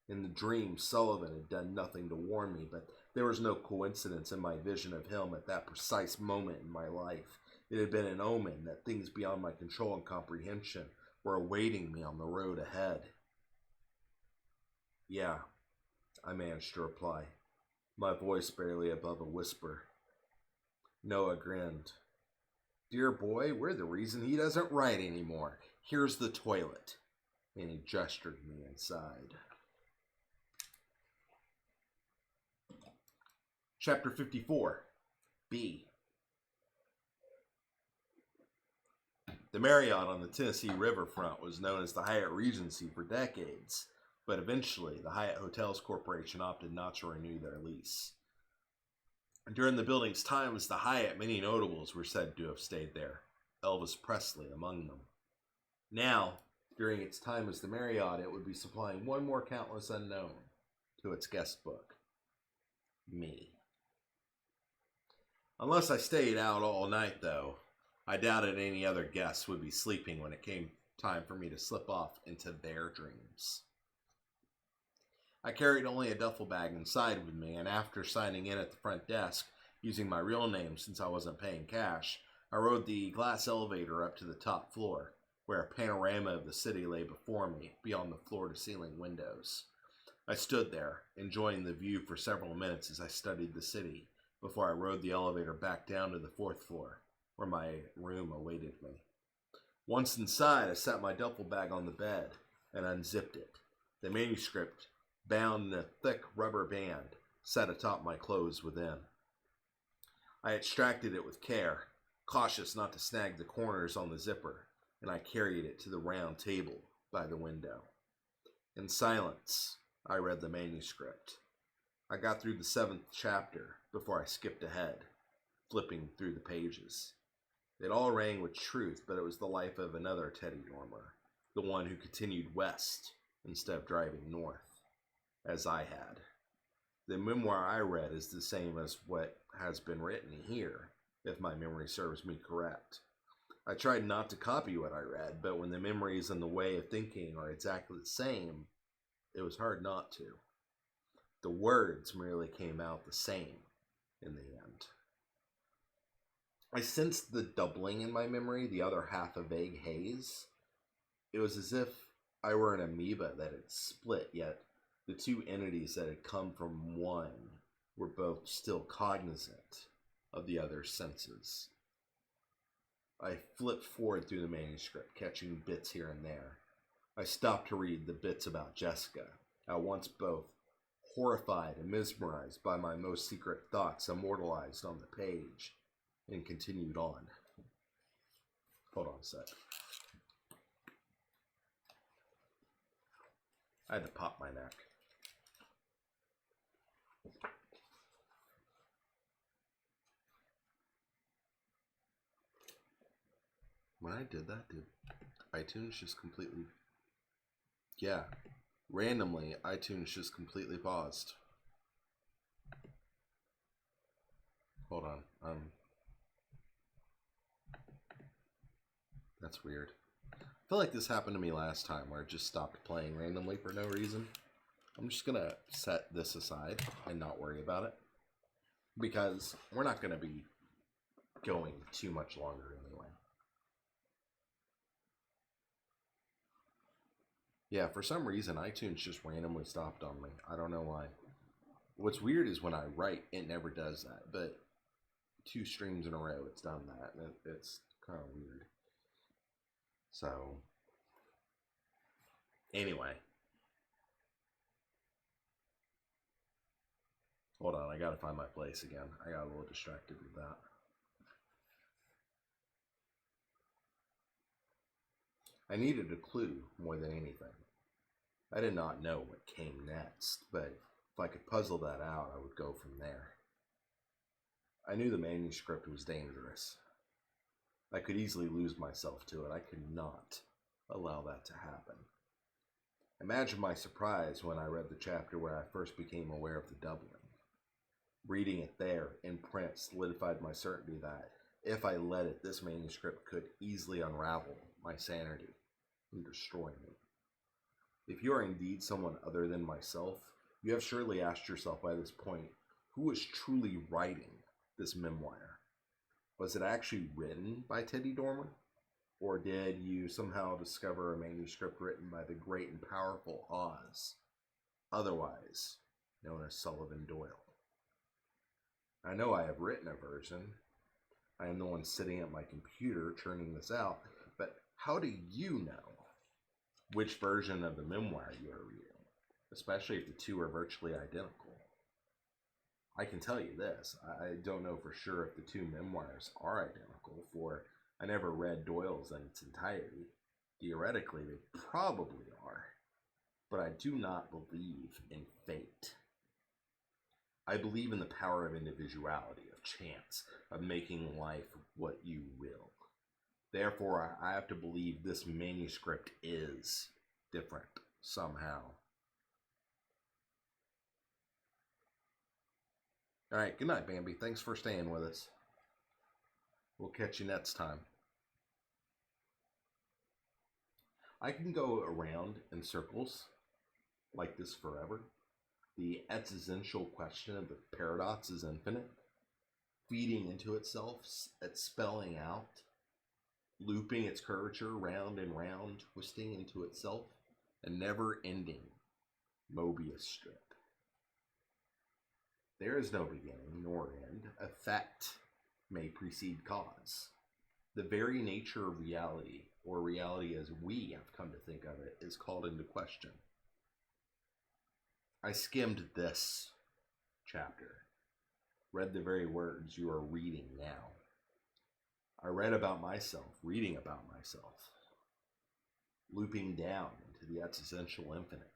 In the dream, Sullivan had done nothing to warn me, but there was no coincidence in my vision of him at that precise moment in my life. It had been an omen that things beyond my control and comprehension were awaiting me on the road ahead. "Yeah," I managed to reply, my voice barely above a whisper. Noah grinned. "Dear boy, we're the reason he doesn't write anymore. Here's the toilet." And he gestured me inside. Chapter 54, B. The Marriott on the Tennessee riverfront was known as the Hyatt Regency for decades, but eventually the Hyatt Hotels Corporation opted not to renew their lease. During the building's time as the Hyatt, many notables were said to have stayed there, Elvis Presley among them. Now, during its time as the Marriott, it would be supplying one more countless unknown to its guest book. Me. Unless I stayed out all night, though, I doubted any other guests would be sleeping when it came time for me to slip off into their dreams. I carried only a duffel bag inside with me, and after signing in at the front desk, using my real name since I wasn't paying cash, I rode the glass elevator up to the top floor, where a panorama of the city lay before me beyond the floor-to-ceiling windows. I stood there, enjoying the view for several minutes as I studied the city, before I rode the elevator back down to the 4th floor, where my room awaited me. Once inside, I set my duffel bag on the bed and unzipped it. The manuscript, bound in a thick rubber band, sat atop my clothes within. I extracted it with care, cautious not to snag the corners on the zipper, and I carried it to the round table by the window. In silence, I read the manuscript. I got through the 7th chapter before I skipped ahead, flipping through the pages. It all rang with truth, but it was the life of another Teddy Dormer, the one who continued west instead of driving north, as I had. The memoir I read is the same as what has been written here, if my memory serves me correct. I tried not to copy what I read, but when the memories and the way of thinking are exactly the same, it was hard not to. The words merely came out the same in the end. I sensed the doubling in my memory, the other half a vague haze. It was as if I were an amoeba that had split, yet the two entities that had come from one were both still cognizant of the other's senses. I flipped forward through the manuscript, catching bits here and there. I stopped to read the bits about Jessica, at once both horrified and mesmerized by my most secret thoughts immortalized on the page, and continued on. Hold on a sec. I had to pop my neck. When I did that, did iTunes just completely... Yeah. Randomly, iTunes just completely paused. Hold on. That's weird. I feel like this happened to me last time where it just stopped playing randomly for no reason. I'm just going to set this aside and not worry about it, because we're not going to be going too much longer anyway. Yeah, for some reason, iTunes just randomly stopped on me. I don't know why. What's weird is when I write, it never does that. But 2 streams in a row, it's done that. And it's kind of weird. So, anyway. Hold on, I gotta find my place again. I got a little distracted with that. I needed a clue more than anything. I did not know what came next, but if I could puzzle that out, I would go from there. I knew the manuscript was dangerous. I could easily lose myself to it. I could not allow that to happen. Imagine my surprise when I read the chapter where I first became aware of the doubling. Reading it there in print solidified my certainty that if I let it, this manuscript could easily unravel my sanity and destroy me. If you are indeed someone other than myself, you have surely asked yourself by this point, who was truly writing this memoir? Was it actually written by Teddy Dormer? Or did you somehow discover a manuscript written by the great and powerful Oz, otherwise known as Sullivan Doyle? I know I have written a version. I am the one sitting at my computer churning this out, but how do you know which version of the memoir you are reading, especially if the two are virtually identical? I can tell you this, I don't know for sure if the two memoirs are identical, for I never read Doyle's in its entirety. Theoretically, they probably are, but I do not believe in fate. I believe in the power of individuality, of chance, of making life what you will. Therefore, I have to believe this manuscript is different somehow. Alright, good night, Bambi. Thanks for staying with us. We'll catch you next time. I can go around in circles like this forever. The existential question of the paradox is infinite, feeding into itself, spelling out, looping its curvature round and round, twisting into itself, a never-ending Mobius strip. There is no beginning nor end. Effect may precede cause. The very nature of reality, or reality as we have come to think of it, is called into question. I skimmed this chapter, read the very words you are reading now. I read about myself, reading about myself, looping down into the existential infinite.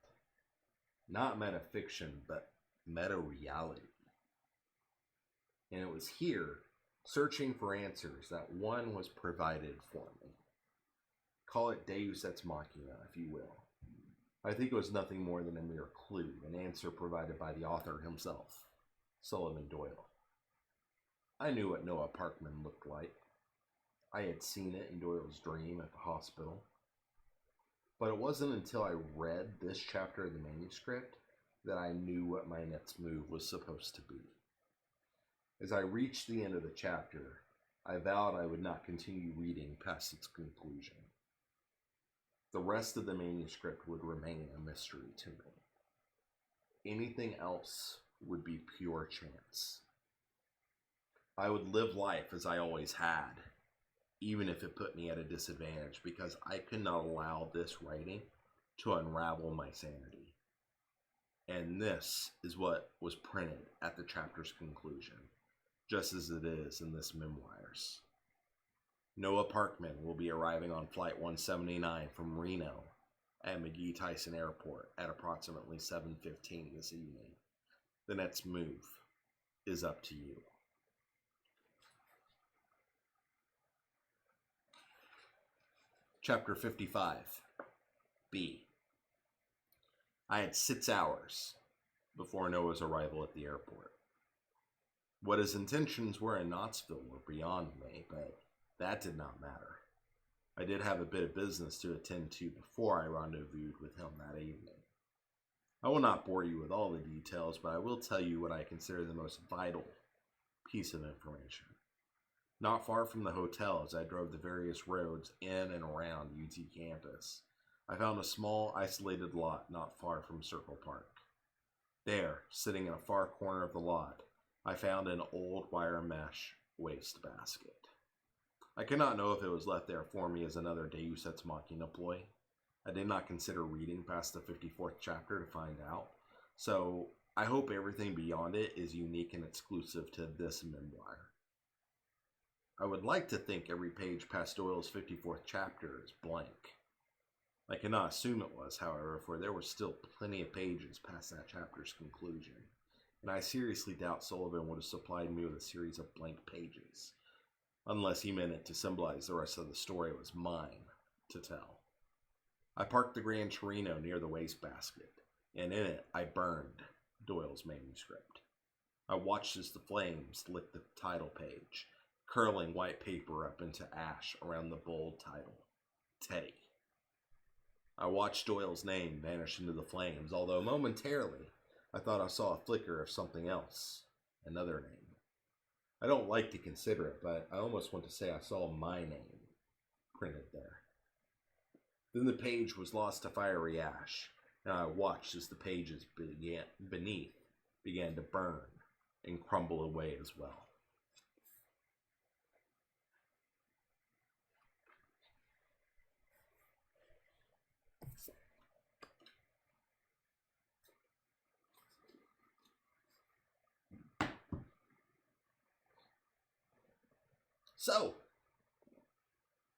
Not metafiction, but meta-reality. And it was here, searching for answers, that one was provided for me. Call it Deus Ex Machina, if you will. I think it was nothing more than a mere clue, an answer provided by the author himself, Sullivan Doyle. I knew what Noah Parkman looked like. I had seen it in Doyle's dream at the hospital. But it wasn't until I read this chapter of the manuscript that I knew what my next move was supposed to be. As I reached the end of the chapter, I vowed I would not continue reading past its conclusion. The rest of the manuscript would remain a mystery to me. Anything else would be pure chance. I would live life as I always had, even if it put me at a disadvantage, because I could not allow this writing to unravel my sanity. And this is what was printed at the chapter's conclusion, just as it is in this memoirs. Noah Parkman will be arriving on Flight 179 from Reno at McGee Tyson Airport at approximately 7:15 this evening. The next move is up to you. Chapter 55, B. I had 6 hours before Noah's arrival at the airport. What his intentions were in Knoxville were beyond me, but that did not matter. I did have a bit of business to attend to before I rendezvoused with him that evening. I will not bore you with all the details, but I will tell you what I consider the most vital piece of information. Not far from the hotel, as I drove the various roads in and around UT campus, I found a small, isolated lot not far from Circle Park. There, sitting in a far corner of the lot, I found an old wire mesh wastebasket. I could not know if it was left there for me as another Deus Ex Machina ploy. I did not consider reading past the 54th chapter to find out, so I hope everything beyond it is unique and exclusive to this memoir. I would like to think every page past Doyle's 54th chapter is blank, I cannot assume it was, however, for there were still plenty of pages past that chapter's conclusion, and I seriously doubt Sullivan would have supplied me with a series of blank pages, unless he meant it to symbolize the rest of the story was mine to tell. I parked the Gran Torino near the wastebasket, and in it I burned Doyle's manuscript. I watched as the flames lit the title page, curling white paper up into ash around the bold title, Teddy. I watched Doyle's name vanish into the flames, although momentarily I thought I saw a flicker of something else, another name. I don't like to consider it, but I almost want to say I saw my name printed there. Then the page was lost to fiery ash, and I watched as the pages beneath began to burn and crumble away as well. So,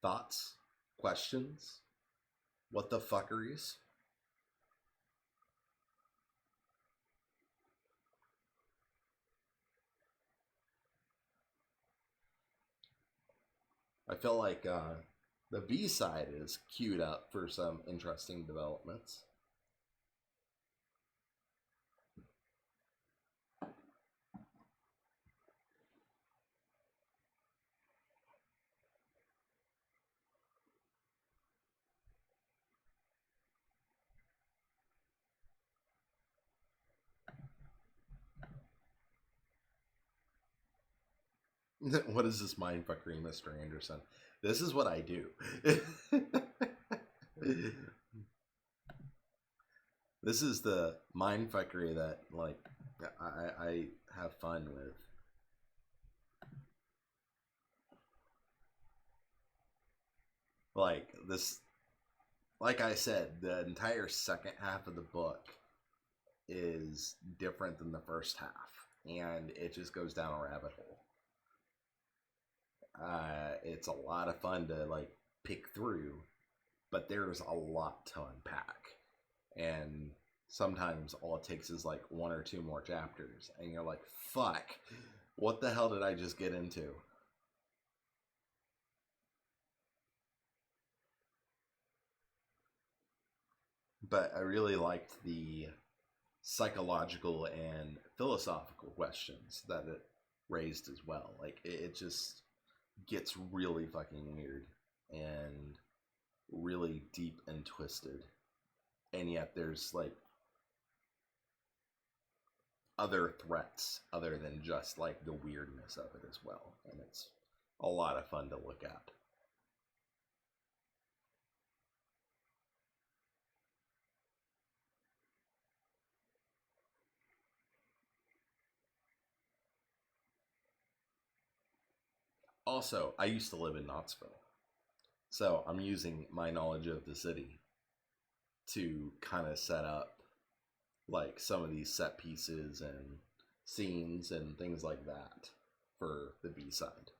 thoughts? Questions? What the fuckeries? I feel like the B-side is queued up for some interesting developments. What is this mindfuckery, Mr. Anderson? This is what I do. This is the mindfuckery that, like, I have fun with. Like, this, like I said, the entire second half of the book is different than the first half, and it just goes down a rabbit hole. It's a lot of fun to like pick through, but there's a lot to unpack, and sometimes all it takes is like one or two more chapters, and you're like, fuck, what the hell did I just get into? But I really liked the psychological and philosophical questions that it raised as well. Like, it just gets really fucking weird and really deep and twisted, and yet there's like other threats other than just like the weirdness of it as well, and it's a lot of fun to look at. Also, I used to live in Knoxville, so I'm using my knowledge of the city to kind of set up like some of these set pieces and scenes and things like that for the B-side.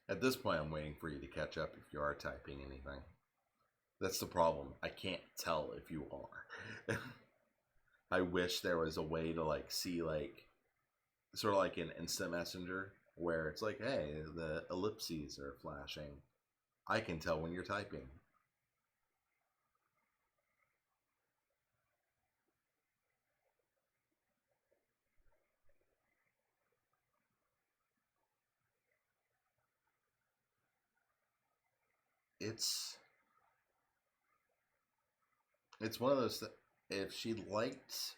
At this point, I'm waiting for you to catch up if you are typing anything. That's the problem. I can't tell if you are. I wish there was a way to like see like sort of like an instant messenger where it's like, hey, the ellipses are flashing. I can tell when you're typing. It's one of those if she liked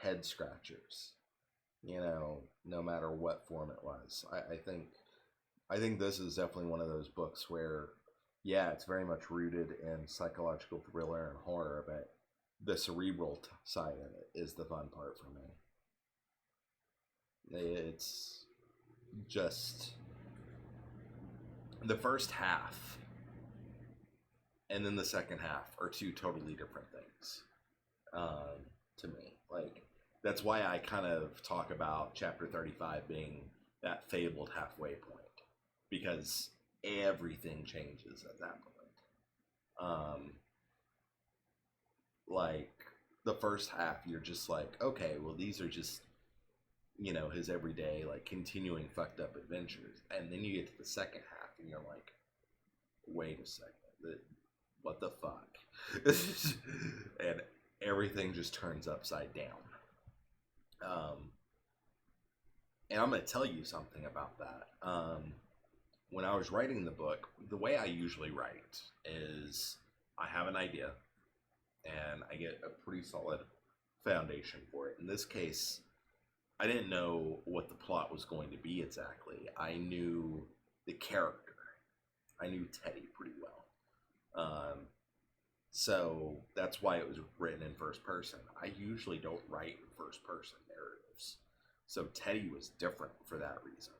head scratchers, no matter what form it was, I think this is definitely one of those books where, yeah, it's very much rooted in psychological thriller and horror, but the cerebral side of it is the fun part for me. It's just the first half and then the second half are two totally different things to me. Like, that's why I kind of talk about chapter 35 being that fabled halfway point, because everything changes at that point. Like, the first half, you're just like, okay, well, these are just, you know, his everyday, like, continuing fucked up adventures. And then you get to the second half, and you're like, wait a second, what the fuck? And everything just turns upside down. And I'm going to tell you something about that. When I was writing the book, the way I usually write is I have an idea, and I get a pretty solid foundation for it. In this case, I didn't know what the plot was going to be exactly. I knew the character. I knew Teddy pretty well. So that's why it was written in first person. I usually don't write in first person narratives. So Teddy was different for that reason.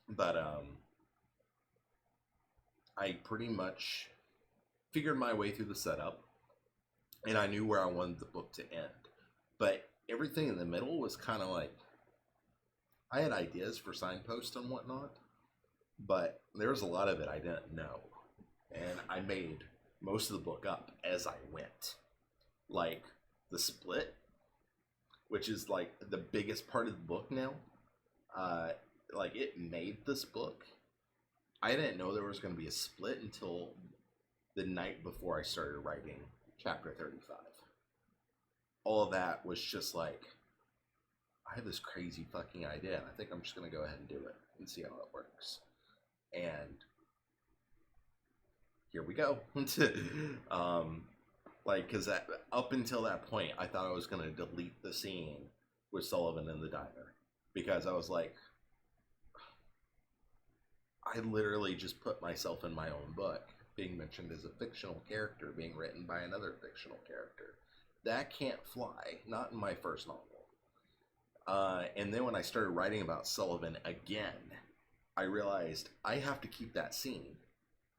But I pretty much figured my way through the setup, and I knew where I wanted the book to end. But everything in the middle was kind of like, I had ideas for signposts and whatnot, but there was a lot of it I didn't know. And I made most of the book up as I went. Like, the split, which is like the biggest part of the book now, like, it made this book. I didn't know there was going to be a split until the night before I started writing chapter 35. All of that was just like, I have this crazy fucking idea, and I think I'm just going to go ahead and do it and see how it works. And here we go. Like, because up until that point, I thought I was going to delete the scene with Sullivan in the diner, because I was like, I literally just put myself in my own book, being mentioned as a fictional character, being written by another fictional character. That can't fly, not in my first novel. And then when I started writing about Sullivan again, I realized I have to keep that scene,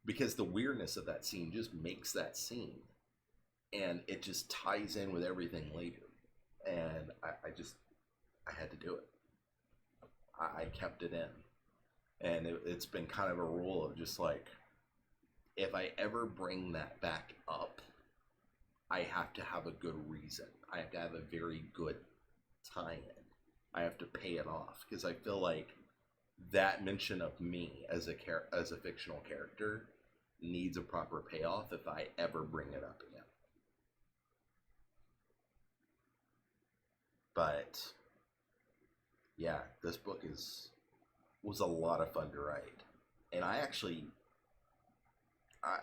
because the weirdness of that scene just makes that scene, and it just ties in with everything later. And I had to do it. I kept it in. And it's been kind of a rule of just like, if I ever bring that back up, I have to have a good reason. I have to have a very good tie-in. I have to pay it off, because I feel like that mention of me as a fictional character needs a proper payoff if I ever bring it up again. But yeah, this book was a lot of fun to write. And I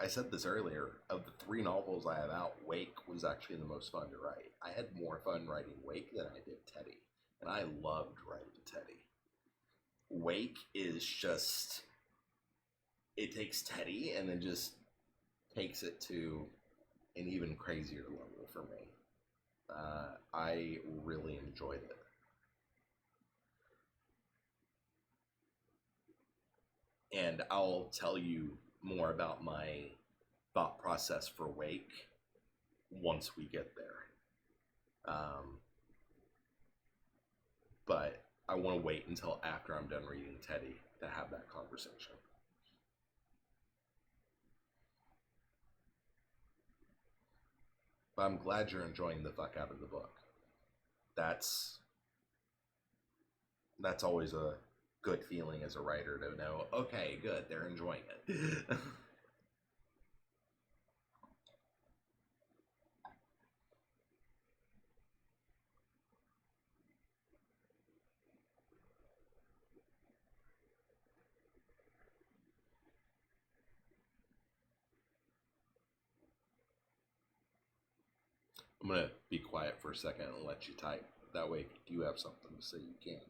said this earlier, of the 3 novels I have out, Wake was actually the most fun to write. I had more fun writing Wake than I did Teddy. And I loved writing Teddy. Wake is just, it takes Teddy and then just takes it to an even crazier level for me. I really enjoyed it. And I'll tell you more about my thought process for Wake once we get there. But I want to wait until after I'm done reading Teddy to have that conversation. But I'm glad you're enjoying the fuck out of the book. That's always a good feeling as a writer, to know, okay, good, they're enjoying it. I'm going to be quiet for a second and let you type. That way, if you have something to say, you can.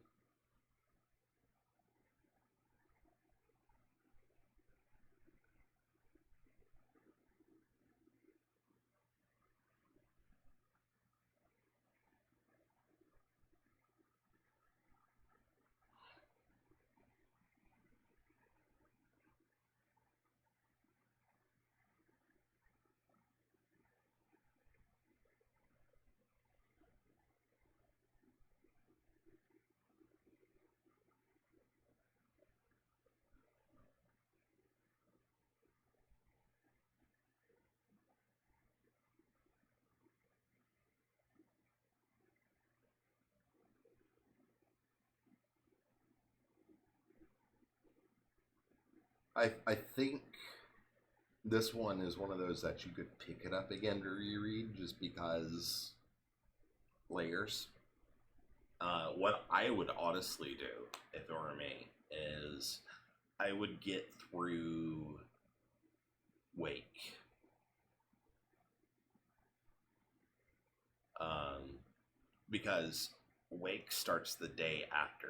I think this one is one of those that you could pick it up again to reread just because layers. What I would honestly do if it were me is I would get through Wake. Because Wake starts the day after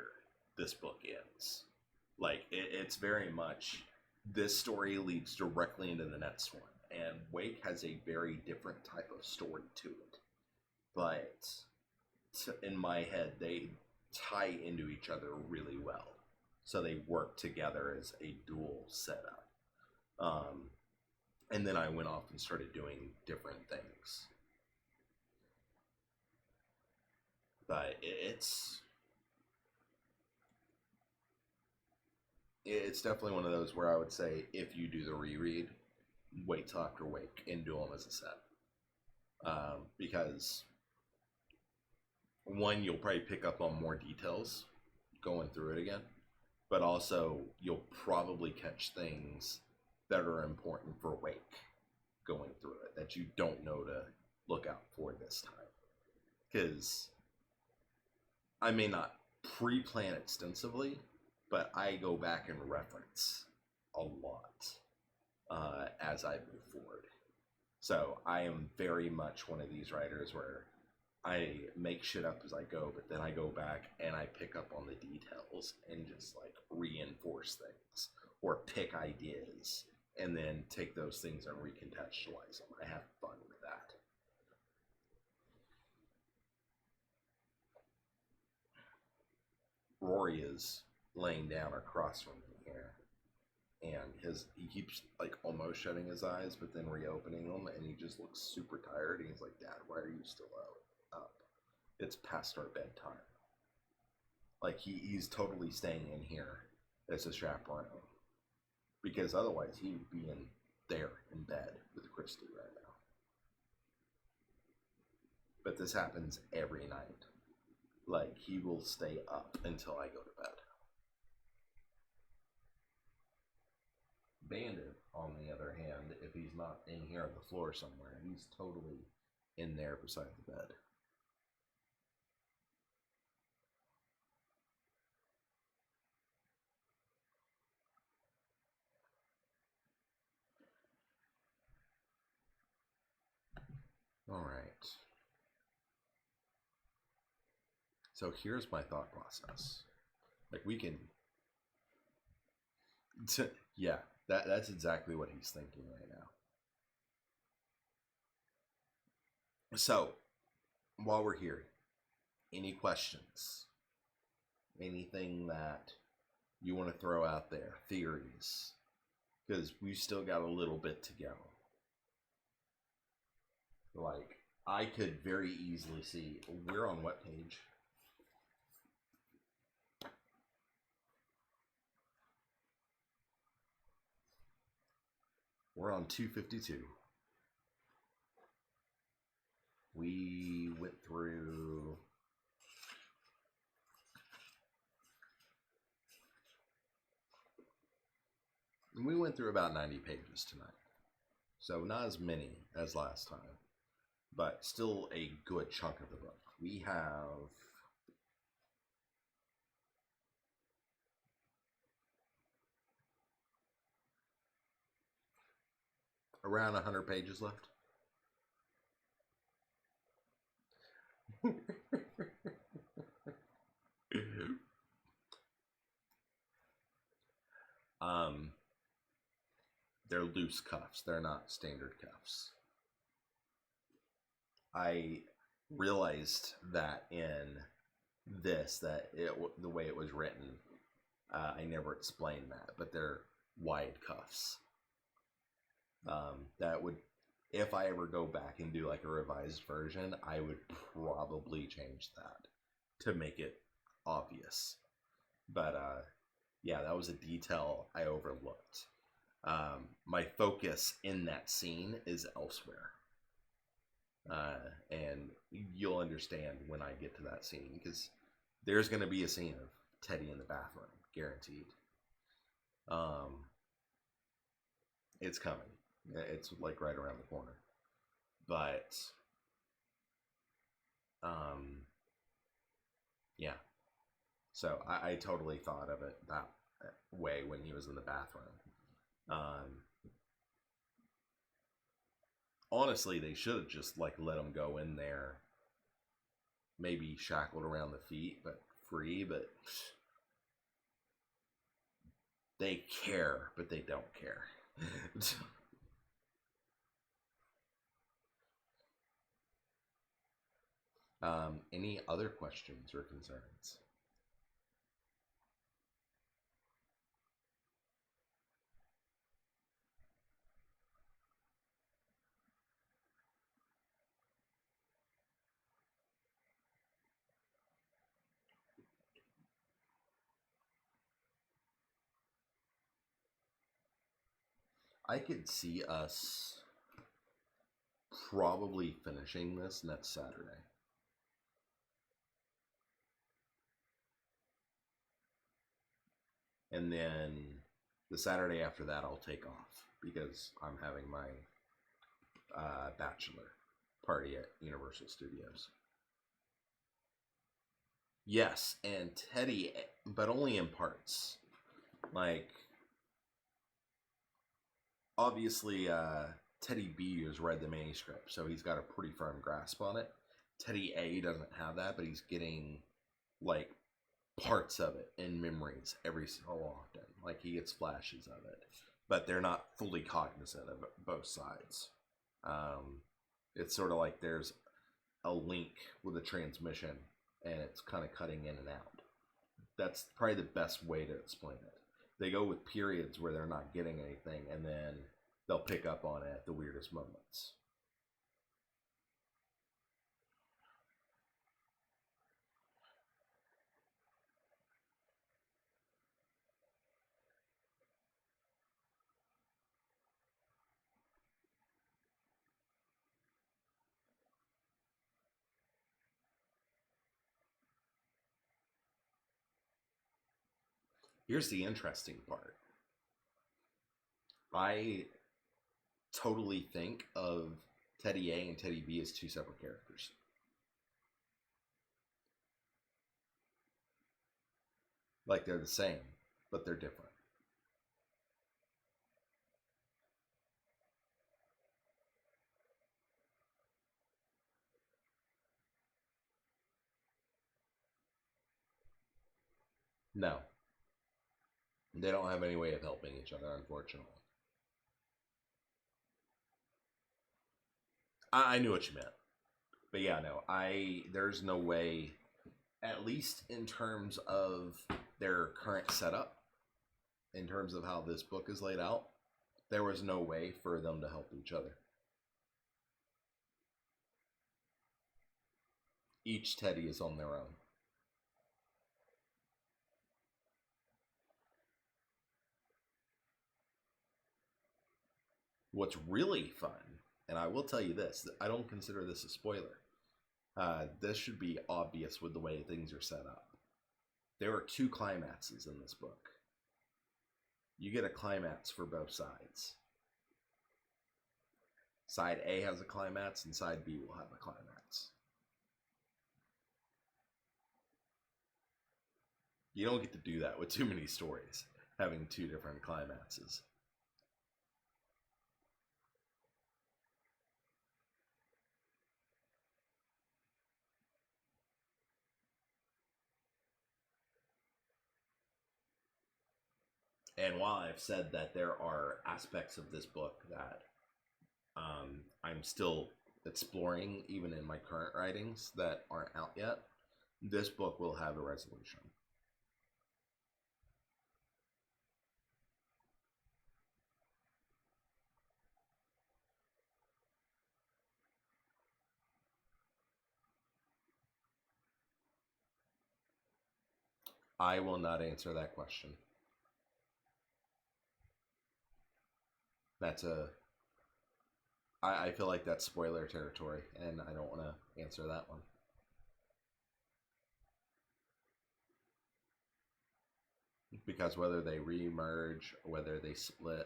this book ends. Like, it's very much, this story leads directly into the next one. And Wake has a very different type of story to it. But in my head, they tie into each other really well. So they work together as a dual setup. And then I went off and started doing different things. But it's definitely one of those where I would say if you do the reread, wait till after Wake and do them as a set. Because one, you'll probably pick up on more details going through it again, but also you'll probably catch things that are important for Wake going through it that you don't know to look out for this time. Because I may not pre-plan extensively, but I go back and reference a lot as I move forward. So I am very much one of these writers where I make shit up as I go, but then I go back and I pick up on the details and just like reinforce things or pick ideas and then take those things and recontextualize them. I have fun with that. Rory is laying down across from me here, and he keeps like almost shutting his eyes, but then reopening them, and he just looks super tired. And he's like, "Dad, why are you still up? It's past our bedtime." Like he's totally staying in here as a chaperone, because otherwise he would be in bed with Christy right now. But this happens every night. Like, he will stay up until I go to bed. Bandit, on the other hand, if he's not in here on the floor somewhere, he's totally in there beside the bed. Alright. So here's my thought process. Like, we can... yeah, that's exactly what he's thinking right now. So, while we're here, any questions? Anything that you want to throw out there? Theories? Because we've still got a little bit to go. Like, I could very easily see, we're on what page? We're on 252. We went through... we went through about 90 pages tonight. So not as many as last time, but still a good chunk of the book. We have... around 100 pages left. They're loose cuffs. They're not standard cuffs. I realized that in this, the way it was written, I never explained that, but they're wide cuffs. That would, if I ever go back and do like a revised version, I would probably change that to make it obvious. But yeah, that was a detail I overlooked. My focus in that scene is elsewhere. And you'll understand when I get to that scene, because there's going to be a scene of Teddy in the bathroom, guaranteed. It's coming. It's like right around the corner. But yeah. So I totally thought of it that way when he was in the bathroom. Honestly, they should have just like let him go in there, maybe shackled around the feet, but free. But they care, but they don't care. Any other questions or concerns? I could see us probably finishing this next Saturday. And then the Saturday after that, I'll take off because I'm having my bachelor party at Universal Studios. Yes, and Teddy, but only in parts. Like, obviously, Teddy B has read the manuscript, so he's got a pretty firm grasp on it. Teddy A doesn't have that, but he's getting, like, parts of it in memories every so often. Like, he gets flashes of it, but they're not fully cognizant of both sides. It's sort of like there's a link with a transmission, and it's kind of cutting in and out. That's probably the best way to explain it. They go with periods where they're not getting anything, and then they'll pick up on it at the weirdest moments. Here's the interesting part. I totally think of Teddy A and Teddy B as two separate characters. Like they're the same, but they're different. No, they don't have any way of helping each other, unfortunately. I knew what you meant, but yeah, no, there's no way, at least in terms of their current setup, in terms of how this book is laid out, there was no way for them to help each other. Each Teddy is on their own. What's really fun, and I will tell you this, I don't consider this a spoiler. This should be obvious with the way things are set up. There are two climaxes in this book. You get a climax for both sides. Side A has a climax, and side B will have a climax. You don't get to do that with too many stories, having two different climaxes. And while I've said that there are aspects of this book that I'm still exploring, even in my current writings that aren't out yet, this book will have a resolution. I will not answer that question. That's I feel like that's spoiler territory, and I don't want to answer that one. Because whether they re-merge, whether they split,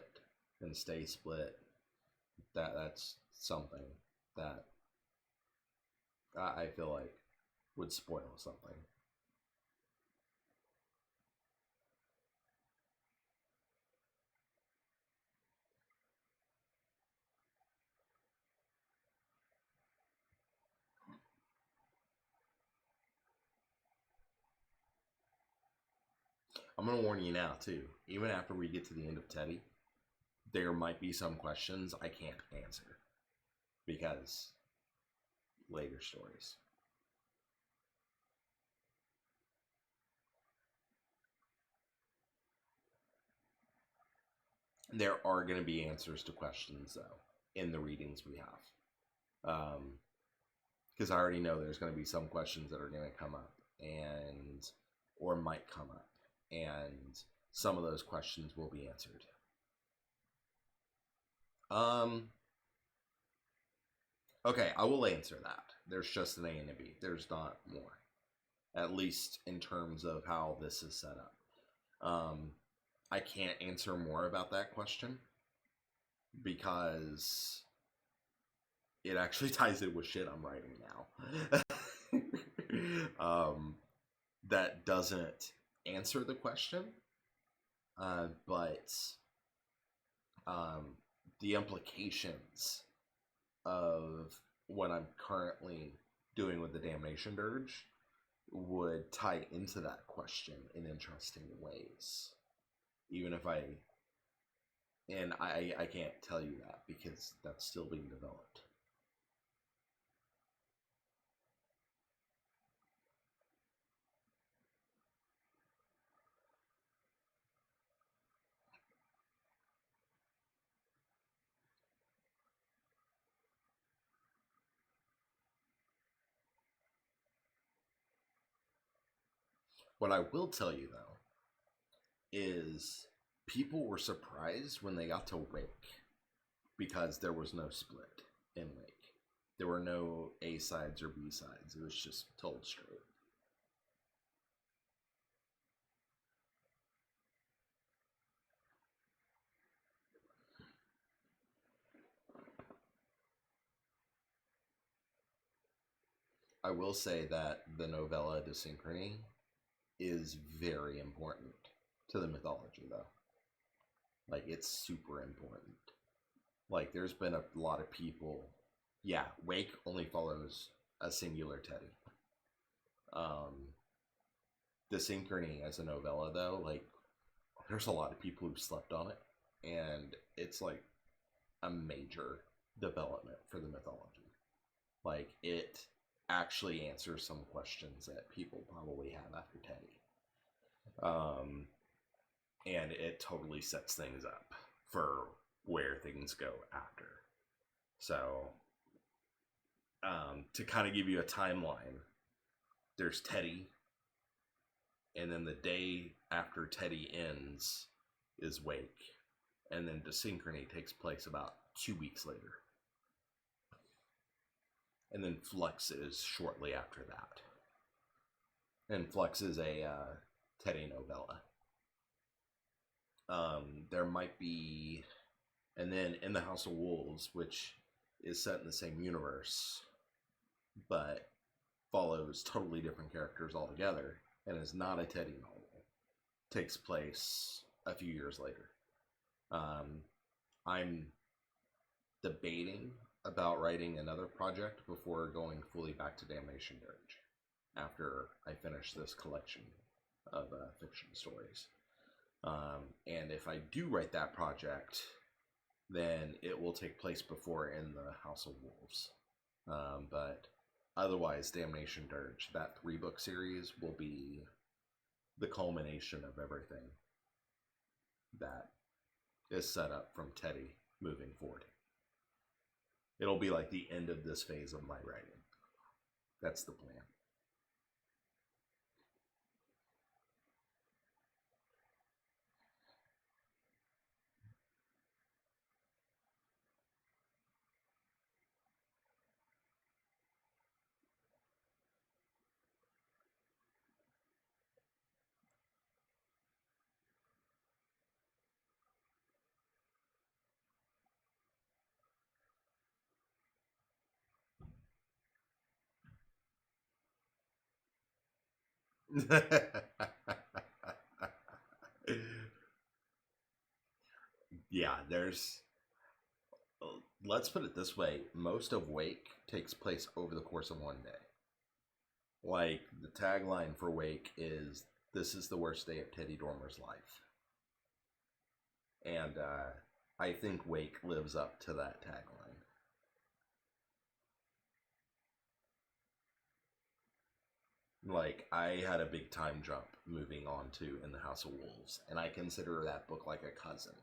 and stay split, that's something that I feel like would spoil something. I'm gonna warn you now too. Even after we get to the end of Teddy, there might be some questions I can't answer because later stories. There are going to be answers to questions though in the readings we have, because I already know there's going to be some questions that are going to come up and or might come up, and some of those questions will be answered. Okay, I will answer that. There's just an A and a B. There's not more, at least in terms of how this is set up. I can't answer more about that question because it actually ties in with shit I'm writing now. That doesn't answer the question, but the implications of what I'm currently doing with the Damnation Dirge would tie into that question in interesting ways. Even if I can't tell you that because that's still being developed. What I will tell you though is people were surprised when they got to Wake because there was no split in Wake. There were no A sides or B sides. It was just told straight. I will say that the novella Dissonance is very important to the mythology, though. Like, it's super important. Like, there's been a lot of people. Yeah, Wake only follows a singular Teddy. Dissonance as a novella, though, like, there's a lot of people who slept on it, and it's like a major development for the mythology. Like, it actually answers some questions that people probably have after Teddy. And it totally sets things up for where things go after. So, to kind of give you a timeline, there's Teddy, and then the day after Teddy ends is Wake, and then Dissonance takes place about 2 weeks later. And then Flux is shortly after that. And Flux is a Teddy novella. There might be, and then In the House of Wolves, which is set in the same universe, but follows totally different characters altogether, and is not a Teddy novel, takes place a few years later. I'm debating about writing another project before going fully back to Damnation Dirge after I finish this collection of fiction stories. And if I do write that project, then it will take place before In the House of Wolves. But otherwise, Damnation Dirge, that 3-book series, will be the culmination of everything that is set up from Teddy moving forward. It'll be like the end of this phase of my writing. That's the plan. Yeah, there's. Let's put it this way: most of Wake takes place over the course of one day. Like the tagline for Wake is "This is the worst day of Teddy Dormer's life," and I think Wake lives up to that tagline. Like I had a big time jump moving on to In the House of Wolves, and I consider that book like a cousin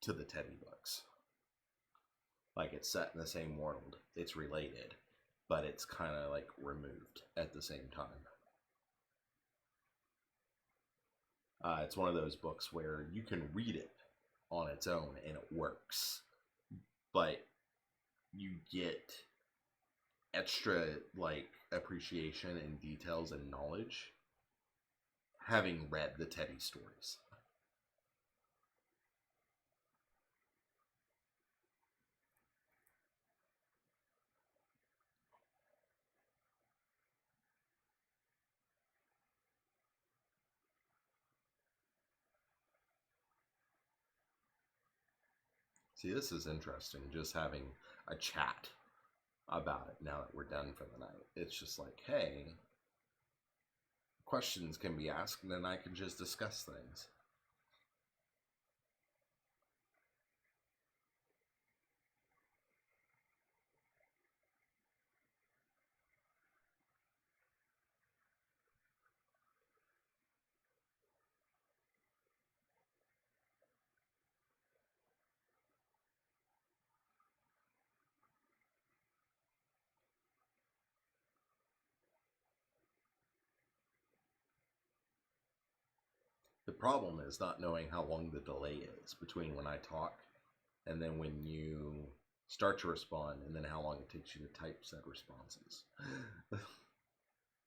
to the Teddy books. Like it's set in the same world, it's related, but it's kind of like removed at the same time. It's one of those books where you can read it on its own and it works, but you get extra like appreciation and details and knowledge having read the Teddy stories. See, this is interesting, just having a chat about it now that we're done for the night. It's just like, hey, questions can be asked and then I can just discuss things. The problem is not knowing how long the delay is between when I talk and then when you start to respond, and then how long it takes you to type said responses.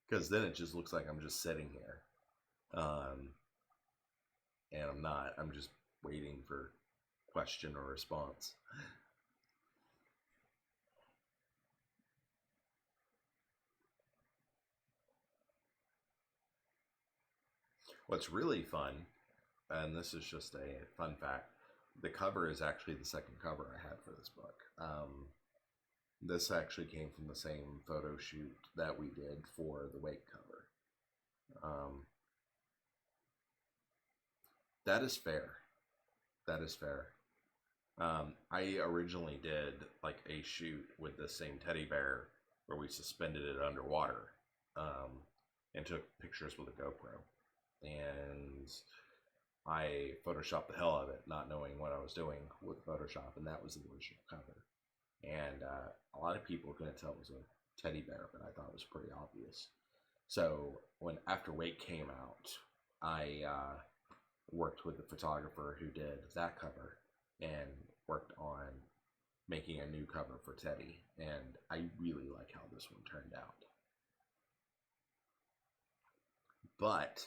Because then it just looks like I'm just sitting here. And I'm not. I'm just waiting for question or response. What's really fun, and this is just a fun fact, the cover is actually the second cover I had for this book. This actually came from the same photo shoot that we did for the Wake cover. That is fair. That is fair. I originally did like a shoot with the same teddy bear where we suspended it underwater and took pictures with a GoPro. And I photoshopped the hell out of it, not knowing what I was doing with Photoshop, and that was the original cover. And a lot of people couldn't tell it was a teddy bear, but I thought it was pretty obvious. So when After Wake came out, I worked with the photographer who did that cover and worked on making a new cover for Teddy, and I really like how this one turned out. But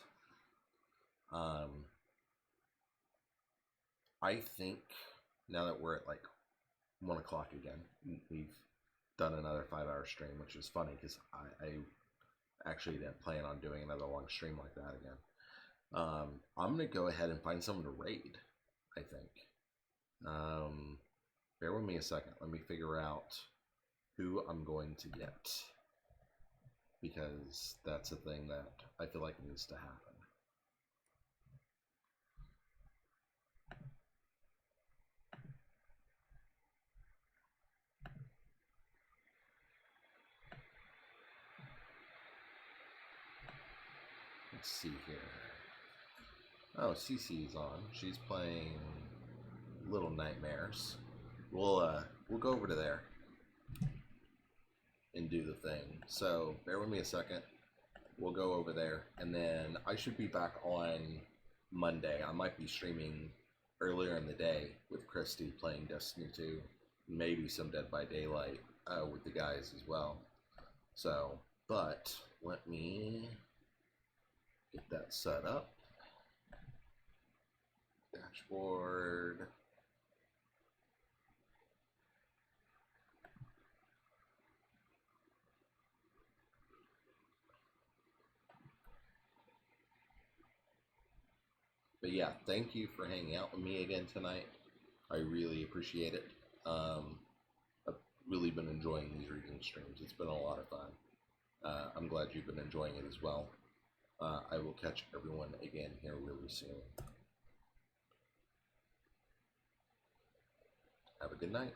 I think now that we're at like 1 o'clock again, we've done another 5-hour stream, which is funny because I actually didn't plan on doing another long stream like that again. I'm gonna go ahead and find someone to raid, I think. Bear with me a second. Let me figure out who I'm going to get, because that's a thing that I feel like needs to happen. Let's see here. Oh, Cece's on. She's playing Little Nightmares. We'll go over to there and do the thing. So bear with me a second. We'll go over there, and then I should be back on Monday. I might be streaming earlier in the day with Christy playing Destiny 2, maybe some Dead by Daylight with the guys as well. So, but let me get that set up. Dashboard. But yeah, thank you for hanging out with me again tonight. I really appreciate it. I've really been enjoying these reading streams. It's been a lot of fun. I'm glad you've been enjoying it as well. I will catch everyone again here really soon. Have a good night.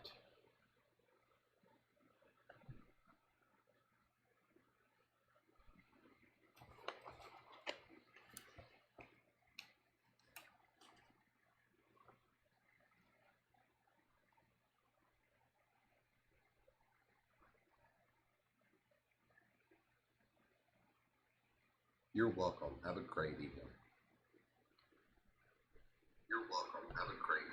You're welcome. Have a great evening. You're welcome. Have a great